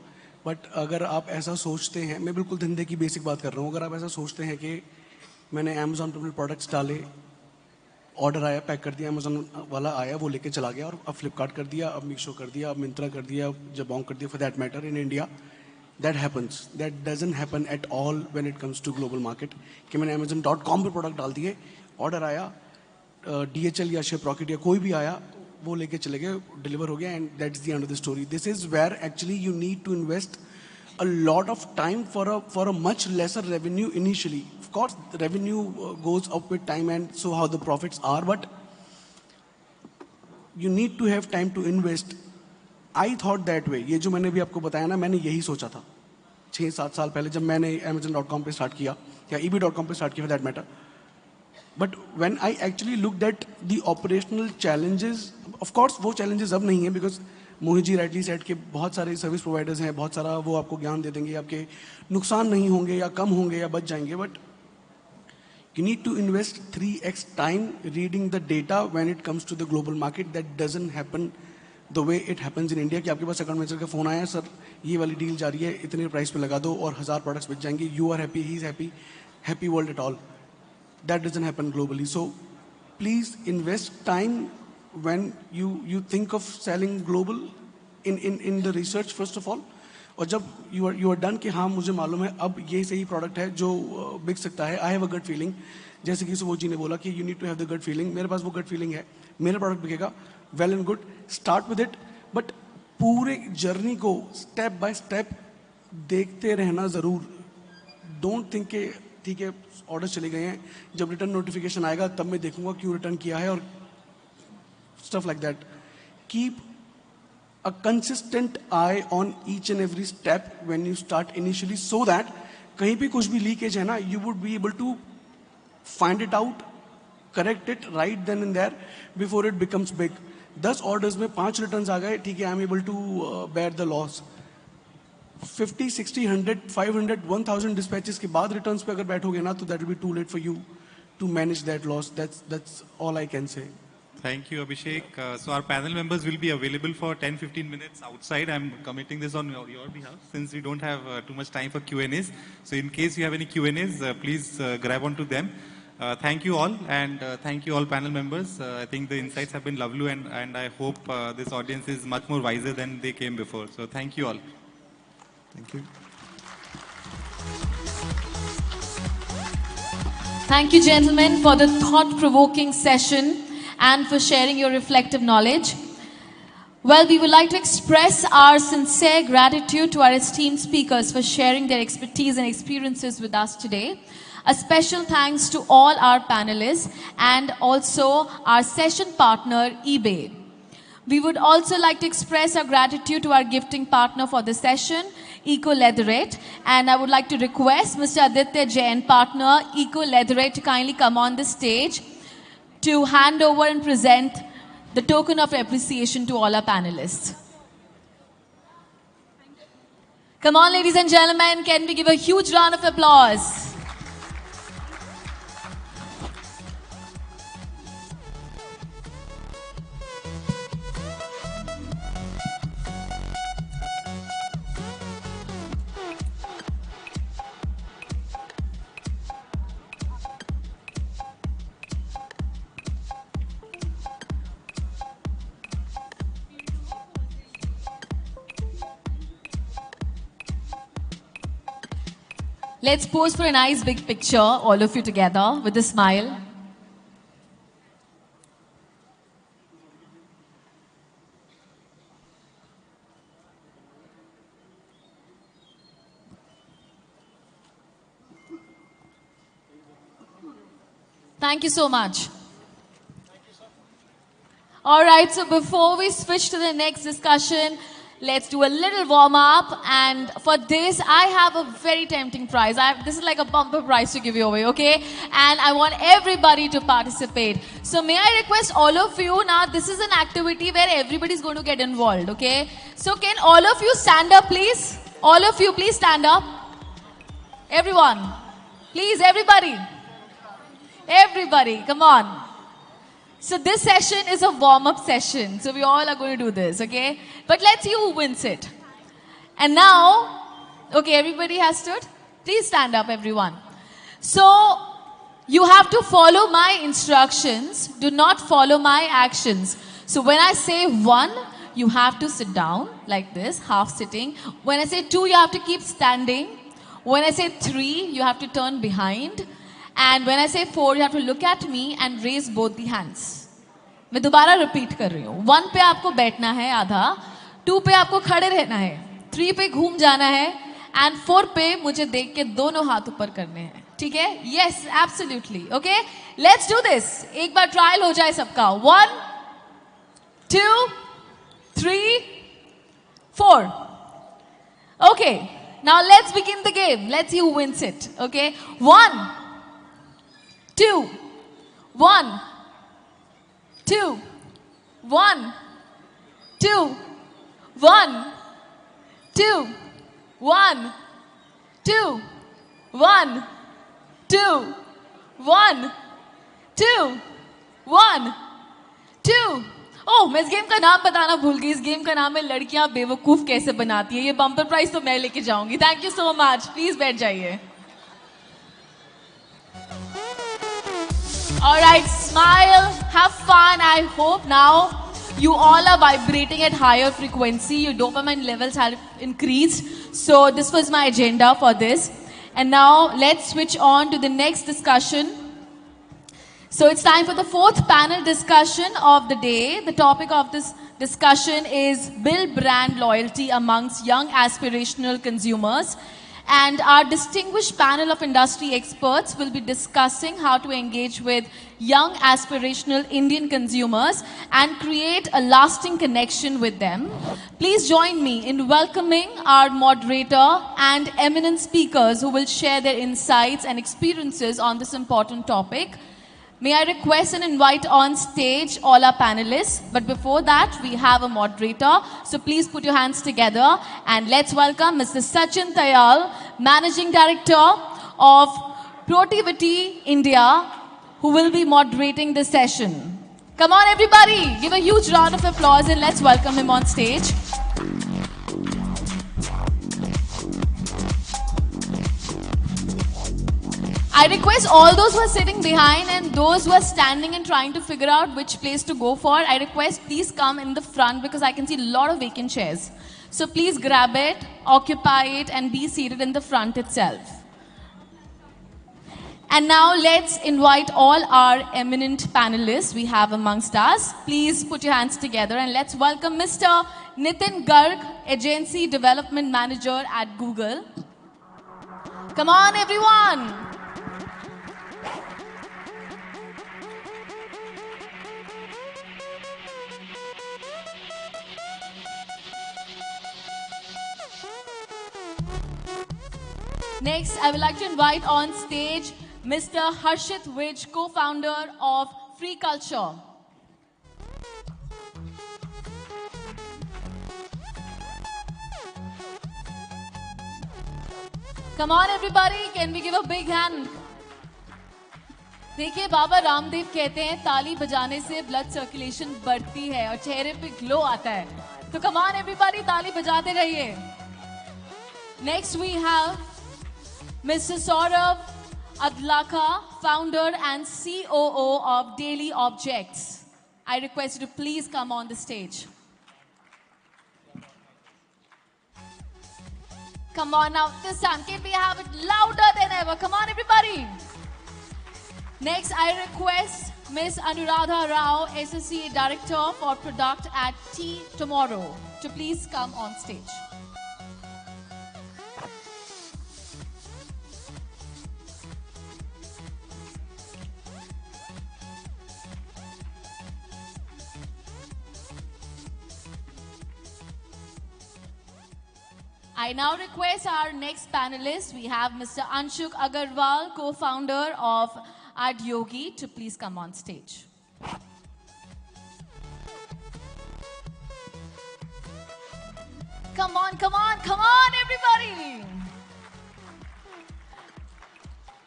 but अगर आप ऐसा सोचते हैं, मैं बिल्कुल धंधे की बेसिक बात कर रहा हूँ, अगर आप ऐसा सोचते हैं कि मैंने Amazon पर अपने प्रोडक्ट्स डाले, ऑर्डर आया, पैक कर दिया, Amazon वाला आया, वो लेके चला गया, और अब फ्लिपकार्ट कर दिया, अब मीशो कर दिया, अब मिंत्रा कर दिया, अब जबोंग कर दिया, for that matter in India, that happens. That doesn't happen at all when it comes to global market. कि मैंने Amazon.com पर प्रोडक्ट डाल दिए, ऑर्डर आया, DHL या शिप रॉकेट या कोई भी आया, वो लेके चले गए, डिलीवर हो गया, and that's the end of the story. This is where actually you need to invest a lot of time for a much lesser revenue initially. Of course, the revenue goes up with time, and so how the profits are, but you need to have time to invest. I thought that way. ये जो मैंने भी आपको बताया ना, मैंने यही सोचा था 6-7 साल पहले जब मैंने Amazon.com पे स्टार्ट किया या EB.com पे स्टार्ट किया for that matter. But when I actually looked at the operational challenges, of course वो challenges अब नहीं है, because Mohit ji rightly said कि बहुत सारे सर्विस प्रोवाइडर्स हैं, बहुत सारा वो आपको ज्ञान दे देंगे, आपके नुकसान नहीं होंगे या कम होंगे या बच जाएंगे. But you need to invest 3x time reading the data when it comes to the global market. That doesn't happen the way it happens in India कि आपके पास अकाउंट मैनेजर का फोन आया, सर ये वाली डील जा रही है, इतने प्राइस पे लगा दो और 1000 प्रोडक्ट्स बच जाएंगे, you are happy, he is happy, happy world at all. That doesn't happen globally. So please invest time when you think of selling global in the research first of all. और जब you are done कि हाँ मुझे मालूम है अब ये सही प्रोडक्ट है जो बिक सकता है, I have a gut feeling, जैसे कि सुबोध जी ने बोला कि you need to have the gut feeling. मेरे पास वो gut feeling है, मेरा प्रोडक्ट बिकेगा, well and good, start with it. But पूरे जर्नी को स्टेप बाय स्टेप देखते रहना ज़रूर. डोंट थिंक कि ठीक है ऑर्डर चले गए हैं, जब रिटर्न नोटिफिकेशन आएगा तब मैं देखूंगा क्यों रिटर्न किया है, और stuff like that. Keep a consistent eye on each and every step when you start initially, so that कहीं भी कुछ भी लीकेज है ना, you would be able to find it out, correct it right then and there before it becomes big. 10 orders में 5 returns आ गए, ठीक है, I am able to bear the loss. 50, 60, 100, 500, 1000 dispatches के बाद returns पे अगर बैठोगे ना, तो that will be too late for you to manage that loss. That's all I can say. Thank you, Abhishek. So our panel members will be available for 10-15 minutes outside. I'm committing this on your behalf since we don't have too much time for Q&As. So in case you have any Q&As, please grab onto them. Thank you all, and thank you all panel members. I think the insights have been lovely, and I hope this audience is much more wiser than they came before. So thank you all. Thank you. Thank you, gentlemen, for the thought-provoking session and for sharing your reflective knowledge. Well, we would like to express our sincere gratitude to our esteemed speakers for sharing their expertise and experiences with us today. A special thanks to all our panelists and also our session partner, eBay. We would also like to express our gratitude to our gifting partner for the session, Eco Leatherette, and I would like to request Mr. Aditya Jain, partner, Eco Leatherette, to kindly come on the stage to hand over and present the token of appreciation to all our panelists. Come on, ladies and gentlemen, can we give a huge round of applause? Let's pose for a nice big picture, all of you together with a smile. Thank you so much. All right, so before we switch to the next discussion, let's do a little warm up. And for this, I have a very tempting prize. This is like a bumper prize to give you away, okay? And I want everybody to participate. So may I request all of you, now this is an activity where everybody's going to get involved, okay? So can all of you stand up, please? All of you, please stand up. Everyone. Please, everybody. Everybody, come on. So this session is a warm-up session. So we all are going to do this, okay? But let's see who wins it. And now, okay, everybody has stood? Please stand up, everyone. So you have to follow my instructions. Do not follow my actions. So when I say 1, you have to sit down like this, half sitting. When I say 2, you have to keep standing. When I say 3, you have to turn behind. And when I say 4, you have to look at me and raise both the hands. मैं दोबारा repeat कर रही हूँ. 1 पे आपको बैठना है आधा, 2 पे आपको खड़े रहना है, 3 पे घूम जाना है, and 4 पे मुझे देख के दोनों हाथ ऊपर करने हैं. ठीक है? Yes, absolutely. Okay? Let's do this. एक बार trial हो जाए सबका. 1, 2, 3, 4. Okay. Now let's begin the game. Let's see who wins it. Okay? 1, 2, 1, 2, 1, 2, 1, 2, 1, 2, 1, 2, 1, 2, 1, 2. ओह, मैं इस गेम का नाम बताना भूल गई. इस गेम का नाम है लड़कियां बेवकूफ कैसे बनाती है. ये बम्पर प्राइज तो मैं लेके जाऊंगी. Thank you so much. Please बैठ जाइए. All right, smile, have fun. I hope now you all are vibrating at higher frequency. Your dopamine levels have increased. So this was my agenda for this. And now let's switch on to the next discussion. So it's time for the 4th panel discussion of the day. The topic of this discussion is build brand loyalty amongst young aspirational consumers. And our distinguished panel of industry experts will be discussing how to engage with young aspirational Indian consumers and create a lasting connection with them. Please join me in welcoming our moderator and eminent speakers who will share their insights and experiences on this important topic. May I request and invite on stage all our panelists. But before that, we have a moderator. So please put your hands together and let's welcome Mr. Sachin Tayal, Managing Director of Protivity India, who will be moderating this session. Come on, everybody. Give a huge round of applause and let's welcome him on stage. I request all those who are sitting behind and those who are standing and trying to figure out which place to go for, I request please come in the front because I can see a lot of vacant chairs. So please grab it, occupy it and be seated in the front itself. And now let's invite all our eminent panelists we have amongst us. Please put your hands together and let's welcome Mr. Nitin Garg, Agency Development Manager at Google. Come on, everyone. Next, I would like to invite on stage Mr. Harshit Vij, co-founder of Free Culture. Come on, everybody. Can we give a big hand? देखिए, बाबा रामदेव कहते हैं ताली बजाने से blood circulation बढ़ती है और चेहरे पे ग्लो आता है. तो come on, everybody, ताली बजाते रहिए. Next, we have Mr. Saurabh Adlakha, founder and COO of Daily Objects. I request you to please come on the stage. Come on now, this time, can we have it louder than ever? Come on, everybody. Next, I request Ms. Anuradha Rao, Associate Director for Product at Tea Tomorrow, to please come on stage. I now request our next panelist. We have Mr. Anshuk Agarwal, co-founder of Adyogi, to please come on stage. Come on, come on, come on, everybody.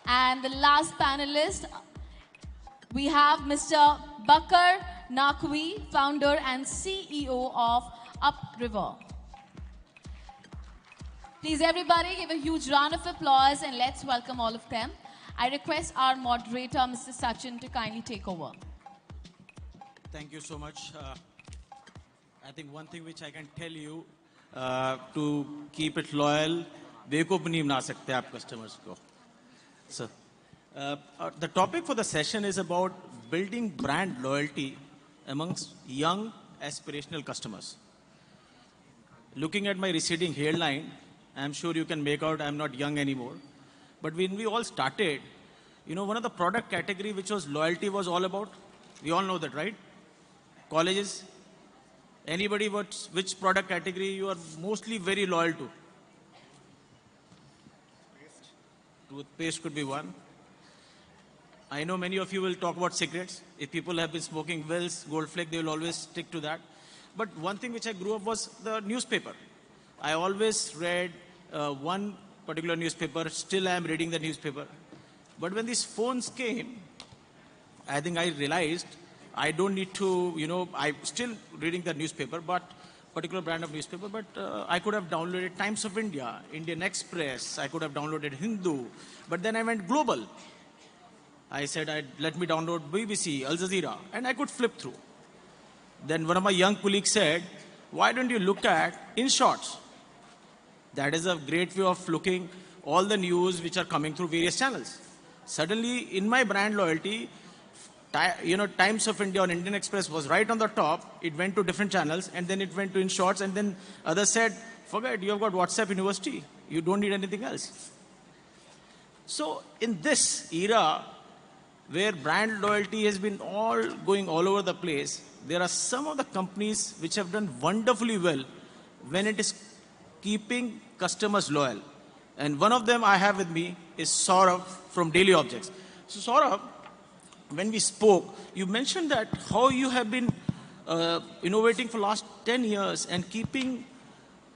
And the last panelist, we have Mr. Bakar Naqvi, founder and CEO of Upriver. Please, everybody, give a huge round of applause and let's welcome all of them. I request our moderator, Mr. Sachin, to kindly take over. Thank you so much. I think one thing which I can tell you to keep it loyal, बेवकूफ नहीं बना सकते आप customers को. So, the topic for the session is about building brand loyalty amongst young aspirational customers. Looking at my receding hairline, I'm sure you can make out I'm not young anymore. But when we all started, you know, one of the product category which was loyalty was all about, we all know that, right? Colleges. Anybody which product category you are mostly very loyal to? Toothpaste could be one. I know many of you will talk about cigarettes. If people have been smoking Wills, Goldflake, they will always stick to that. But one thing which I grew up was the newspaper. I always read one particular newspaper. Still I am reading the newspaper. But when these phones came, I think I realized I don't need to, you know, I'm still reading the newspaper, but particular brand of newspaper, but I could have downloaded Times of India, Indian Express, I could have downloaded Hindu, but then I went global. I said, let me download BBC, Al Jazeera, and I could flip through. Then one of my young colleagues said, why don't you look at InShots? That is a great way of looking all the news which are coming through various channels. Suddenly, in my brand loyalty, you know, Times of India or Indian Express was right on the top. It went to different channels, and then it went to InShots, and then others said, forget, you have got WhatsApp University. You don't need anything else. So in this era, where brand loyalty has been going all over the place, there are some of the companies which have done wonderfully well when it is keeping customers loyal. And one of them I have with me is Saurabh from Daily Objects. So Saurabh, when we spoke, you mentioned that how you have been innovating for last 10 years and keeping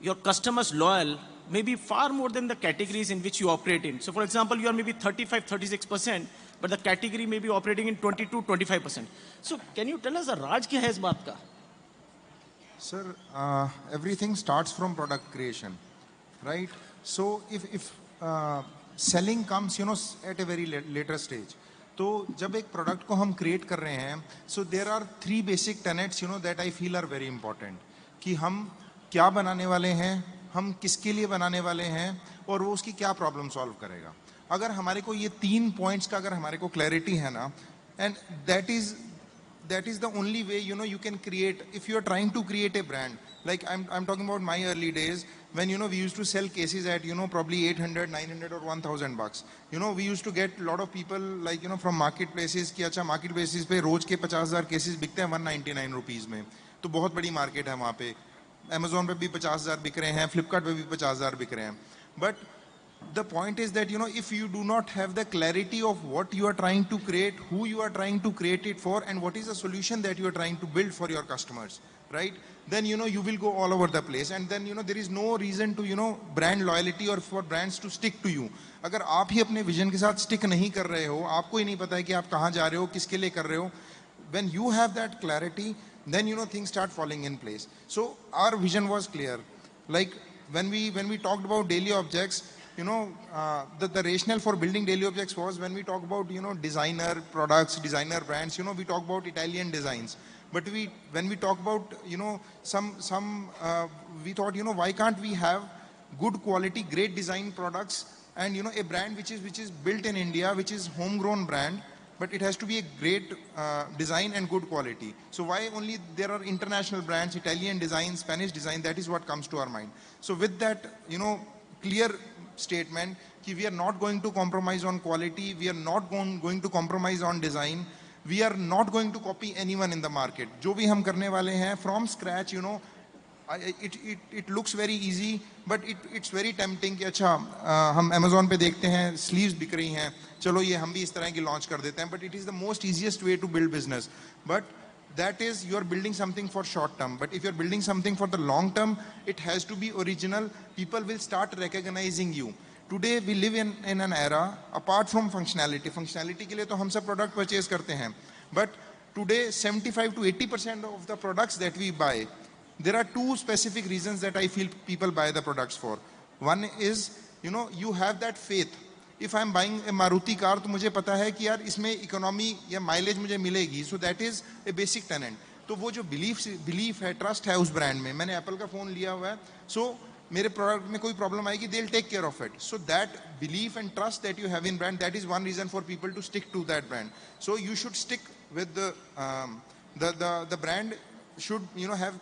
your customers loyal, maybe far more than the categories in which you operate in. So for example, you are maybe 35, 36%, but the category may be operating in 22, 25%. So can you tell us the Raj kya hai is baat ka? Sir, everything starts from product creation, right? So if selling comes, you know, at a very later stage, तो जब एक product को हम create कर रहे हैं, so there are three basic tenets, you know, that I feel are very important. कि हम क्या बनाने वाले हैं, हम किसके लिए बनाने वाले हैं, और वो उसकी क्या problem solve करेगा. अगर हमारे को ये तीन points का अगर हमारे को clarity है ना, and that is the only way, you know, you can create, if you are trying to create a brand, like I'm talking about my early days, when, you know, we used to sell cases at, you know, probably 800, 900 or 1,000 bucks. You know, we used to get a lot of people, like, you know, from marketplaces, कि अच्छा marketplaces पे रोज के 50,000 cases बिकते हैं 199 rupees में. तो बहुत बड़ी market है वहाँ पे. Amazon पे भी 50,000 बिक रहे हैं, Flipkart पे भी 50,000 बिक रहे हैं. But the point is that, you know, if you do not have the clarity of what you are trying to create, who you are trying to create it for, and what is the solution that you are trying to build for your customers, right? Then, you know, you will go all over the place, and then, you know, there is no reason to, you know, brand loyalty or for brands to stick to you. अगर आप ही अपने vision के साथ stick नहीं कर रहे हो, आपको ही नहीं पता है कि आप कहाँ जा रहे हो, किसके लिए कर रहे हो, when you have that clarity, then, you know, things start falling in place. So our vision was clear. Like when we talked about Daily Objects, you know, the rationale for building Daily Objects was when we talk about, you know, designer products, designer brands, you know, we talk about Italian designs. But when we talk about, you know, we thought, you know, why can't we have good quality, great design products, and a brand which is built in India, which is homegrown brand, but it has to be a great design and good quality. So why only there are international brands, Italian design, Spanish design, that is what comes to our mind. So with that, clear statement, we are not going to compromise on quality, we are not going to compromise on design, we are not going to copy anyone in the market. जो भी हम करने वाले हैं from scratch, it looks very easy, but it's very tempting कि अच्छा हम Amazon पे देखते हैं sleeves बिक रही हैं, चलो ये हम भी इस तरह की launch कर देते हैं, but it is the most easiest way to build business. But that is, you are building something for short term, but if you're building something for the long term, it has to be original. People will start recognizing you. Today we live in an era, apart from functionality के लिए तो हम सब product purchase करते हैं, but today 75 to 80% of the products that we buy, there are two specific reasons that I feel people buy the products for. One is, you have that faith. If I'm buying a Maruti car, तो मुझे पता है कि यार इसमें economy या mileage मुझे मिलेगी, so that is a basic tenet. तो वो जो belief है, trust है उस brand में, मैंने Apple का phone लिया हुआ है, so मेरे product में कोई problem आएगी, they'll take care of it. So that belief and trust that you have in brand, that is one reason for people to stick to that brand. So you should stick with the brand. Should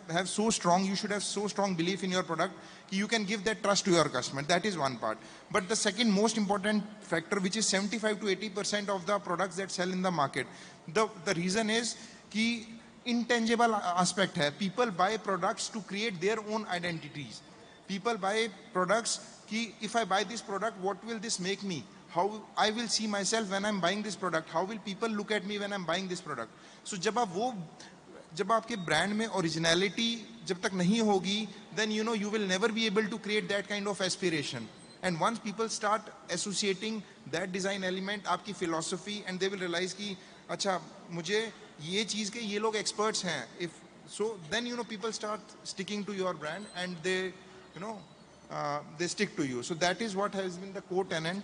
have so strong, you should have so strong belief in your product, you can give that trust to your customer. That is one part. But the second most important factor, which is 75 to 80% of the products that sell in the market, the reason is कि intangible aspect है. People buy products to create their own identities. People buy products कि if I buy this product, what will this make me? How I will see myself when I'm buying this product? How will people look at me when I'm buying this product? So जब आपके brand में originality जब तक नहीं होगी, then you will never be able to create that kind of aspiration. And once people start associating that design element आपकी philosophy, and they will realize कि अच्छा मुझे ये चीज़ के ये लोग experts हैं, if so then people start sticking to your brand, and they they stick to you. So that is what has been the core tenet.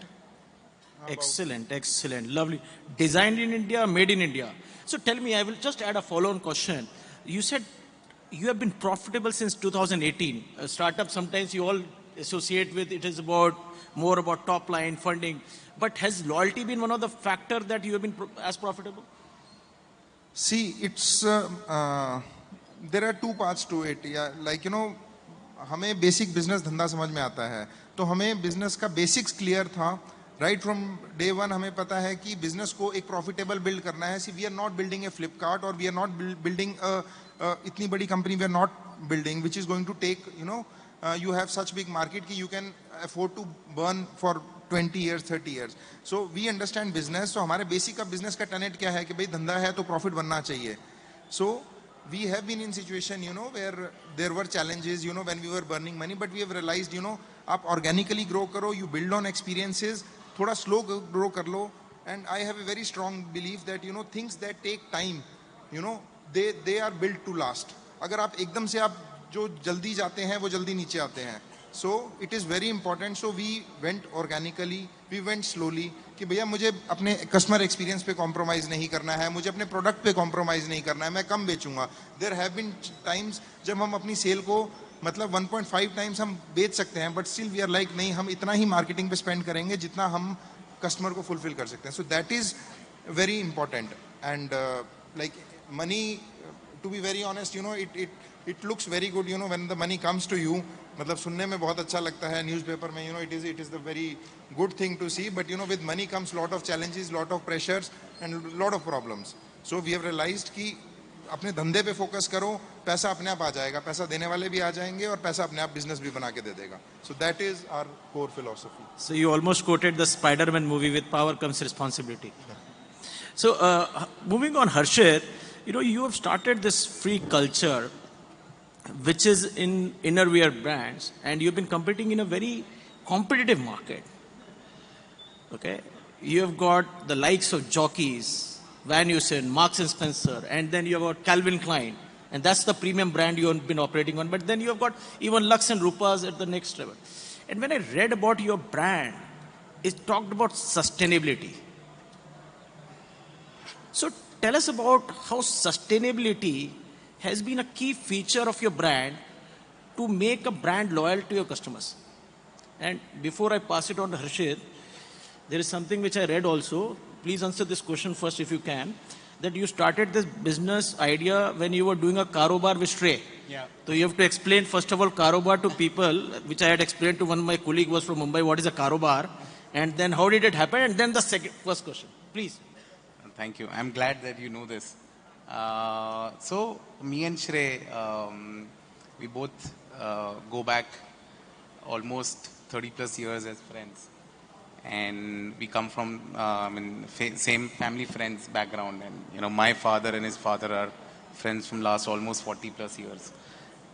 Excellent, excellent, lovely. Designed in India, made in India. So tell me, I will just add a follow-on question. You said you have been profitable since 2018. A startup, sometimes you all associate with it is more about top line funding. But has loyalty been one of the factors that you have been as profitable? See, it's there are two parts to it. Yeah, like हमें basic business धंधा समझ में आता है, तो हमें business का basics clear था. Right from day one हमें पता है कि business को एक profitable build करना है. See, we are not building a Flipkart, or we are not building इतनी बड़ी company we are not building, which is going to take, you have such big market कि you can afford to burn for 20 years, 30 years. So we understand business. So हमारे basic का business का tenet क्या है कि भाई धंधा है तो profit बनना चाहिए. So we have been in situation, where there were challenges, when we were burning money, but we have realized, आप organically grow करो, you build on experiences, थोड़ा slow grow कर लो. And I have a very strong belief that, things that take time, they are built to last. अगर आप एकदम से आप जो जल्दी जाते हैं, वो जल्दी नीचे आते हैं. So it is very important. So we went organically, we went slowly, कि भैया मुझे अपने कस्टमर एक्सपीरियंस पे कॉम्प्रोमाइज़ नहीं करना है, मुझे अपने प्रोडक्ट पे कॉम्प्रोमाइज़ नहीं करना है, मैं कम बेचूंगा. देयर हैव बीन टाइम्स जब हम अपनी सेल को मतलब 1.5 टाइम्स हम बेच सकते हैं, but still we are like नहीं, हम इतना ही मार्केटिंग पे स्पेंड करेंगे जितना हम कस्टमर को फुलफिल कर सकते हैं. So that is very important. And like money, to be very honest, it looks very good, when the money comes to you. मतलब सुनने में बहुत अच्छा लगता है न्यूज़पेपर में, it is the very good thing to see, but with money comes lot of challenges, lot of pressures and lot of problems. So we have realized कि अपने धंधे पे फोकस करो, पैसा अपने आप आ जाएगा, पैसा देने वाले भी आ जाएंगे और पैसा अपने आप बिजनेस भी बना के दे देगा. So that is our core philosophy. So you almost quoted the Spider-Man movie, with power comes responsibility. So moving on, Harshit, you have started this free culture, which is in innerwear brands, and you've been competing in a very competitive market. Okay, you have got the likes of Jockeys, Van Heusen, Marks and Spencer, and then you have got Calvin Klein, and that's the premium brand you have been operating on. But then you have got even Lux and Rupa's at the next level. And when I read about your brand, it talked about sustainability. So tell us about how sustainability has been a key feature of your brand to make a brand loyal to your customers. And before I pass it on to Harshit, there is something which I read also. Please answer this question first if you can. That you started this business idea when you were doing a karobar with Stray. Yeah. So you have to explain first of all karobar to people, which I had explained to one of my colleague was from Mumbai, what is a karobar, and then how did it happen, and then the first question. Please. Thank you. I'm glad that you know this. So me and Shrey, we both go back almost 30 plus years as friends. And we come from same family friends background, and my father and his father are friends from last almost 40 plus years,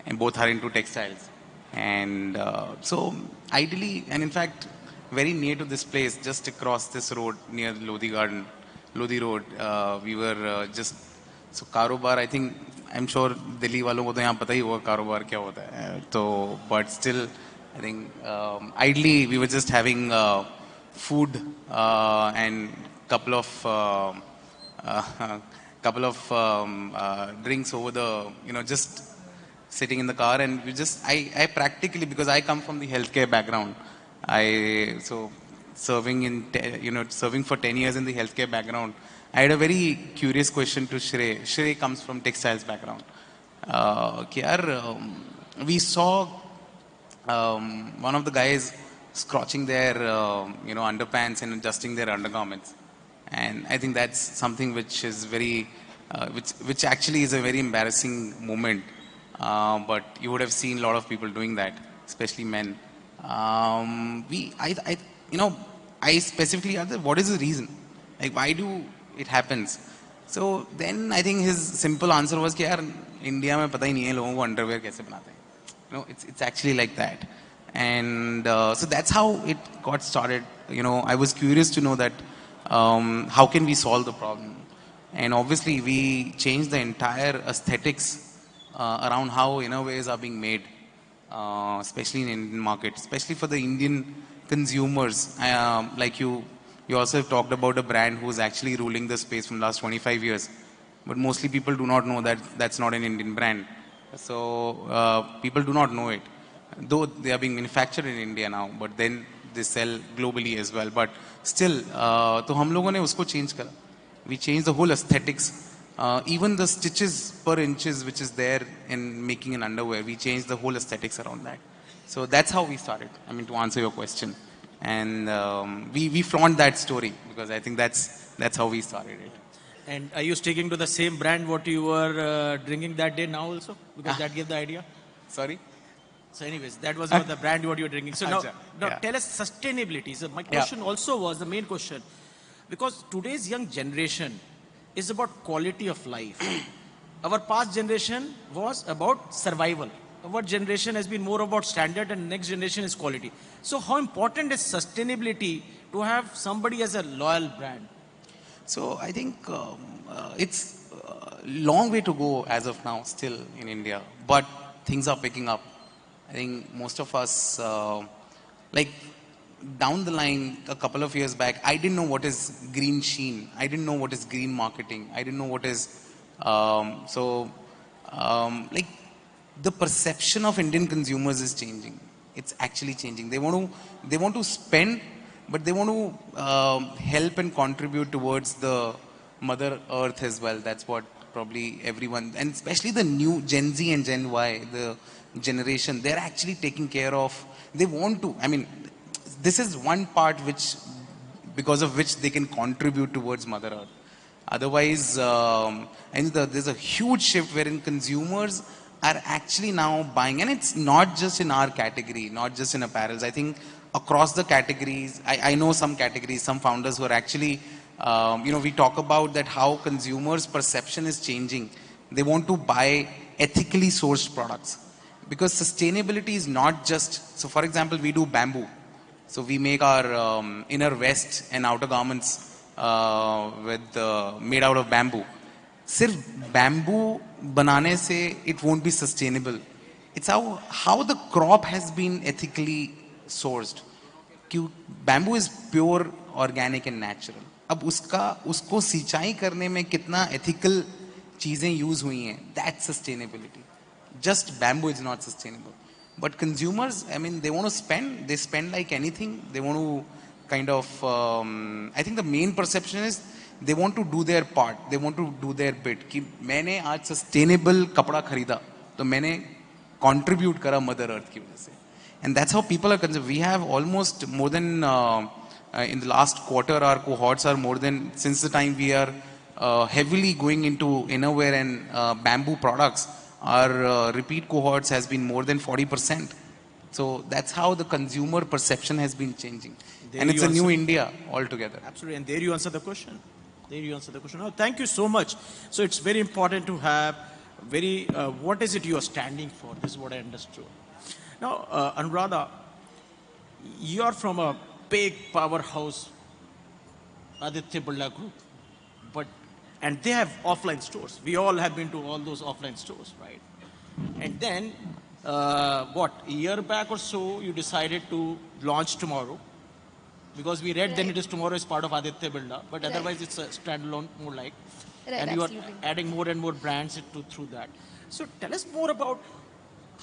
and both are into textiles. And so ideally, and in fact very near to this place, just across this road near Lodi Road, we were just so karobar. I think I'm sure Delhi वालों को तो यहाँ पता ही होगा कारोबार क्या होता है. So but still I think ideally we were just having food and couple of drinks over the just sitting in the car, and we just I practically, because I come from the healthcare background, serving for 10 years in the healthcare background, I had a very curious question to Shrey. Shrey comes from textiles background. We saw one of the guys scratching their underpants and adjusting their undergarments, and I think that's something which is very which actually is a very embarrassing moment, but you would have seen a lot of people doing that, especially men. I specifically asked, what is the reason, like why do it happens? So then I think his simple answer was कि यार India में पता ही नहीं है लोगों को underwear कैसे बनाते हैं. It's actually like that. And so that's how it got started. I was curious to know that how can we solve the problem, and obviously we changed the entire aesthetics around how innerwears are being made, especially in Indian market, especially for the Indian consumers. Like you also have talked about a brand who's actually ruling the space from last 25 years, but mostly people do not know that that's not an Indian brand. So people do not know it, though they are being manufactured in India now, but then they sell globally as well. But still, तो हम लोगों ने उसको change करा. We changed the whole aesthetics, even the stitches per inches which is there in making an underwear. We changed the whole aesthetics around that. So that's how we started. I mean, to answer your question, and we flaunt that story because I think that's how we started it. And are you sticking to the same brand what you were drinking that day now also? Because that gave the idea. Sorry. So anyways, that was not the brand what you were drinking. So now tell us sustainability. So my question also was the main question, because today's young generation is about quality of life. Our past generation was about survival. Our generation has been more about standard, and next generation is quality. So how important is sustainability to have somebody as a loyal brand? So I think it's a long way to go as of now still in India, but things are picking up. I think most of us, like down the line, a couple of years back, I didn't know what is green sheen. I didn't know what is green marketing. I didn't know what is, like the perception of Indian consumers is changing. It's actually changing. They want to spend, but they want to help and contribute towards the Mother Earth as well. That's what probably everyone, and especially the new Gen Z and Gen Y, the generation, they're actually taking care of. They want to. I mean, this is one part which, because of which they can contribute towards Mother Earth. Otherwise, there's a huge shift wherein consumers are actually now buying, and it's not just in our category, not just in apparels. I think across the categories, I know some categories, some founders who are actually, we talk about that how consumers' perception is changing. They want to buy ethically sourced products, because sustainability is not just, so for example, we do bamboo. So we make our inner vest and outer garments made out of bamboo. Sirf bamboo banane se, it won't be sustainable. It's how the crop has been ethically sourced. Bamboo is pure, organic and natural. अब उसको सिंचाई करने में कितना ethical चीजें use हुई हैं, that's sustainability. Just bamboo is not sustainable. But consumers, I mean, they want to spend, they spend like anything. They want to kind of, I think the main perception is they want to do their part. They want to do their bit. कि मैंने आज sustainable कपड़ा खरीदा, तो मैंने contribute करा Mother Earth की वजह से. And that's how people are concerned. We have almost more than, in the last quarter, our cohorts are more than, since the time we are heavily going into innerwear and bamboo products, our repeat cohorts has been more than 40%. So that's how the consumer perception has been changing. And it's a new India altogether. Absolutely. And there you answer the question. Oh, thank you so much. So it's very important to have what is it you are standing for? This is what I understood. Now, Anuradha, you are from a big powerhouse, Aditya Birla Group, and they have offline stores. We all have been to all those offline stores, right? And then, a year back or so, you decided to launch tomorrow, because we read then it is tomorrow is part of Aditya Birla, but otherwise it's a standalone more like. Right, and you are absolutely. adding more and more brands through that. So tell us more about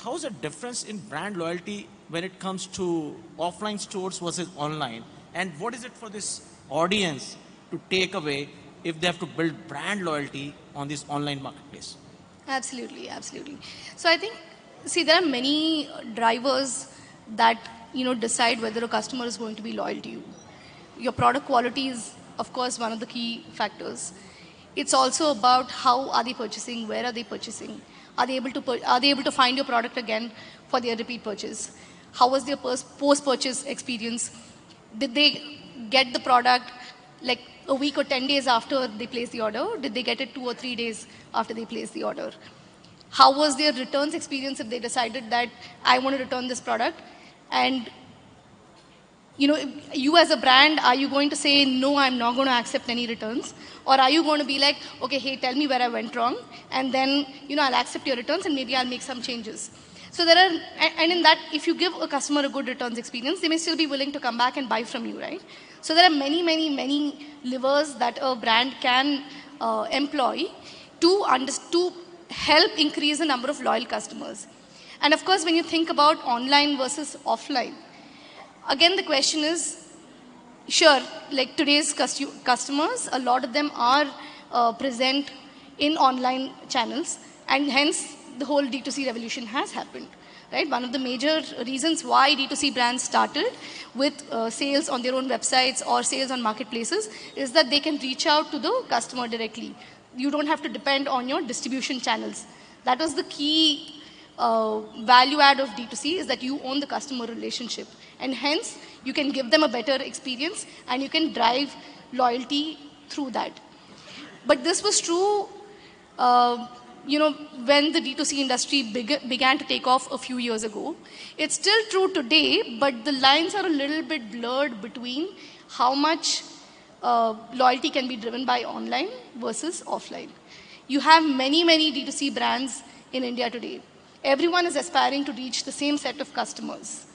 how's the difference in brand loyalty when it comes to offline stores versus online, and what is it for this audience to take away if they have to build brand loyalty on this online marketplace? Absolutely, absolutely. So I think, see, there are many drivers that decide whether a customer is going to be loyal to you. Your product quality is, of course, one of the key factors. It's also about how are they purchasing, where are they purchasing, are they able to find your product again for their repeat purchase? How was their post-purchase experience? Did they get the product like a week or 10 days after they placed the order? Did they get it 2 or 3 days after they placed the order? How was their returns experience if they decided that I want to return this product? And you as a brand, are you going to say, no, I'm not going to accept any returns? Or are you going to be like, okay, hey, tell me where I went wrong, and then, I'll accept your returns and maybe I'll make some changes. So there are, and in that, if you give a customer a good returns experience, they may still be willing to come back and buy from you, right? So there are many, many, many levers that a brand can employ to help increase the number of loyal customers. And of course, when you think about online versus offline, again, the question is, sure, like today's customers, a lot of them are present in online channels, and hence the whole D2C revolution has happened, right? One of the major reasons why D2C brands started with sales on their own websites or sales on marketplaces is that they can reach out to the customer directly. You don't have to depend on your distribution channels. That was the key value add of D2C, is that you own the customer relationship, and hence you can give them a better experience and you can drive loyalty through that. But this was true when the D2C industry began to take off a few years ago. It's still true today, but the lines are a little bit blurred between how much loyalty can be driven by online versus offline. You have many, many D2C brands in India today. Everyone is aspiring to reach the same set of customers.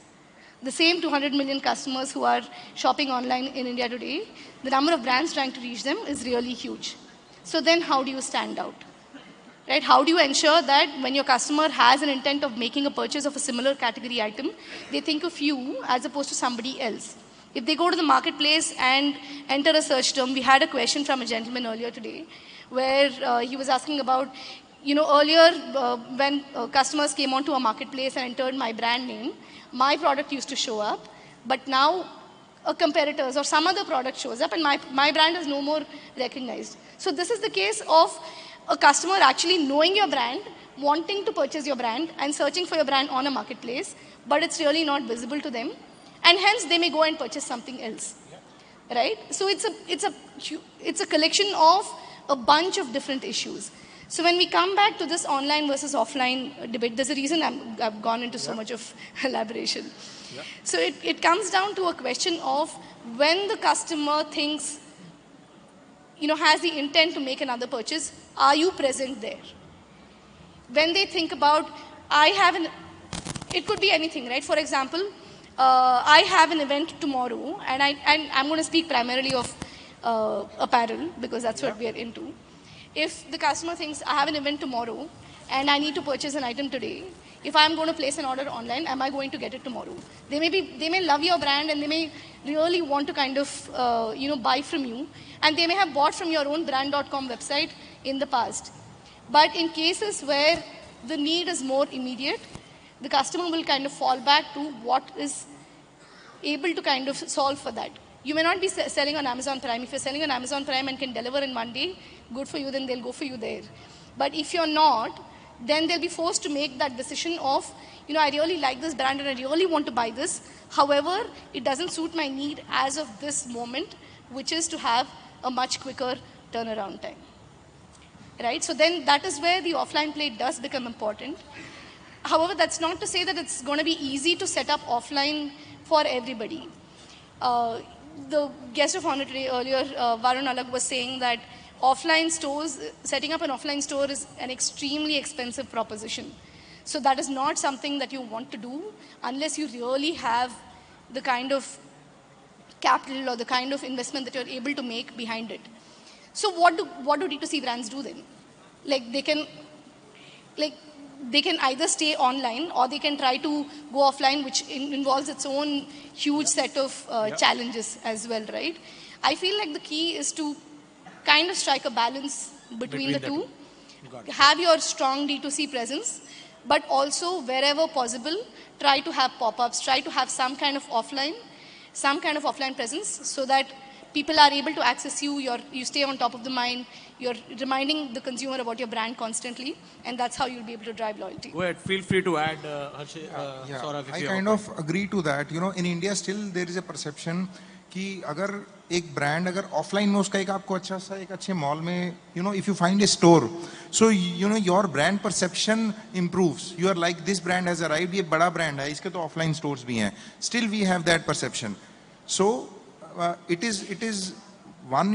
The same 200 million customers who are shopping online in India today, the number of brands trying to reach them is really huge. So then how do you stand out? Right? How do you ensure that when your customer has an intent of making a purchase of a similar category item, they think of you as opposed to somebody else? If they go to the marketplace and enter a search term, we had a question from a gentleman earlier today where he was asking about, earlier when customers came onto a marketplace and entered my brand name, my product used to show up, but now a competitor's or some other product shows up and my brand is no more recognized. So this is the case of a customer actually knowing your brand, wanting to purchase your brand and searching for your brand on a marketplace, but it's really not visible to them, and hence they may go and purchase something else, right? So it's a collection of a bunch of different issues. So when we come back to this online versus offline debate, there's a reason I've gone into so much of elaboration. So it comes down to a question of when the customer thinks, has the intent to make another purchase, are you present there? When they think about, it could be anything, right? For example, I have an event tomorrow, and I'm going to speak primarily of apparel because that's what we are into. If the customer thinks I have an event tomorrow and I need to purchase an item today, if I'm going to place an order online, am I going to get it tomorrow? They may love your brand and they may really want to kind of, buy from you. And they may have bought from your own brand.com website in the past. But in cases where the need is more immediate, the customer will kind of fall back to what is able to kind of solve for that. You may not be selling on Amazon Prime. If you're selling on Amazon Prime and can deliver in one day, good for you, then they'll go for you there. But if you're not, then they'll be forced to make that decision of, I really like this brand and I really want to buy this. However, it doesn't suit my need as of this moment, which is to have a much quicker turnaround time. Right? So then that is where the offline play does become important. However, that's not to say that it's going to be easy to set up offline for everybody. The guest of honor today earlier, Varun Alag, was saying that offline stores, setting up an offline store is an extremely expensive proposition. So that is not something that you want to do unless you really have the kind of capital or the kind of investment that you're able to make behind it. So what do D2C brands do then? They can either stay online or they can try to go offline, which involves its own huge set of challenges as well, right? I feel like the key is to kind of strike a balance between the two. Have your strong D2C presence, but also wherever possible, try to have pop-ups, try to have some kind of offline presence so that people are able to access you, you stay on top of the mind, you're reminding the consumer about your brand constantly, and that's how you'll be able to drive loyalty. Go ahead, feel free to add, Saurabh. I kind of agree to that. In India still there is a perception कि अगर एक brand अगर offline में उसका एक आपको अच्छा सा एक अच्छे mall में if you find a store, so your brand perception improves. You are like, this brand has arrived, ये बड़ा brand है, इसके तो offline stores भी हैं. Still we have that perception. So it is one,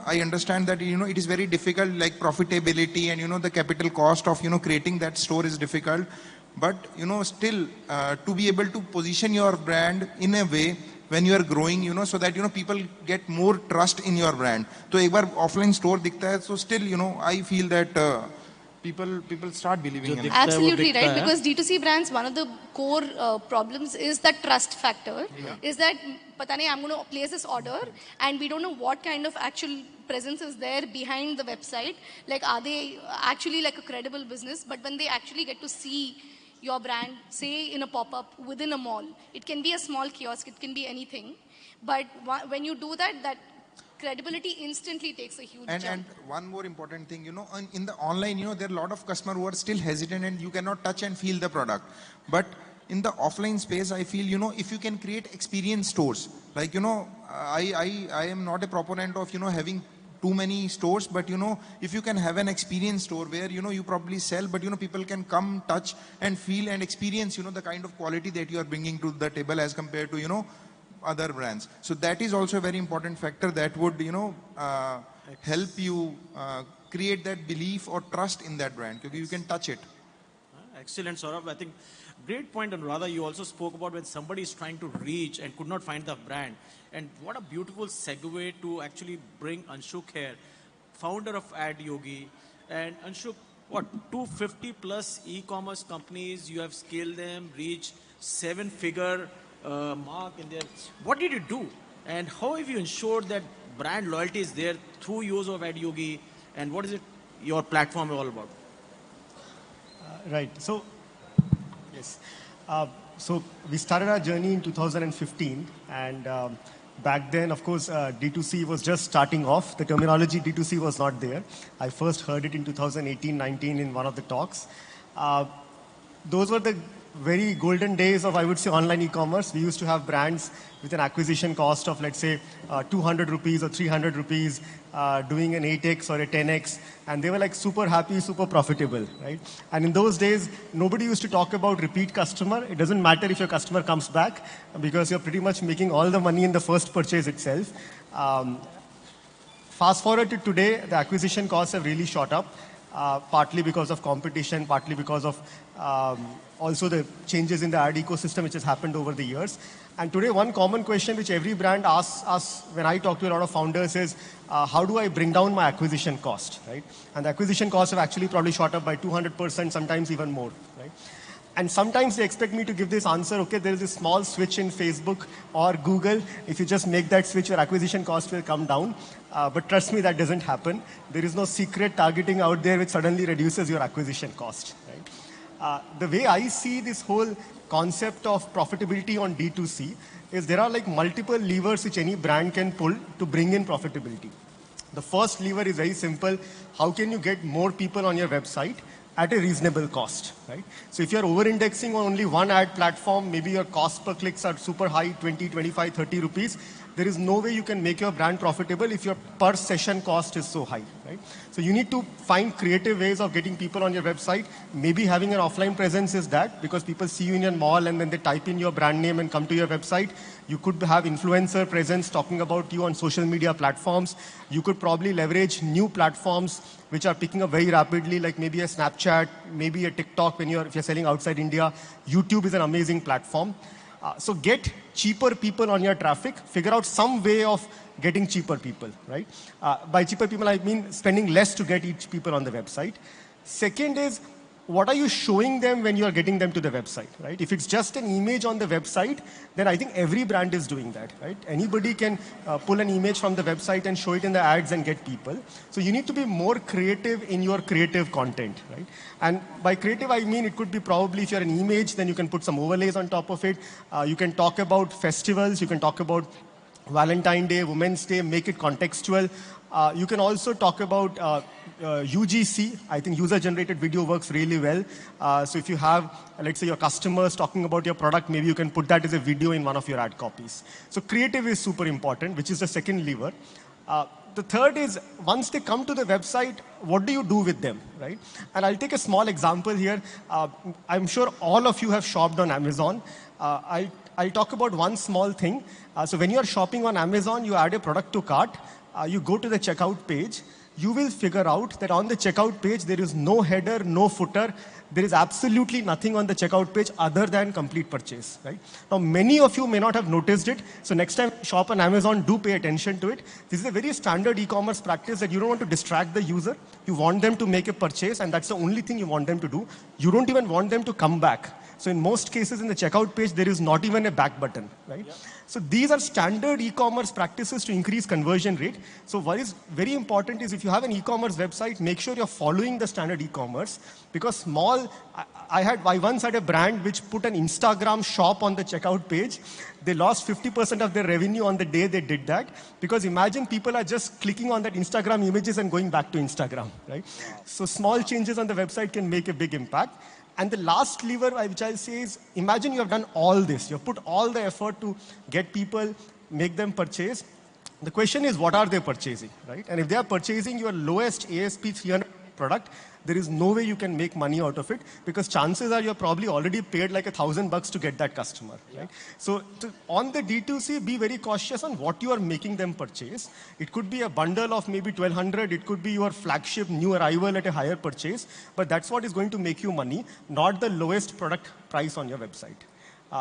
I understand that it is very difficult, like profitability and the capital cost of creating that store is difficult, but still to be able to position your brand in a way when you are growing, so that people get more trust in your brand. So एक बार offline store दिखता है, so still I feel that people start believing in it. Absolutely right, because D2C brands, one of the core problems is that trust factor. Is that pata nahi, I'm going to place this order and we don't know what kind of actual presence is there behind the website. Like, are they actually like a credible business? But when they actually get to see your brand, say in a pop-up within a mall, it can be a small kiosk, it can be anything. But when you do that, that credibility instantly takes a huge jump. And one more important thing, in the online, there are a lot of customers who are still hesitant and you cannot touch and feel the product. But in the offline space, I feel, if you can create experience stores, like, I am not a proponent of, having too many stores, but if you can have an experience store where you probably sell, but people can come, touch and feel and experience the kind of quality that you are bringing to the table as compared to other brands. So that is also a very important factor that would help you create that belief or trust in that brand, because you can touch it. Excellent, Saurabh. I think great point. And Radha, you also spoke about when somebody is trying to reach and could not find the brand. And what a beautiful segue to actually bring Anshuk here, founder of AdYogi. And Anshuk, what, 250 plus e-commerce companies, you have scaled them, reached 7-figure mark in there. What did you do? And how have you ensured that brand loyalty is there through use of AdYogi? And what is it your platform is all about? Right. So, yes. So we started our journey in 2015, and back then, of course, D2C was just starting off. The terminology D2C was not there. I first heard it in 2018-19 in one of the talks. Those were the very golden days of, I would say, online e-commerce. We used to have brands with an acquisition cost of, let's say, 200 rupees or 300 rupees, doing an 8x or a 10x, and they were like super happy, super profitable, right? And in those days, nobody used to talk about repeat customer. It doesn't matter if your customer comes back, because you're pretty much making all the money in the first purchase itself. Fast forward to today, the acquisition costs have really shot up, partly because of competition, partly because of also the changes in the ad ecosystem which has happened over the years. And today, one common question which every brand asks us when I talk to a lot of founders is, how do I bring down my acquisition cost, right? And the acquisition costs have actually probably shot up by 200%, sometimes even more, right? And sometimes they expect me to give this answer, okay, there is a small switch in Facebook or Google. If you just make that switch, your acquisition cost will come down. But trust me, that doesn't happen. There is no secret targeting out there which suddenly reduces your acquisition cost. Right? The way I see this whole concept of profitability on D2C is there are like multiple levers which any brand can pull to bring in profitability. The first lever is very simple. How can you get more people on your website at a reasonable cost, right? So if you're over-indexing on only one ad platform, maybe your cost per clicks are super high, 20, 25, 30 rupees. There is no way you can make your brand profitable if your per session cost is so high, right? So you need to find creative ways of getting people on your website. Maybe having an offline presence is that, because people see you in your mall and then they type in your brand name and come to your website. You could have influencer presence talking about you on social media platforms. You could probably leverage new platforms which are picking up very rapidly, like maybe a Snapchat, maybe a TikTok if you're selling outside India. YouTube is an amazing platform. So get cheaper people on your traffic. Figure out some way of getting cheaper people, right? By cheaper people, I mean spending less to get each people on the website. Second is, what are you showing them when you are getting them to the website, right? If it's just an image on the website, then I think every brand is doing that, right? Anybody can pull an image from the website and show it in the ads and get people. So you need to be more creative in your creative content, right? And by creative, I mean it could be probably if you're an image, then you can put some overlays on top of it. You can talk about festivals. You can talk about Valentine's Day, Women's Day, make it contextual. You can also talk about UGC. I think user-generated video works really well. So if you have, let's say, your customers talking about your product, maybe you can put that as a video in one of your ad copies. So creative is super important, which is the second lever. The third is, once they come to the website, what do you do with them, right? And I'll take a small example here. I'm sure all of you have shopped on Amazon. I'll talk about one small thing. So when you are shopping on Amazon, you add a product to cart. You go to the checkout page. You will figure out that on the checkout page, there is no header, no footer. There is absolutely nothing on the checkout page other than complete purchase, right? Now, many of you may not have noticed it. So next time you shop on Amazon, do pay attention to it. This is a very standard e-commerce practice that you don't want to distract the user. You want them to make a purchase, and that's the only thing you want them to do. You don't even want them to come back. So in most cases in the checkout page, there is not even a back button, right? Yep. So these are standard e-commerce practices to increase conversion rate. So what is very important is if you have an e-commerce website, make sure you're following the standard e-commerce, because I once had a brand which put an Instagram shop on the checkout page. They lost 50% of their revenue on the day they did that, because imagine people are just clicking on that Instagram images and going back to Instagram, right? So small changes on the website can make a big impact. And the last lever which I'll say is, imagine you have done all this. You have put all the effort to get people, make them purchase. The question is, what are they purchasing, right? And if they are purchasing your lowest ASP 300 product, there is no way you can make money out of it, because chances are you're probably already paid like $1,000 to get that customer, right? So on the D2C, be very cautious on what you are making them purchase. It could be a bundle of maybe 1,200. It could be your flagship new arrival at a higher purchase. But that's what is going to make you money, not the lowest product price on your website.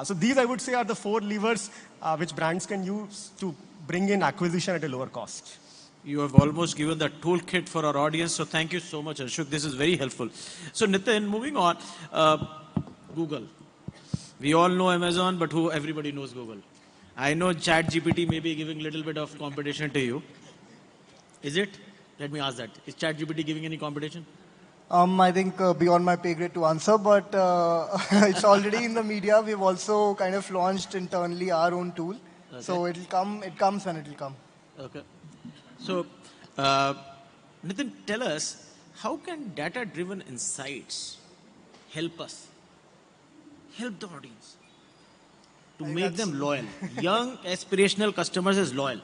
So these, I would say, are the 4 levers which brands can use to bring in acquisition at a lower cost. You have almost given the toolkit for our audience, so thank you so much, Ashok. This is very helpful. So Nitin, moving on, Google. We all know Amazon, but everybody knows Google. I know ChatGPT may be giving a little bit of competition to you. Is it? Let me ask that. Is ChatGPT giving any competition? I think beyond my pay grade to answer, but it's already in the media. We've also kind of launched internally our own tool. Okay. So it comes when it will come. Okay. So, Nitin, tell us, how can data-driven insights help us, help the audience to make them loyal? Young, aspirational customers is loyal.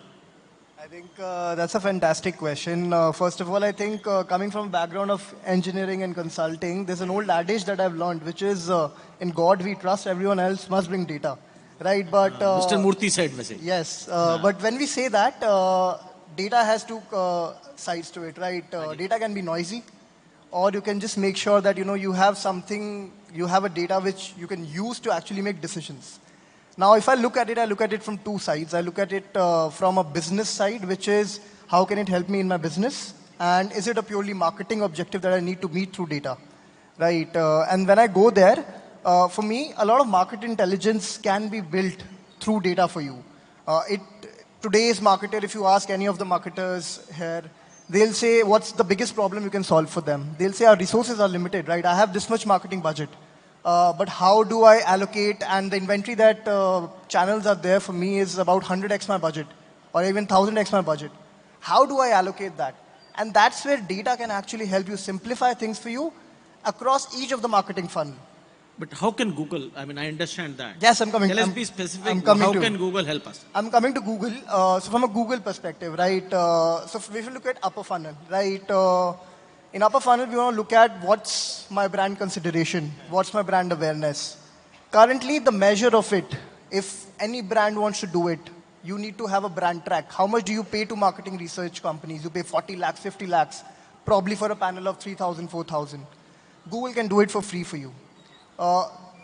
I think that's a fantastic question. First of all, I think coming from a background of engineering and consulting, there's an old adage that I've learned, which is, in God we trust, everyone else must bring data. Right, but... Mr. Murthy said, yes, but when we say that, data has 2 sides to it, right? Data can be noisy, or you can just make sure that, you have something, you have a data which you can use to actually make decisions. Now, if I look at it from 2 sides. I look at it from a business side, which is, how can it help me in my business? And is it a purely marketing objective that I need to meet through data, right? And when I go there, for me, a lot of market intelligence can be built through data for you. Today's marketer, if you ask any of the marketers here, they'll say, what's the biggest problem you can solve for them? They'll say, our resources are limited, right? I have this much marketing budget. But how do I allocate? And the inventory that channels are there for me is about 100x my budget, or even 1000x my budget. How do I allocate that? And that's where data can actually help you simplify things for you across each of the marketing funnel. But how can Google, I mean, I understand that. Yes, I'm coming. Tell us, be specific, how can Google help us? I'm coming to Google. So from a Google perspective, right? So we should look at upper funnel, right? In upper funnel, we want to look at what's my brand consideration, what's my brand awareness. Currently, the measure of it, if any brand wants to do it, you need to have a brand track. How much do you pay to marketing research companies? You pay 40 lakhs, 50 lakhs, probably for a panel of 3,000, 4,000. Google can do it for free for you.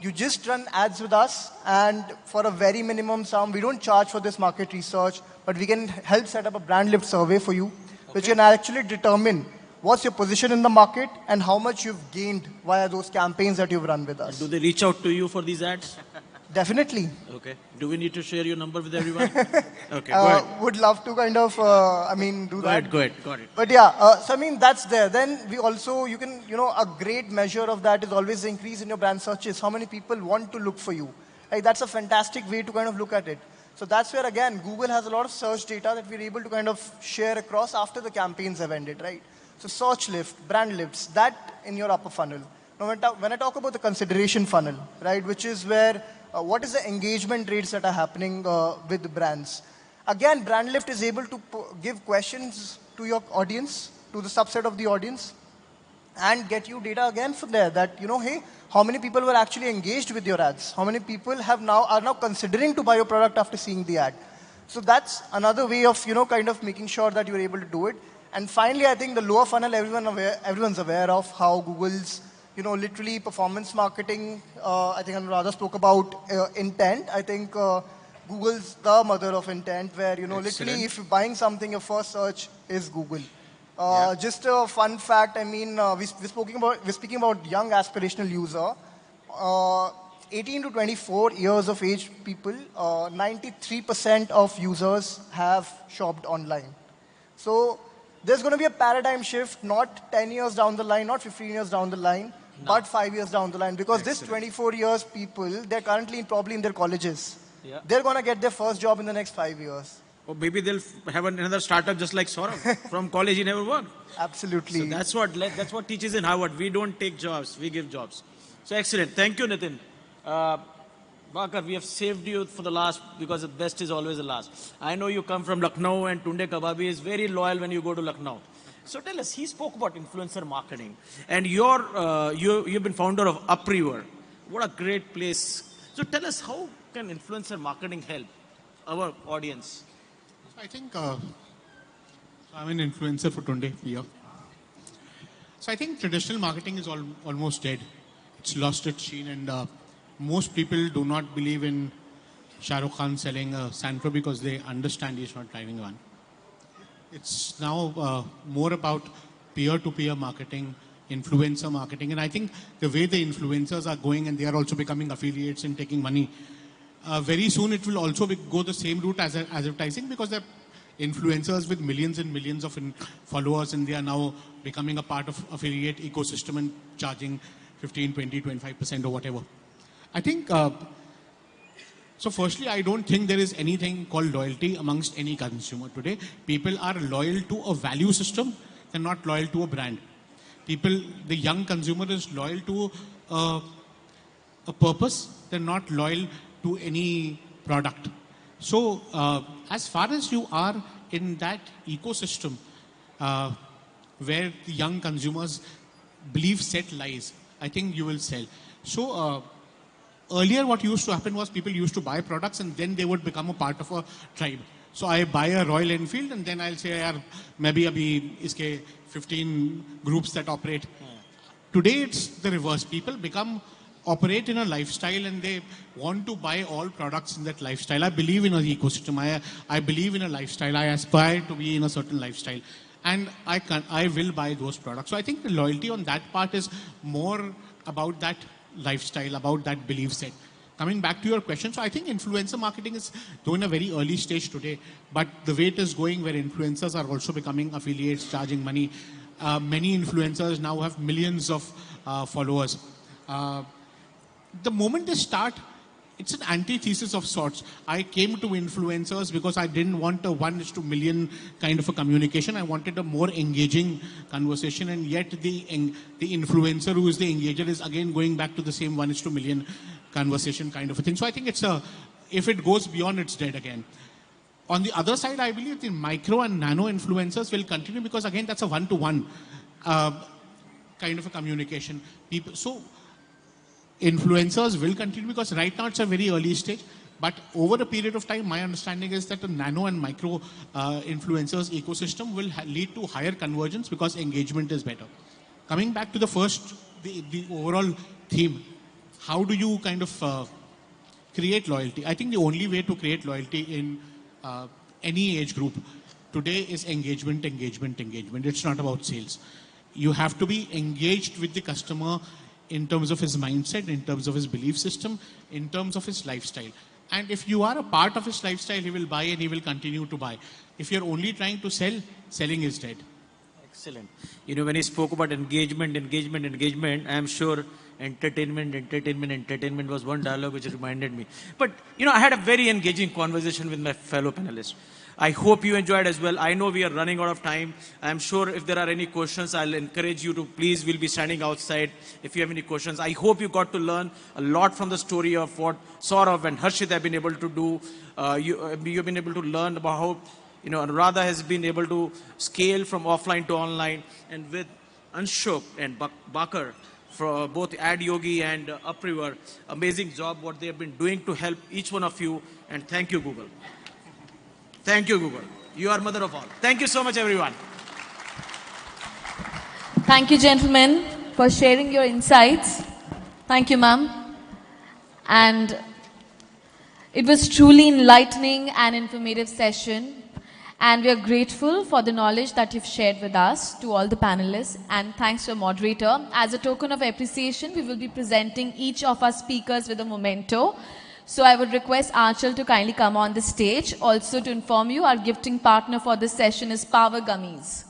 You just run ads with us, and for a very minimum sum, we don't charge for this market research, but we can help set up a brand lift survey for you, which can actually determine what's your position in the market and how much you've gained via those campaigns that you've run with us. Do they reach out to you for these ads? Definitely. Okay. Do we need to share your number with everyone? Okay, go ahead. Would love to kind of, do that. Go ahead, got it. But yeah, so I mean, that's there. Then we also, you can, a great measure of that is always the increase in your brand searches. How many people want to look for you? Like, that's a fantastic way to kind of look at it. So that's where, again, Google has a lot of search data that we're able to kind of share across after the campaigns have ended, right? So search lift, brand lifts, that in your upper funnel. Now, when I talk about the consideration funnel, right, which is where, what is the engagement rates that are happening with the brands? Again, brand lift is able to give questions to your audience, to the subset of the audience, and get you data again from there that, hey, how many people were actually engaged with your ads? How many people are now considering to buy your product after seeing the ad? So that's another way of, kind of making sure that you're able to do it. And finally, I think the lower funnel, everyone's aware of how Google's, literally performance marketing. I think Anuradha spoke about intent. I think Google's the mother of intent, where, literally if you're buying something, your first search is Google. Just a fun fact, I mean, we're speaking about young aspirational user. 18 to 24 years of age people, 93% of users have shopped online. So there's going to be a paradigm shift, not 10 years down the line, not 15 years down the line, but 5 years down the line. Because this 24 years people, they're currently probably in their colleges. Yeah. They're going to get their first job in the next 5 years. Or maybe they'll have another startup just like Saurabh. From college he never worked. Absolutely. So that's what teaches in Harvard. We don't take jobs, we give jobs. So excellent. Thank you, Nitin. Bakar, we have saved you for the last because the best is always the last. I know you come from Lucknow, and Tunde Kababi is very loyal when you go to Lucknow. So tell us, he spoke about influencer marketing, and you've been founder of Upriver. What a great place. So tell us, how can influencer marketing help our audience? I think I'm an influencer for Tunde here. So I think traditional marketing is almost dead. It's lost its sheen, and most people do not believe in Shah Rukh Khan selling a Santro because they understand he's not driving one. It's now more about peer-to-peer marketing, influencer marketing, and I think the way the influencers are going, and they are also becoming affiliates and taking money, very soon it will also go the same route as advertising, because they're influencers with millions and millions of followers, and they are now becoming a part of affiliate ecosystem and charging 15, 20, 25% or whatever. I think, so firstly, I don't think there is anything called loyalty amongst any consumer today. People are loyal to a value system, they're not loyal to a brand. The young consumer is loyal to a purpose, they're not loyal to any product. So as far as you are in that ecosystem where the young consumers believe set lies, I think you will sell. So earlier what used to happen was people used to buy products and then they would become a part of a tribe. So I buy a Royal Enfield and then I'll say, yaar, maybe abhi iske 15 groups that operate. Today it's the reverse. People operate in a lifestyle and they want to buy all products in that lifestyle. I believe in an ecosystem. I believe in a lifestyle. I aspire to be in a certain lifestyle. And I will buy those products. So I think the loyalty on that part is more about that lifestyle, about that belief set. Coming back to your question, so I think influencer marketing is though in a very early stage today, but the way it is going where influencers are also becoming affiliates, charging money. Many influencers now have millions of followers. The moment they start, it's an antithesis of sorts. I came to influencers because I didn't want a 1:1,000,000 kind of a communication. I wanted a more engaging conversation, and yet the influencer who is the engager is again going back to the same 1:1,000,000 conversation kind of a thing. So I think if it goes beyond, it's dead again. On the other side, I believe the micro and nano influencers will continue because again, that's a one-to-one kind of a communication. So influencers will continue because right now it's a very early stage. But over a period of time, my understanding is that the nano and micro influencers ecosystem will lead to higher convergence because engagement is better. Coming back to the overall theme, how do you kind of create loyalty? I think the only way to create loyalty in any age group today is engagement. It's not about sales. You have to be engaged with the customer in terms of his mindset, in terms of his belief system, in terms of his lifestyle. And if you are a part of his lifestyle, he will buy and he will continue to buy. If you're only trying to sell, selling is dead. Excellent. You know, when he spoke about engagement, I'm sure entertainment was one dialogue which reminded me. But, you know, I had a very engaging conversation with my fellow panelists. I hope you enjoyed as well. I know we are running out of time. I'm sure if there are any questions, I'll encourage you to please, we'll be standing outside if you have any questions. I hope you got to learn a lot from the story of what Saurav and Harshit have been able to do. You've been able to learn about how, you know, Anuradha has been able to scale from offline to online. And with Anshuk and Bakar, for both Ad Yogi and Upriver, amazing job what they have been doing to help each one of you. And thank you, Google. Thank you, Google. You are mother of all. Thank you so much, everyone. Thank you, gentlemen, for sharing your insights. Thank you, ma'am. And it was truly enlightening and informative session. And we are grateful for the knowledge that you've shared with us, to all the panelists. And thanks to our moderator. As a token of appreciation, we will be presenting each of our speakers with a memento. So I would request Aanchal to kindly come on the stage. Also to inform you, our gifting partner for this session is Power Gummies.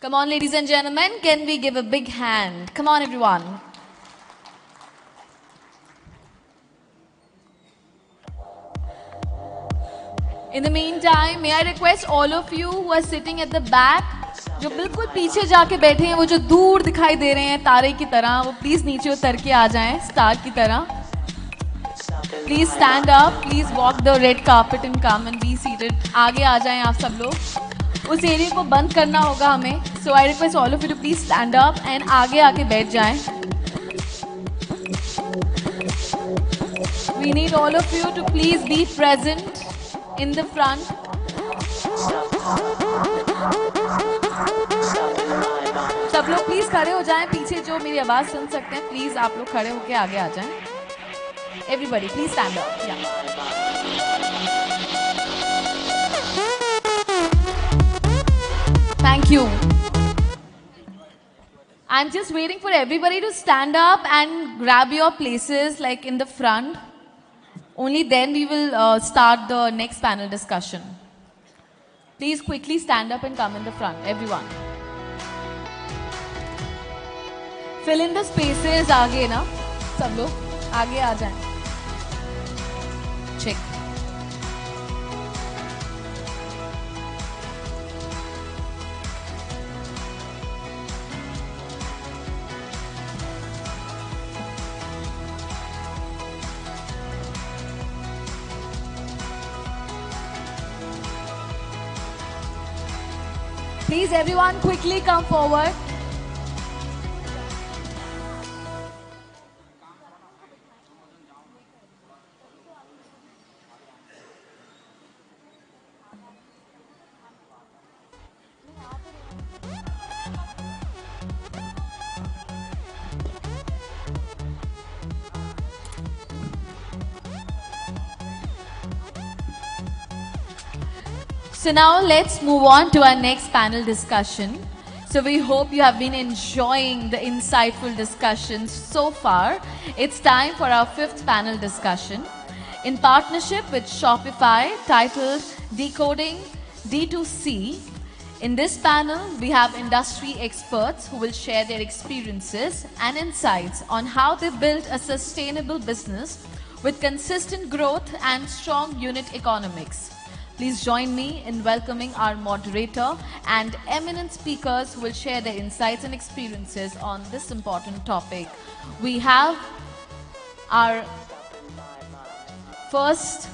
Come on, ladies and gentlemen, can we give a big hand? Come on, everyone. In the meantime, may I request all of you who are sitting at the back, जो बिल्कुल पीछे जाके बैठे हैं, वो जो दूर दिखाई दे रहे हैं तारे की तरह, वो प्लीज नीचे उतर के आ जाएं स्टार की तरह. Please stand up, please walk the red carpet and come and be seated. आगे आ जाएं आप सब लोग. उस एरिया को बंद करना होगा हमें. So I request all of you to please stand up and आगे आके बैठ जाएं. We need all of you to please be present in the front. सब लोग प्लीज खड़े हो जाएं. पीछे जो मेरी आवाज सुन सकते हैं, प्लीज आप लोग खड़े होके आगे आ जाएं. Everybody, please stand up. Yeah. Thank you. I'm just waiting for everybody to stand up and grab your places like in the front. Only then we will start the next panel discussion. Please quickly stand up and come in the front, everyone. Fill in the spaces आगे ना, सब लोग आगे आ जाएं. Check. Please, everyone, quickly come forward. So now let's move on to our next panel discussion. So we hope you have been enjoying the insightful discussions so far. It's time for our fifth panel discussion in partnership with Shopify titled Decoding D2C. In this panel, we have industry experts who will share their experiences and insights on how they built a sustainable business with consistent growth and strong unit economics. Please join me in welcoming our moderator and eminent speakers who will share their insights and experiences on this important topic. We have our first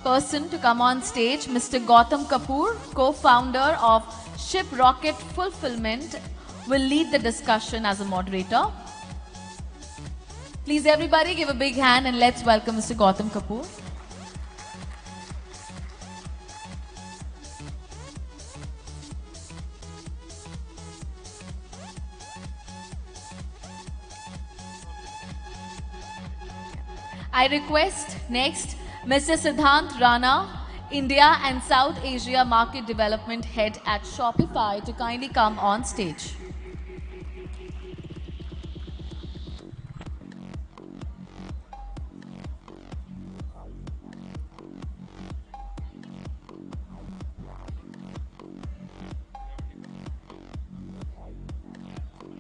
person to come on stage, Mr. Gautam Kapoor, co-founder of Ship Rocket Fulfillment, will lead the discussion as a moderator. Please everybody give a big hand and let's welcome Mr. Gautam Kapoor. I request next Mr. Siddhant Rana, India and South Asia Market Development Head at Shopify, to kindly come on stage.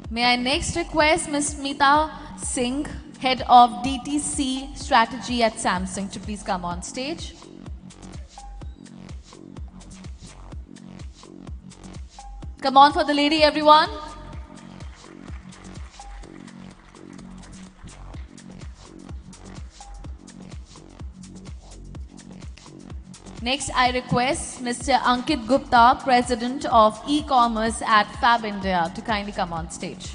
May I next request Ms. Smita Singh, Head of DTC Strategy at Samsung, to please come on stage. Come on for the lady, everyone. Next, I request Mr. Ankit Gupta, President of E-Commerce at Fab India, to kindly come on stage.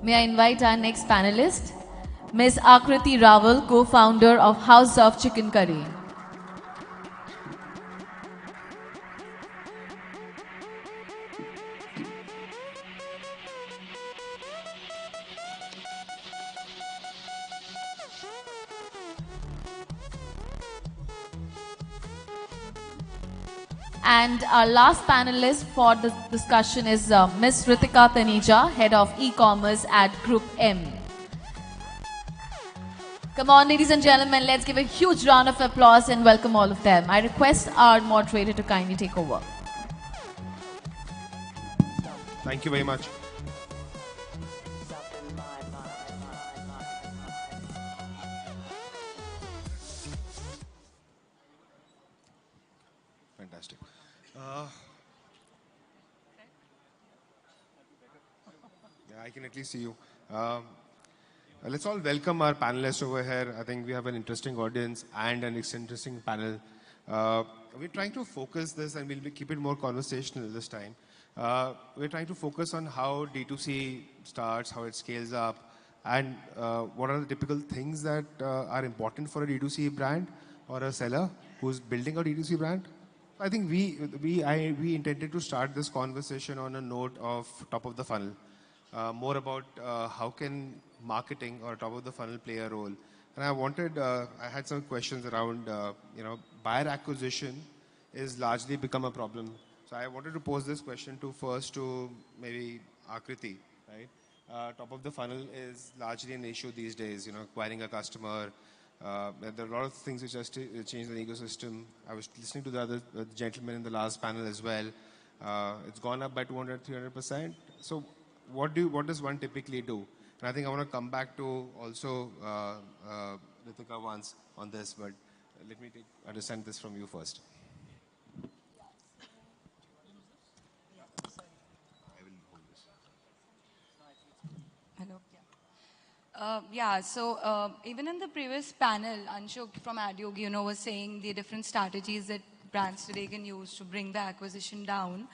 May I invite our next panelist, Ms. Akriti Rawal, co-founder of House of Chicken Curry. And our last panelist for this discussion is Ms. Ritika Taneja, Head of E-Commerce at Group M. Come on, ladies and gentlemen, let's give a huge round of applause and welcome all of them. I request our moderator to kindly take over. Thank you very much. Fantastic. Yeah, I can at least see you. Let's all welcome our panelists over here. I think we have an interesting audience and an interesting panel. We're trying to focus this, and we'll keep it more conversational this time. We're trying to focus on how D2C starts, how it scales up, and what are the typical things that are important for a D2C brand or a seller who's building a D2C brand. I think we intended to start this conversation on a note of top of the funnel, more about how can marketing or top of the funnel play a role. And I had some questions around, buyer acquisition is largely become a problem. So I wanted to pose this question first to maybe Akriti, right? Top of the funnel is largely an issue these days, acquiring a customer. There are a lot of things which have changed the ecosystem. I was listening to the other gentleman in the last panel as well. It's gone up by 200, 300%. So what does one typically do? And I think I want to come back to also Ritika once on this, but let me understand this from you first. Hello. So even in the previous panel, Anshuk from Adyog, was saying the different strategies that brands today can use to bring the acquisition down.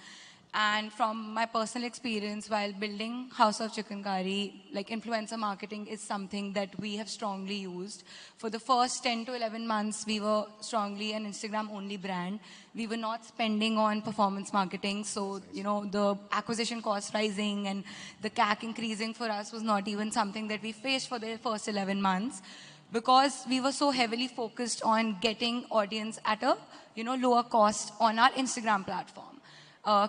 And from my personal experience while building House of Chicken Curry, like influencer marketing is something that we have strongly used. For the first 10 to 11 months, we were strongly an Instagram only brand. We were not spending on performance marketing. So, you know, the acquisition cost rising and the CAC increasing for us was not even something that we faced for the first 11 months, because we were so heavily focused on getting audience at a, you know, lower cost on our Instagram platform.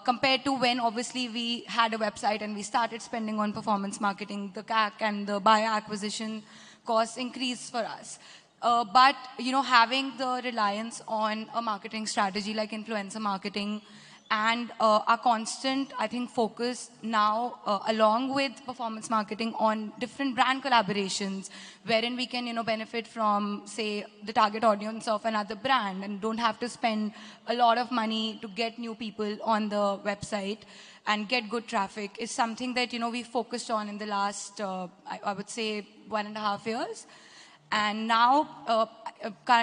Compared to when obviously we had a website and we started spending on performance marketing, the CAC and the buyer acquisition costs increased for us. But, you know, having the reliance on a marketing strategy like influencer marketing and our constant, I think, focus now along with performance marketing on different brand collaborations, wherein we can, you know, benefit from, say, the target audience of another brand and don't have to spend a lot of money to get new people on the website and get good traffic, is something that, you know, we focused on in the last, I would say, 1.5 years. And now,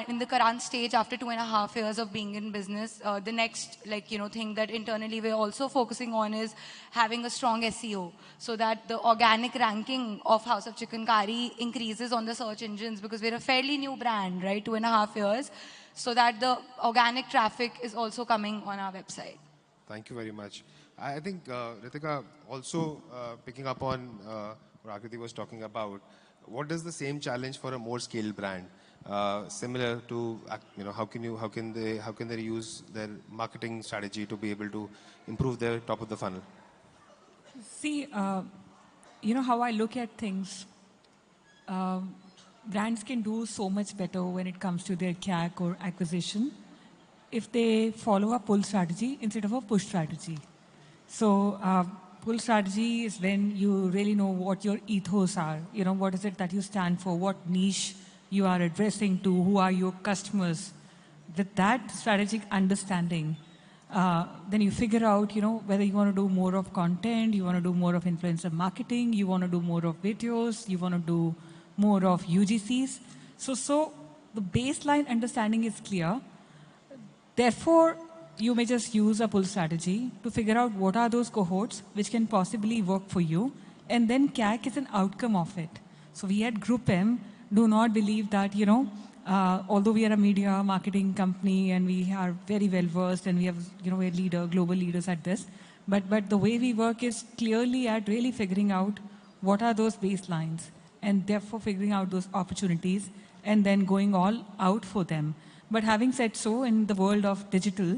in the current stage, after 2.5 years of being in business, the next, like, you know, thing that internally we're also focusing on is having a strong SEO, so that the organic ranking of House of Chicken Curry increases on the search engines, because we're a fairly new brand, right? 2.5 years, so that the organic traffic is also coming on our website. Thank you very much. I think, Ritika, also picking up on what Akriti was talking about, what is the same challenge for a more scaled brand? Similar to, you know, how can they use their marketing strategy to be able to improve their top of the funnel? See, you know how I look at things. Brands can do so much better when it comes to their CAC or acquisition if they follow a pull strategy instead of a push strategy. So pull strategy is when you really know what your ethos are. You know, what is it that you stand for, what niche you are addressing to, who are your customers. With that strategic understanding, then you figure out, you know, whether you want to do more of content, you want to do more of influencer marketing, you want to do more of videos, you want to do more of UGCs. So the baseline understanding is clear. Therefore, you may just use a pull strategy to figure out what are those cohorts which can possibly work for you. And then CAC is an outcome of it. So we at Group M do not believe that, you know, although we are a media marketing company and we are very well versed and we have, you know, we're global leaders at this. But the way we work is clearly at really figuring out what are those baselines and therefore figuring out those opportunities and then going all out for them. But having said so, in the world of digital,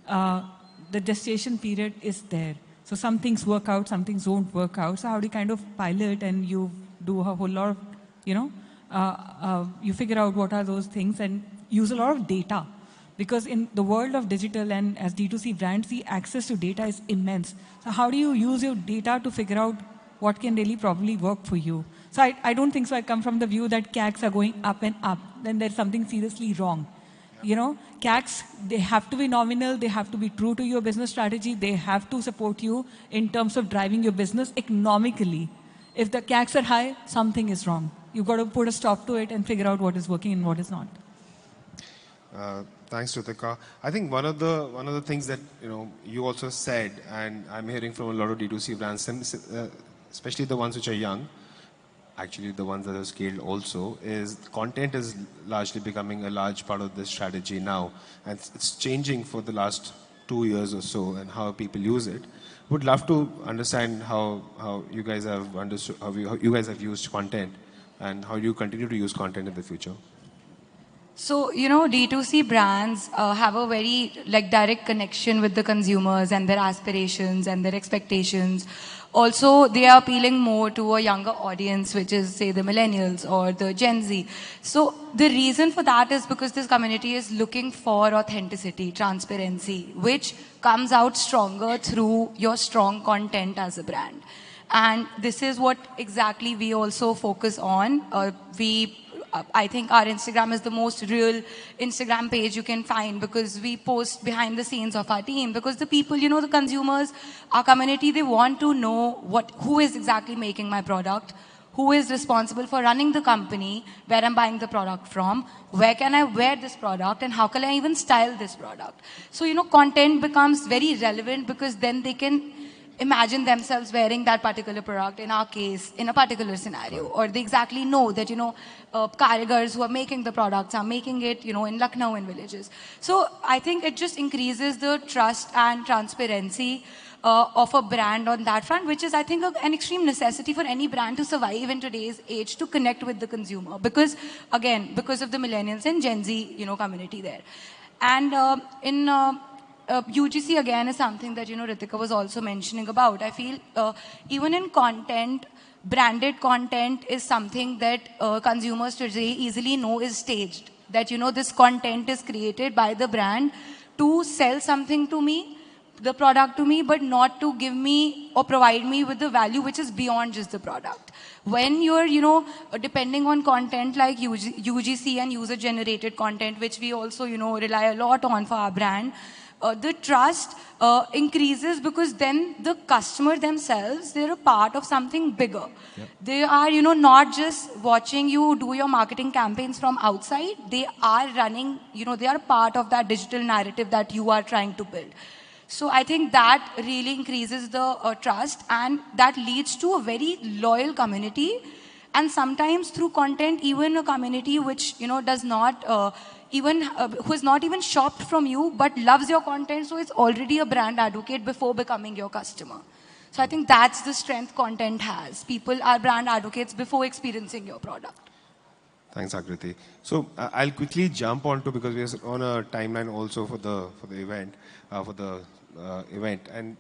the gestation period is there. So some things work out, some things don't work out. So how do you kind of pilot and you do a whole lot of, you know, you figure out what are those things and use a lot of data. Because in the world of digital and as D2C brands, the access to data is immense. So how do you use your data to figure out what can really probably work for you? So I don't think so. I come from the view that CACs are going up and up. Then there's something seriously wrong. You know, CACs, they have to be nominal, they have to be true to your business strategy, they have to support you in terms of driving your business economically. If the CACs are high, something is wrong. You've got to put a stop to it and figure out what is working and what is not. Thanks, Ritika. I think one of the things that, you know, you also said, and I'm hearing from a lot of D2C brands, especially the ones which are young, actually the ones that are scaled also, is content is largely becoming a large part of this strategy now. And it's changing for the last 2 years or so and how people use it. Would love to understand how you guys have understood, how you guys have used content and how you continue to use content in the future. So, you know, D2C brands have a very direct connection with the consumers and their aspirations and their expectations. Also, they are appealing more to a younger audience, which is, say, the millennials or the Gen Z. So the reason for that is because this community is looking for authenticity, transparency, which comes out stronger through your strong content as a brand. And this is what exactly we also focus on. I think our Instagram is the most real Instagram page you can find, because we post behind the scenes of our team, because the people, you know, the consumers, our community, they want to know who is exactly making my product, who is responsible for running the company, where I'm buying the product from, where can I wear this product, and how can I even style this product. So, you know, content becomes very relevant because then they can imagine themselves wearing that particular product, in our case, in a particular scenario, or they exactly know that, you know, karigars who are making the products are making it, you know, in Lucknow and villages. So I think it just increases the trust and transparency of a brand on that front, which is, I think, an extreme necessity for any brand to survive in today's age, to connect with the consumer, because, again, because of the millennials and Gen Z, you know, community there. And UGC again is something that, you know, Ritika was also mentioning about. I feel even in content, branded content is something that consumers today easily know is staged. That, you know, this content is created by the brand to sell something to me, the product to me, but not to give me or provide me with the value which is beyond just the product. When you're, you know, depending on content like UGC and user-generated content, which we also, you know, rely a lot on for our brand, the trust increases, because then the customer themselves, they're a part of something bigger. Yep. They are, you know, not just watching you do your marketing campaigns from outside. They are running, you know, they are part of that digital narrative that you are trying to build. So I think that really increases the trust, and that leads to a very loyal community. And sometimes through content, even a community which, you know, does not who is not even shopped from you, but loves your content, so it's already a brand advocate before becoming your customer. So I think that's the strength content has. People are brand advocates before experiencing your product. Thanks, Akriti. So I'll quickly jump onto, because we're on a timeline also for the event, and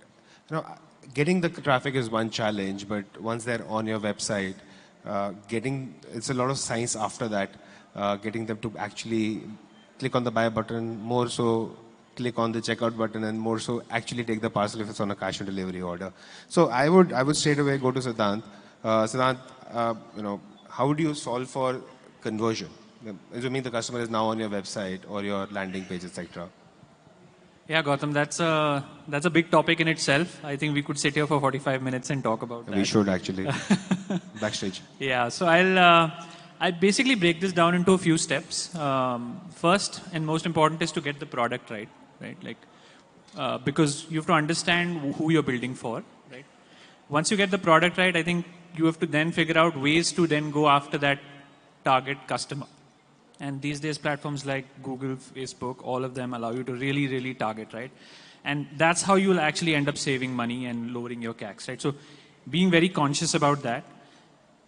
you know, getting the traffic is one challenge, but once they're on your website, it's a lot of science after that. Getting them to actually click on the buy button, more so click on the checkout button, and more so actually take the parcel if it's on a cash on delivery order. So I would straight away go to Siddhant. Siddhant, you know, how would you solve for conversion, assuming the customer is now on your website or your landing page, etc.? Yeah, Gautam, that's a big topic in itself. I think we could sit here for 45 minutes and talk about that. We should actually. Backstage. Yeah, so I basically break this down into a few steps. First and most important is to get the product right? Like, because you have to understand who you're building for, right? Once you get the product right, I think you have to then figure out ways to then go after that target customer. And these days, platforms like Google, Facebook, all of them allow you to really, really target, right? And that's how you'll actually end up saving money and lowering your CACs, right? So being very conscious about that.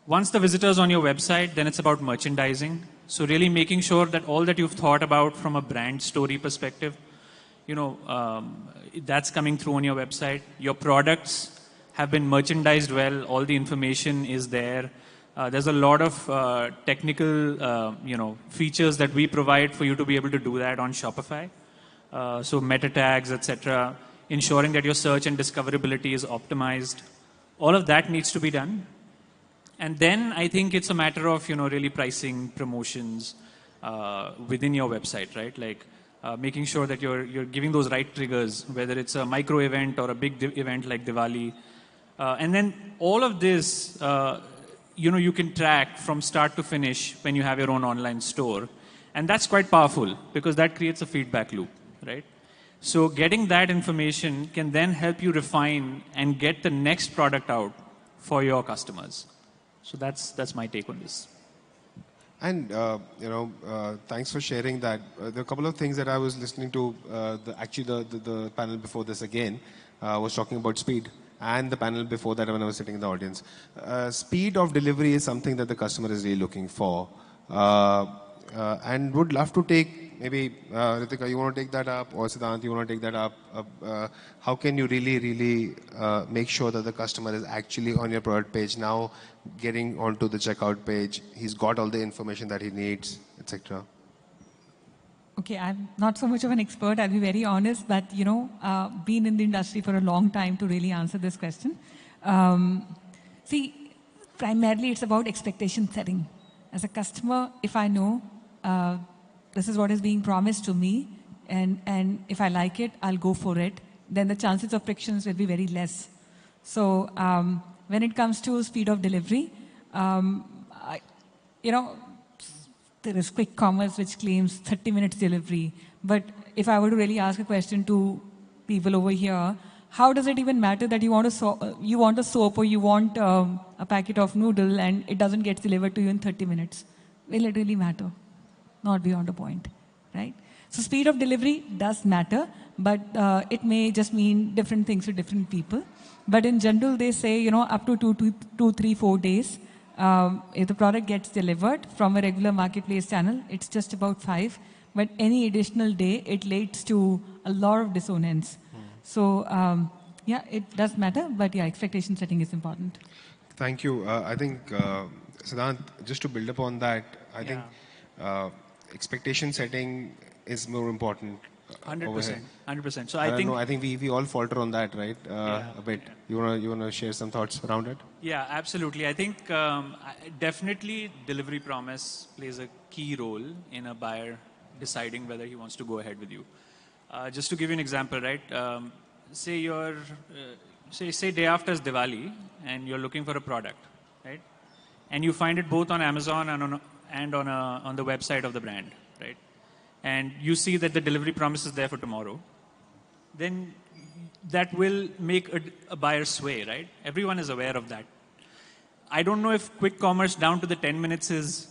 Once the visitor's on your website, then it's about merchandising. So really making sure that all that you've thought about from a brand story perspective, you know, that's coming through on your website. Your products have been merchandised well. All the information is there. There's a lot of technical, you know, features that we provide for you to be able to do that on Shopify. So meta tags, etc., ensuring that your search and discoverability is optimized. All of that needs to be done. And then I think it's a matter of, you know, really pricing promotions within your website, right? Like making sure that you're giving those right triggers, whether it's a micro event or a big event like Diwali. And then all of this, you know, you can track from start to finish when you have your own online store. And that's quite powerful because that creates a feedback loop, right? So getting that information can then help you refine and get the next product out for your customers. So that's my take on this. And, you know, thanks for sharing that. There are a couple of things that I was listening to. The panel before this again was talking about speed. And the panel before that when I was sitting in the audience. Speed of delivery is something that the customer is really looking for. And would love to take, maybe Ritika, you want to take that up, or Siddhant, you want to take that up. How can you really make sure that the customer is actually on your product page now, getting onto the checkout page, he's got all the information that he needs, etc.? Okay, I'm not so much of an expert, I'll be very honest, but, you know, been in the industry for a long time to really answer this question. See, primarily it's about expectation setting. As a customer, if I know this is what is being promised to me, and if I like it, I'll go for it, then the chances of frictions will be very less. So when it comes to speed of delivery, I, you know, there is quick commerce which claims 30 minutes delivery. But if I were to really ask a question to people over here, how does it even matter that you want a soap or you want a packet of noodle and it doesn't get delivered to you in 30 minutes? Will it really matter? Not beyond a point, right? So speed of delivery does matter, but it may just mean different things to different people. But in general, they say, you know, up to 2, 3, 4 days. If the product gets delivered from a regular marketplace channel, it's just about 5. But any additional day, it leads to a lot of dissonance. So yeah, it does matter, but yeah, expectation setting is important. Thank you. I think, Siddhant, just to build upon that, I think expectation setting is more important. 100%. 100%. So I think we all falter on that, right? A bit. Yeah. You wanna share some thoughts around it? Yeah, absolutely. I think definitely delivery promise plays a key role in a buyer deciding whether he wants to go ahead with you. Just to give you an example, right? Say you're, say day after is Diwali and you're looking for a product, right? And you find it both on Amazon and on the website of the brand, right? And you see that the delivery promise is there for tomorrow. Then that will make a buyer sway, right? Everyone is aware of that. I don't know if quick commerce down to the 10 minutes is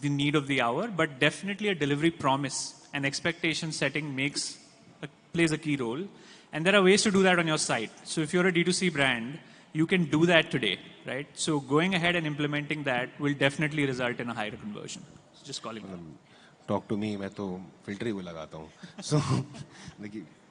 the need of the hour, but definitely a delivery promise and expectation setting plays a key role. And there are ways to do that on your site. So if you're a D2C brand, you can do that today, right? So going ahead and implementing that will definitely result in a higher conversion. So just calling that. Talk to me, मैं तो filter ही लगाता हूँ. So,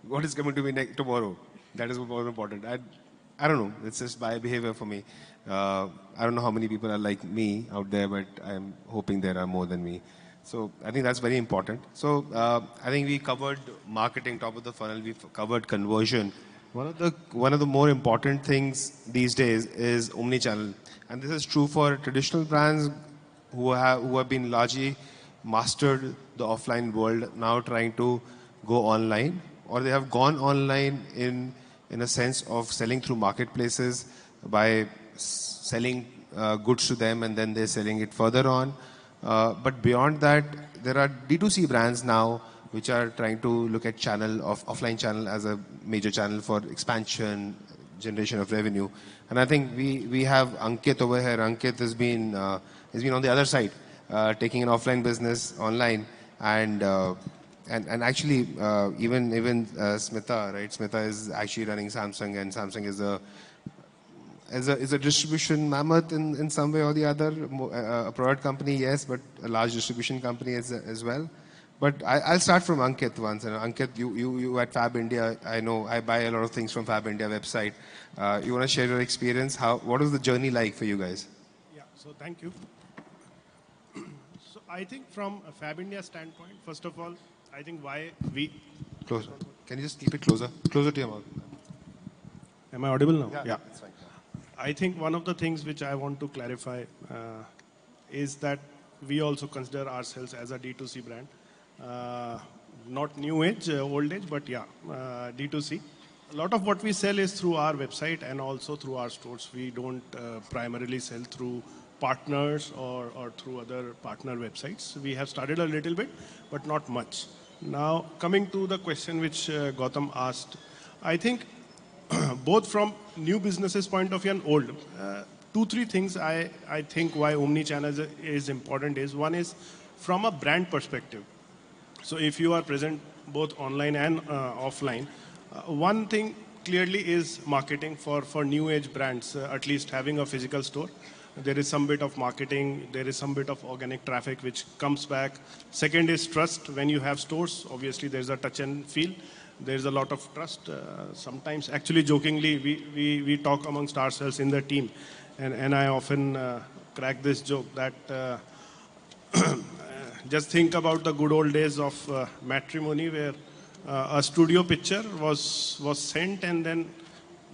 what is coming to me tomorrow? That is more important. I don't know. It's just buyer behavior for me. I don't know how many people are like me out there, but I'm hoping there are more than me. So I think that's very important. So I think we covered marketing, top of the funnel. We've covered conversion. One of the more important things these days is omni-channel, and this is true for traditional brands who have been largely mastered the offline world, now trying to go online, or they have gone online in a sense of selling through marketplaces by selling goods to them and then they're selling it further on. But beyond that, there are D2C brands now which are trying to look at offline channel as a major channel for expansion, generation of revenue. And I think we have Ankit over here. Ankit has been on the other side, taking an offline business online, and actually even Smita, right? Smita is actually running Samsung, and Samsung is a distribution mammoth in some way or the other. A product company, yes, but a large distribution company as well. But I'll start from Ankit once. And Ankit, you at Fab India, I know I buy a lot of things from Fab India website. You want to share your experience? What was the journey like for you guys? Yeah, so thank you. So I think from a Fab India standpoint, first of all, I think why we... Closer. Can you just keep it closer? Closer to your mouth. Am I audible now? Yeah. That's fine. I think one of the things which I want to clarify is that we also consider ourselves as a D2C brand. Not new age, old age, but yeah, D2C. A lot of what we sell is through our website and also through our stores. We don't primarily sell through partners or through other partner websites. We have started a little bit, but not much. Now, coming to the question which Gautam asked, I think both from new businesses point of view and old, 2-3 things I think why omni-channel is important is, one is from a brand perspective. So if you are present both online and offline, one thing clearly is marketing for new age brands, at least having a physical store. There is some bit of marketing, there is some bit of organic traffic which comes back. Second is trust. When you have stores, obviously there's a touch and feel. There's a lot of trust. Sometimes, actually jokingly, we talk amongst ourselves in the team. And I often crack this joke that just think about the good old days of matrimony where a studio picture was sent, and then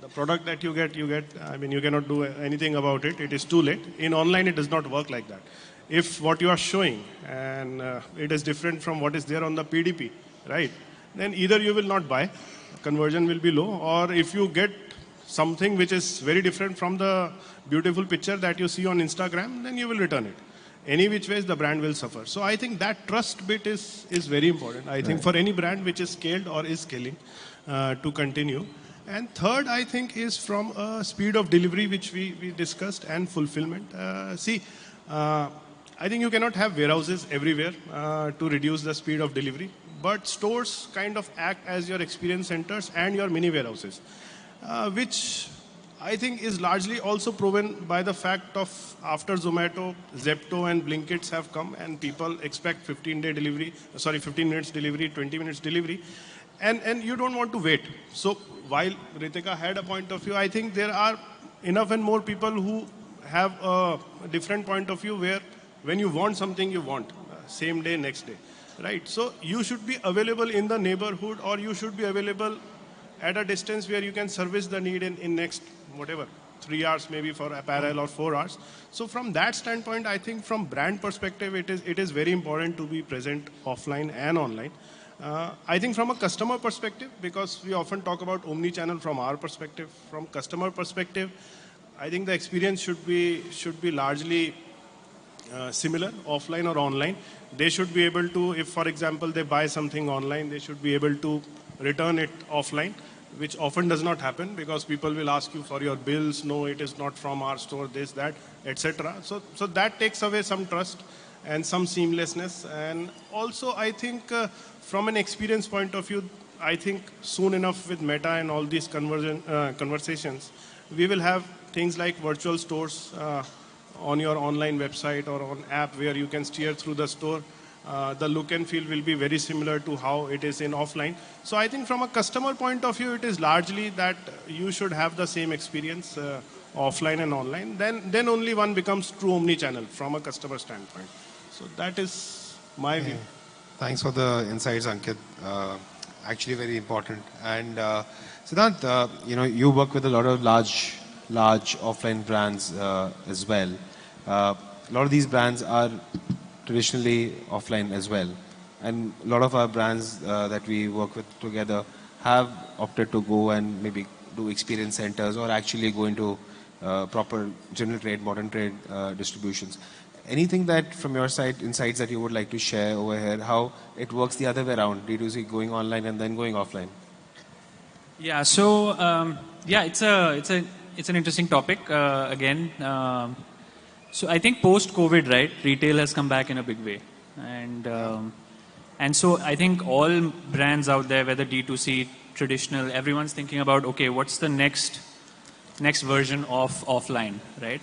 the product that you get, I mean, you cannot do anything about it. It is too late. In online, it does not work like that. If what you are showing and it is different from what is there on the PDP, right? Then either you will not buy, conversion will be low, or if you get something which is very different from the beautiful picture that you see on Instagram, then you will return it. Any which ways, the brand will suffer. So I think that trust bit is very important. I think for any brand which is scaled or is scaling to continue. And third, I think, is from a speed of delivery, which we discussed, and fulfillment. I think you cannot have warehouses everywhere to reduce the speed of delivery, but stores kind of act as your experience centers and your mini warehouses, which I think is largely also proven by the fact of after Zomato, Zepto and Blinkits have come and people expect 15 minutes delivery, 20 minutes delivery, and you don't want to wait. So while Ritika had a point of view, I think there are enough and more people who have a different point of view where when you want something, you want same day, next day, right? So you should be available in the neighborhood, or you should be available at a distance where you can service the need in next, whatever, 3 hours maybe for apparel or 4 hours. So from that standpoint, I think from brand perspective, it is very important to be present offline and online. I think from a customer perspective, because we often talk about omni-channel from our perspective, from customer perspective, I think the experience should be largely similar, offline or online. They should be able to, if for example they buy something online, they should be able to return it offline, which often does not happen because people will ask you for your bills. No, it is not from our store, this, that, etc. So that takes away some trust and some seamlessness. And also I think from an experience point of view, I think soon enough with Meta and all these conversations, we will have things like virtual stores on your online website or on app where you can steer through the store. The look and feel will be very similar to how it is in offline. So I think from a customer point of view, it is largely that you should have the same experience offline and online. Then only one becomes true omni-channel from a customer standpoint. So that is my view. Thanks for the insights, Ankit. Actually very important. And Siddhant, you work with a lot of large offline brands as well. A lot of these brands are traditionally offline as well. And a lot of our brands that we work with together have opted to go and maybe do experience centers or actually go into proper general trade, modern trade distributions. Anything that from your side, insights that you would like to share over here, how it works the other way around, D2C going online and then going offline? Yeah, so it's an interesting topic again. So I think post-COVID, right, retail has come back in a big way, and so I think all brands out there, whether D2C, traditional, everyone's thinking about, okay, what's the next version of offline, right?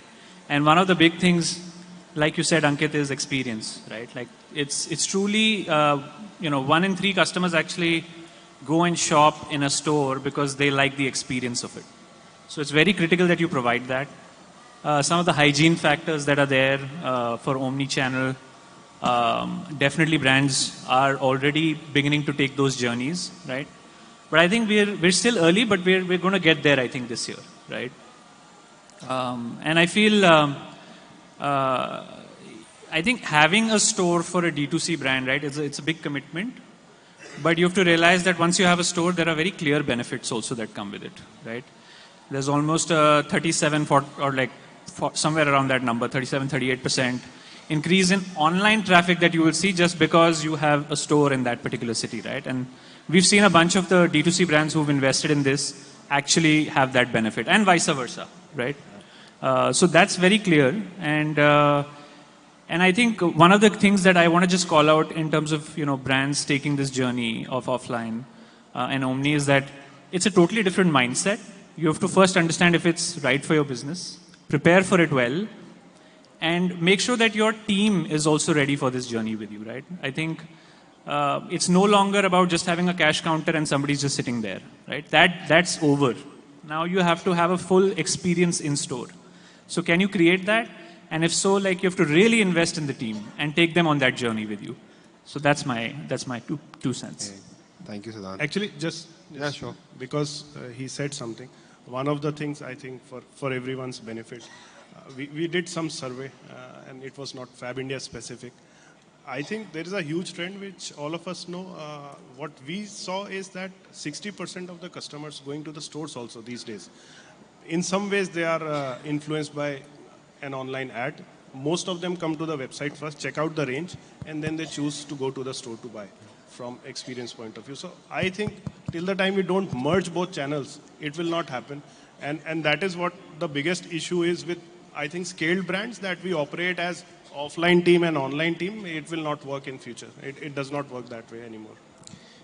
And one of the big things, like you said, Ankit, is experience, right? Like it's truly 1 in 3 customers actually go and shop in a store because they like the experience of it. So it's very critical that you provide that. Some of the hygiene factors that are there for omni-channel, definitely brands are already beginning to take those journeys, right? But I think we're still early, but we're going to get there, I think, this year, right? And I feel, I think having a store for a D2C brand, right, it's a big commitment. But you have to realize that once you have a store, there are very clear benefits also that come with it, right? There's almost a 37, somewhere around that number, 37, 38% increase in online traffic that you will see just because you have a store in that particular city, right? And we've seen a bunch of the D2C brands who've invested in this actually have that benefit, and vice versa, right? So that's very clear. And I think one of the things that I want to just call out in terms of brands taking this journey of offline and omni is that it's a totally different mindset. You have to first understand if it's right for your business, prepare for it well, and make sure that your team is also ready for this journey with you, right? I think it's no longer about just having a cash counter and somebody's just sitting there, right? That's over. Now you have to have a full experience in store. So can you create that? And if so, you have to really invest in the team and take them on that journey with you. So that's my two cents. Okay. Thank you, Siddhant. Actually, just sure. Because he said something. One of the things I think for everyone's benefit, we did some survey and it was not Fab India specific. I think there is a huge trend which all of us know. What we saw is that 60% of the customers going to the stores also these days, in some ways they are influenced by an online ad. Most of them come to the website first, check out the range, and then they choose to go to the store to buy from experience point of view. So I think till the time we don't merge both channels, it will not happen. And that is what the biggest issue is with, I think, scaled brands, that we operate as offline team and online team. It will not work in future. It does not work that way anymore.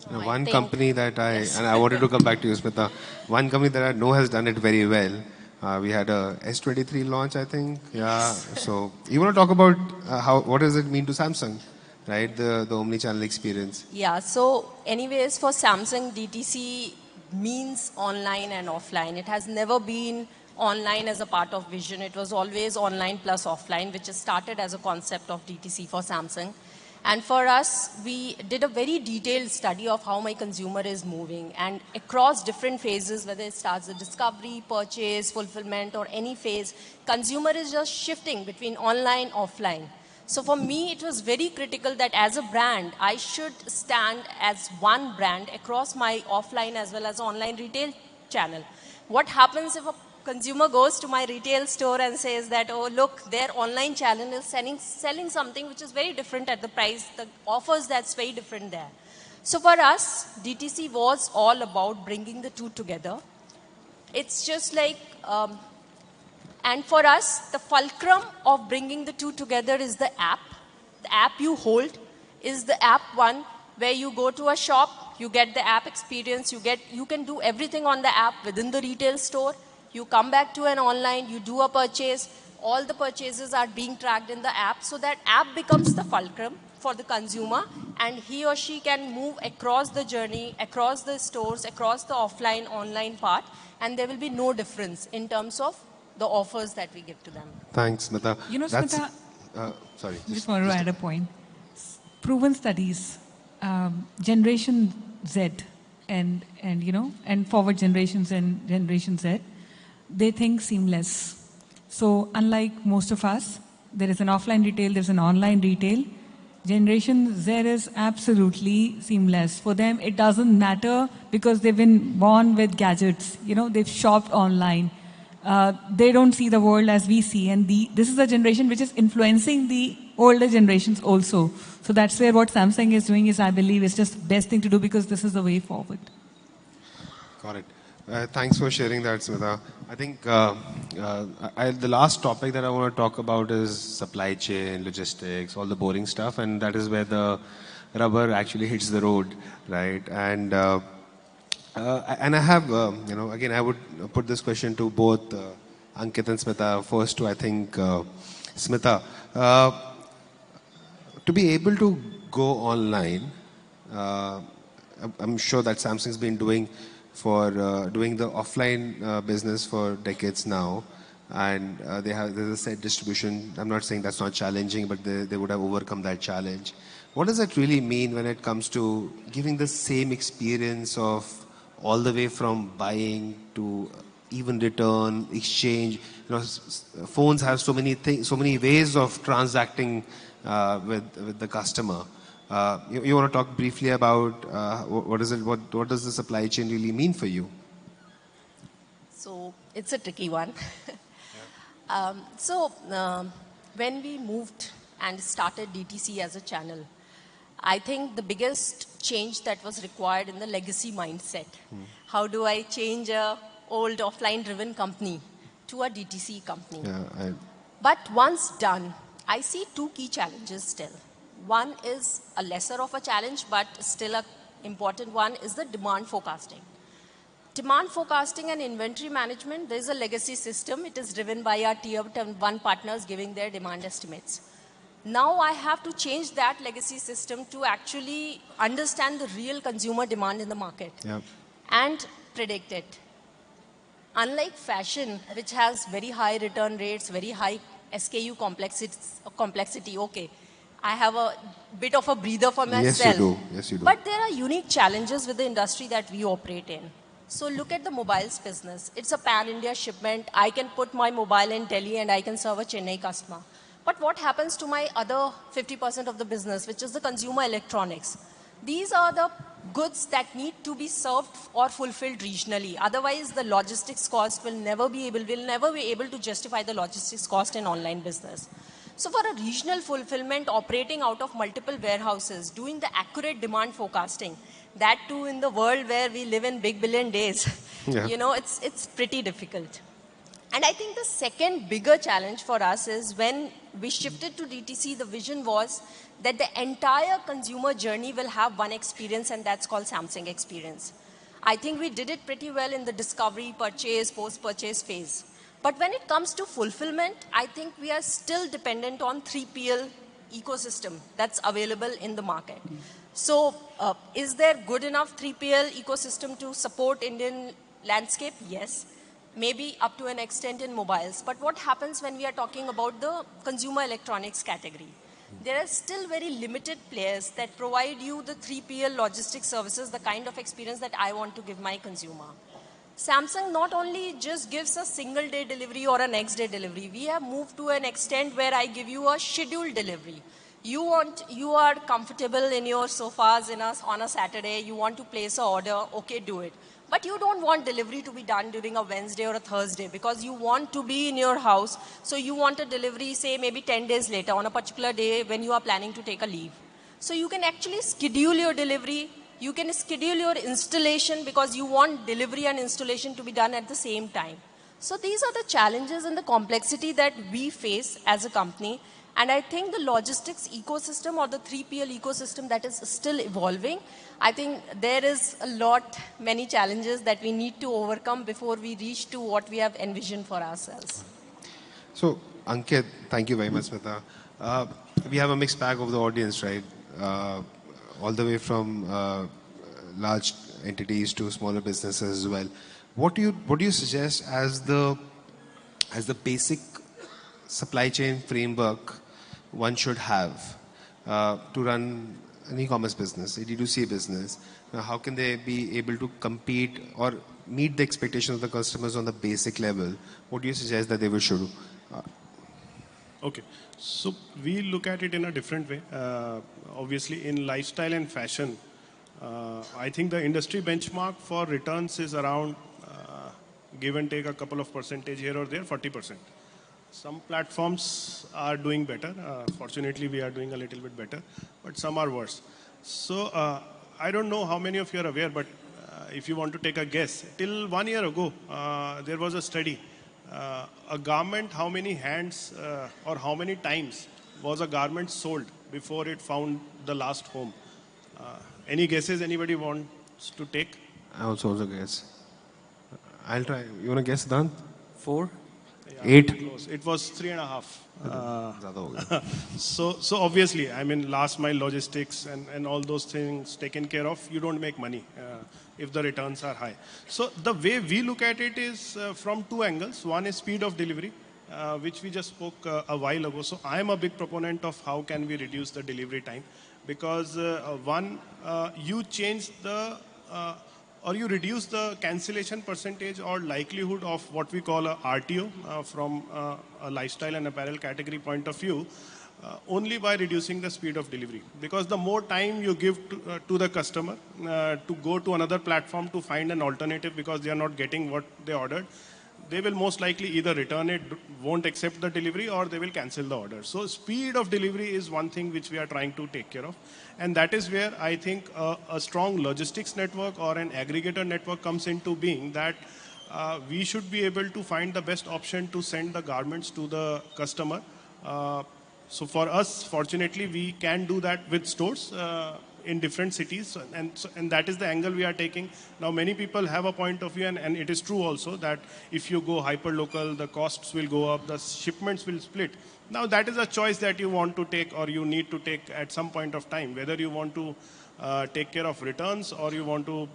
One company that and I wanted to come back to you, Smita. One company that I know has done it very well. We had a S23 launch, I think. Yeah. So you want to talk about what does it mean to Samsung, right? The omni-channel experience. Yeah. So anyways, for Samsung, DTC means online and offline. It has never been online as a part of vision. It was always online plus offline, which has started as a concept of DTC for Samsung. And for us, we did a very detailed study of how my consumer is moving, and across different phases, whether it starts the discovery, purchase, fulfillment, or any phase, consumer is just shifting between online, offline. So for me, it was very critical that as a brand, I should stand as one brand across my offline as well as online retail channel. What happens if a consumer goes to my retail store and says that, oh, look, their online channel is selling something which is very different at the price, the offers that's very different there. So for us, DTC was all about bringing the two together. It's just like, and for us, the fulcrum of bringing the two together is the app. The app you hold is the app one where you go to a shop, you get the app experience, you can do everything on the app within the retail store. You come back to an online, you do a purchase, all the purchases are being tracked in the app, so that app becomes the fulcrum for the consumer, and he or she can move across the journey, across the stores, across the offline, online part, and there will be no difference in terms of the offers that we give to them. Thanks, Smita. You know, Smita, sorry. Just want to add a point. Proven studies, Generation Z and forward generations and Generation Z, they think seamless. So unlike most of us, there is an offline retail, there's an online retail. Generation Z is absolutely seamless. For them, it doesn't matter because they've been born with gadgets. They've shopped online. They don't see the world as we see. And this is a generation which is influencing the older generations also. So that's where what Samsung is doing is, I believe, is just the best thing to do, because this is the way forward. Got it. Thanks for sharing that, Smita. I think the last topic that I want to talk about is supply chain, logistics, all the boring stuff, and that is where the rubber actually hits the road, right? And I have, again, I would put this question to both Ankit and Smita. First to, I think, Smita. To be able to go online, I'm sure that Samsung's been doing the offline business for decades now, and there's a set distribution. I'm not saying that's not challenging, but they would have overcome that challenge. What does that really mean when it comes to giving the same experience of all the way from buying to even return, exchange? Phones have so many things, so many ways of transacting with the customer. You want to talk briefly about what does the supply chain really mean for you? So it's a tricky one. When we moved and started DTC as a channel, I think the biggest change that was required in the legacy mindset. How do I change a old offline driven company to a DTC company? But once done, I see two key challenges still. One is a lesser of a challenge, but still an important one, is the demand forecasting. Demand forecasting and inventory management, there is a legacy system. It is driven by our tier 1 partners giving their demand estimates. Now I have to change that legacy system to actually understand the real consumer demand in the market and predict it. Unlike fashion, which has very high return rates, very high SKU complexity, okay, I have a bit of a breather for myself. Yes, you do. But there are unique challenges with the industry that we operate in. So look at the mobiles business. It's a pan-India shipment. I can put my mobile in Delhi and I can serve a Chennai customer. But what happens to my other 50% of the business, which is the consumer electronics? These are the goods that need to be served or fulfilled regionally. Otherwise, the logistics cost will never be able to justify the logistics cost in online business. So for a regional fulfillment operating out of multiple warehouses, doing the accurate demand forecasting, that too in the world where we live in big billion days, Yeah. it's pretty difficult. And I think the second bigger challenge for us is when we shifted to DTC, the vision was that the entire consumer journey will have one experience, and that's called Samsung experience. I think we did it pretty well in the discovery, purchase, post-purchase phase. But when it comes to fulfillment, I think we are still dependent on 3PL ecosystem that's available in the market. So is there good enough 3PL ecosystem to support Indian landscape? Yes. Maybe up to an extent in mobiles. But what happens when we are talking about the consumer electronics category? There are still very limited players that provide you the 3PL logistics services, the kind of experience that I want to give my consumer. Samsung not only just gives a single day delivery or a next day delivery, we have moved to an extent where I give you a scheduled delivery. You are comfortable in your sofas on a Saturday, you want to place an order, okay, do it. But you don't want delivery to be done during a Wednesday or a Thursday because you want to be in your house. So you want a delivery, say maybe 10 days later on a particular day when you are planning to take a leave. So you can actually schedule your delivery. You can schedule your installation because you want delivery and installation to be done at the same time. So these are the challenges and the complexity that we face as a company. And I think the logistics ecosystem or the 3PL ecosystem that is still evolving, I think there is many challenges that we need to overcome before we reach to what we have envisioned for ourselves. So, Ankit, thank you very much, Smita. We have a mixed bag of the audience, right? All the way from large entities to smaller businesses as well. What do you suggest as the basic supply chain framework one should have to run an e-commerce business, a D2C business? How can they be able to compete or meet the expectations of the customers on the basic level? What do you suggest that they should do? Okay, so we look at it in a different way. Obviously, in lifestyle and fashion, I think the industry benchmark for returns is around, give and take a couple of percentage here or there, 40%. Some platforms are doing better. Fortunately, we are doing a little bit better, but some are worse. So I don't know how many of you are aware, but if you want to take a guess, till 1 year ago, there was a study. A garment, how many hands or how many times was a garment sold before it found the last home? Any guesses anybody wants to take? I also guess. I'll try. You want to guess, Dan? 4? 8? Close. It was 3.5. So obviously, I mean, last mile logistics and all those things taken care of, you don't make money if the returns are high. So the way we look at it is from two angles. One is speed of delivery, which we just spoke a while ago. So I am a big proponent of how can we reduce the delivery time, because you change the or you reduce the cancellation percentage or likelihood of what we call a RTO from a lifestyle and apparel category point of view, only by reducing the speed of delivery. Because the more time you give to the customer to go to another platform to find an alternative because they are not getting what they ordered, they will most likely either return it, won't accept the delivery, or they will cancel the order. So speed of delivery is one thing which we are trying to take care of. And that is where I think a strong logistics network or an aggregator network comes into being, that we should be able to find the best option to send the garments to the customer. So for us, fortunately, we can do that with stores in different cities, and that is the angle we are taking. Now, many people have a point of view, and it is true also, that if you go hyper-local, the costs will go up, the shipments will split. Now, that is a choice that you want to take or you need to take at some point of time, whether you want to take care of returns or you want to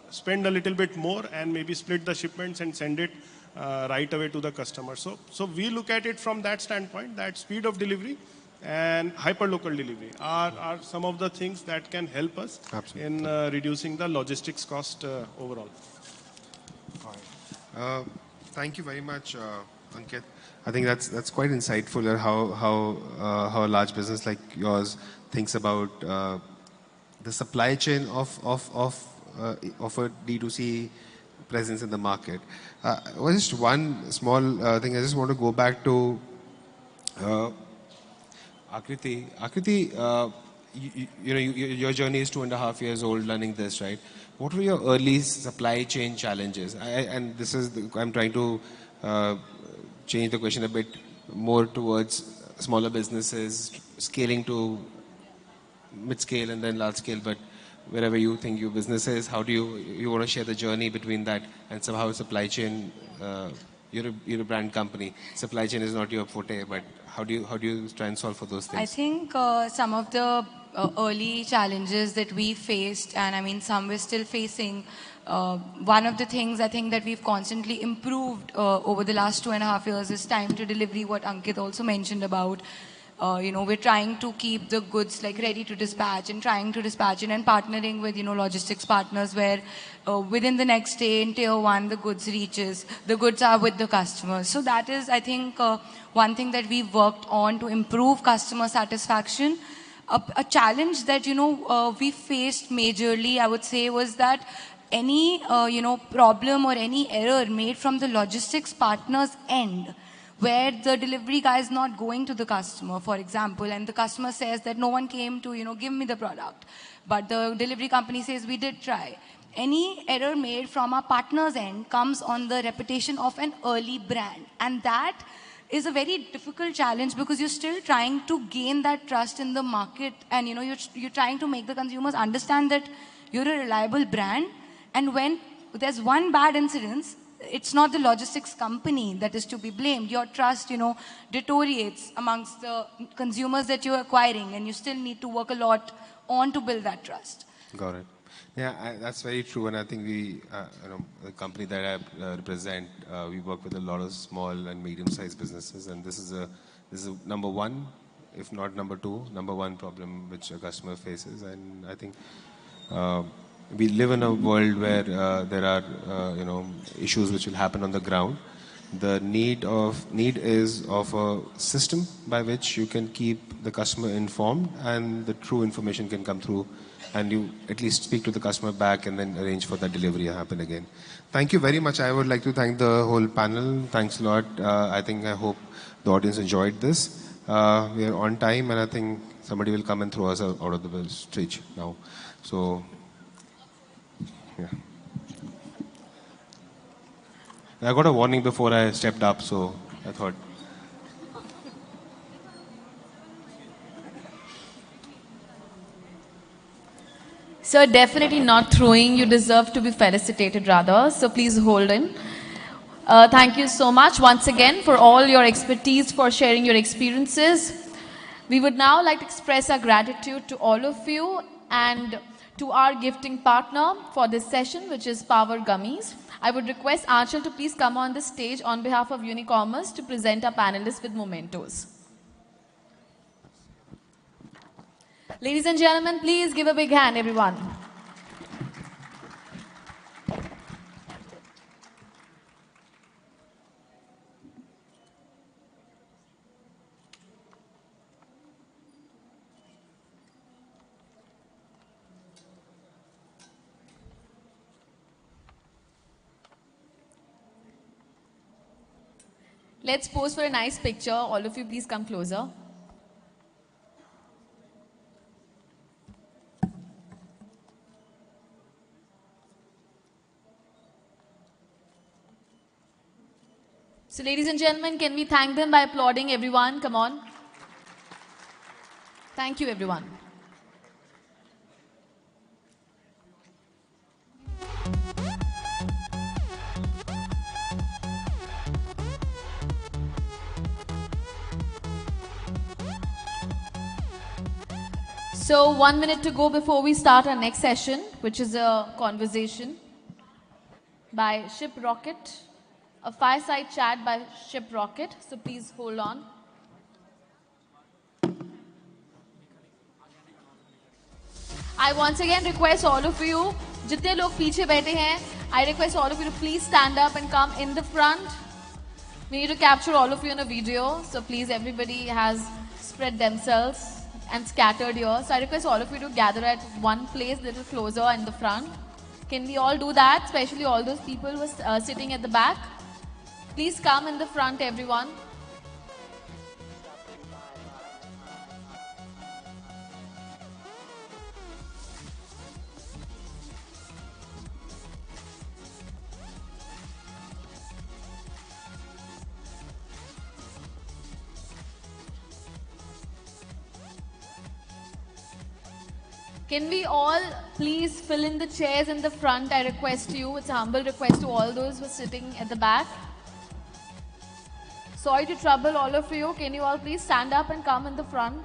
spend a little bit more and maybe split the shipments and send it right away to the customer. So we look at it from that standpoint, that speed of delivery and hyper-local delivery are some of the things that can help us in reducing the logistics cost overall. Thank you very much, Ankit. I think that's quite insightful how a large business like yours thinks about the supply chain of a D2C presence in the market. Well, just one small thing. I just want to go back to Akriti. Akriti, your journey is 2.5 years old learning this, right? What were your early supply chain challenges? I'm trying to change the question a bit more towards smaller businesses, scaling to mid-scale and then large scale, but wherever you think your business is, how do you want to share the journey between that and somehow supply chain? You're a brand company. Supply chain is not your forte, but how do you try and solve for those things? I think some of the early challenges that we faced, and I mean some we're still facing. One of the things I think that we've constantly improved over the last 2.5 years is time to delivery. What Ankit also mentioned about. We're trying to keep the goods like ready to dispatch and trying to dispatch it and partnering with, logistics partners where within the next day in tier 1, the goods are with the customers. So that is, I think, one thing that we've worked on to improve customer satisfaction. A challenge that, we faced majorly, I would say, was that any, problem or any error made from the logistics partner's end, where the delivery guy is not going to the customer, for example, and the customer says that no one came to, give me the product. But the delivery company says we did try. Any error made from our partner's end comes on the reputation of an early brand. And that is a very difficult challenge because you're still trying to gain that trust in the market and, you're trying to make the consumers understand that you're a reliable brand. And when there's one bad incident, it's not the logistics company that is to be blamed. Your trust, deteriorates amongst the consumers that you're acquiring, and you still need to work a lot on to build that trust. Got it. Yeah, that's very true. And I think the company that I represent, we work with a lot of small and medium-sized businesses, and this is a number one, if not number two, number one problem which a customer faces. And I think we live in a world where there are issues which will happen on the ground. The need is of a system by which you can keep the customer informed and the true information can come through and you at least speak to the customer back and then arrange for that delivery to happen again. Thank you very much. I would like to thank the whole panel. Thanks a lot. I hope the audience enjoyed this. We are on time and I think somebody will come and throw us out of the stage now. So, yeah. I got a warning before I stepped up, so I thought. Sir, definitely not throwing. You deserve to be felicitated rather. So please hold in. Thank you so much once again for all your expertise, for sharing your experiences. We would now like to express our gratitude to all of you and to our gifting partner for this session, which is Power Gummies. I would request Aanchal to please come on the stage on behalf of Unicommerce to present our panelists with mementos. Ladies and gentlemen, please give a big hand, everyone. Let's pose for a nice picture. All of you, please come closer. So, ladies and gentlemen, can we thank them by applauding everyone? Come on. Thank you, everyone. So 1 minute to go before we start our next session, which is a conversation by Ship Rocket, a fireside chat by Ship Rocket. So please hold on. I once again request all of you, jitne log piche baithe hain, I request all of you to please stand up and come in the front. We need to capture all of you in a video. So please, everybody has spread themselves. and scattered here. So I request all of you to gather at one place, little closer in the front. Can we all do that? Especially all those people who are sitting at the back. Please come in the front, everyone. Can we all please fill in the chairs in the front? I request you. It's a humble request to all those who are sitting at the back. Sorry to trouble all of you. Can you all please stand up and come in the front?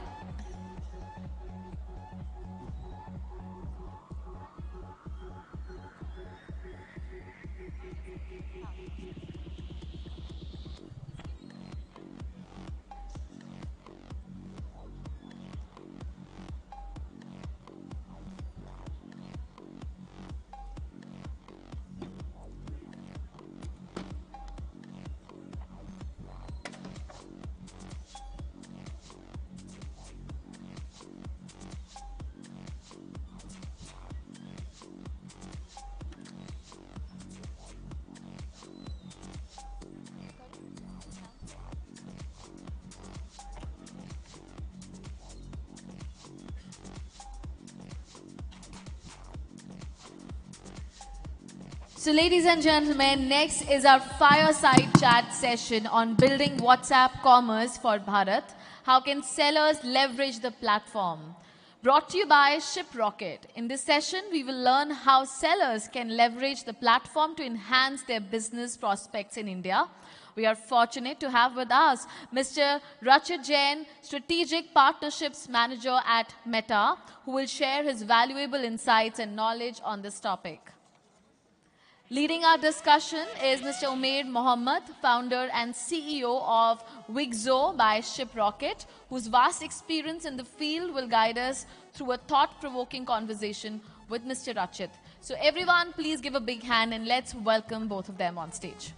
So ladies and gentlemen, next is our fireside chat session on building WhatsApp commerce for Bharat. How can sellers leverage the platform? Brought to you by ShipRocket. In this session, we will learn how sellers can leverage the platform to enhance their business prospects in India. We are fortunate to have with us Mr. Rachit Jain, Strategic Partnerships Manager at Meta, who will share his valuable insights and knowledge on this topic. Leading our discussion is Mr. Umair Mohammed, founder and CEO of Wixo by ShipRocket, whose vast experience in the field will guide us through a thought-provoking conversation with Mr. Rachit. So everyone, please give a big hand and let's welcome both of them on stage.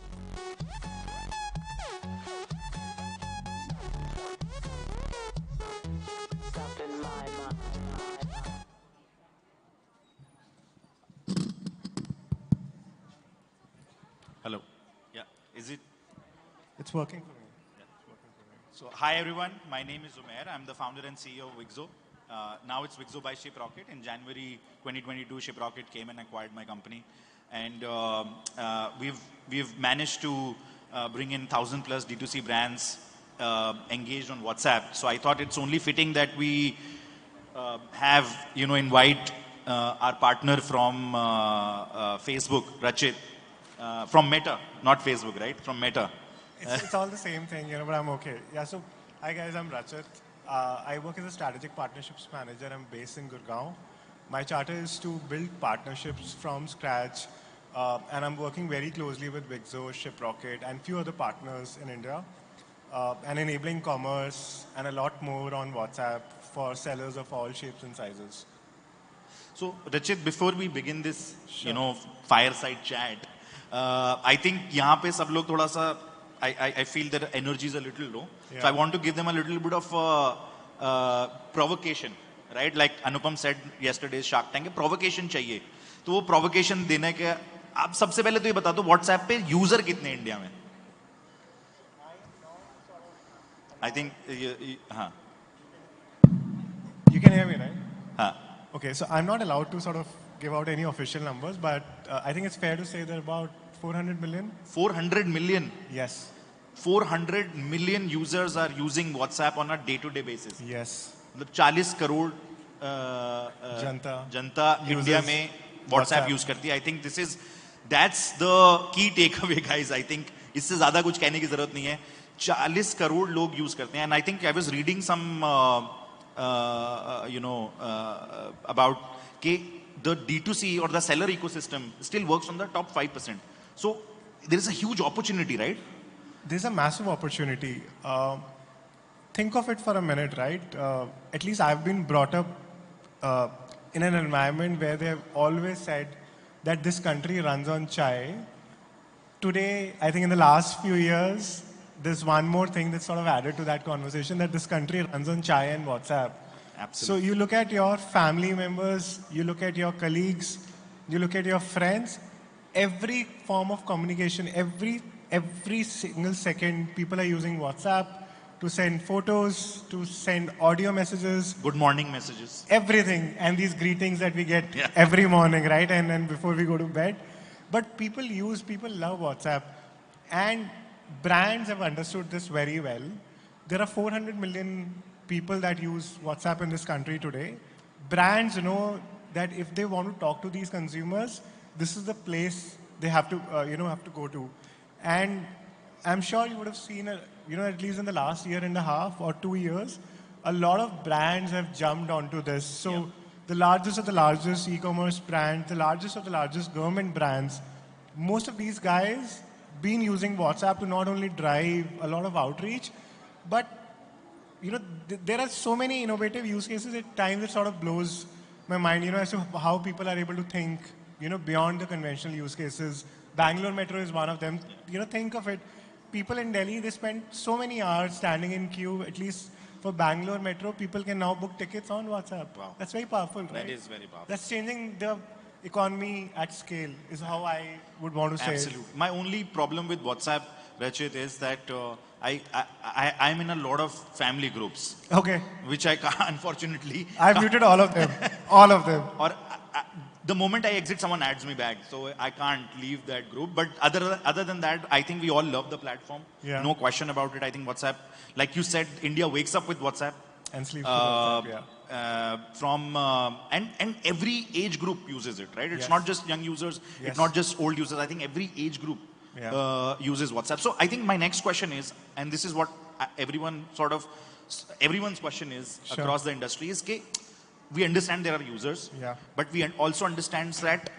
Hello. Yeah, is it? It's working for me. Yeah, it's working for me. So, hi everyone. My name is Umair. I'm the founder and CEO of Wixo. Now it's Wixo by ShipRocket. In January 2022, ShipRocket came and acquired my company, and we've managed to bring in 1,000+ D2C brands engaged on WhatsApp. So I thought it's only fitting that we invite our partner from Facebook, Rachit. From Meta, not Facebook, right? From Meta. It's all the same thing, but I'm okay. Yeah, so hi guys, I'm Rachit. I work as a strategic partnerships manager. I'm based in Gurgaon. My charter is to build partnerships from scratch, and I'm working very closely with Wixo, ShipRocket, and few other partners in India, and enabling commerce and a lot more on WhatsApp for sellers of all shapes and sizes. So, Rachit, before we begin this, fireside chat, I think यहाँ पे सब लोग थोड़ा सा I feel their energy is a little low. Yeah. So I want to give them a little bit of provocation, right? Like Anupam said yesterday's Shark Tank, provocation चाहिए. तो वो provocation देने के आप सबसे पहले तो ये बता दो WhatsApp पे user कितने इंडिया में? I think हाँ. You can hear me, right? हाँ. Okay, so I'm not allowed to sort of give out any official numbers, but I think it's fair to say that about 400 million. 400 million? Yes. 400 million users are using WhatsApp on a day-to-day basis. Yes. मतलब 40 करोड़ जनता India में WhatsApp use करती है. I think that's the key takeaway, guys. I think इससे ज़्यादा कुछ कहने की ज़रूरत नहीं है. 40 करोड़ लोग यूज करते हैं. And I think I was reading some about the D2C or the seller ecosystem still works on the top 5%. So there is a huge opportunity, right? There's a massive opportunity. Think of it for a minute, right? At least I've been brought up in an environment where they've always said that this country runs on chai. Today, I think in the last few years, there's one more thing that's sort of added to that conversation, that this country runs on chai and WhatsApp. So you look at your family members, you look at your colleagues, you look at your friends, every form of communication, every single second, people are using WhatsApp to send photos, to send audio messages. Good morning messages. Everything. And these greetings that we get every morning, right? And then before we go to bed. But people love WhatsApp. And brands have understood this very well. There are 400 million people that use WhatsApp in this country today. Brands know that if they want to talk to these consumers, this is the place they have to, have to go to. And I'm sure you would have seen, at least in the last year and a half or 2 years, a lot of brands have jumped onto this. So the largest of the largest e-commerce brands, the largest of the largest government brands, most of these guys been using WhatsApp to not only drive a lot of outreach, but there are so many innovative use cases. At times it sort of blows my mind, as to how people are able to think, beyond the conventional use cases. Bangalore Metro is one of them. Think of it. People in Delhi, they spend so many hours standing in queue. At least for Bangalore Metro, people can now book tickets on WhatsApp. Wow. That's very powerful, right? That is very powerful. That's changing the economy at scale, is how I would want to say. Absolutely. My only problem with WhatsApp, Rachit, is that I'm in a lot of family groups. Okay. Which I can't, unfortunately. I've muted all of them. All of them. Or the moment I exit, someone adds me back. So I can't leave that group. But other than that, I think we all love the platform. Yeah. No question about it. I think WhatsApp, like you said, India wakes up with WhatsApp. And sleeps with WhatsApp, and every age group uses it, right? It's Yes. not just young users. Yes. It's not just old users. I think every age group uses WhatsApp. So I think my next question is, and this is what everyone's question is across the industry, is that we understand there are users, but we also understand that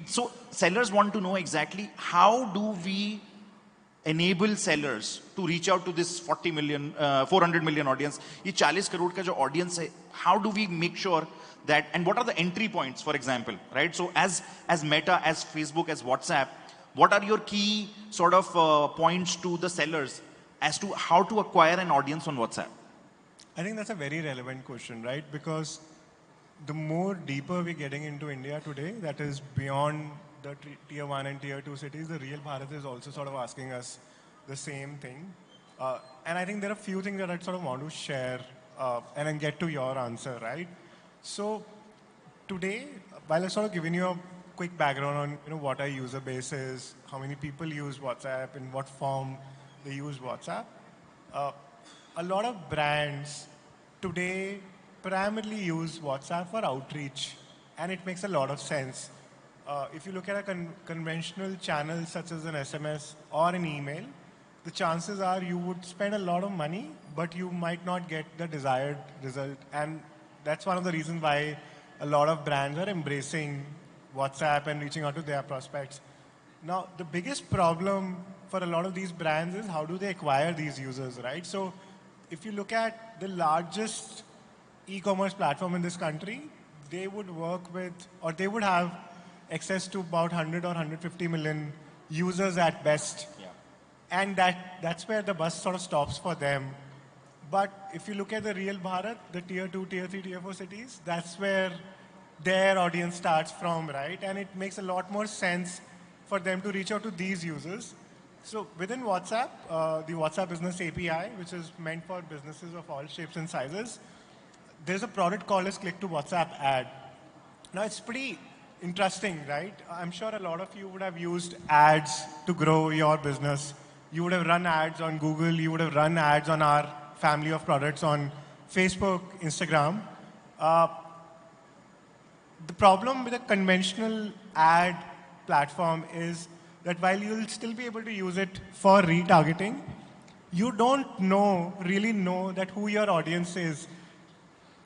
so sellers want to know exactly how do we enable sellers to reach out to this 400 million audience. This 40 crore ka jo audience hai, how do we make sure that, and what are the entry points, for example, right? So as Meta, as Facebook, as WhatsApp, what are your key sort of points to the sellers as to how to acquire an audience on WhatsApp? I think that's a very relevant question, right? Because the more deeper we're getting into India today, that is beyond the tier 1 and tier 2 cities, the real Bharat is also sort of asking us the same thing. And I think there are a few things that I sort of want to share and then get to your answer, right? So today, while I've sort of given you a quick background on what our user base is, how many people use WhatsApp, in what form they use WhatsApp, a lot of brands today primarily use WhatsApp for outreach, and it makes a lot of sense. If you look at a conventional channel such as an SMS or an email, the chances are you would spend a lot of money, but you might not get the desired result. And that's one of the reasons why a lot of brands are embracing WhatsApp and reaching out to their prospects. Now, the biggest problem for a lot of these brands is how do they acquire these users, right? So if you look at the largest e-commerce platform in this country, they would work with, or they would have access to about 100 or 150 million users at best. Yeah. And that's where the bus sort of stops for them. But if you look at the real Bharat, the tier 2, tier 3, tier 4 cities, that's where their audience starts from, right? And it makes a lot more sense for them to reach out to these users. So within WhatsApp, the WhatsApp Business API, which is meant for businesses of all shapes and sizes, there's a product called as Click to WhatsApp Ad. Now it's pretty interesting, right? I'm sure a lot of you would have used ads to grow your business. You would have run ads on Google. You would have run ads on our family of products on Facebook, Instagram. The problem with a conventional ad platform is that while you'll still be able to use it for retargeting, you don't really know that who your audience is.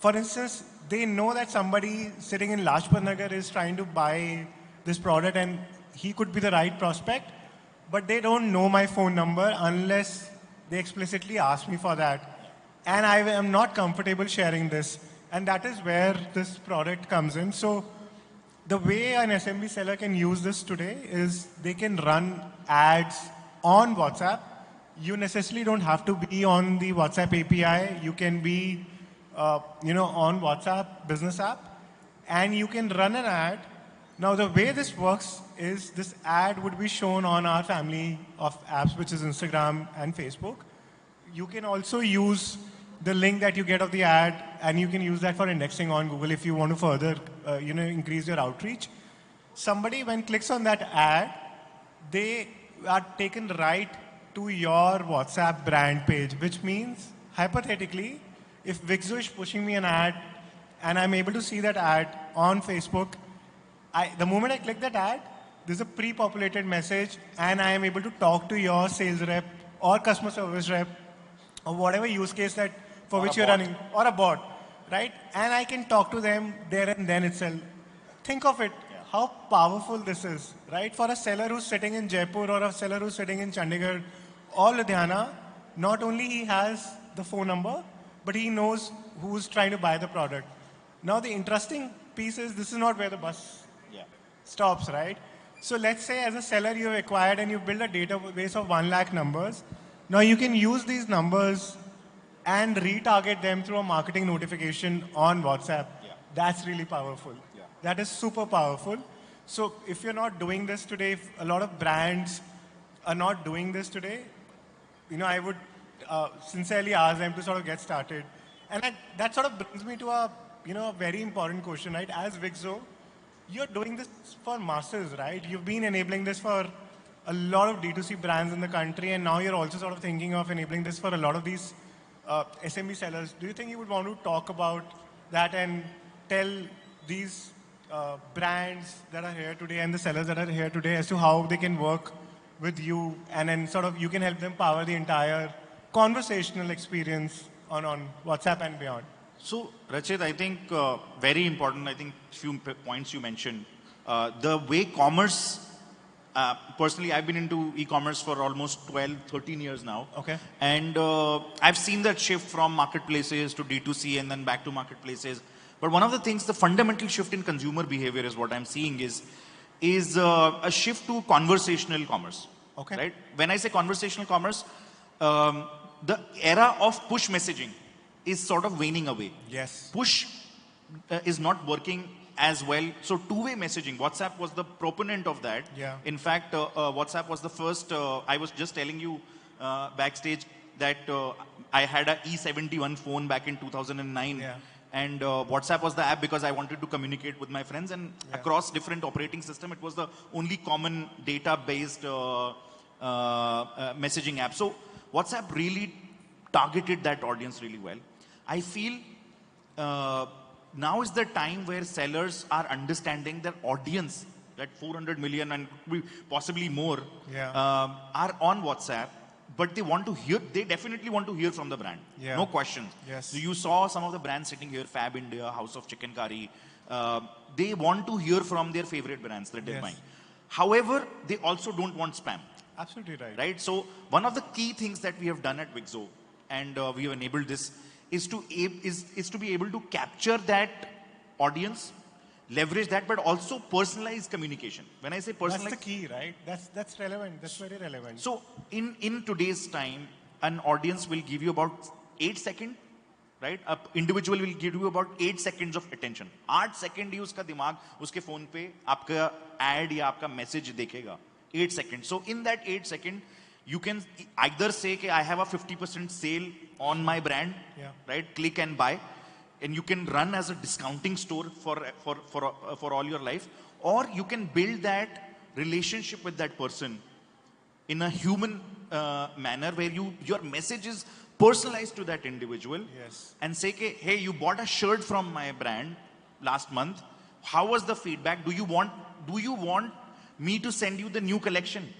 For instance, they know that somebody sitting in Lajpat Nagar is trying to buy this product and he could be the right prospect, but they don't know my phone number unless they explicitly ask me for that. And I am not comfortable sharing this. And that is where this product comes in. So the way an SMB seller can use this today is they can run ads on WhatsApp. You necessarily don't have to be on the WhatsApp API. You can be on WhatsApp business app, and you can run an ad. Now, the way this works is this ad would be shown on our family of apps, which is Instagram and Facebook. You can also use the link that you get of the ad, and you can use that for indexing on Google if you want to further, increase your outreach. Somebody, when clicks on that ad, they are taken right to your WhatsApp brand page, which means, hypothetically, if Wixo is pushing me an ad and I'm able to see that ad on Facebook, the moment I click that ad, there's a pre-populated message and I am able to talk to your sales rep or customer service rep or whatever use case that for which you're running, or a bot, right? And I can talk to them there and then itself. Think of it, how powerful this is, right? For a seller who's sitting in Jaipur or a seller who's sitting in Chandigarh or Ludhiana, not only he has the phone number, but he knows who's trying to buy the product. Now the interesting piece is this is not where the bus stops, right? So let's say as a seller you've acquired and you build a database of 1 lakh numbers. Now you can use these numbers and retarget them through a marketing notification on WhatsApp. That's really powerful. That is super powerful. So if you're not doing this today, if a lot of brands are not doing this today, I would sincerely ask them to sort of get started. And that sort of brings me to a very important question, right? As Wixo, you're doing this for masses, right? You've been enabling this for a lot of D2C brands in the country, and now you're also sort of thinking of enabling this for a lot of these SMB sellers. Do you think you would want to talk about that and tell these brands that are here today and the sellers that are here today as to how they can work with you, and then sort of you can help them power the entire conversational experience on WhatsApp and beyond? So, Rachit, I think very important, I think few points you mentioned. The way commerce, personally, I've been into e-commerce for almost 12, 13 years now. Okay. And I've seen that shift from marketplaces to D2C and then back to marketplaces. But one of the things, the fundamental shift in consumer behavior is what I'm seeing is a shift to conversational commerce. Okay. Right? When I say conversational commerce, the era of push messaging is sort of waning away. Yes. Push is not working as well. So two-way messaging, WhatsApp was the proponent of that. Yeah. In fact, WhatsApp was the first, I was just telling you backstage that I had a E71 phone back in 2009. Yeah. And WhatsApp was the app because I wanted to communicate with my friends, and across different operating system, it was the only common data-based messaging app. So WhatsApp really targeted that audience really well. I feel now is the time where sellers are understanding their audience, that 400 million and possibly more are on WhatsApp, but they want to hear, they definitely want to hear from the brand. Yeah. No question. Yes. So you saw some of the brands sitting here, Fab India, House of Chicken Curry. They want to hear from their favorite brands that they're buying. However, they also don't want spam. Absolutely right. Right? So one of the key things that we have done at Wixo, and we have enabled this, is to be able to capture that audience, leverage that, but also personalize communication. When I say personalize, that's the key, right? That's relevant. That's very relevant. So in today's time, an audience will give you about 8 seconds, right? An individual will give you about 8 seconds of attention. 8 seconds ही उसका दिमाग उसके phone पे आपका ad या आपका message देखेगा. 8 seconds. So in that 8 seconds, you can either say कि I have a 50% sale on my brand, right? Click and buy, and you can run as a discounting store for all your life, or you can build that relationship with that person in a human manner where your message is personalized to that individual. Yes. And say कि, hey, you bought a shirt from my brand last month. How was the feedback? Do you want me to send you the new collection?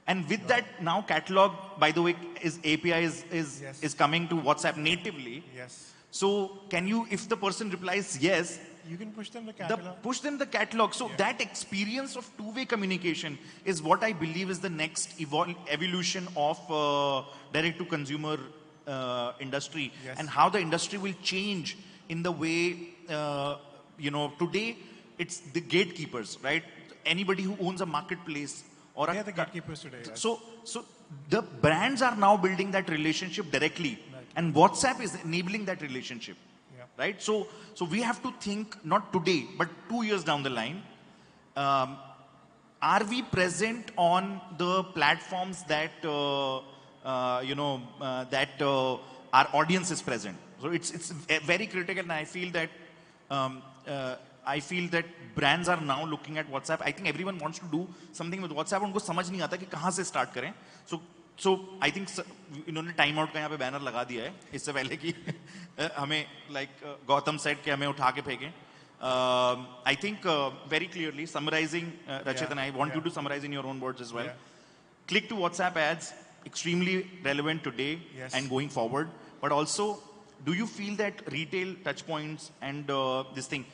And with that, now catalog, by the way, API is coming to WhatsApp natively. Yes. So can you, if the person replies yes, you can push them the catalog. Push them the catalog. So that experience of two-way communication is what I believe is the next evolution of direct-to-consumer industry, and how the industry will change in the way, today it's the gatekeepers, right? Anybody who owns a marketplace or they are the gatekeepers today. Yes. So the brands are now building that relationship directly, and WhatsApp is enabling that relationship. right? So we have to think not today, but 2 years down the line. Are we present on the platforms that our audience is present? So it's very critical, and I feel that brands are now looking at WhatsApp. I think everyone wants to do something with WhatsApp. उनको समझ नहीं आता कि कहाँ से start करें. So I think इन्होंने time out का यहाँ पे banner लगा दिया है इससे पहले कि हमें like Gautam said कि हमें उठा के फेंकें. I think very clearly summarizing, Rachit, and I want you to summarize in your own words as well. Yeah. Click to WhatsApp ads, extremely relevant today and going forward. But also, do you feel that retail touch points and this thing,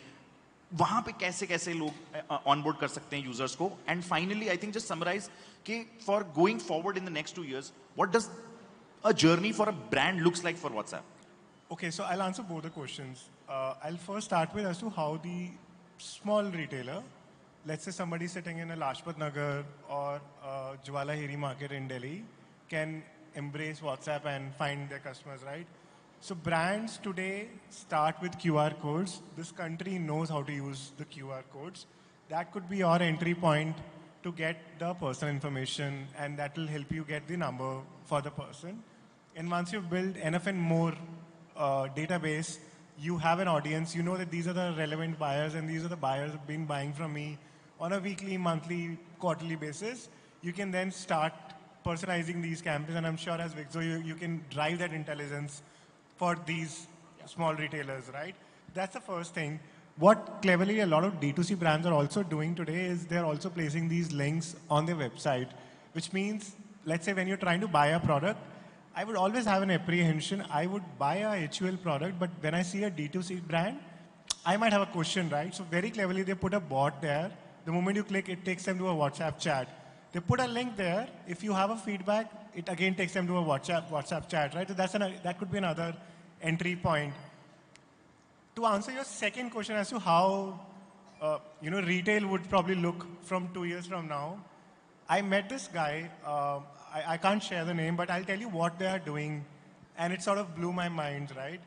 वहाँ पे कैसे लोग onboard कर सकते हैं users को? And finally, I think just summarize कि for going forward in the next 2 years, what does a journey for a brand looks like for WhatsApp? Okay, so I'll answer both the questions. I'll first start with as to how the small retailer, let's say somebody sitting in a Lajpat Nagar or Jwala Hiri market in Delhi, can embrace WhatsApp and find their customers, right? So brands today start with QR codes. This country knows how to use the QR codes. That could be your entry point to get the personal information, and that will help you get the number for the person. And once you've built enough and more database, you have an audience, you know that these are the relevant buyers and these are the buyers who have been buying from me on a weekly, monthly, quarterly basis. You can then start personalizing these campaigns, and I'm sure as Wixo, you can drive that intelligence for these small retailers, right? That's the first thing. What cleverly a lot of D2C brands are also doing today is they're also placing these links on their website, which means, let's say when you're trying to buy a product, I would always have an apprehension. I would buy a HUL product, but when I see a D2C brand, I might have a question, right? So very cleverly, they put a bot there. The moment you click, it takes them to a WhatsApp chat. They put a link there. If you have a feedback, it again takes them to a WhatsApp chat, right? So that could be another entry point. To answer your second question as to how retail would probably look from 2 years from now, I met this guy. I can't share the name, but I'll tell you what they are doing, and it sort of blew my mind, right?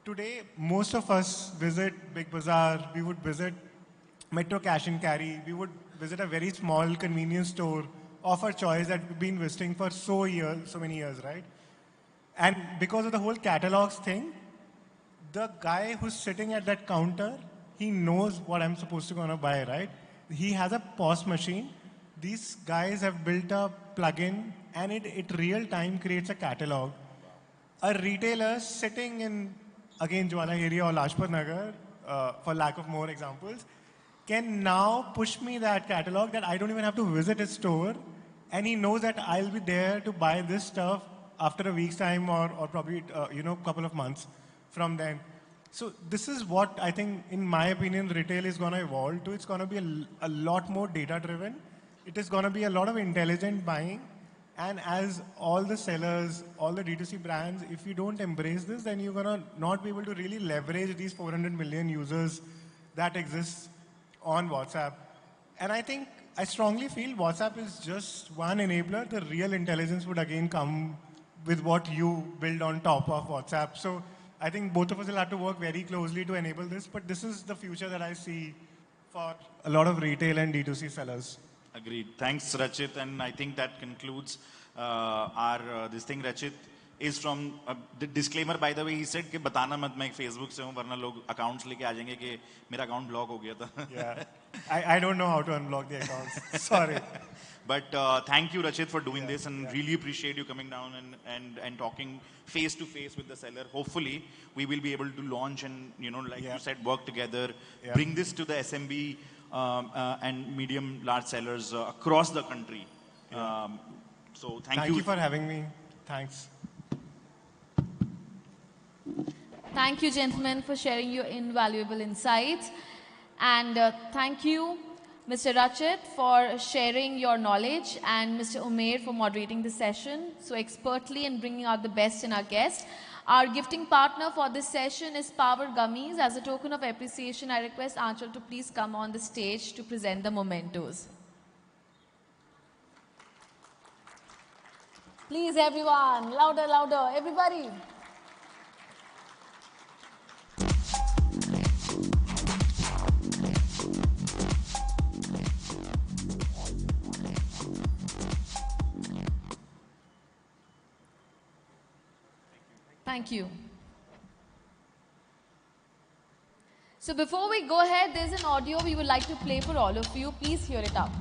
Today, most of us visit Big Bazaar, we would visit Metro Cash and Carry, we would visit a very small convenience store of our choice that we've been visiting for so many years, right? And because of the whole catalogs thing, the guy who's sitting at that counter, he knows what I'm supposed to gonna buy, right? He has a POS machine. These guys have built a plugin, and it real time creates a catalog. A retailer sitting in, again, Jwala area or Lajpat Nagar, for lack of more examples, can now push me that catalog that I don't even have to visit his store, and he knows that I'll be there to buy this stuff after a week's time or probably couple of months from then. So this is what I think, in my opinion, retail is going to evolve to. It's going to be a lot more data driven. It is going to be a lot of intelligent buying. And as all the sellers, all the D2C brands, if you don't embrace this, then you're going to not be able to really leverage these 400 million users that exist on WhatsApp. And I strongly feel WhatsApp is just one enabler. The real intelligence would again come with what you build on top of WhatsApp. So I think both of us will have to work very closely to enable this, but this is the future that I see for a lot of retail and D2C sellers. Agreed. Thanks, Rachit. And I think that concludes our this thing. Rachit is from the disclaimer, by the way, he said कि बताना मत मैं Facebook से हूँ वरना लोग accounts लेके आ जाएंगे कि मेरा account block हो गया था. Yeah, I don't know how to unblock the accounts. Sorry. But thank you, Rachit, for doing this, and really appreciate you coming down and talking face to face with the seller. Hopefully, we will be able to launch and you said, work together, bring this to the SMB and medium large sellers across the country. So thank you for having me. Thanks. Thank you, gentlemen, for sharing your invaluable insights. And thank you, Mr. Rachit, for sharing your knowledge, and Mr. Umair for moderating the session so expertly and bringing out the best in our guests. Our gifting partner for this session is Power Gummies. As a token of appreciation, I request Anchal to please come on the stage to present the mementos. Please, everyone, louder, louder, everybody. Thank you. So before we go ahead, there's an audio we would like to play for all of you. Please hear it out.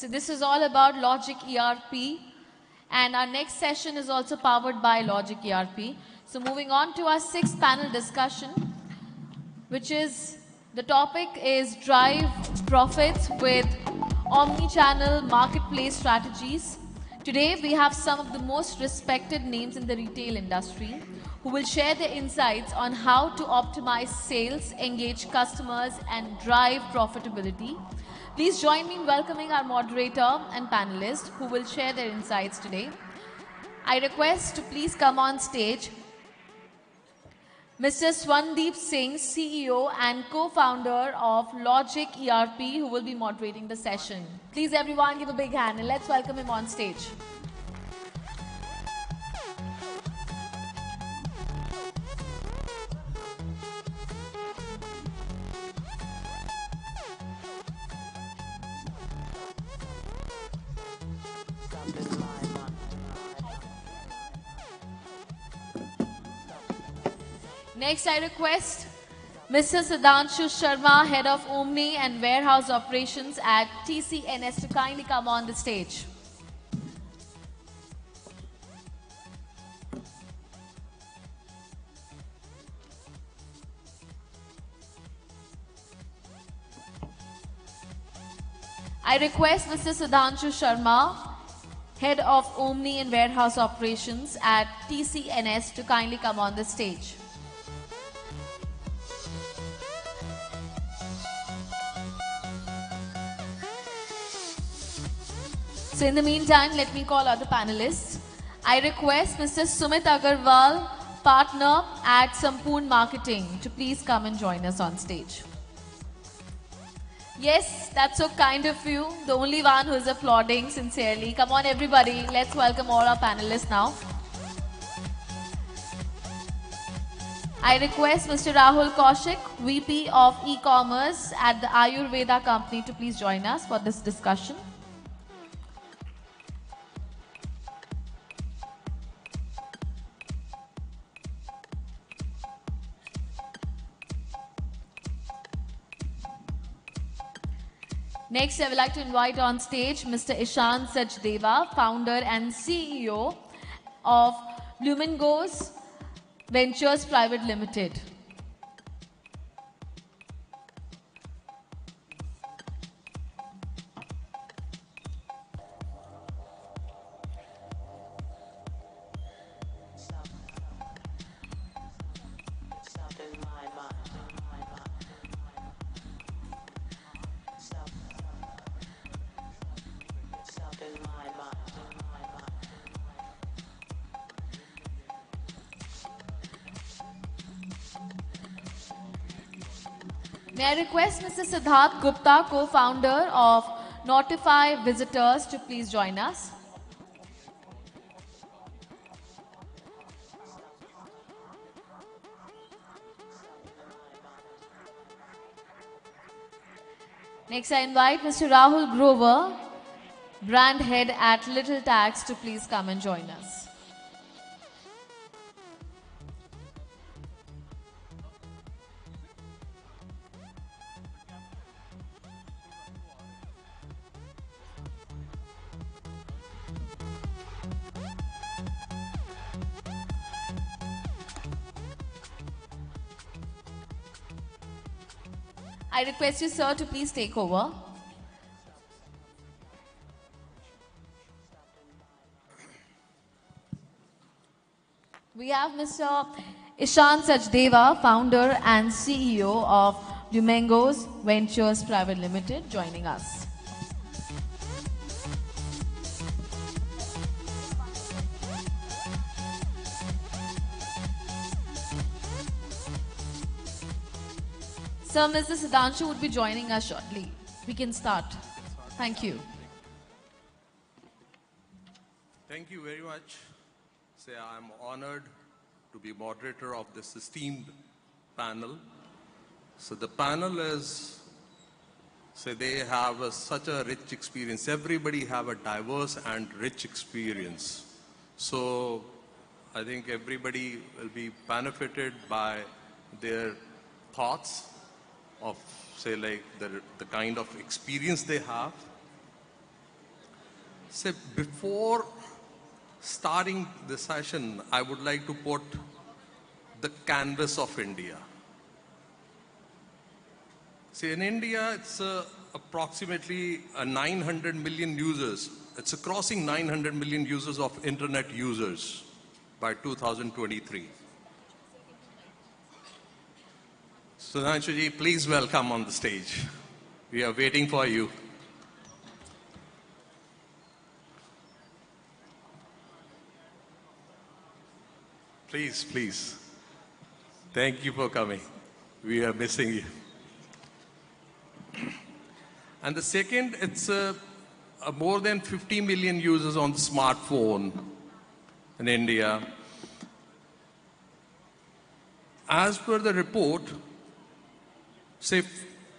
So this is all about Logic ERP, and our next session is also powered by Logic ERP. So moving on to our sixth panel discussion, which is, the topic is drive profits with omni-channel marketplace strategies. Today we have some of the most respected names in the retail industry who will share their insights on how to optimize sales, engage customers, and drive profitability. Please join me in welcoming our moderator and panelists who will share their insights today. I request to please come on stage Mr. Swandeep Singh, CEO and co-founder of Logic ERP, who will be moderating the session. Please everyone give a big hand and let's welcome him on stage. Next, I request Mr. Sudhanshu Sharma, Head of Omni and Warehouse Operations at TCNS, to kindly come on the stage. I request Mr. Sudhanshu Sharma, Head of Omni and Warehouse Operations at TCNS, to kindly come on the stage. So in the meantime, let me call other panelists. I request Mr. Sumit Agarwal, partner at Sampoorn Marketing, to please come and join us on stage. Yes, that's so kind of you. The only one who is applauding sincerely. Come on everybody, let's welcome all our panelists now. I request Mr. Rahul Kaushik, VP of E-Commerce at the Ayurveda company, to please join us for this discussion. Next, I would like to invite on stage Mr. Ishan Sachdeva, founder and CEO of Lumingos Ventures Private Limited. May I request Mr. Siddharth Gupta, co-founder of Notify Visitors, to please join us. Next, I invite Mr. Rahul Grover, brand head at Little Tax, to please come and join us. I request you, sir, to please take over. We have Mr. Ishan Sachdeva, founder and CEO of Lumengos Ventures Private Limited, joining us. Sir, Mr. Siddhanshu would be joining us shortly. We can start. Thank you. Thank you very much. Say, I'm honored to be moderator of this esteemed panel. So the panel is, say, they have such a rich experience. Everybody have a diverse and rich experience. So I think everybody will be benefited by their thoughts of, say, like the kind of experience they have. Say, before starting the session, I would like to put the canvas of India. See, in India, it's approximately 900 million users. It's crossing 900 million users of internet users by 2023. Sudhanshu ji, please welcome on the stage. We are waiting for you. Please, please. Thank you for coming. We are missing you. And the second, it's more than 50 million users on the smartphone in India. As per the report, say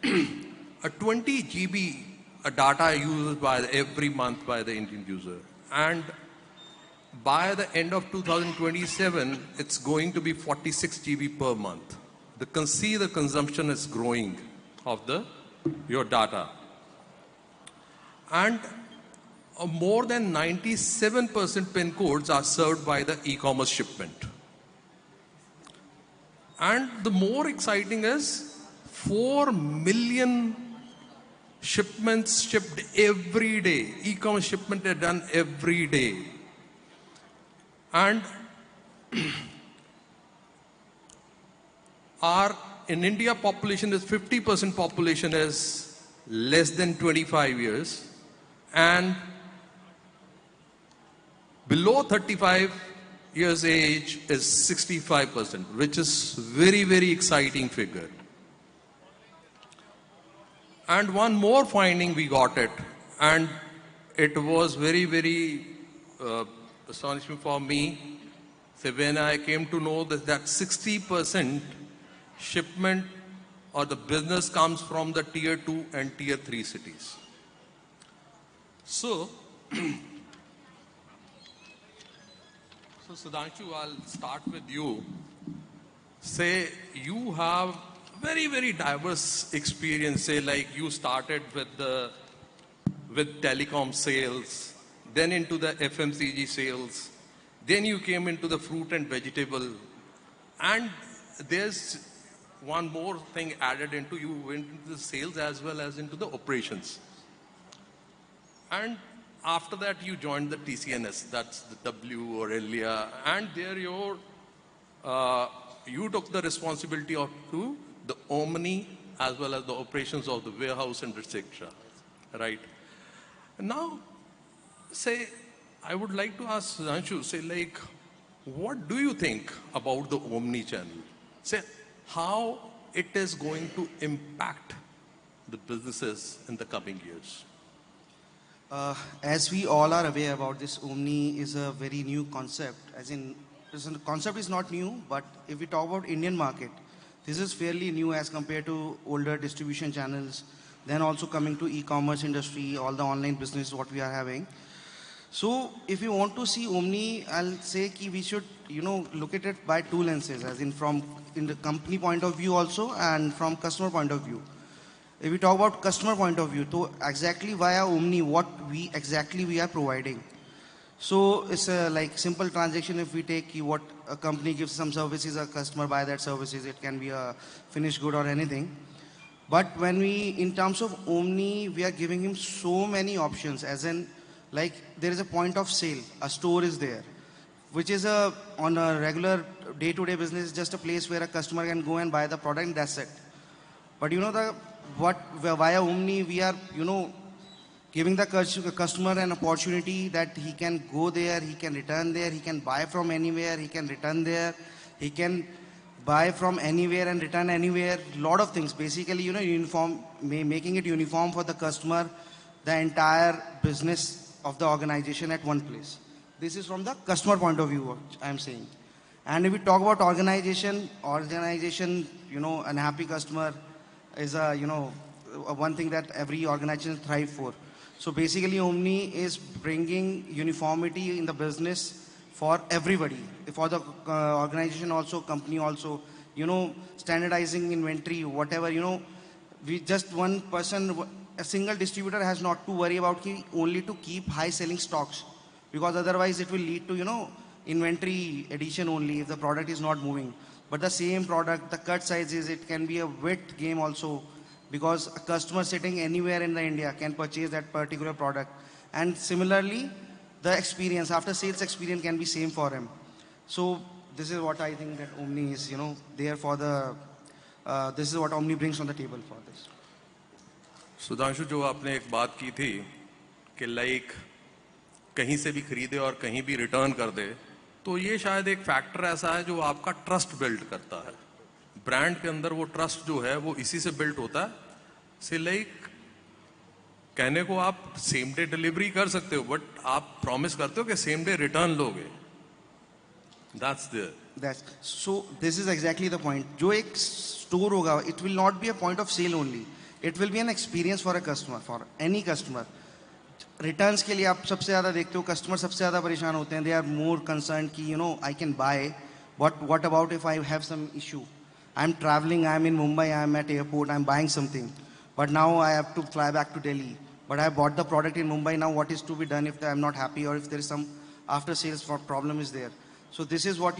a 20 GB data used by every month by the Indian user. And by the end of 2027, it's going to be 46 GB per month. You can see the consumption is growing of your data. And more than 97% pin codes are served by the e-commerce shipment. And the more exciting is 4 million shipments shipped every day. E-commerce shipment are done every day. And in India population is 50% population is less than 25 years and below 35 years age is 65%, which is very, very exciting figure. And one more finding we got it, and it was very, very astonishing for me. So when I came to know that 60% shipment or the business comes from the tier 2 and tier 3 cities. So Sudhanshu, I'll start with you. Say you have very, very diverse experience. Say like you started with telecom sales, then into the FMCG sales, then you came into the fruit and vegetable, and there's one more thing added into, you went into the sales as well as into the operations. And after that you joined the TCNS, that's the W or Elia, and there you took the responsibility of the Omni as well as the operations of the warehouse and etc. Right? Now, say, I would like to ask Sudhanshu, say like, what do you think about the Omni channel? Say, how it is going to impact the businesses in the coming years? As we all are aware about this, Omni is a very new concept. As in, the concept is not new, but if we talk about Indian market, this is fairly new as compared to older distribution channels. Then also coming to e-commerce industry, all the online business what we are having. So if you want to see Omni, I'll say ki we should, look at it by two lenses, as in the company point of view also and from customer point of view. If we talk about customer point of view, so exactly via Omni, what we are providing. So it's a like simple transaction. If we take what a company gives some services, a customer buy that services, it can be a finished good or anything. But when we, in terms of Omni, we are giving him so many options, as in, like, there is a point of sale, a store is there, which is on a regular day-to-day business, just a place where a customer can go and buy the product and that's it. But via Omni, we are, giving the customer an opportunity that he can go there, he can return there, he can buy from anywhere, he can return there, he can buy from anywhere and return anywhere. Lot of things. Basically, uniform, making it uniform for the customer, the entire business of the organization at one place. This is from the customer point of view, what I am saying. And if we talk about organization, an happy customer is one thing that every organization thrive for. So basically, Omni is bringing uniformity in the business for everybody, for the organization also, company also, standardizing inventory, whatever, we just one person, a single distributor has not to worry about only to keep high selling stocks, because otherwise it will lead to, inventory addition only if the product is not moving. But the same product, the cut sizes, it can be a width game also, because a customer sitting anywhere in the India can purchase that particular product. And similarly, the experience, after sales experience can be same for him. So this is what I think that Omni is, there for this is what Omni brings on the table for this. Sudhanshu, जो आपने एक बात की थी कि like कहीं से भी खरीदे और कहीं भी रिटर्न कर दे, तो ये शायद एक फैक्टर ऐसा है जो आपका ट्रस्ट बिल्ड करता है। ब्रांड के अंदर वो ट्रस्ट जो है वो इसी से बिल्ड होता है। से लाइक कहने को आप सेम डे डिलीवरी कर सकते हो, बट आप प्रॉमिस करते हो कि सेम डे रिटर्न लोगे। So this is exactly the point. जो एक स्टोर होगा, it will not be a point of sale only. It will be an experience for a customer, for any customer. Returns के लिए आप सबसे ज़्यादा देखते हो, कस्टमर सबसे ज़्यादा परेशान होते हैं। दे आर मोर कंसर्न कि I can buy, but what about if I have some issue, I am travelling, I am in Mumbai, I am at airport, I am buying something, but now I have to fly back to Delhi, but I bought the product in Mumbai. Now what is to be done if I am not happy, or if there is some after sales problem is there? So this is what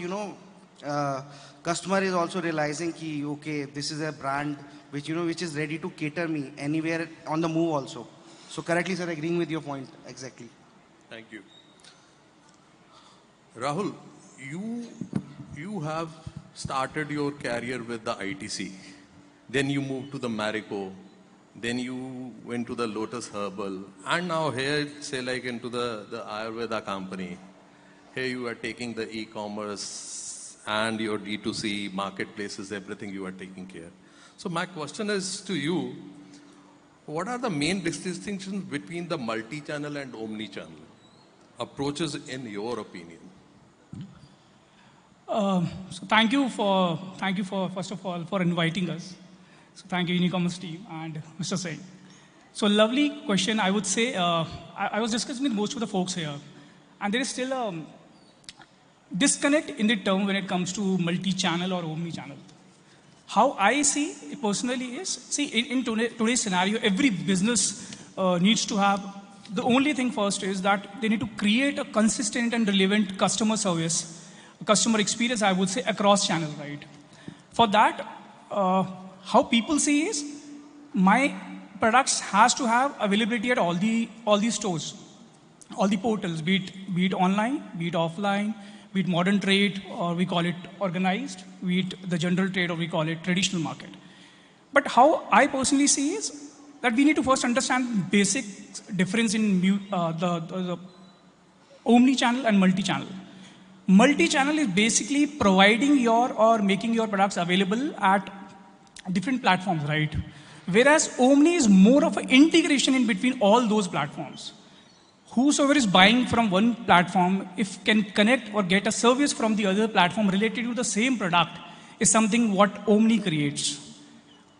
customer is also realizing ki okay, this is a brand which which is ready to cater me anywhere on the move also. So correctly, sir, agreeing with your point exactly. Thank you. Rahul, you have started your career with the ITC, then you moved to the Marico. Then you went to the Lotus Herbal, and now here, say like into the Ayurveda company. Here you are taking the e-commerce and your D2C marketplaces, everything you are taking care. So my question is to you, what are the main distinctions between the multi-channel and omni-channel approaches in your opinion? So thank you for first of all for inviting us. So thank you, Unicommerce team and Mr. Singh. So lovely question. I would say I was discussing with most of the folks here, and there is still a disconnect in the term when it comes to multi-channel or omni-channel. How I see it personally is, see, in today's scenario, every business needs to have, the only thing first is that they need to create a consistent and relevant customer service, customer experience, I would say, across channels, right? For that, how people see is, my products has to have availability at all the stores, all the portals, be it online, be it offline, be it modern trade, or we call it organized, be it the general trade, or we call it traditional market. But how I personally see is that we need to first understand basic difference in the omni-channel and multi-channel. Multi-channel is basically providing or making your products available at different platforms, right? Whereas Omni is more of an integration in between all those platforms. Whosoever is buying from one platform, if can connect or get a service from the other platform related to the same product, is something what Omni creates.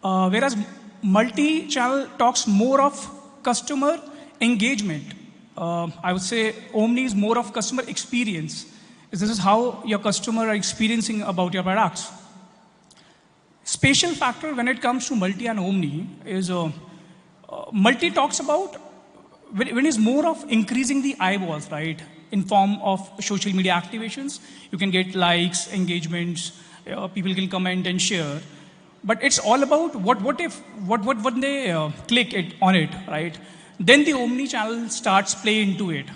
Whereas multi-channel talks more of customer engagement. I would say Omni is more of customer experience. This is how your customer are experiencing about your products. Spatial factor when it comes to multi and omni is multi talks about when it's more of increasing the eyeballs, right? In form of social media activations, you can get likes, engagements, people can comment and share. But it's all about what when they click it on it, right? Then the omni-channel starts play into it.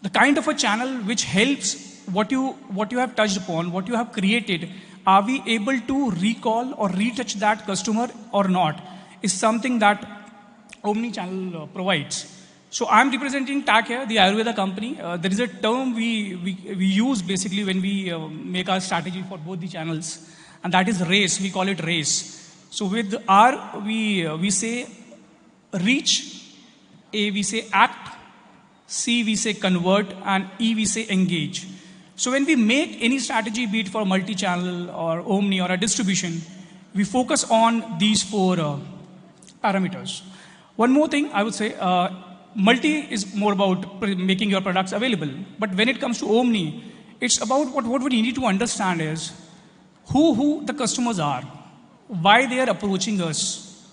The kind of a channel which helps what you have touched upon, what you have created, are we able to recall or retouch that customer or not, is something that omni-channel provides. So I'm representing TAC here, the Ayurveda company. There is a term we use basically when we make our strategy for both the channels, and that is race. We call it race. So with R, we say reach, A we say act, C we say convert, and E we say engage. So when we make any strategy, be it for multi-channel or omni or a distribution, we focus on these four parameters. One more thing I would say, multi is more about making your products available. But when it comes to omni, it's about what we need to understand is who the customers are, why they are approaching us,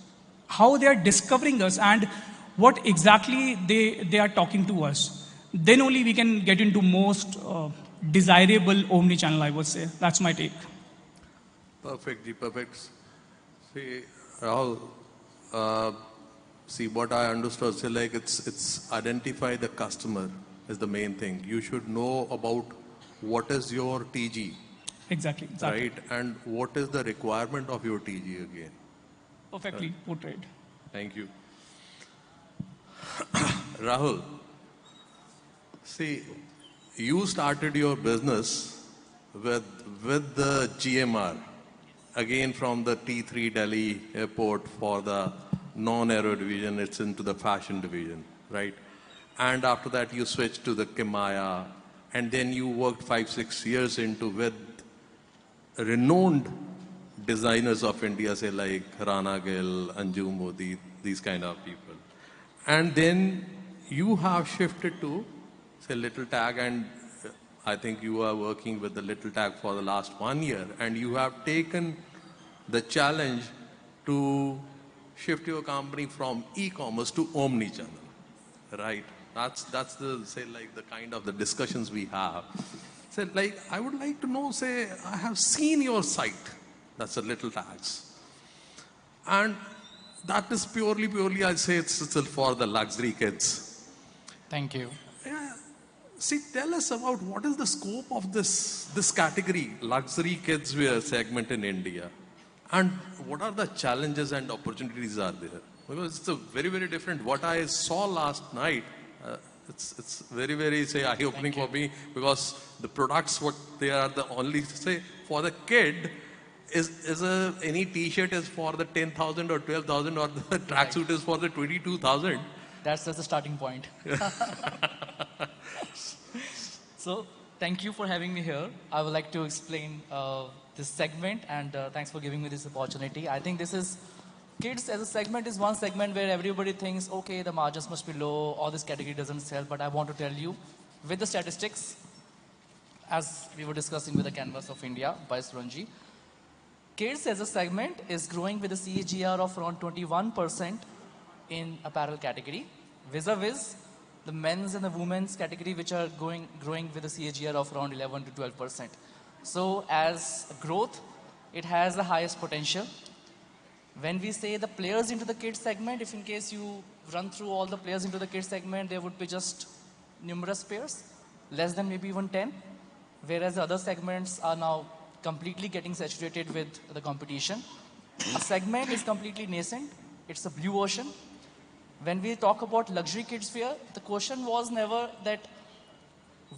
how they are discovering us, and what exactly they are talking to us. Then only we can get into most desirable omni-channel, I would say. That's my take. Perfect, perfect. See, Rahul, see what I understood, say like it's identify the customer is the main thing. You should know about what is your TG. Exactly. Right? And what is the requirement of your TG again? Perfectly portrayed. Thank you. Rahul, see, you started your business with the GMR, again from the T3 Delhi airport for the non-aero division, it's into the fashion division, right? And after that you switched to the Kimaya, and then you worked 5-6 years into with renowned designers of India, say like Rana Gill, Anju Modi, these kind of people. And then you have shifted to, say, Little Tag, and I think you are working with the Little Tag for the last 1 year, and you have taken the challenge to shift your company from e-commerce to omni-channel, right? That's the, say, like the kind of the discussions we have. Say, like, I would like to know, say, I have seen your site, that's a Little Tags, and that is purely, I'll say it's for the luxury kids. Thank you. Yeah. See, tell us about what is the scope of this category, luxury kids wear segment in India, and what are the challenges and opportunities are there? Because it's a very different. What I saw last night, it's very say eye-opening for me, because the products what they are the only say for the kid is any T-shirt is for the 10,000 or 12,000, or the tracksuit is for the 22,000. That's just the starting point. So, thank you for having me here. I would like to explain this segment, and thanks for giving me this opportunity. I think this is, kids as a segment is one segment where everybody thinks, okay, the margins must be low, or this category doesn't sell, but I want to tell you, with the statistics, as we were discussing with the Canvas of India by Surunji, kids as a segment is growing with a CAGR of around 21% in apparel category, vis-a-vis the men's and the women's category, which are growing with a CAGR of around 11 to 12%. So as growth, it has the highest potential. When we say the players into the kids segment, if in case you run through all the players into the kids segment, there would be just numerous pairs, less than maybe even 10, whereas the other segments are now completely getting saturated with the competition. A segment is completely nascent. It's a blue ocean. When we talk about luxury kids wear, the question was never that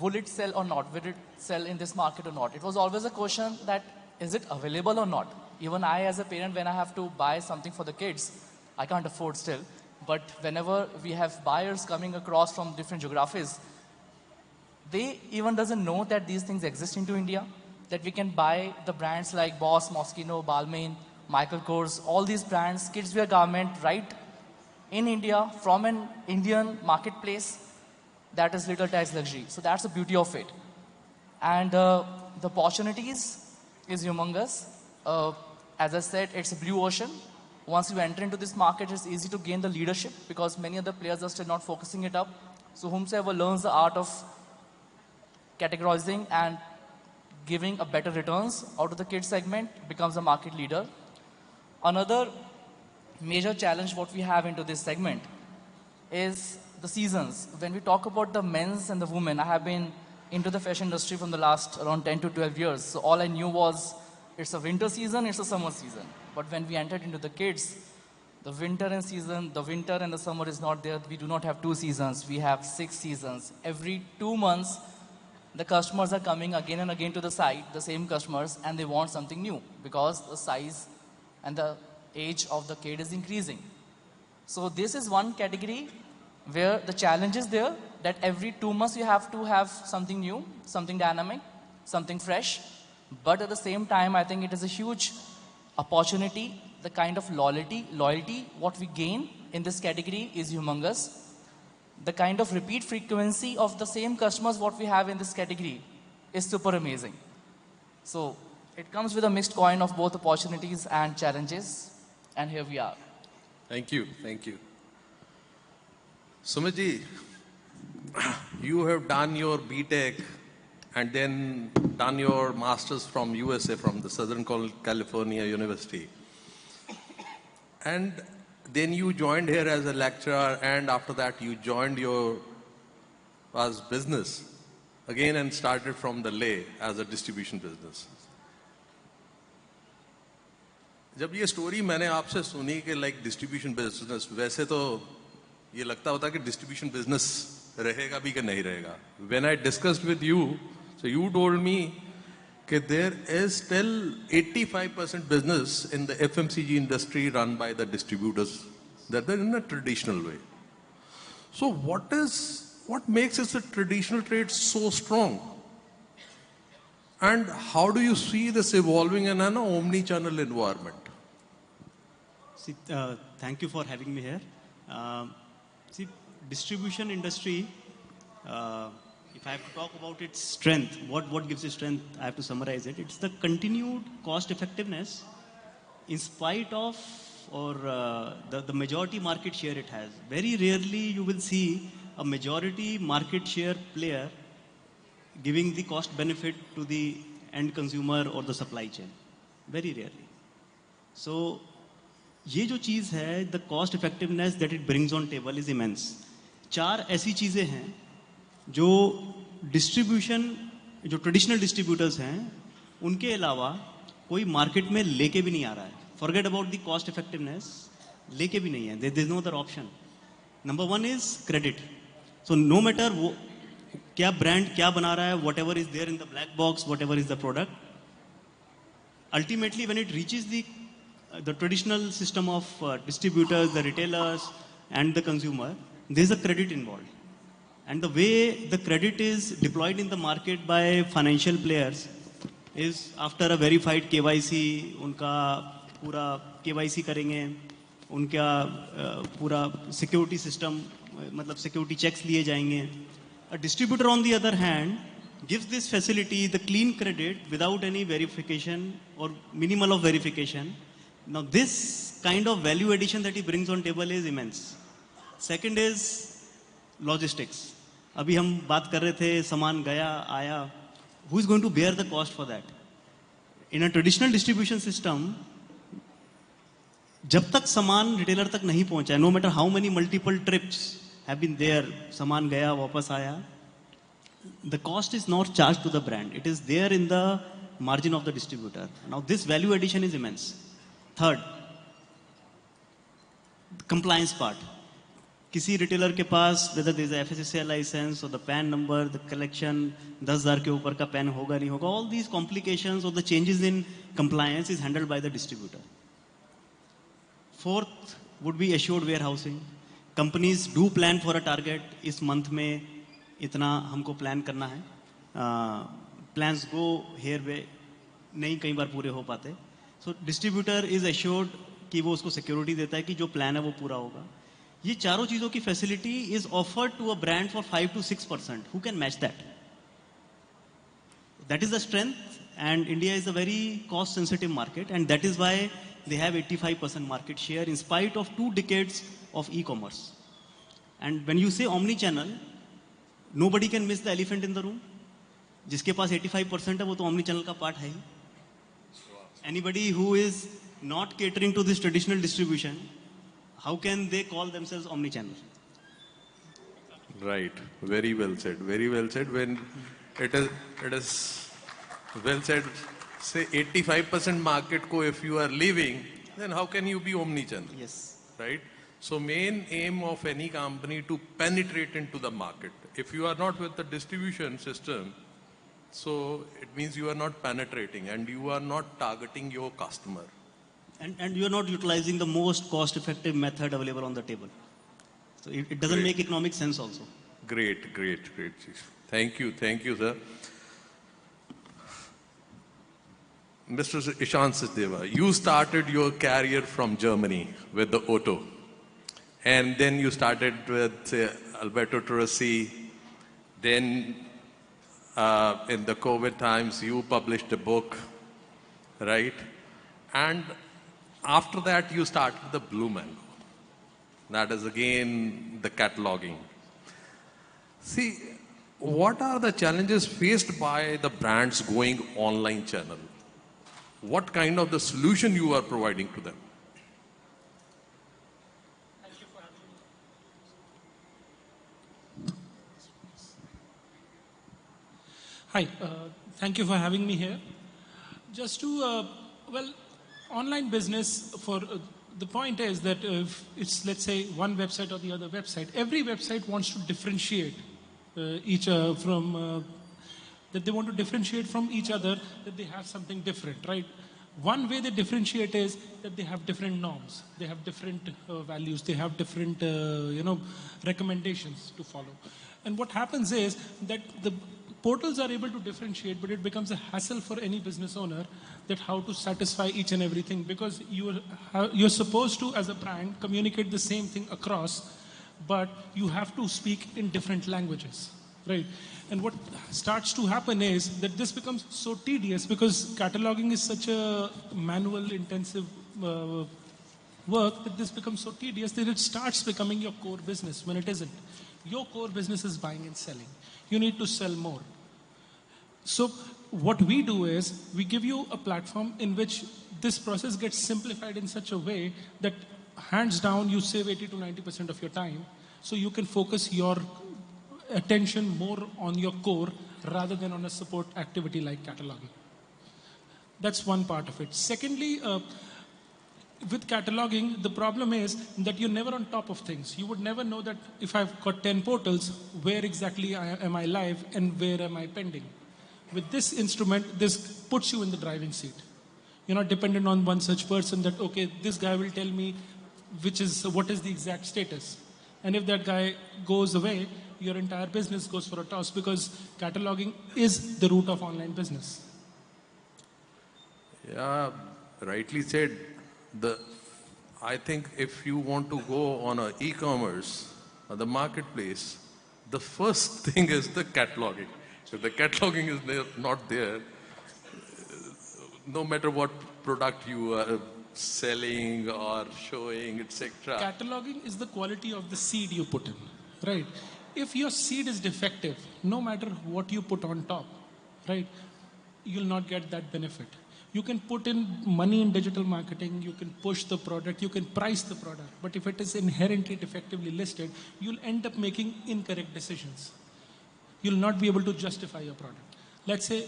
will it sell or not, will it sell in this market or not. It was always a question that is it available or not. Even I as a parent, when I have to buy something for the kids, I can't afford still. But whenever we have buyers coming across from different geographies, they even doesn't know that these things exist into India, that we can buy the brands like Boss, Moschino, Balmain, Michael Kors, all these brands, kids wear garment right in India from an Indian marketplace. That is Little Tags Luxury. So that's the beauty of it. And the opportunities is humongous. As I said, it's a blue ocean. Once you enter into this market, it's easy to gain the leadership because many other players are still not focusing it up. So whomsoever learns the art of categorizing and giving a better returns out of the kids segment becomes a market leader. Another major challenge what we have into this segment is the seasons. When we talk about the men's and the women, I have been into the fashion industry from the last around 10 to 12 years. So all I knew was it's a winter season, it's a summer season. But when we entered into the kids, the winter and the summer is not there. We do not have 2 seasons. We have 6 seasons. Every 2 months, the customers are coming again and again to the site, the same customers, and they want something new because the size and the age of the kid is increasing. So this is one category where the challenge is there that every 2 months you have to have something new, something dynamic, something fresh. But at the same time, I think it is a huge opportunity. The kind of loyalty what we gain in this category is humongous. The kind of repeat frequency of the same customers what we have in this category is super amazing. So it comes with a mixed coin of both opportunities and challenges. And here we are. Thank you. Thank you. Sumit ji, you have done your BTech and then done your master's from USA, from the Southern California University. And then you joined here as a lecturer, and after that you joined your business again and started from the lay as a distribution business. जब ये story मैंने आपसे सुनी कि like distribution business, वैसे तो ये लगता होता कि डिस्ट्रीब्यूशन बिजनेस रहेगा भी कि नहीं रहेगा. When I discussed with you, so you told me that there is still 85% business in the FMCG industry run by the distributors, that they're in a traditional way. So what makes this traditional trade so strong? And how do you see this evolving in an omni-channel environment? See, thank you for having me here. See, distribution industry, if I have to talk about its strength, what gives it strength, I have to summarize it. It's the continued cost effectiveness in spite of the majority market share it has. Very rarely you will see a majority market share player giving the cost benefit to the end consumer or the supply chain. Very rarely. So, ये जो चीज़ है, the cost effectiveness that it brings on table is immense. 4 ऐसी चीज़ें हैं जो distribution, जो traditional distributors हैं, उनके अलावा कोई मार्केट में लेके भी नहीं आ रहा है. Forget about the cost effectiveness, लेके भी नहीं है. There is no other option. Number 1 is credit. So no matter वो क्या ब्रांड क्या बना रहा है, whatever is there in the black box, whatever is the product, ultimately when it reaches the traditional system of distributors, the retailers, and the consumer, there is a credit involved. And the way the credit is deployed in the market by financial players is after a verified KYC, उनका पूरा KYC करेंगे, उनका पूरा security system, मतलब security checks लिए जाएंगे. A distributor on the other hand gives this facility, the clean credit, without any verification or minimal of verification. Now this kind of value addition that he brings on table is immense. Second is logistics. अभी हम बात कर रहे थे, सामान गया, आया. Who is going to bear the cost for that? In a traditional distribution system, जब तक सामान रिटेलर तक नहीं पहुंचा, no matter how many multiple trips have been there, सामान गया, वापस आया, the cost is not charged to the brand. It is there in the margin of the distributor. Now this value addition is immense. Third, compliance part. किसी retailer के पास whether there is a FSSAI license or the PAN number, the collection 10,000 के ऊपर का PAN होगा नहीं होगा, all these complications or the changes in compliance is handled by the distributor. Fourth would be assured warehousing. Companies do plan for a target. इस month में इतना हमको plan करना है. Plans go here way नहीं कई बार पूरे हो पाते. So distributor is assured कि वो उसको security देता है कि जो plan है वो पूरा होगा. ये चारों चीजों की facility is offered to a brand for 5 to 6%. Who can match that? That is the strength, and India is a very cost sensitive market, and that is why they have 85% market share in spite of 2 decades of e-commerce. And when you say omni-channel, nobody can miss the elephant in the room. जिसके पास 85% है वो तो omni-channel का part है ही. Anybody who is not catering to this traditional distribution, how can they call themselves omnichannel? Right. Very well said. Very well said. When it is well said, say 85% market ko if you are leaving, then how can you be omnichannel? Yes. Right? So main aim of any company to penetrate into the market. If you are not with the distribution system, so it means you are not penetrating and you are not targeting your customer. And you are not utilizing the most cost-effective method available on the table. So it doesn't make economic sense also. Great, great, great. Thank you, sir. Mr. Ishant Sachdeva, you started your career from Germany with the auto. And then you started with, say, Alberto Torresi. Then in the COVID times, you published a book, right? And after that, you started the Blue Mango. That is again the cataloging. See, what are the challenges faced by the brands going online channel? What kind of the solution you are providing to them? Hi, thank you for having me here. Just to, well, online business the point is that if it's, let's say, one website or the other website, every website wants to differentiate that they want to differentiate from each other, that they have something different, right? One way they differentiate is that they have different norms, they have different values, they have different, recommendations to follow. And what happens is that the portals are able to differentiate, but it becomes a hassle for any business owner that how to satisfy each and everything, because you're supposed to, as a brand, communicate the same thing across, but you have to speak in different languages, right? And what starts to happen is that this becomes so tedious because cataloging is such a manual intensive work that this becomes so tedious that it starts becoming your core business when it isn't. Your core business is buying and selling. You need to sell more. So what we do is we give you a platform in which this process gets simplified in such a way that hands down you save 80 to 90% of your time. So you can focus your attention more on your core rather than on a support activity like cataloging. That's one part of it. Secondly, with cataloging, the problem is that you're never on top of things. You would never know that if I've got 10 portals, where exactly am I live and where am I pending. With this instrument, this puts you in the driving seat. You're not dependent on one such person that, okay, this guy will tell me what is the exact status. And if that guy goes away, your entire business goes for a toss because cataloging is the root of online business. Yeah, rightly said. I think if you want to go on an e-commerce or the marketplace, the first thing is the cataloging. If the cataloging is not there, no matter what product you are selling or showing, etc. Cataloging is the quality of the seed you put in, right? If your seed is defective, no matter what you put on top, right, you'll not get that benefit. You can put in money in digital marketing, you can push the product, you can price the product, but if it is inherently defectively listed, you'll end up making incorrect decisions. You'll not be able to justify your product. Let's say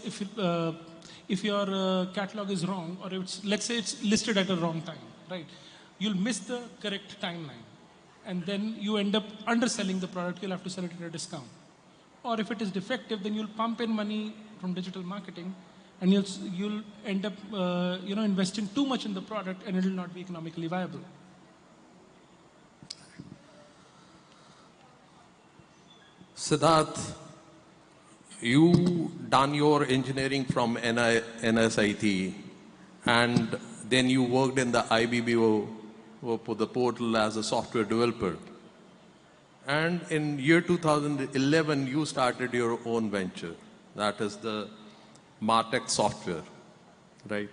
if your catalog is wrong, or let's say it's listed at a wrong time, right? You'll miss the correct timeline, and then you end up underselling the product. You'll have to sell it at a discount. Or if it is defective, then you'll pump in money from digital marketing, and you'll end up investing too much in the product, and it will not be economically viable. Siddharth, you done your engineering from NSIT, and then you worked in the IBBO for the portal as a software developer. And in year 2011, you started your own venture. That is the Martech software, right?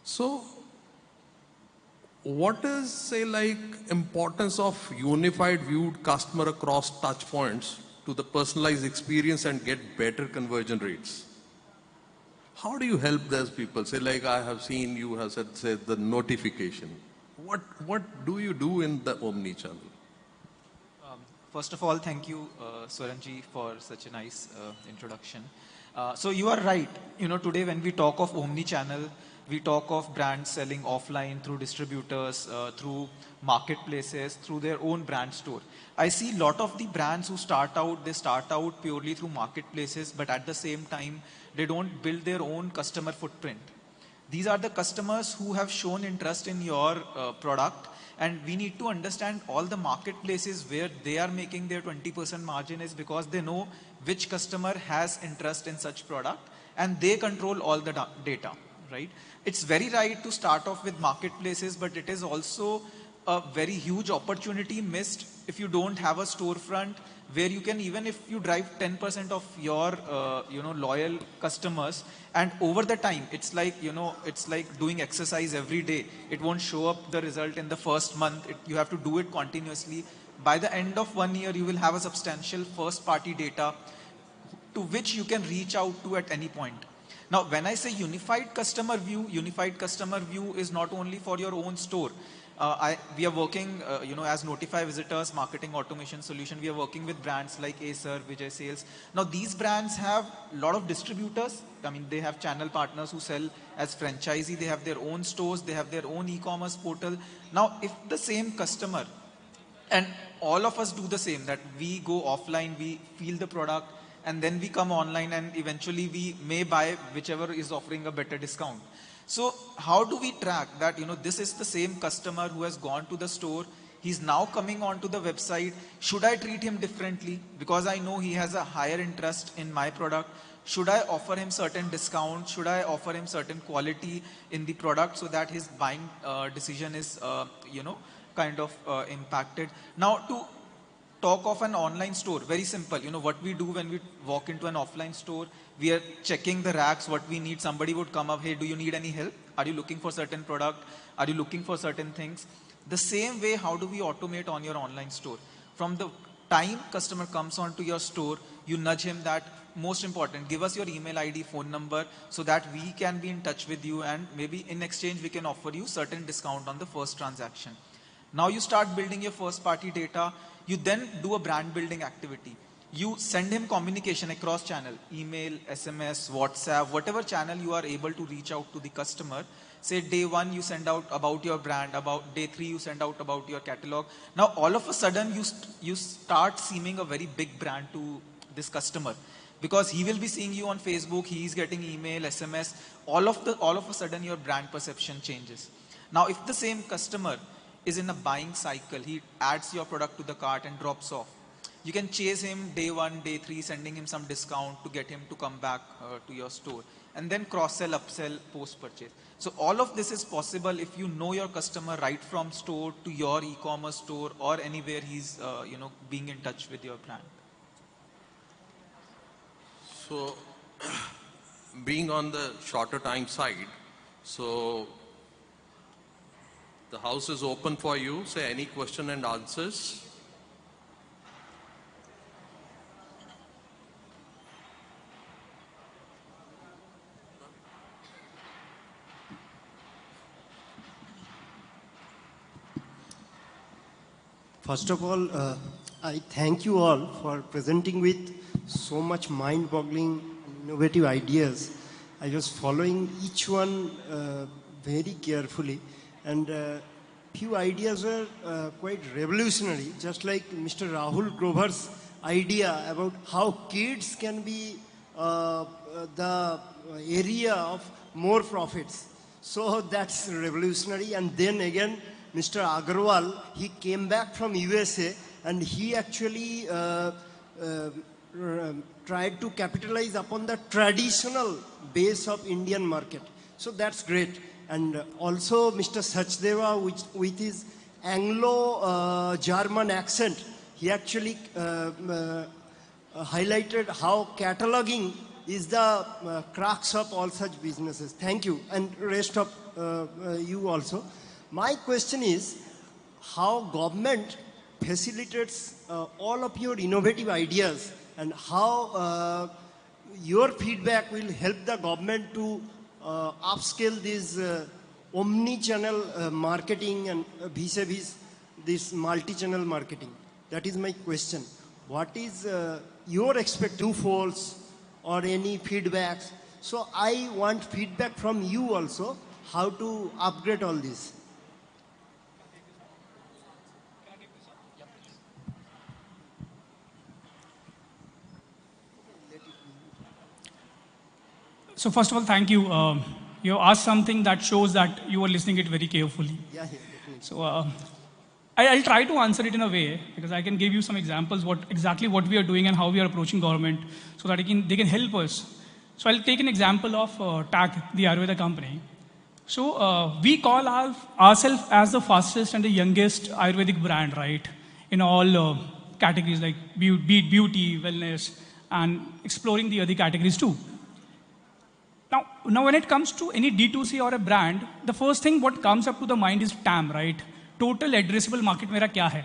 So what is, say, like importance of unified viewed customer across touch points to the personalized experience and get better conversion rates? How do you help those people? Say, like I have seen you have said, say the notification. What do you do in the omni channel? First of all, thank you, Swaranji, for such a nice introduction. So you are right. Today when we talk of omni-channel, we talk of brands selling offline through distributors, through marketplaces, through their own brand store. I see a lot of the brands who they start out purely through marketplaces, but at the same time, they don't build their own customer footprint. These are the customers who have shown interest in your product, and we need to understand all the marketplaces where they are making their 20% margin is because they know which customer has interest in such product and they control all the data, right? It's very right to start off with marketplaces, but it is also a very huge opportunity missed if you don't have a storefront where you can, even if you drive 10% of your loyal customers, and over the time it's like doing exercise every day. It won't show up the result in the first month. You have to do it continuously. By the end of 1 year you will have a substantial first party data to which you can reach out to at any point. Now when I say unified customer view is not only for your own store. We are working, as Notify Visitors marketing automation solution, we are working with brands like Acer, Vijay Sales. Now these brands have a lot of distributors. I mean, they have channel partners who sell as franchisee. They have their own stores. They have their own e-commerce portal. Now, if the same customer, and all of us do the same, that we go offline, we feel the product, and then we come online and eventually we may buy whichever is offering a better discount. So how do we track that, this is the same customer who has gone to the store, he's now coming onto the website. Should I treat him differently because I know he has a higher interest in my product? Should I offer him certain discount? Should I offer him certain quality in the product so that his buying decision is, kind of impacted? Now to talk of an online store, very simple. What we do when we walk into an offline store, we are checking the racks, what we need. Somebody would come up, hey, do you need any help? Are you looking for certain product? Are you looking for certain things? The same way, how do we automate on your online store? From the time customer comes onto your store, you nudge him that, most important, give us your email ID, phone number, so that we can be in touch with you, and maybe in exchange we can offer you certain discount on the first transaction. Now you start building your first party data. You then do a brand building activity. You send him communication across channel, email, SMS, WhatsApp, whatever channel you are able to reach out to the customer. Say day 1 you send out about your brand, about day 3 you send out about your catalog. Now all of a sudden you start seeming a very big brand to this customer, because he will be seeing you on Facebook, he is getting email, SMS. All of a sudden your brand perception changes. Now if the same customer is in a buying cycle, he adds your product to the cart and drops off, you can chase him day 1, day 3, sending him some discount to get him to come back to your store, and then cross-sell, upsell, post-purchase. So all of this is possible if you know your customer right from store to your e-commerce store or anywhere he's being in touch with your brand. So being on the shorter time side, so the house is open for you. Say any question and answers. First of all, I thank you all for presenting with so much mind-boggling, innovative ideas. I was following each one very carefully, and few ideas were quite revolutionary, just like Mr. Rahul Grover's idea about how kids can be the area of more profits. So that's revolutionary. And then again, Mr. Agarwal, he came back from USA and he actually tried to capitalize upon the traditional base of Indian market. So that's great. And also Mr. Sachdeva, with his Anglo-German accent, he actually highlighted how cataloging is the crux of all such businesses. Thank you, and rest of you also. My question is, how government facilitates all of your innovative ideas, and how your feedback will help the government to upscale this omni-channel marketing and vis-a-vis this multi-channel marketing. That is my question. What is your expectation falls or any feedbacks? So I want feedback from you also, how to upgrade all this. So first of all, thank you. You asked something that shows that you were listening it very carefully. Yeah, definitely. So I'll try to answer it in a way because I can give you some examples exactly what we are doing and how we are approaching government so that they can help us. So I'll take an example of TAG, the Ayurveda company. So we call ourselves as the fastest and the youngest Ayurvedic brand, right? In all categories like beauty, wellness, and exploring the other categories too. Now when it comes to any D2C or a brand, the first thing what comes up to the mind is TAM, right? Total addressable market मेरा क्या है?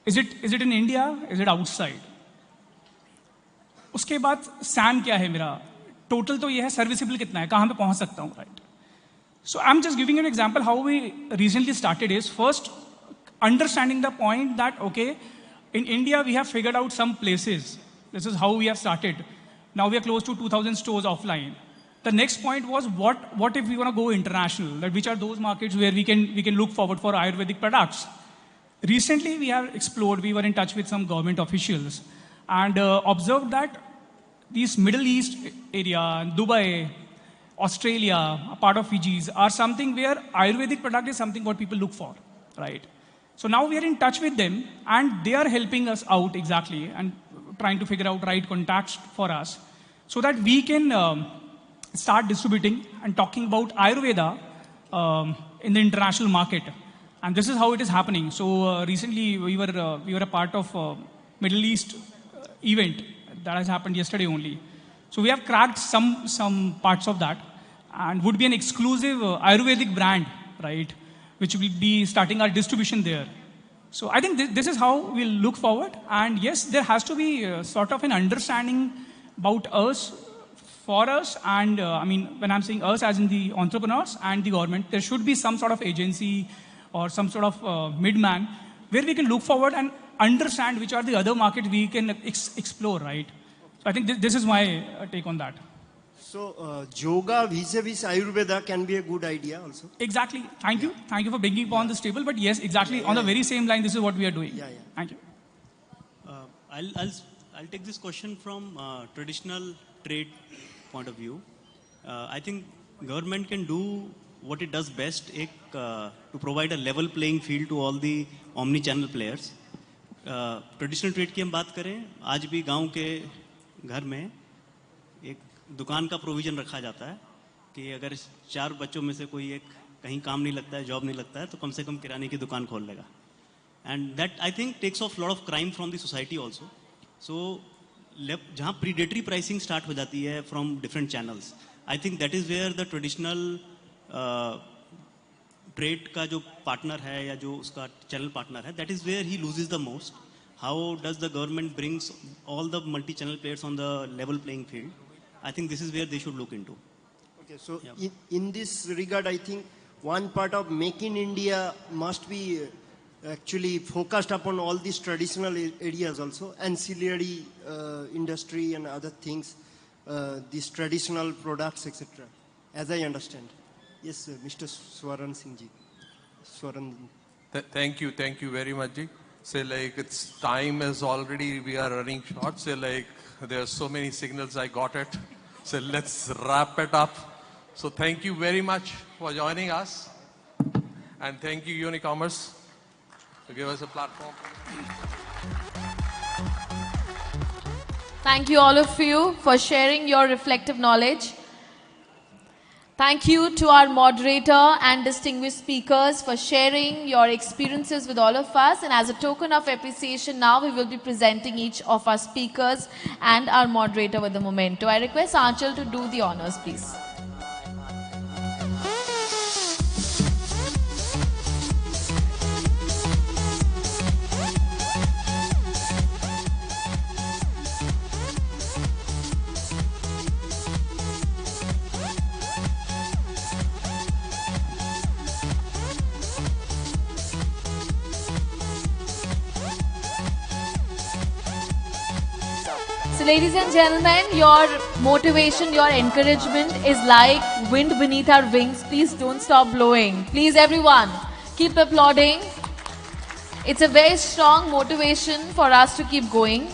Is it in India? Is it outside? उसके बाद SAM क्या है मेरा? Total तो ये है, serviceable कितना है? कहाँ पे पहुँच सकता हूँ, right? So I'm just giving you an example how we recently started is first understanding the point that okay, in India we have figured out some places. This is how we have started. Now we are close to 2,000 stores offline. The next point was what if we want to go international? That which are those markets where we can look forward for Ayurvedic products? Recently we have explored. We were in touch with some government officials and observed that these Middle East area, Dubai, Australia, a part of Fijis are something where Ayurvedic product is something what people look for, right? So now we are in touch with them and they are helping us out exactly and trying to figure out right contacts for us so that we can start distributing and talking about Ayurveda in the international market. And this is how it is happening. So recently we were a part of Middle East event that has happened yesterday only. So we have cracked some parts of that and would be an exclusive Ayurvedic brand, right? Which will be starting our distribution there. So I think this is how we'll look forward. And yes, there has to be sort of an understanding about us, for us, and I mean, when I'm saying us as in the entrepreneurs and the government, there should be some sort of agency or some sort of middleman where we can look forward and understand which are the other markets we can explore, right? So I think this is my take on that. So yoga vis-a-vis Ayurveda can be a good idea also. Exactly. Thank you. Thank you for bringing upon this table. But yes, exactly on the very same line, this is what we are doing. Thank you. I'll take this question from traditional trade point of view. I think government can do what it does best to provide a level playing field to all the omni-channel players. Traditional trade की हम बात करें, आज भी गांव के घर में एक दुकान का प्रोविजन रखा जाता है कि अगर 4 बच्चों में से कोई एक कहीं काम नहीं लगता है, जॉब नहीं लगता है, तो कम से कम किराने की दुकान खोल लेगा. And that I think takes off lot of crime from the society also. So जहाँ predatory pricing start हो जाती है from different channels, I think that is where the traditional trade का जो partner है या जो उसका channel partner है, that is where he loses the most. How does the government brings all the multi-channel players on the level playing field? I think this is where they should look into. Okay, so in this regard, I think one part of Make in India must be actually focused upon all these traditional areas also, ancillary industry and other things, these traditional products, etc. As I understand. Yes, Mr. Swaran Singh ji. Swaran. Thank you very much ji. Say like it's time is already, we are running short. Say like there are so many signals, I got it. So let's wrap it up. So thank you very much for joining us. And thank you Unicommerce to give us a platform. Thank you all of you for sharing your reflective knowledge. Thank you to our moderator and distinguished speakers for sharing your experiences with all of us. And as a token of appreciation, now we will be presenting each of our speakers and our moderator with a memento. I request Aanchal to do the honors, please. So ladies and gentlemen, your motivation, your encouragement is like wind beneath our wings. Please don't stop blowing. Please everyone, keep applauding. It's a very strong motivation for us to keep going.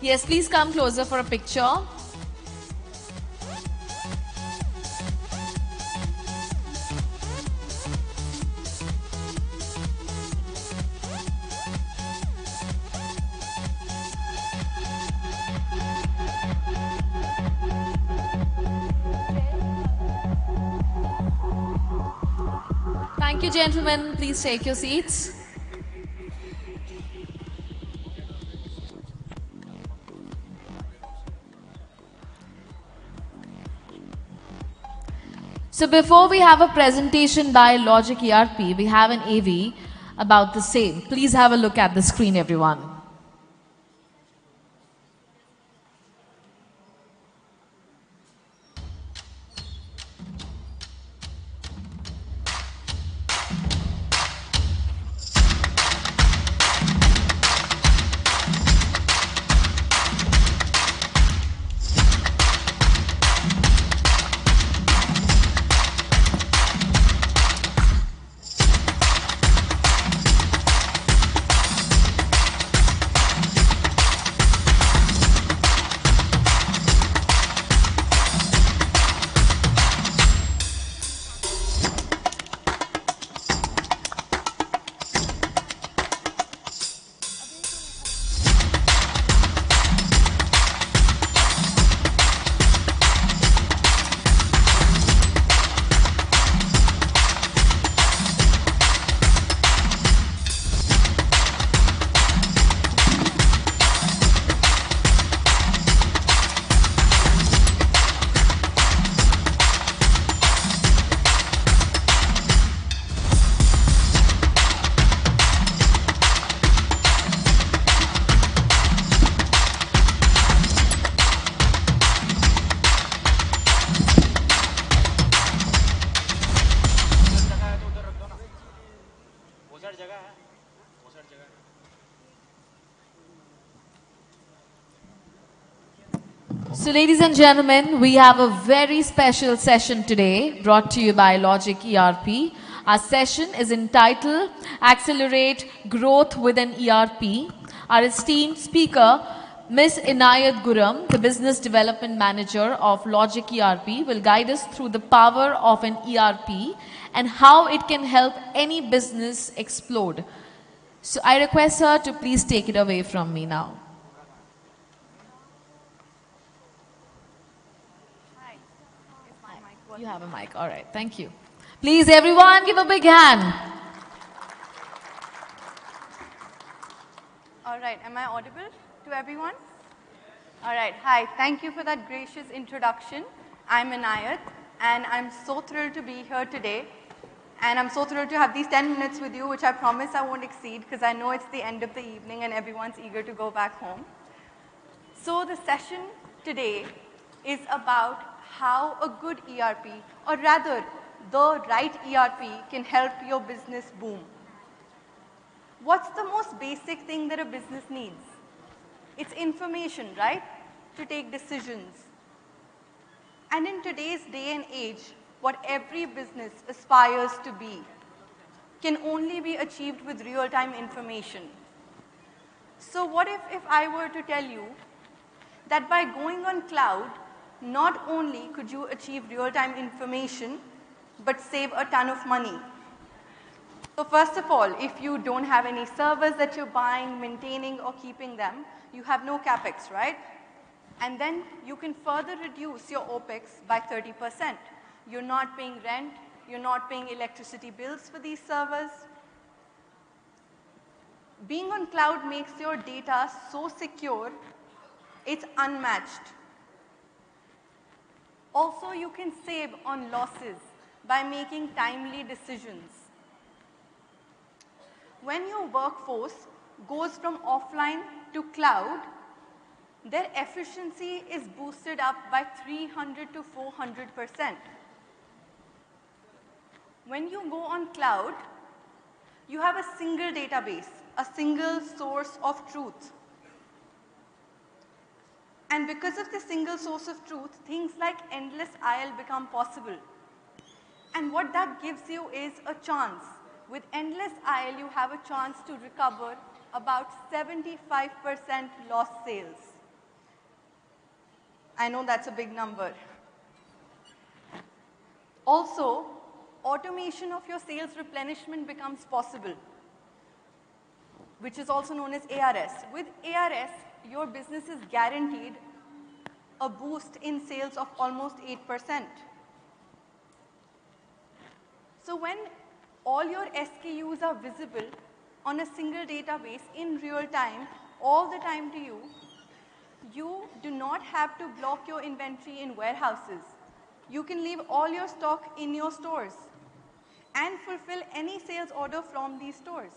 Yes, please come closer for a picture. Thank you, gentlemen. Please take your seats. So before we have a presentation by Logic ERP, we have an AV about the same. Please have a look at the screen, everyone. So ladies and gentlemen, we have a very special session today brought to you by Logic ERP. Our session is entitled Accelerate Growth with an ERP. Our esteemed speaker, Ms. Inayat Guram, the Business Development Manager of Logic ERP, will guide us through the power of an ERP and how it can help any business explode. So I request her to please take it away from me now. You have a mic. All right. Thank you. Please, everyone, give a big hand. All right. Am I audible to everyone? All right. Hi. Thank you for that gracious introduction. I'm Inayat, and I'm so thrilled to be here today. And I'm so thrilled to have these 10 minutes with you, which I promise I won't exceed because I know it's the end of the evening and everyone's eager to go back home. So the session today is about how a good ERP, or rather the right ERP, can help your business boom. What's the most basic thing that a business needs? It's information, right? To take decisions. And in today's day and age, what every business aspires to be can only be achieved with real-time information. So what if I were to tell you that by going on cloud, not only could you achieve real-time information, but save a ton of money. So first of all, if you don't have any servers that you're buying, maintaining, or keeping them, you have no capex, right? And then you can further reduce your OPEX by 30%. You're not paying rent, you're not paying electricity bills for these servers. Being on cloud makes your data so secure, it's unmatched. Also, you can save on losses by making timely decisions. When your workforce goes from offline to cloud, their efficiency is boosted up by 300 to 400%. When you go on cloud, you have a single database, a single source of truth. And because of the single source of truth, things like endless aisle become possible. And what that gives you is a chance. With endless aisle, you have a chance to recover about 75% lost sales. I know that's a big number. Also, automation of your sales replenishment becomes possible, which is also known as ARS. With ARS, your business is guaranteed a boost in sales of almost 8%. So when all your SKUs are visible on a single database in real time, all the time to you, you do not have to block your inventory in warehouses. You can leave all your stock in your stores and fulfill any sales order from these stores.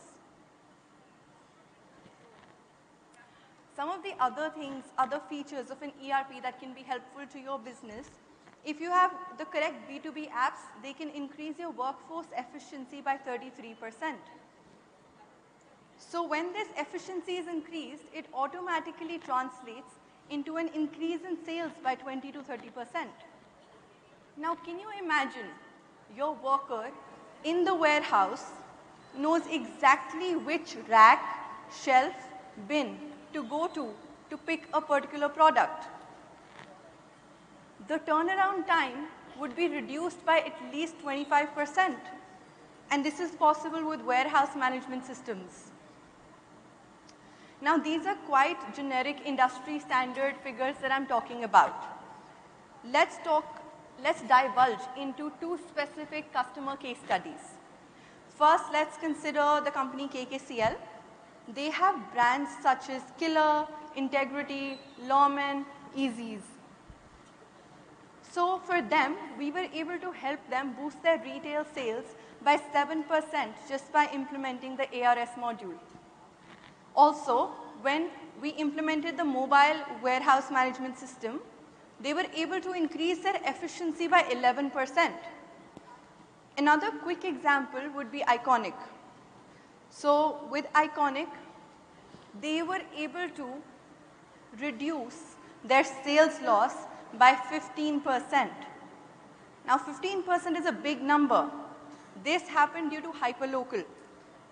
Some of the other things, other features of an ERP that can be helpful to your business, if you have the correct B2B apps, they can increase your workforce efficiency by 33%. So when this efficiency is increased, it automatically translates into an increase in sales by 20 to 30%. Now, can you imagine your worker in the warehouse knows exactly which rack, shelf, bin to go to pick a particular product? The turnaround time would be reduced by at least 25%. And this is possible with warehouse management systems. Now, these are quite generic industry standard figures that I'm talking about. Let's divulge into two specific customer case studies. First, let's consider the company KKCL. They have brands such as Killer, Integrity, Lawman, Easy's. So for them, we were able to help them boost their retail sales by 7% just by implementing the ARS module. Also, when we implemented the mobile warehouse management system, they were able to increase their efficiency by 11%. Another quick example would be Iconic. So with Iconic, they were able to reduce their sales loss by 15%. Now 15% is a big number. This happened due to hyperlocal.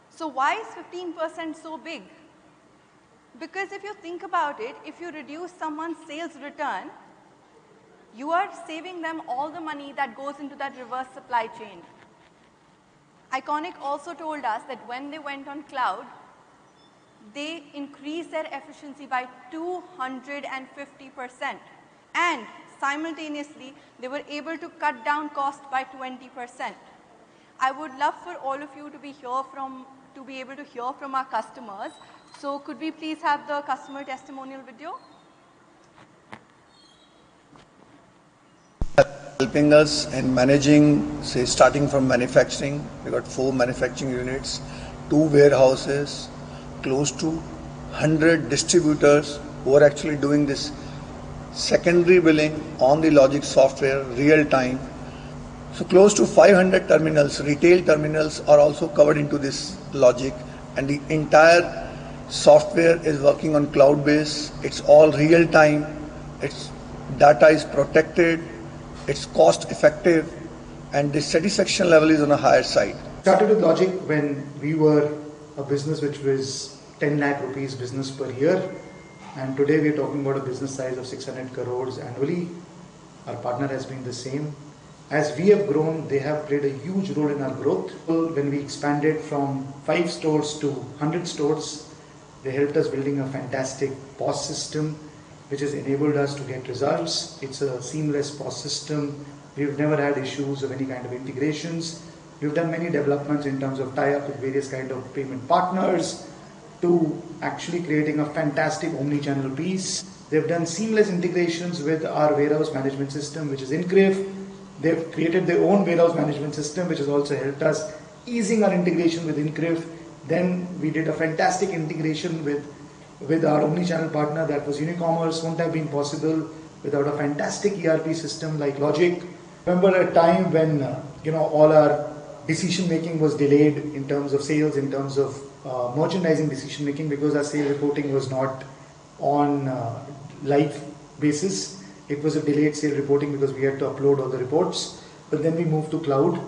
So why is 15% so big? Because if you think about it, if you reduce someone's sales return, you are saving them all the money that goes into that reverse supply chain. Iconic also told us that when they went on cloud, they increased their efficiency by 250%. And simultaneously, they were able to cut down cost by 20%. I would love for all of you to be able to hear from our customers. So could we please have the customer testimonial video? Helping us in managing, say, starting from manufacturing. We got 4 manufacturing units, 2 warehouses, close to 100 distributors who are actually doing this secondary billing on the Logic software real time. So close to 500 terminals, retail terminals are also covered into this Logic, and the entire software is working on cloud base. It's all real time, its data is protected, it's cost effective, and the satisfaction level is on a higher side. Started with Logic when we were a business which was 10 lakh rupees business per year, and today we are talking about a business size of 600 crores annually. Our partner has been the same. As we have grown, they have played a huge role in our growth. When we expanded from 5 stores to 100 stores, they helped us building a fantastic POS system which has enabled us to get results. It's a seamless POS system. We've never had issues of any kind of integrations. We've done many developments in terms of tie-up with various kind of payment partners to actually creating a fantastic omni-channel piece. They've done seamless integrations with our warehouse management system, which is Conclave. They've created their own warehouse management system, which has also helped us easing our integration with Conclave. Then we did a fantastic integration with our omni-channel partner, that was Unicommerce. Wouldn't have been possible without a fantastic ERP system like Logic. Remember a time when all our decision making was delayed in terms of sales, in terms of merchandising decision making, because our sales reporting was not on live basis. It was a delayed sale reporting because we had to upload all the reports. But then we moved to cloud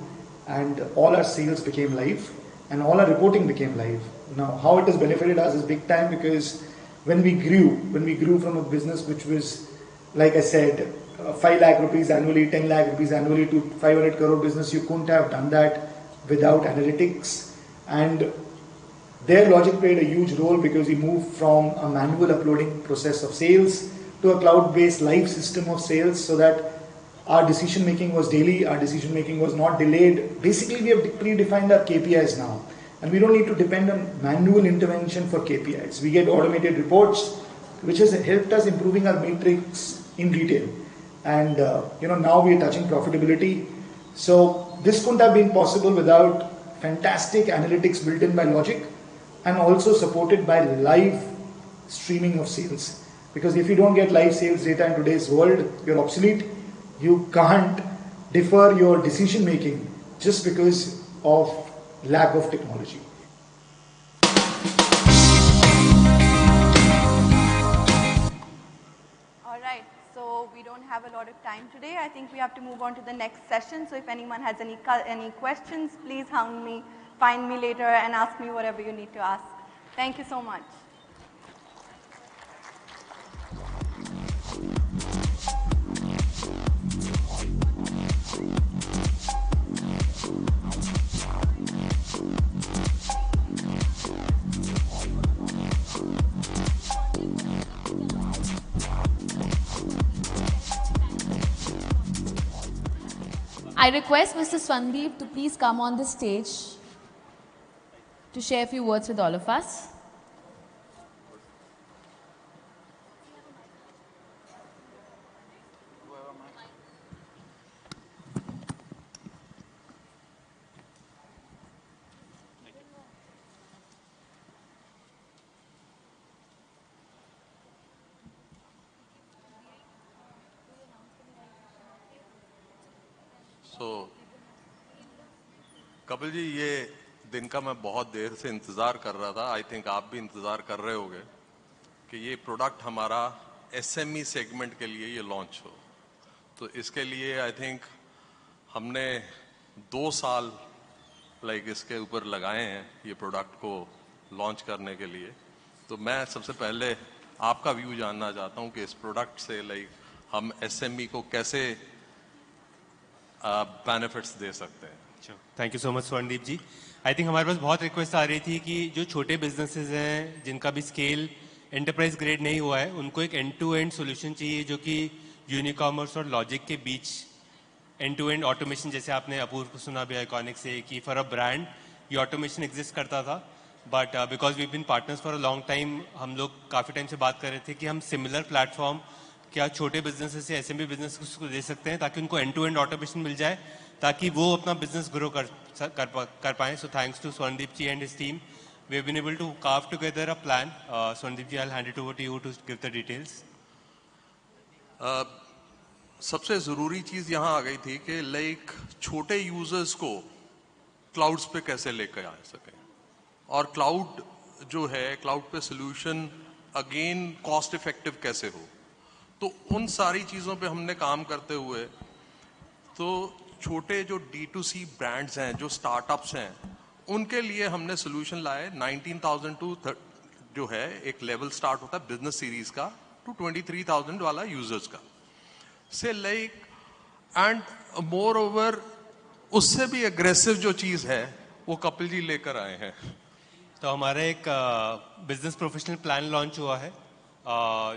and all our sales became live and all our reporting became live. Now, how it has benefited us is big time because when we grew from a business which was, like I said, 5 lakh rupees annually, 10 lakh rupees annually to 500 crore business, you couldn't have done that without analytics. And their logic played a huge role because we moved from a manual uploading process of sales to a cloud-based live system of sales so that our decision making was daily, our decision making was not delayed. Basically, we have predefined our KPIs now. And we don't need to depend on manual intervention for KPIs. We get automated reports, which has helped us improving our matrix in retail. And now we are touching profitability. So this couldn't have been possible without fantastic analytics built in by Logic and also supported by live streaming of sales. Because if you don't get live sales data in today's world, you're obsolete. You can't defer your decision making just because of lack of technology. All right, so we don't have a lot of time today. I think we have to move on to the next session. So if anyone has any questions, please find me later and ask me whatever you need to ask. Thank you so much. I request Mr. Swandeep to please come on the stage to share a few words with all of us. Kapil ji, ये दिन का मैं बहुत देर से इंतज़ार कर रहा था. आई थिंक आप भी इंतज़ार कर रहे होगे कि ये प्रोडक्ट हमारा एसएमई सेगमेंट के लिए ये लॉन्च हो. तो इसके लिए आई थिंक हमने 2 साल इसके ऊपर लगाए हैं ये प्रोडक्ट को लॉन्च करने के लिए. तो मैं सबसे पहले आपका व्यू जानना चाहता हूँ कि इस प्रोडक्ट से हम एसएमई को कैसे बेनिफिट्स दे सकते हैं. Thank you so much Swarndeep ji. I think हमारे पास बहुत रिक्वेस्ट आ रही थी कि जो छोटे बिजनेसेस हैं जिनका भी स्केल एंटरप्राइज ग्रेड नहीं हुआ है, उनको एक एंड टू एंड सोल्यूशन चाहिए जो कि यूनिकॉमर्स और लॉजिक के बीच एंड टू एंड ऑटोमेशन, जैसे आपने अपूर्व को सुना भी आइकॉनिक से कि फॉर अ ब्रांड ये ऑटोमेशन एग्जिस्ट करता था. But because we been partners for a long time, हम लोग काफ़ी टाइम से बात कर रहे थे कि हम सिमिलर प्लेटफॉर्म क्या छोटे बिजनेसेस से एसएमई बिजनेस को दे सकते हैं ताकि उनको एंड टू एंड ऑटोमेशन मिल जाए ताकि वो अपना बिजनेस ग्रो कर पाएं. So thanks to Swarndeep ji and his team, we have been able to carve together a plan. Swarndeep ji, I will hand it over to you to give the details. सबसे ज़रूरी चीज़ यहाँ आ गई थी कि छोटे यूजर्स को क्लाउड्स पे कैसे लेकर आ सकें, और क्लाउड जो है क्लाउड पे सोल्यूशन अगेन कॉस्ट इफेक्टिव कैसे हो. तो उन सारी चीज़ों पे हमने काम करते हुए तो छोटे जो D2C ब्रांड्स हैं, जो स्टार्टअप्स हैं, उनके लिए हमने सोल्यूशन लाए. 19,000 टू जो है एक लेवल स्टार्ट होता है बिजनेस सीरीज का टू 23,000 वाला यूजर्स का से एंड मोर ओवर उससे भी एग्रेसिव जो चीज़ है वो कपिल जी लेकर आए हैं. तो हमारा एक बिजनेस प्रोफेशनल प्लान लॉन्च हुआ है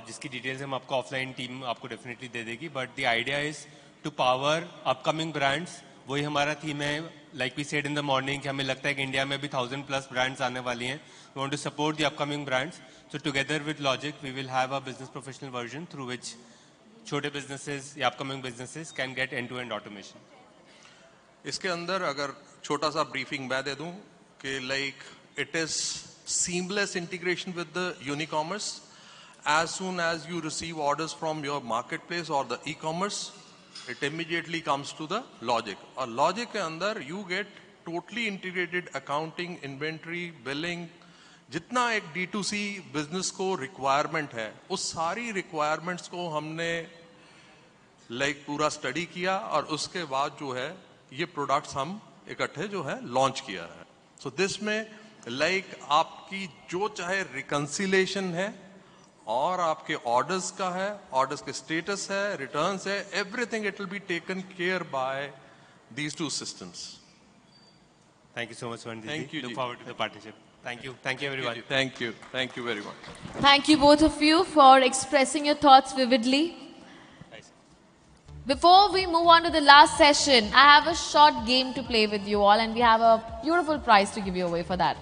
जिसकी डिटेल्स हम आपको ऑफलाइन टीम आपको डेफिनेटली दे देगी. But the idea is to power upcoming brands. वही हमारा थीम है, like we said in the morning, कि हमें लगता है कि इंडिया में भी 1000+ ब्रांड्स आने वाली हैं. We want to support the upcoming brands. So together with Logic we will have a business professional version through which छोटे बिजनेसेस या upcoming businesses can get end to end automation. इसके अंदर अगर छोटा सा ब्रीफिंग मैं दे दूं कि it is seamless integration with the Unicommerce. As soon as you receive orders from your marketplace or the e-commerce, it immediately comes to the Logic. और Logic के अंदर you get totally integrated accounting, inventory, billing, जितना एक D2C business को requirement है, उस सारी requirements को हमने पूरा स्टडी किया और उसके बाद जो है ये प्रोडक्ट्स हम इकट्ठे जो है लॉन्च किया है. सो दिस में आपकी जो चाहे रिकंसिलेशन है और आपके ऑर्डर्स का है, ऑर्डर्स के स्टेटस है, रिटर्न्स है, everything it will be taken care by these two systems. Thank you so much, Swarnji. Thank you. Look forward to the partnership. Thank you. Thank you, everyone. Thank you. Thank you very much. Thank you both of you for expressing your thoughts vividly. Before we move on to the last session, I have a short game to play with you all, and we have a beautiful prize to give you away for that.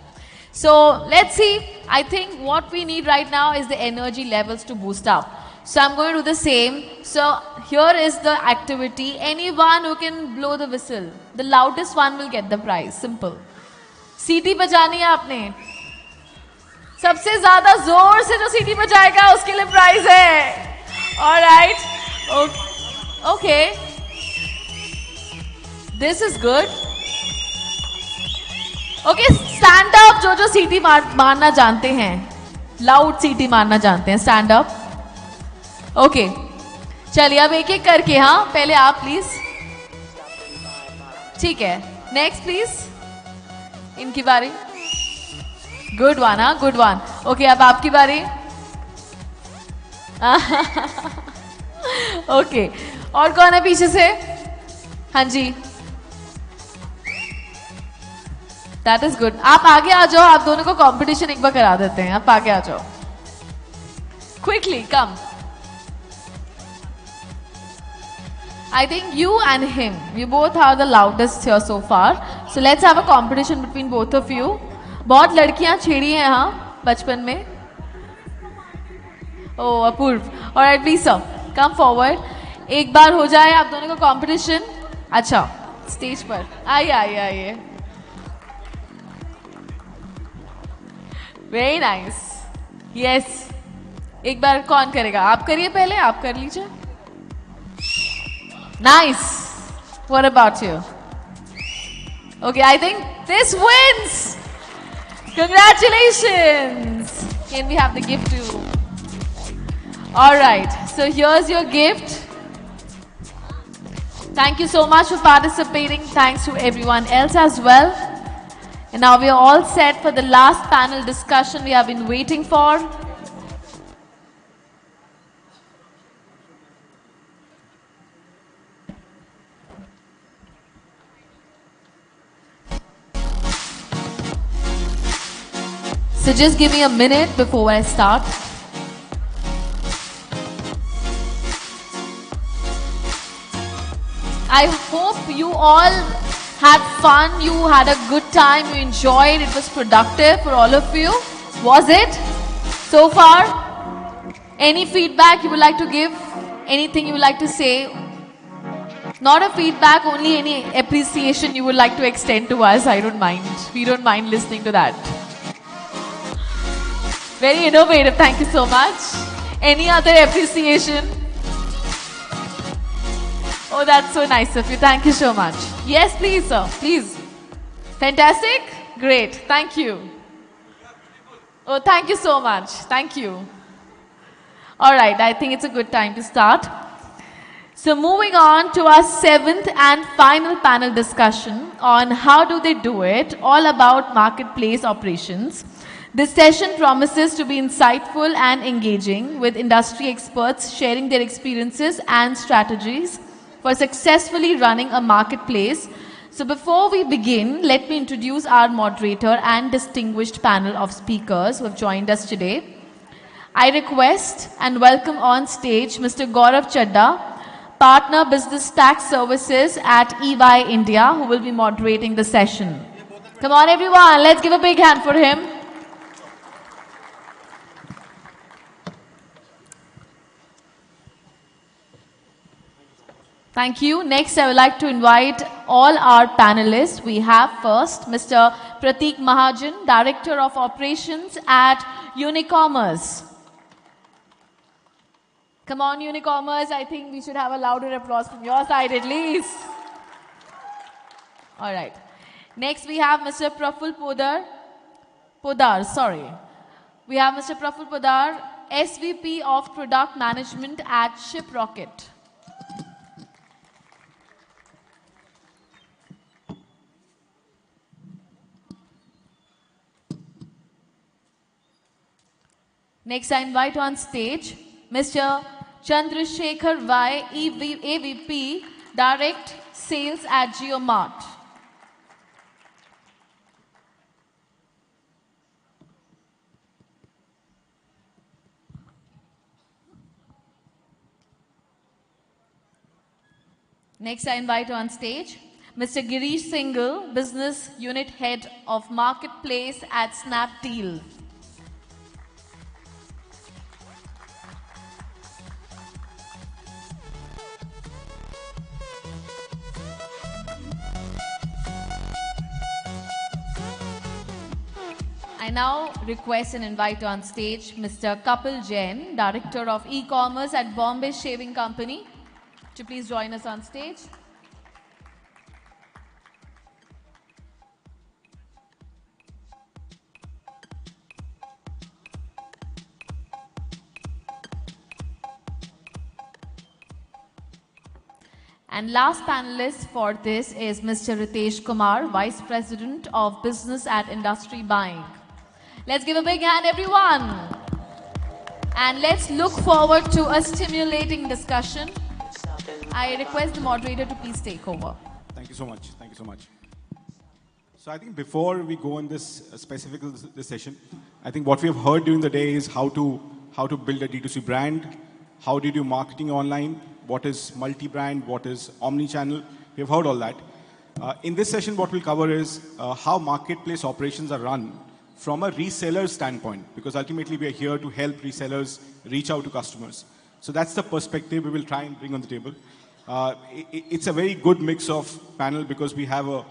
So let's see. I think what we need right now is the energy levels to boost up. So I'm going to do the same. So here is the activity. Anyone who can blow the whistle, the loudest one will get the prize. Simple. सीटी बजानी है आपने. सबसे ज्यादा जोर से जो सीटी बजाएगा उसके लिए प्राइज है. All right. Okay. This is good. Okay, stand up जो सीटी मारना जानते हैं. Loud सीटी मारना जानते हैं. Stand up. ओके चलिए अब एक एक करके. हाँ पहले आप प्लीज. ठीक है नेक्स्ट प्लीज. इनकी बारी. Good one. हाँ गुड वन. ओके अब आपकी बारी. ओके और कौन है पीछे से. हाँ जी दैट इज गुड. आप आगे आ जाओ. आप दोनों को कंपटीशन एक बार करा देते हैं. आप आगे आ जाओ quickly. Come. I think you and him, you both are the loudest here so far. So let's have a competition between both of you. बहुत लड़कियां छेड़ी हैं हाँ बचपन में. Oh Apoorva. Alright please sir, come forward. एक बार हो जाए आप दोनों का competition. अच्छा स्टेज पर आइए. Very nice. Yes. एक बार कौन करेगा. आप करिए पहले. आप कर लीजिए. Nice. What about you? Okay, I think this wins. Congratulations. Can we have the gift too? All right. So here's your gift. Thank you so much for participating. Thanks to everyone else as well. And now we are all set for the last panel discussion we have been waiting for. So just give me a minute before I start. I hope you all had fun, you had a good time, you enjoyed, it was productive for all of you. Was it? So far? Any feedback you would like to give? Anything you would like to say? Not a feedback, only any appreciation you would like to extend to us. I don't mind. We don't mind listening to that. Very innovative. Thank you so much. Any other appreciation? Oh, that's so nice of you. Thank you so much. Yes, please, sir. Please. Fantastic? Great. Thank you. Oh, thank you so much. Thank you. All right. I think it's a good time to start. So moving on to our 7th and final panel discussion on how do they do it, all about marketplace operations. This session promises to be insightful and engaging, with industry experts sharing their experiences and strategies for successfully running a marketplace. So before we begin, let me introduce our moderator and distinguished panel of speakers who have joined us today. I request and welcome on stage Mr. Gaurav Chadda, Partner Business Tax Services at EY India, who will be moderating the session. Come on everyone, let's give a big hand for him. Thank you. Next, I would like to invite all our panelists. We have first Mr. Prateek Mahajan, Director of Operations at Unicommerce. Come on, Unicommerce. I think we should have a louder applause from your side at least. All right. Next, we have Mr. Praful Podar, sorry. We have Mr. Praful Podar, SVP of Product Management at ShipRocket. Next, I invite on stage Mr. Chandrasekhar Y, AVP, Direct Sales at JioMart. Next, I invite on stage Mr. Girish Singhal, Business Unit Head of Marketplace at Snapdeal. I now request and invite on stage Mr. Kapil Jain, Director of E-Commerce at Bombay Shaving Company, to please join us on stage. And last panelist for this is Mr. Ritesh Kumar, Vice President of Business at Industry Buying. Let's give a big hand, everyone. And let's look forward to a stimulating discussion. I request the moderator to please take over. Thank you so much. Thank you so much. So I think before we go on this specific this session, I think what we have heard during the day is how to build a D2C brand, how do you do marketing online, what is multi-brand, what is omni-channel. We have heard all that. In this session, what we'll cover is how marketplace operations are run from a reseller standpoint, because ultimately we are here to help resellers reach out to customers. So that's the perspective we will try and bring on the table. It's a very good mix of panel because we have a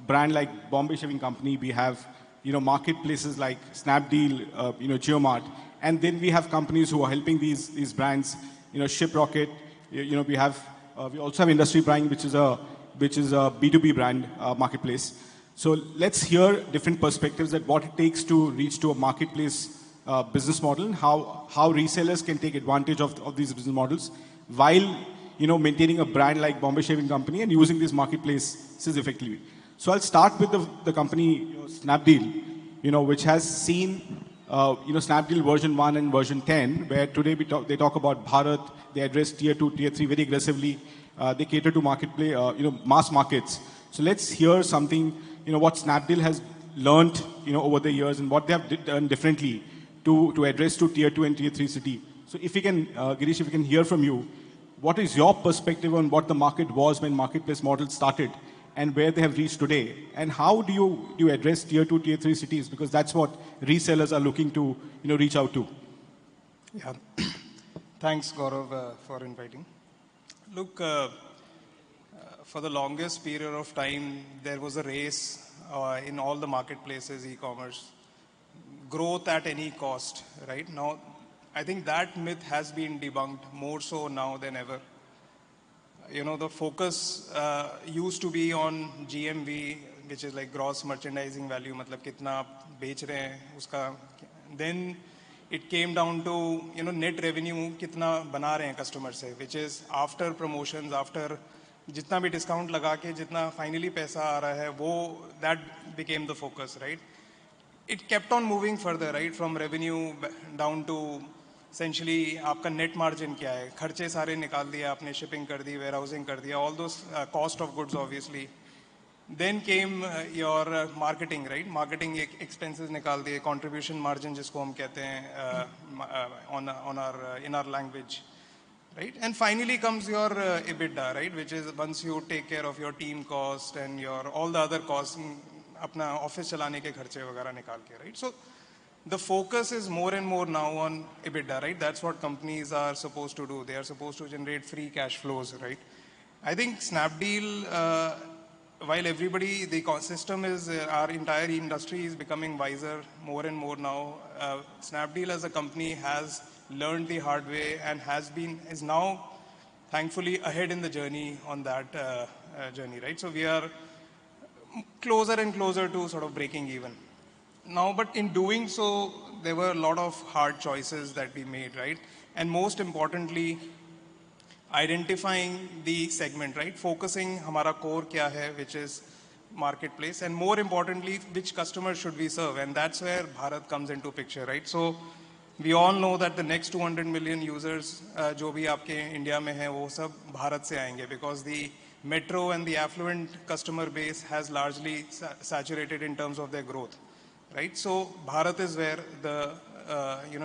brand like Bombay Shaving Company, we have marketplaces like Snapdeal, JioMart, and then we have companies who are helping these brands, ShipRocket. We also have Industry Buying, which is a B2B brand marketplace. So let's hear different perspectives at what it takes to reach to a marketplace business model, and how resellers can take advantage of these business models while maintaining a brand like Bombay Shaving Company and using these marketplaces effectively. So I'll start with the company Snapdeal, which has seen Snapdeal version 1 and version 10, where today they talk about Bharat, they address tier 2, tier 3 very aggressively. They cater to marketplace, mass markets. So let's hear something, what Snapdeal has learned, over the years and what they have done differently to address to tier 2 and tier 3 city. So if we can, Girish, if we can hear from you, what is your perspective on what the market was when marketplace models started and where they have reached today? And how do you address tier 2, tier 3 cities? Because that's what resellers are looking to, reach out to. Yeah. Thanks, Gaurav, for inviting. Look, for the longest period of time, there was a race in all the marketplaces, e-commerce, growth at any cost, right? Now, I think that myth has been debunked more so now than ever. The focus used to be on GMV, which is like gross merchandising value, matlab kitna aap bech rahe hain, uska. Then it came down to, net revenue kitna bana rahe hain customer se, which is after promotions, after jitna bhi discount laga ke jitna finally paisa aa raha hai, wo, that became the focus, right? It kept on moving further, right? From revenue down to essentially आपका net margin क्या है, खर्चे सारे निकाल दिए आपने, shipping कर दी, warehousing कर दिया, all those cost of goods obviously. Then came your marketing, right? Marketing expenses निकाल दिए, contribution margin जिसको हम कहते हैं in our language, right? And finally comes your EBITDA, right? Which is once you take care of your team cost and your all the other costs, अपना office चलाने के खर्चे वगैरह निकाल के, right? So the focus is more and more now on EBITDA, right? That's what companies are supposed to do. They are supposed to generate free cash flows, right? I think Snapdeal, while everybody, the ecosystem is, our entire industry is becoming wiser more and more now. Snapdeal as a company has learned the hard way and is now thankfully ahead in the journey on that journey, right? So we are closer and closer to sort of breaking even. Now, but in doing so, there were a lot of hard choices that we made, right? And most importantly, identifying the segment, right? Focusing hamara core kya hai, which is marketplace, and more importantly, which customers should we serve? And that's where Bharat comes into picture, right? So we all know that the next 200 million users जो भी आपके India में हैं वो सब भारत से आएंगे, because the metro and the affluent customer base has largely saturated in terms of their growth, right? So Bharat is where the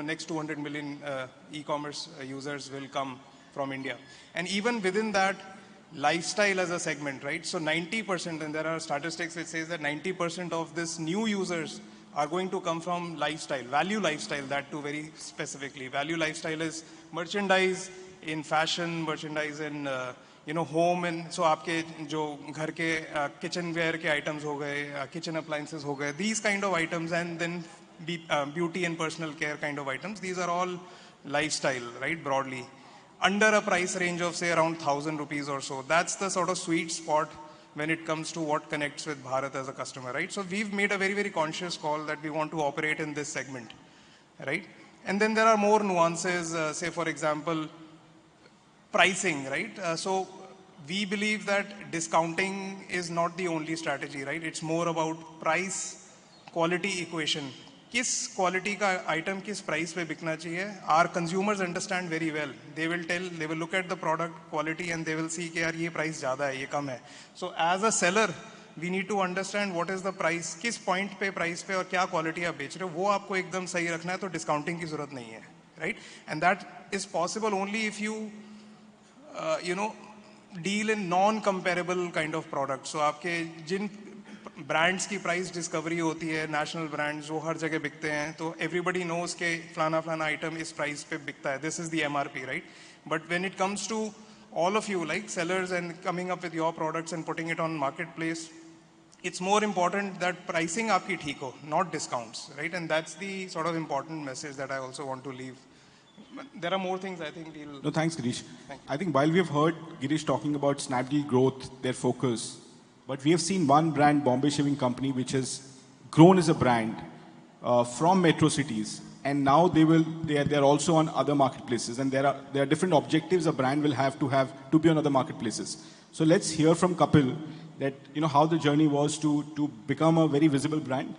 next 200 million e-commerce users will come from India. And even within that, lifestyle as a segment, right? So 90%, and there are statistics which says that 90% of this new users are going to come from lifestyle, value lifestyle, that too very specifically. Value lifestyle is merchandise in fashion, merchandise in home, and so आपके जो घर के kitchenware के items हो गए, kitchen appliances हो गए, these kind of items, and then beauty and personal care kind of items. These are all lifestyle, right? Broadly, under a price range of say around 1,000 rupees or so. That's the sort of sweet spot when it comes to what connects with Bharat as a customer, right? So we've made a very, very conscious call that we want to operate in this segment, right? And then there are more nuances, say for example, pricing, right? So we believe that discounting is not the only strategy, right? It's more about price quality equation. किस quality का item किस price पे बिकना चाहिए, are consumers understand very well. They will look at the product quality and they will see कि यार ये price ज़्यादा है, ये कम है. So as a seller we need to understand what is the price, किस पॉइंट पे प्राइस पे और क्या क्वालिटी आप बेच रहे हो, वो आपको एकदम सही रखना है, तो डिस्काउंटिंग की जरूरत नहीं है, right? And that is possible only if you deal in non comparable kind of product. So आपके जिन ब्रांड्स की प्राइस डिस्कवरी होती है, नेशनल ब्रांड्स जो हर जगह बिकते हैं, तो एवरीबडी नोज के फलाना फलाना आइटम इस प्राइस पे बिकता है, this is the MRP, right? But when it comes to all of you like sellers and coming up with your products and putting it on marketplace, it's more important that pricing aapki theek ho, not discounts, right? And that's the sort of important message that I also want to leave. There are more things I think we'll... No, thanks Girish. I think while we have heard Girish talking about Snapdeal growth, their focus, but we have seen one brand, Bombay Shaving Company, which has grown as a brand from metro cities, and now they are also on other marketplaces, and there are different objectives a brand will have to be on other marketplaces. So let's hear from Kapil that how the journey was to become a very visible brand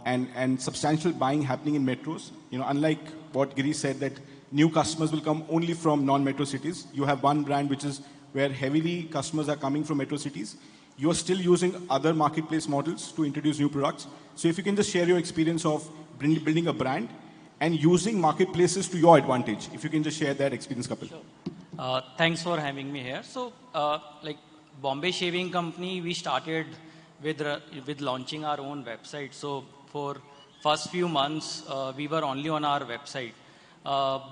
and substantial buying happening in metros. Unlike what Girish said, that new customers will come only from non-metro cities. You have one brand which is where heavily customers are coming from metro cities. You are still using other marketplace models to introduce new products. So if you can just share your experience of building a brand and using marketplaces to your advantage. If you can just share that experience, Kapil. Sure. Thanks for having me here. So, like Bombay Shaving Company, we started with launching our own website. So for first few months, we were only on our website.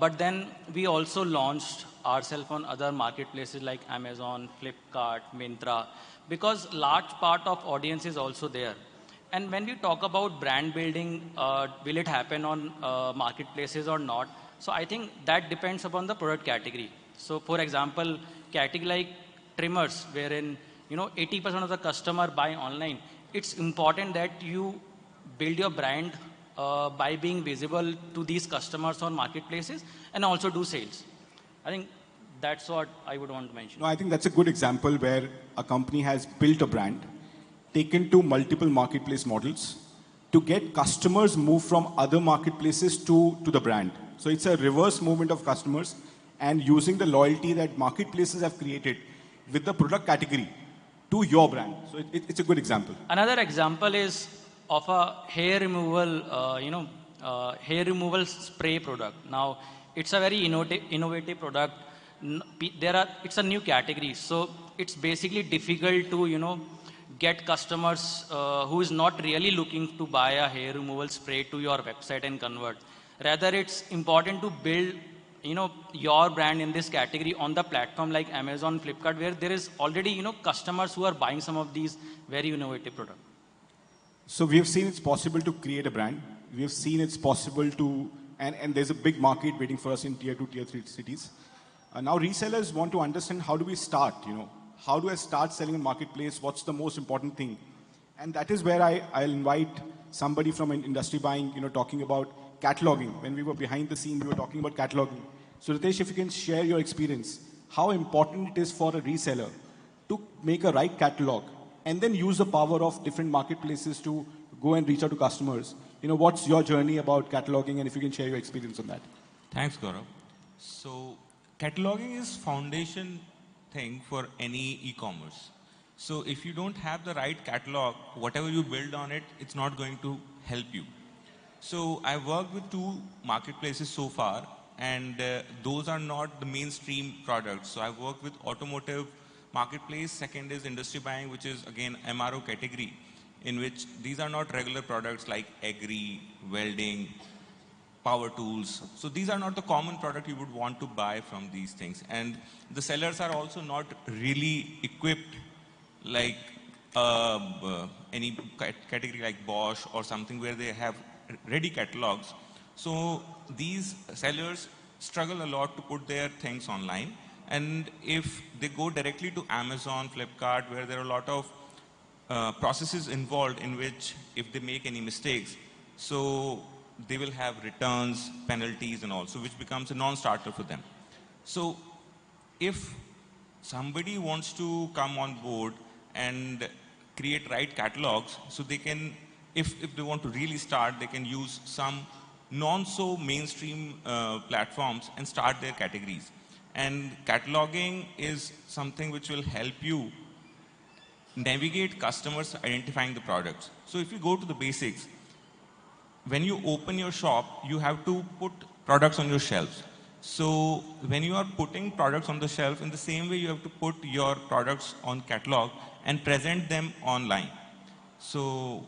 But then we also launched ourselves on other marketplaces like Amazon, Flipkart, Myntra, because large part of audience is also there. And when we talk about brand building, will it happen on marketplaces or not? So I think that depends upon the product category. So for example, category like trimmers, wherein 80% of the customer buy online, it's important that you build your brand by being visible to these customers on marketplaces and also do sales. I think that's what I would want to mention. No, I think that's a good example where a company has built a brand, taken to multiple marketplace models to get customers move from other marketplaces to the brand. So it's a reverse movement of customers and using the loyalty that marketplaces have created with the product category to your brand. So it's a good example. Another example is of a hair removal, hair removal spray product. Now, it's a very innovative product. It's a new category. So it's basically difficult to, get customers who is not really looking to buy a hair removal spray to your website and convert. Rather, it's important to build, your brand in this category on the platform like Amazon, Flipkart, where there is already, customers who are buying some of these very innovative products. So we have seen it's possible to create a brand. We have seen it's possible to, and there's a big market waiting for us in tier 2, tier 3 cities. Now resellers want to understand how do we start, How do I start selling in marketplace? What's the most important thing? And that is where I'll invite somebody from an industry buying, talking about cataloging. When we were behind the scene, we were talking about cataloging. So Ritesh, if you can share your experience, how important it is for a reseller to make a right catalog and then use the power of different marketplaces to go and reach out to customers. What's your journey about cataloging, and if you can share your experience on that. Thanks, Gaurav. So cataloging is foundation thing for any e-commerce. So if you don't have the right catalog, whatever you build on it, it's not going to help you. So I've worked with 2 marketplaces so far, and those are not the mainstream products. So I've worked with automotive marketplace. Second is industry buying, which is again MRO category, in which these are not regular products like agri, welding, power tools. So these are not the common product you would want to buy from these things. And the sellers are also not really equipped like any category like Bosch or something where they have ready catalogs. So these sellers struggle a lot to put their things online. And if they go directly to Amazon, Flipkart, where there are a lot of processes involved in which if they make any mistakes, so they will have returns, penalties and also, which becomes a non-starter for them. So if somebody wants to come on board and create right catalogs, so they can, if they want to really start, they can use some non-so mainstream platforms and start their categories. And cataloging is something which will help you navigate customers identifying the products. So if you go to the basics, when you open your shop, you have to put products on your shelves. So when you are putting products on the shelf, in the same way you have to put your products on catalog and present them online. So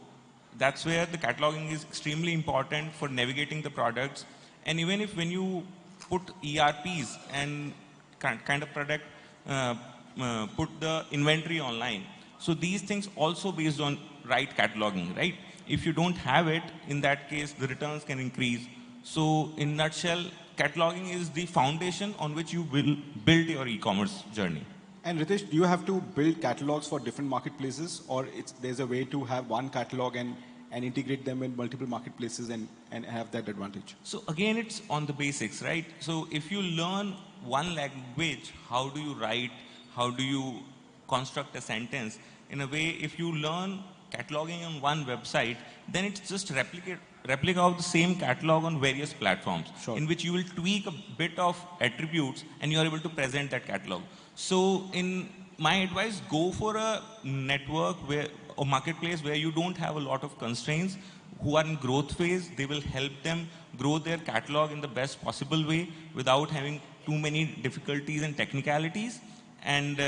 that's where the cataloging is extremely important for navigating the products. And even if when you put ERPs and kind of product, put the inventory online. So these things also based on right cataloging, right? If you don't have it, in that case, the returns can increase. So in nutshell, cataloging is the foundation on which you will build your e-commerce journey. And Ritesh, do you have to build catalogs for different marketplaces, or there's a way to have one catalog and integrate them in multiple marketplaces and have that advantage? So again, it's on the basics, right? So if you learn one language, how do you write, how do you construct a sentence? In a way, if you learn cataloging on one website, then it's just replica of the same catalog on various platforms, in which you will tweak a bit of attributes and you are able to present that catalog. So in my advice, go for a network or marketplace where you don't have a lot of constraints, who are in growth phase. They will help them grow their catalog in the best possible way without having too many difficulties and technicalities. And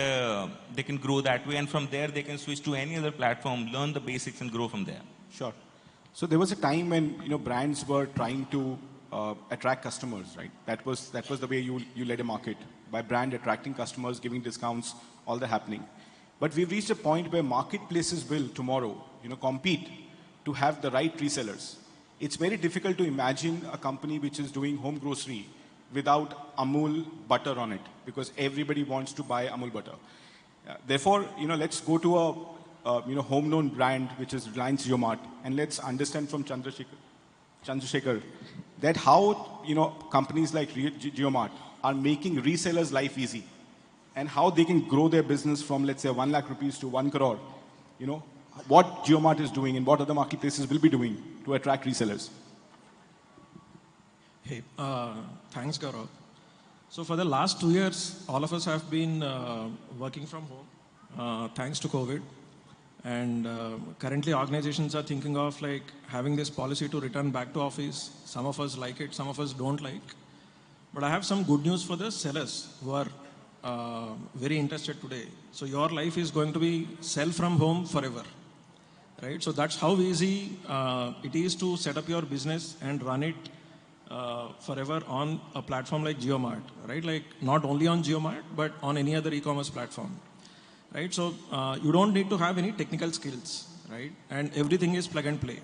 they can grow that way. And from there, they can switch to any other platform, learn the basics and grow from there. Sure. So there was a time when brands were trying to attract customers, right? That was the way you led a market, by brand attracting customers, giving discounts, all that happening. But we've reached a point where marketplaces will tomorrow, compete to have the right resellers. It's very difficult to imagine a company which is doing home grocery without Amul butter on it, because everybody wants to buy Amul butter. Therefore, let's go to a home-known brand, which is Reliance JioMart, and let's understand from Chandrasekhar that how companies like JioMart are making resellers' life easy, and how they can grow their business from, let's say, 1 lakh rupees to 1 crore. What JioMart is doing and what other marketplaces will be doing to attract resellers. Hey, thanks, Gaurav. So for the last 2 years, all of us have been working from home, thanks to COVID. And currently, organizations are thinking of having this policy to return back to office. Some of us like it, some of us don't like. But I have some good news for the sellers who are very interested today. So your life is going to be sell from home forever, right? So that's how easy it is to set up your business and run it forever on a platform like JioMart, right? Like not only on JioMart, but on any other e-commerce platform, right? So you don't need to have any technical skills, right? And everything is plug and play.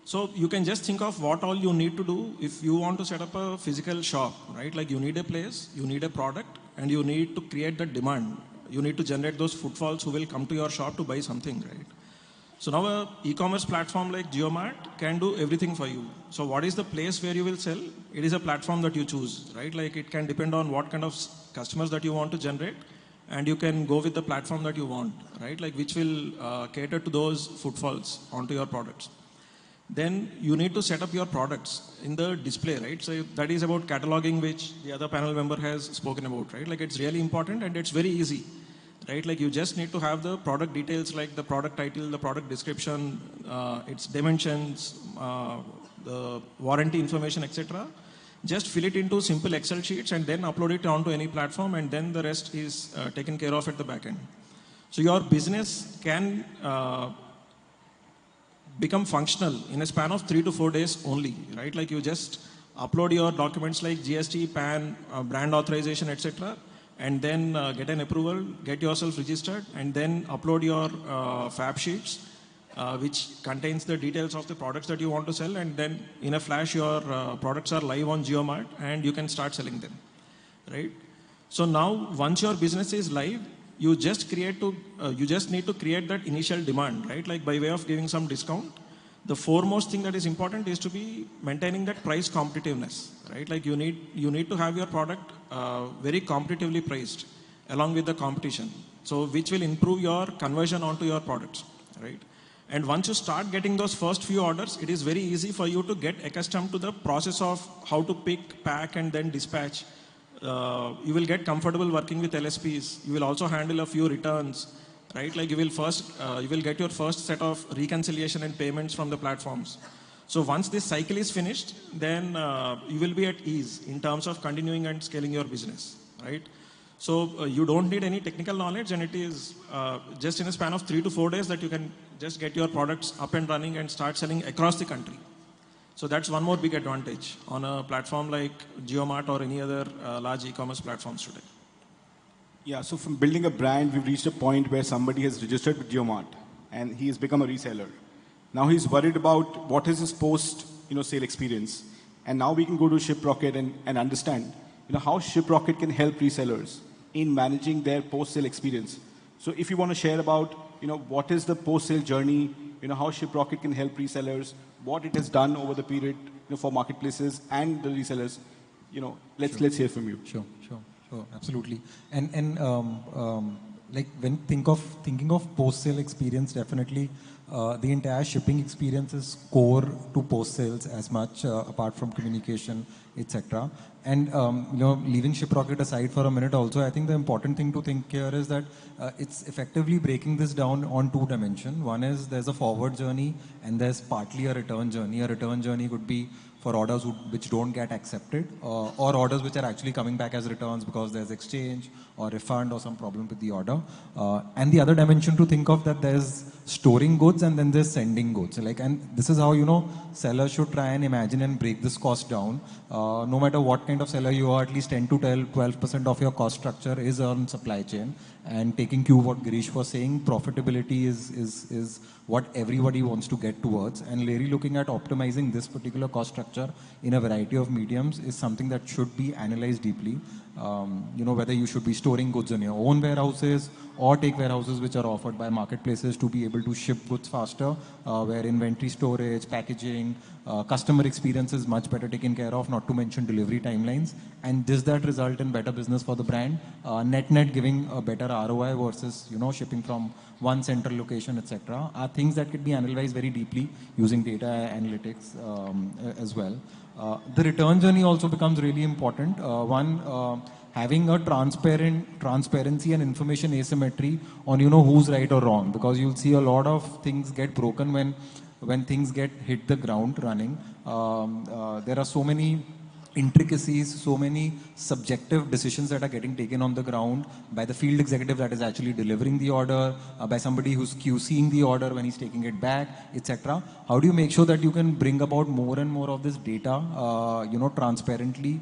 So you can just think of what all you need to do if you want to set up a physical shop, right? Like you need a place, you need a product, and you need to create the demand. You need to generate those footfalls who will come to your shop to buy something, right? So now a e-commerce platform like JioMart can do everything for you. So what is the place where you will sell? It is a platform that you choose, right? Like it can depend on what kind of customers that you want to generate, and you can go with the platform that you want, right? Like which will cater to those footfalls onto your products. Then you need to set up your products in the display, right? So that is about cataloging, which the other panel member has spoken about, right? Like it's really important and it's very easy, right? Like you just need to have the product details, like the product title, the product description, its dimensions, the warranty information, etc. Just fill it into simple Excel sheets and then upload it onto any platform, and then the rest is taken care of at the back end. So your business can become functional in a span of 3 to 4 days only, right? Like you just upload your documents like GST, PAN, brand authorization, etc., and then get an approval, get yourself registered, and then upload your fab sheets, which contains the details of the products that you want to sell, and then in a flash your products are live on JioMart and you can start selling them, right? So now once your business is live, you just need to create that initial demand, right? Like by way of giving some discount. The foremost thing that is important is to be maintaining that price competitiveness, right? Like you need to have your product very competitively priced along with the competition. So which will improve your conversion onto your products, right? And once you start getting those first few orders, it is very easy for you to get accustomed to the process of how to pick, pack, and then dispatch. You will get comfortable working with LSPs. You will also handle a few returns, right? Like you will get your first set of reconciliation and payments from the platforms. So once this cycle is finished, then you will be at ease in terms of continuing and scaling your business, right? So you don't need any technical knowledge, and it is just in a span of 3 to 4 days that you can just get your products up and running and start selling across the country. So that's one more big advantage on a platform like JioMart or any other large e-commerce platforms today. Yeah, so from building a brand, we've reached a point where somebody has registered with JioMart and he has become a reseller. Now he's worried about what is his post, sale experience. And now we can go to ShipRocket and understand, how ShipRocket can help resellers in managing their post-sale experience. So if you want to share about, what is the post-sale journey, how ShipRocket can help resellers, what it has done over the period, for marketplaces and the resellers, let's hear from you. Sure, absolutely. And like when thinking of post-sale experience, definitely the entire shipping experience is core to post-sales as much, apart from communication, etc. And leaving ShipRocket aside for a minute also, I think the important thing to think here is that it's effectively breaking this down on 2 dimensions. One is there's a forward journey and there's partly a return journey. A return journey could be for orders which don't get accepted, or orders which are actually coming back as returns because there's exchange or refund or some problem with the order. And the other dimension to think of, that there's storing goods and then there's sending goods. And this is how, sellers should try and imagine and break this cost down. No matter what kind of seller you are, at least 10 to 12% of your cost structure is on supply chain. And taking cue what Girish was saying, profitability is what everybody wants to get towards. And really looking at optimizing this particular cost structure in a variety of mediums is something that should be analyzed deeply. Whether you should be storing goods in your own warehouses or take warehouses which are offered by marketplaces to be able to ship goods faster, where inventory storage, packaging, customer experience is much better taken care of, not to mention delivery timelines. And does that result in better business for the brand? Net giving a better ROI versus, shipping from one central location, etc. are things that could be analyzed very deeply using data analytics as well. The return journey also becomes really important. Having a transparency and information asymmetry on who's right or wrong, because you'll see a lot of things get broken when things get hit the ground running. There are so many intricacies, so many subjective decisions that are getting taken on the ground by the field executive that is actually delivering the order, by somebody who's QCing the order when he's taking it back, etc. How do you make sure that you can bring about more and more of this data, transparently?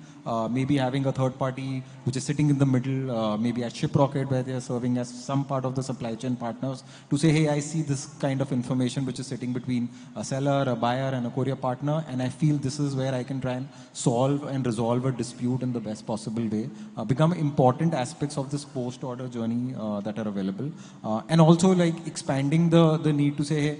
Maybe having a third party which is sitting in the middle, maybe at ShipRocket, where they are serving as some part of the supply chain partners, to say, hey, I see this kind of information which is sitting between a seller, a buyer, and a courier partner, and I feel this is where I can try and solve solve and resolve a dispute in the best possible way become important aspects of this post-order journey that are available. And also like expanding the need to say, hey,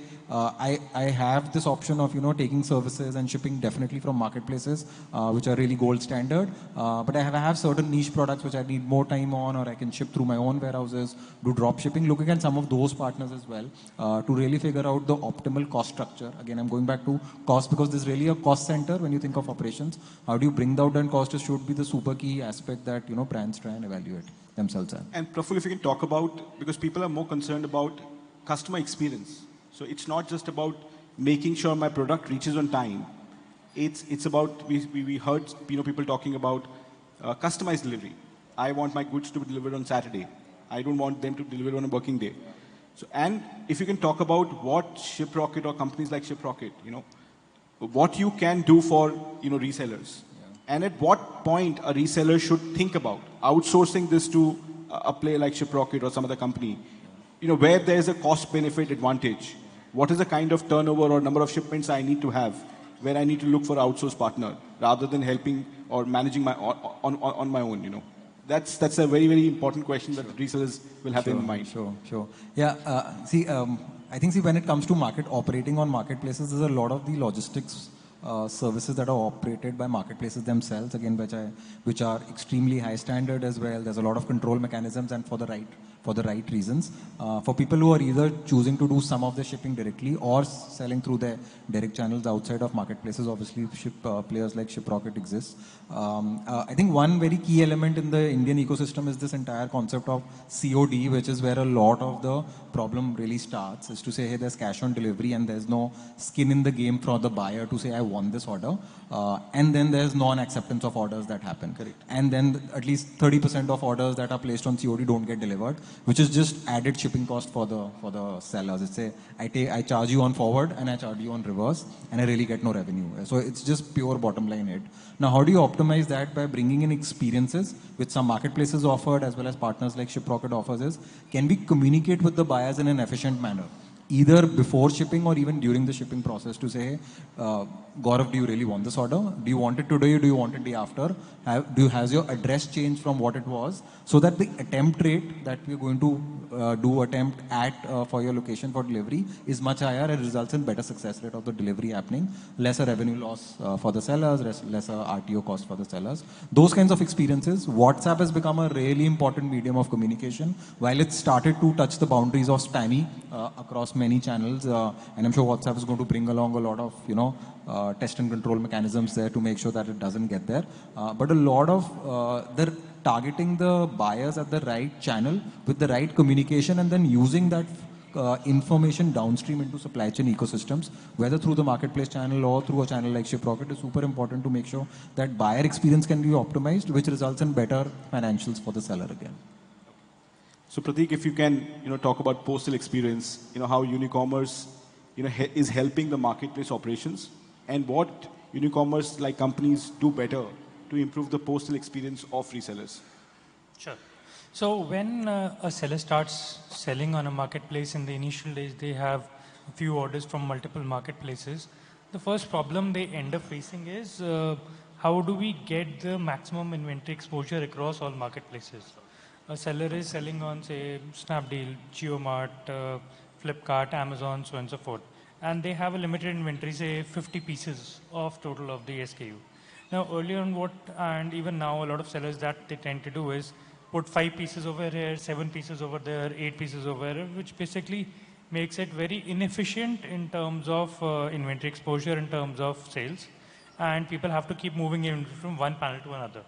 I have this option of, taking services and shipping definitely from marketplaces, which are really gold standard. But I have certain niche products which I need more time on, or I can ship through my own warehouses, do drop shipping, looking at some of those partners as well, to really figure out the optimal cost structure. Again, I'm going back to cost because there's really a cost center when you think of operations. How do you bring down that cost should be the super key aspect that, brands try and evaluate themselves at. And Praful, if you can talk about, because people are more concerned about customer experience. So it's not just about making sure my product reaches on time. It's about, we heard people talking about customized delivery. I want my goods to be delivered on Saturday. I don't want them to deliver on a working day. So, and if you can talk about what ShipRocket or companies like ShipRocket, what you can do for resellers. And at what point a reseller should think about outsourcing this to a player like ShipRocket or some other company, where there's a cost benefit advantage. What is the kind of turnover or number of shipments I need to have where I need to look for an outsourced partner rather than helping or managing my on my own, That's a very, very important question that resellers will have in mind. Sure. Yeah, I think when it comes to operating on marketplaces, there's a lot of the logistics services that are operated by marketplaces themselves, again, which are extremely high standard as well. There's a lot of control mechanisms and for the right reasons. For people who are either choosing to do some of the shipping directly or selling through their direct channels outside of marketplaces, obviously players like ShipRocket exist. I think one very key element in the Indian ecosystem is this entire concept of COD, which is where a lot of the problem really starts, is to say, hey, there's cash on delivery and there's no skin in the game for the buyer to say, I want this order. And then there's non-acceptance of orders that happen. Correct. And then at least 30% of orders that are placed on COD don't get delivered, which is just added shipping cost for the sellers. It's I charge you on forward and I charge you on reverse and I really get no revenue. So it's just pure bottom line hit. Now, how do you optimize that? By bringing in experiences which some marketplaces offered as well as partners like ShipRocket offers is, can we communicate with the buyers in an efficient manner? Either before shipping or even during the shipping process to say, hey, Gaurav, do you really want this order? Do you want it today or do you want it the day after? Has your address changed from what it was? So that the attempt rate that we're going to attempt at for your location for delivery is much higher and results in better success rate of the delivery happening, lesser revenue loss for the sellers, lesser RTO cost for the sellers. Those kinds of experiences. WhatsApp has become a really important medium of communication. While it started to touch the boundaries of spammy across many channels, and I'm sure WhatsApp is going to bring along a lot of test and control mechanisms there to make sure that it doesn't get there. But a lot of they're targeting the buyers at the right channel with the right communication and then using that information downstream into supply chain ecosystems, whether through the marketplace channel or through a channel like ShipRocket, is super important to make sure that buyer experience can be optimized, which results in better financials for the seller again. So Prateek, if you can, talk about postal experience, how Unicommerce, is helping the marketplace operations and what Unicommerce like companies do better to improve the postal experience of resellers. Sure. So when a seller starts selling on a marketplace in the initial days, they have a few orders from multiple marketplaces. The first problem they end up facing is how do we get the maximum inventory exposure across all marketplaces? A seller is selling on, say, Snapdeal, JioMart, Flipkart, Amazon, so on and so forth. And they have a limited inventory, say 50 pieces of total of the SKU. Now, earlier on and even now, a lot of sellers that they tend to do is put 5 pieces over here, 7 pieces over there, 8 pieces over there, which basically makes it very inefficient in terms of inventory exposure, in terms of sales. And people have to keep moving in from one panel to another.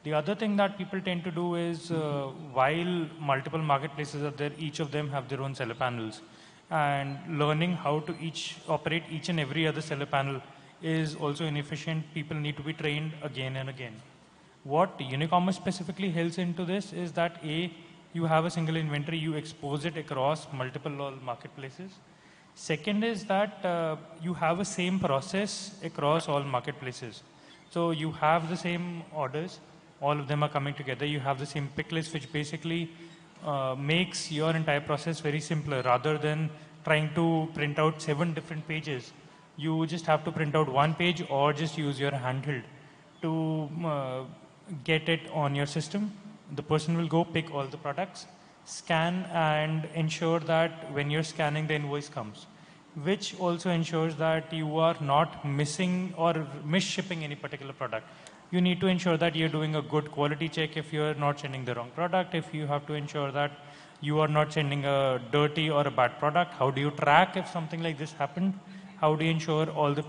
The other thing that people tend to do is while multiple marketplaces are there, each of them have their own seller panels. And learning how to operate each and every other seller panel is also inefficient. People need to be trained again and again. What Unicommerce specifically helps into this is that you have a single inventory, you expose it across multiple marketplaces. Second is that you have a same process across all marketplaces. So you have the same orders, all of them are coming together. You have the same pick list, which basically makes your entire process very simpler. Rather than trying to print out 7 different pages, you just have to print out one page or just use your handheld to get it on your system. The person will go pick all the products, scan and ensure that when you're scanning the invoice comes, which also ensures that you are not missing or mis-shipping any particular product. You need to ensure that you're doing a good quality check if you're not sending the wrong product, if you have to ensure that you are not sending a dirty or a bad product. How do you track if something like this happened? How do you ensure all the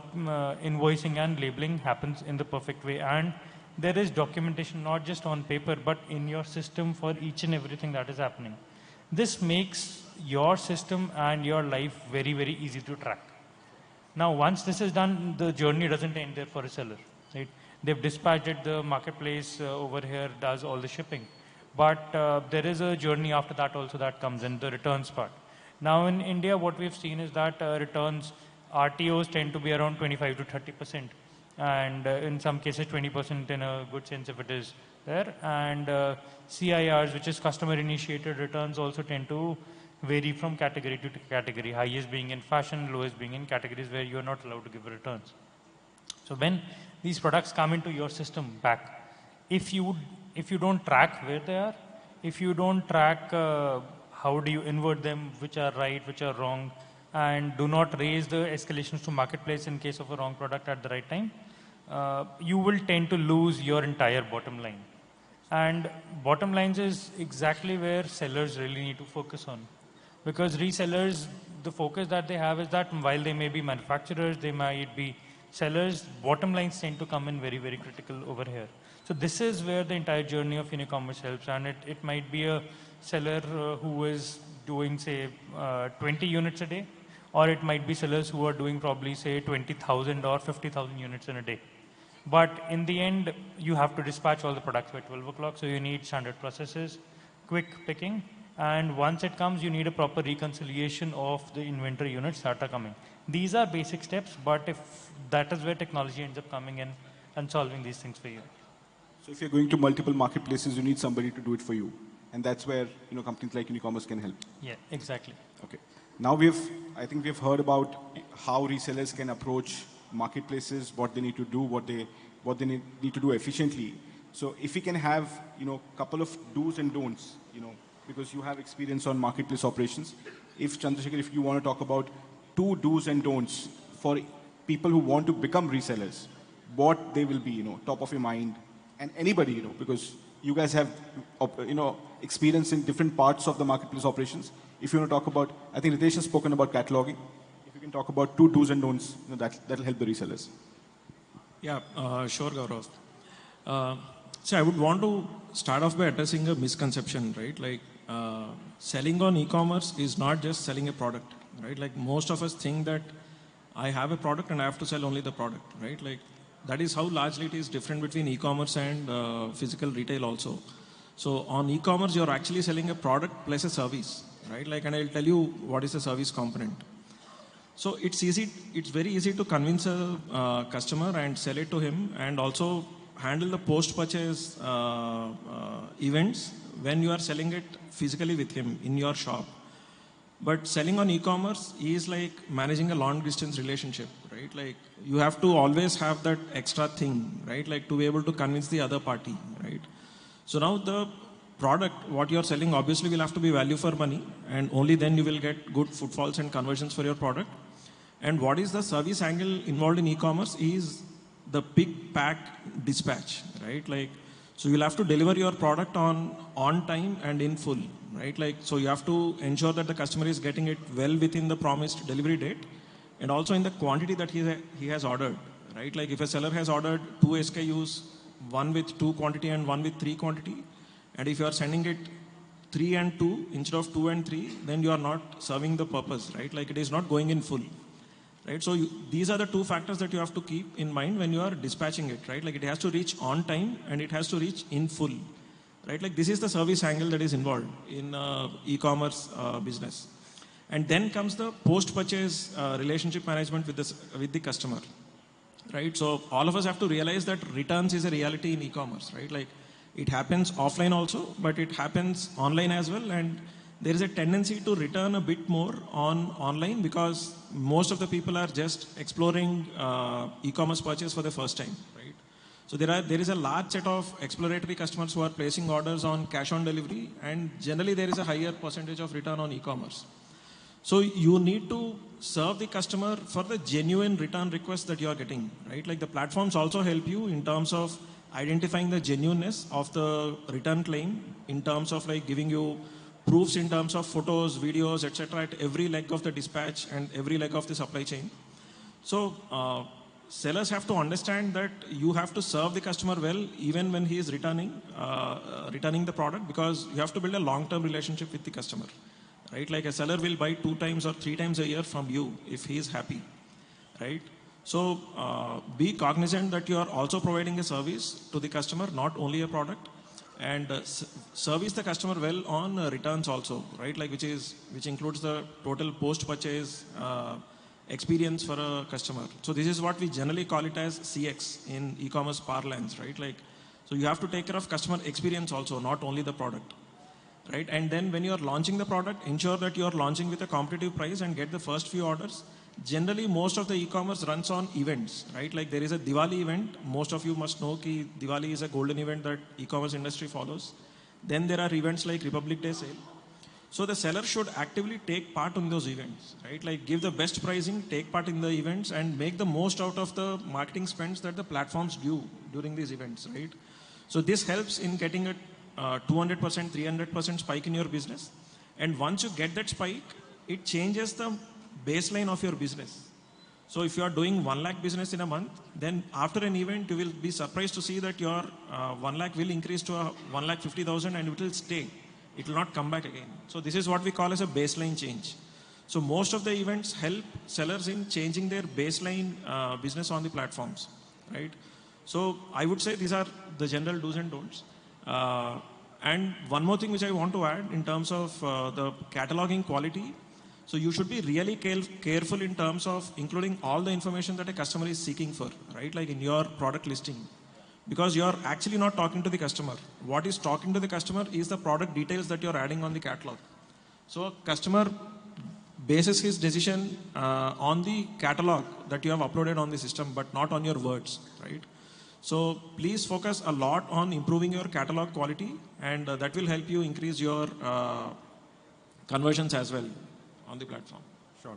invoicing and labeling happens in the perfect way? And there is documentation not just on paper, but in your system for each and everything that is happening. This makes your system and your life very, very easy to track. Now, once this is done, the journey doesn't end there for a seller, right? They've dispatched it, the marketplace over here does all the shipping. But there is a journey after that also that comes in, the returns part. Now in India, what we've seen is that returns, RTOs tend to be around 25 to 30%. And in some cases 20% in a good sense if it is there. And CIRs, which is customer initiated returns, also tend to vary from category to category. Highest being in fashion, lowest being in categories where you are not allowed to give returns. So when these products come into your system back, if you don't track where they are, if you don't track how do you invert them, which are right, which are wrong, and do not raise the escalations to marketplace in case of a wrong product at the right time, you will tend to lose your entire bottom line. And bottom lines is exactly where sellers really need to focus on. Because resellers, the focus that they have is that while they may be manufacturers, they might be sellers, bottom lines tend to come in very, very critical over here. So this is where the entire journey of Unicommerce helps. And it might be a seller who is doing, say, 20 units a day, or it might be sellers who are doing probably, say, 20,000 or 50,000 units in a day. But in the end, you have to dispatch all the products by 12 o'clock, so you need standard processes, quick picking, and once it comes, you need a proper reconciliation of the inventory units that are coming. These are basic steps, but if that is where technology ends up coming in and solving these things for you. So if you're going to multiple marketplaces, you need somebody to do it for you. And that's where companies like Unicommerce can help. Yeah, exactly. Okay. Now I think we've heard about how resellers can approach marketplaces, what they need to do, what they need to do efficiently. So if we can have couple of do's and don'ts, because you have experience on marketplace operations. If Chandrasekhar, if you want to talk about 2 do's and don'ts for people who want to become resellers, what they will be, top of your mind, and anybody, because you guys have, experience in different parts of the marketplace operations. If you want to talk about, I think Ritesh has spoken about cataloging. If you can talk about 2 do's and don'ts, that'll help the resellers. Yeah, sure, Gaurav. So I would want to start off by addressing a misconception, right? Like selling on e-commerce is not just selling a product, right? Like most of us think that I have a product and I have to sell only the product, right? Like that is how largely it is different between e-commerce and physical retail also. So on e-commerce, you're actually selling a product plus a service, right? Like, and I'll tell you what is the service component. So it's very easy to convince a customer and sell it to him, and also handle the post-purchase events when you are selling it physically with him in your shop. But selling on e-commerce is like managing a long distance relationship, right? Like you have to always have that extra thing, right? Like to be able to convince the other party, right? So now the product, what you're selling obviously will have to be value for money, and only then you will get good footfalls and conversions for your product. And what is the service angle involved in e-commerce is the pick, pack, dispatch, right? Like, so you'll have to deliver your product on time and in full, right? Like, so you have to ensure that the customer is getting it well within the promised delivery date, and also in the quantity that he has ordered, right? Like if a seller has ordered 2 SKUs, one with 2 quantity and one with 3 quantity, and if you are sending it 3 and 2 instead of 2 and 3, then you are not serving the purpose, right? Like it is not going in full. Right? So these are the 2 factors that you have to keep in mind when you are dispatching it, right? Like it has to reach on time and it has to reach in full, right? Like this is the service angle that is involved in e-commerce business. And then comes the post-purchase relationship management with the customer, right? So all of us have to realize that returns is a reality in e-commerce, right? Like it happens offline also, but it happens online as well. And there is a tendency to return a bit more online because most of the people are just exploring e-commerce purchase for the first time, right? So there is a large set of exploratory customers who are placing orders on cash on delivery, and generally there is a higher percentage of return on e-commerce. So you need to serve the customer for the genuine return requests that you are getting, right? Like the platforms also help you in terms of identifying the genuineness of the return claim, in terms of like giving you proofs in terms of photos, videos, etc. at every leg of the dispatch and every leg of the supply chain. So sellers have to understand that you have to serve the customer well even when he is returning the product, because you have to build a long-term relationship with the customer. Right? Like a seller will buy 2 times or 3 times a year from you if he is happy, right? So be cognizant that you are also providing a service to the customer, not only a product, and service the customer well on returns also, right? Like which includes the total post-purchase experience for a customer. So this is what we generally call it as CX in e-commerce parlance, right? Like, so you have to take care of customer experience also, not only the product. Right? And then when you are launching the product, ensure that you are launching with a competitive price and get the first few orders. Generally, most of the e-commerce runs on events, right? Like there is a Diwali event. Most of you must know that Diwali is a golden event that e-commerce industry follows. Then there are events like Republic Day sale. So the seller should actively take part in those events, right? Like give the best pricing, take part in the events, and make the most out of the marketing spends that the platforms do during these events, right? So this helps in getting a 200%, 300% spike in your business. And once you get that spike, it changes the baseline of your business. So if you are doing 1 lakh business in a month, then after an event, you will be surprised to see that your 1 lakh will increase to 1,50,000 and it will stay. It will not come back again. So this is what we call as a baseline change. So most of the events help sellers in changing their baseline business on the platforms, right? So I would say these are the general do's and don'ts. And one more thing which I want to add in terms of the cataloging quality. So you should be really careful in terms of including all the information that a customer is seeking for, right? Like in your product listing, because you're actually not talking to the customer. What is talking to the customer is the product details that you're adding on the catalog. So customer bases his decision on the catalog that you have uploaded on the system, but not on your words, right? So please focus a lot on improving your catalog quality, and that will help you increase your conversions as well on the platform. Sure.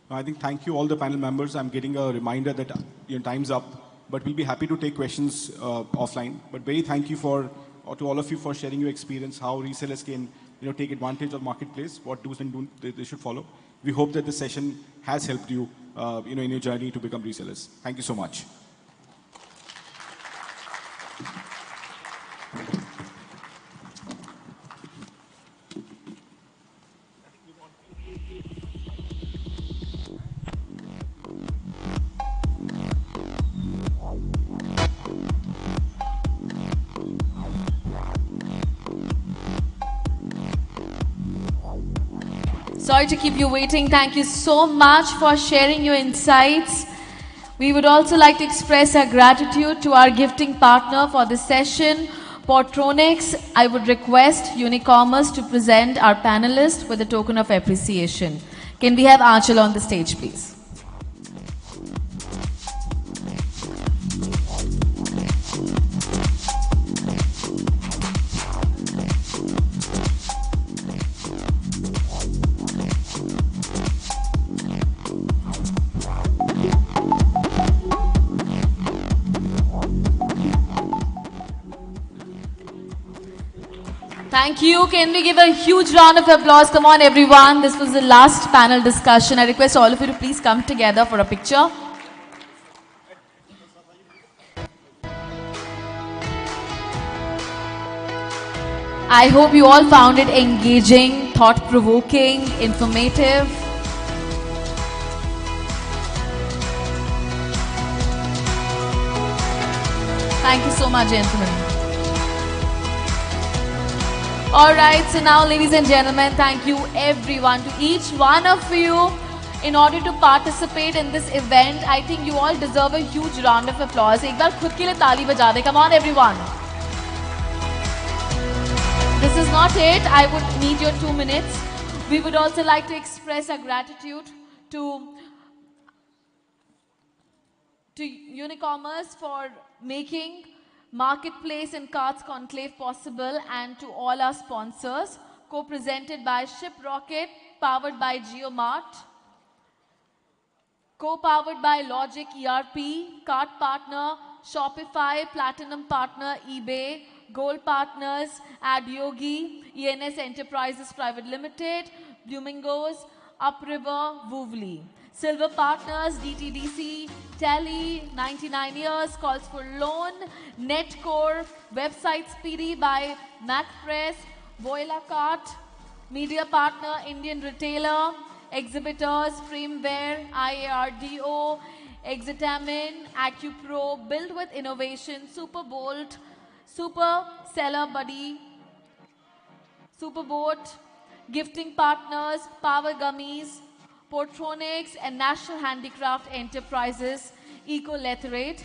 I think thank you all the panel members. I'm getting a reminder that your time's up, but we'll be happy to take questions offline. But very thank you to all of you for sharing your experience, how resellers can take advantage of marketplace, what do's and don'ts they should follow. We hope that this session has helped you, in your journey to become resellers. Thank you so much. Sorry to keep you waiting. Thank you so much for sharing your insights. We would also like to express our gratitude to our gifting partner for this session, Portronics. I would request Unicommerce to present our panelists with a token of appreciation. Can we have Aanchal on the stage, please? Thank you. Can we give a huge round of applause? Come on, everyone. This was the last panel discussion. I request all of you to please come together for a picture. I hope you all found it engaging, thought-provoking, informative. Thank you so much, gentlemen. All right, so now, ladies and gentlemen, thank you everyone, to each one of you. In order to participate in this event, I think you all deserve a huge round of applause. एक बार खुद के लिए ताली बजा दे. Come on, everyone. This is not it. I would need your 2 minutes. We would also like to express our gratitude to Unicommerce for making Marketplace and Carts Conclave possible, and to all our sponsors, co-presented by Ship Rocket, powered by GeoMart, co-powered by Logic ERP, Cart Partner, Shopify, Platinum Partner, eBay, Gold Partners, Adyogi, ENS Enterprises Private Limited, Blumingos, Upriver, Woovly. Silver Partners, DTDC, Tele, 99 Years, Calls for Loan, Netcore, Website Speedy by MacPress, Voila Cart, Media Partner, Indian Retailer, Exhibitors, Frameware, IARDO, Exitamin, AcuPro, Build with Innovation, Superbolt, Super Seller Buddy, Superboat, Gifting Partners, Power Gummies, Portronics, and National Handicraft Enterprises, Ecoliterate.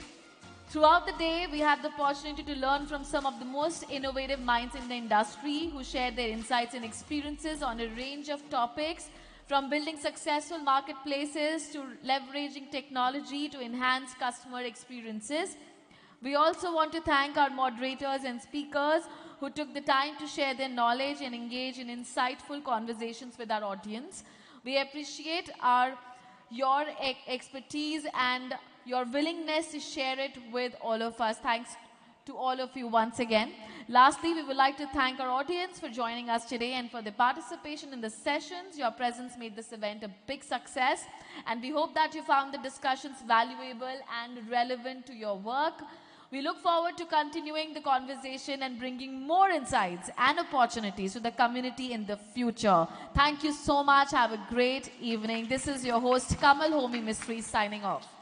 Throughout the day, we have the opportunity to learn from some of the most innovative minds in the industry who share their insights and experiences on a range of topics, from building successful marketplaces to leveraging technology to enhance customer experiences. We also want to thank our moderators and speakers who took the time to share their knowledge and engage in insightful conversations with our audience. We appreciate your expertise and your willingness to share it with all of us. Thanks to all of you once again. Lastly, we would like to thank our audience for joining us today and for their participation in the sessions. Your presence made this event a big success, and we hope that you found the discussions valuable and relevant to your work. We look forward to continuing the conversation and bringing more insights and opportunities to the community in the future. Thank you so much. Have a great evening. This is your host, Kamal Homi Mistry, signing off.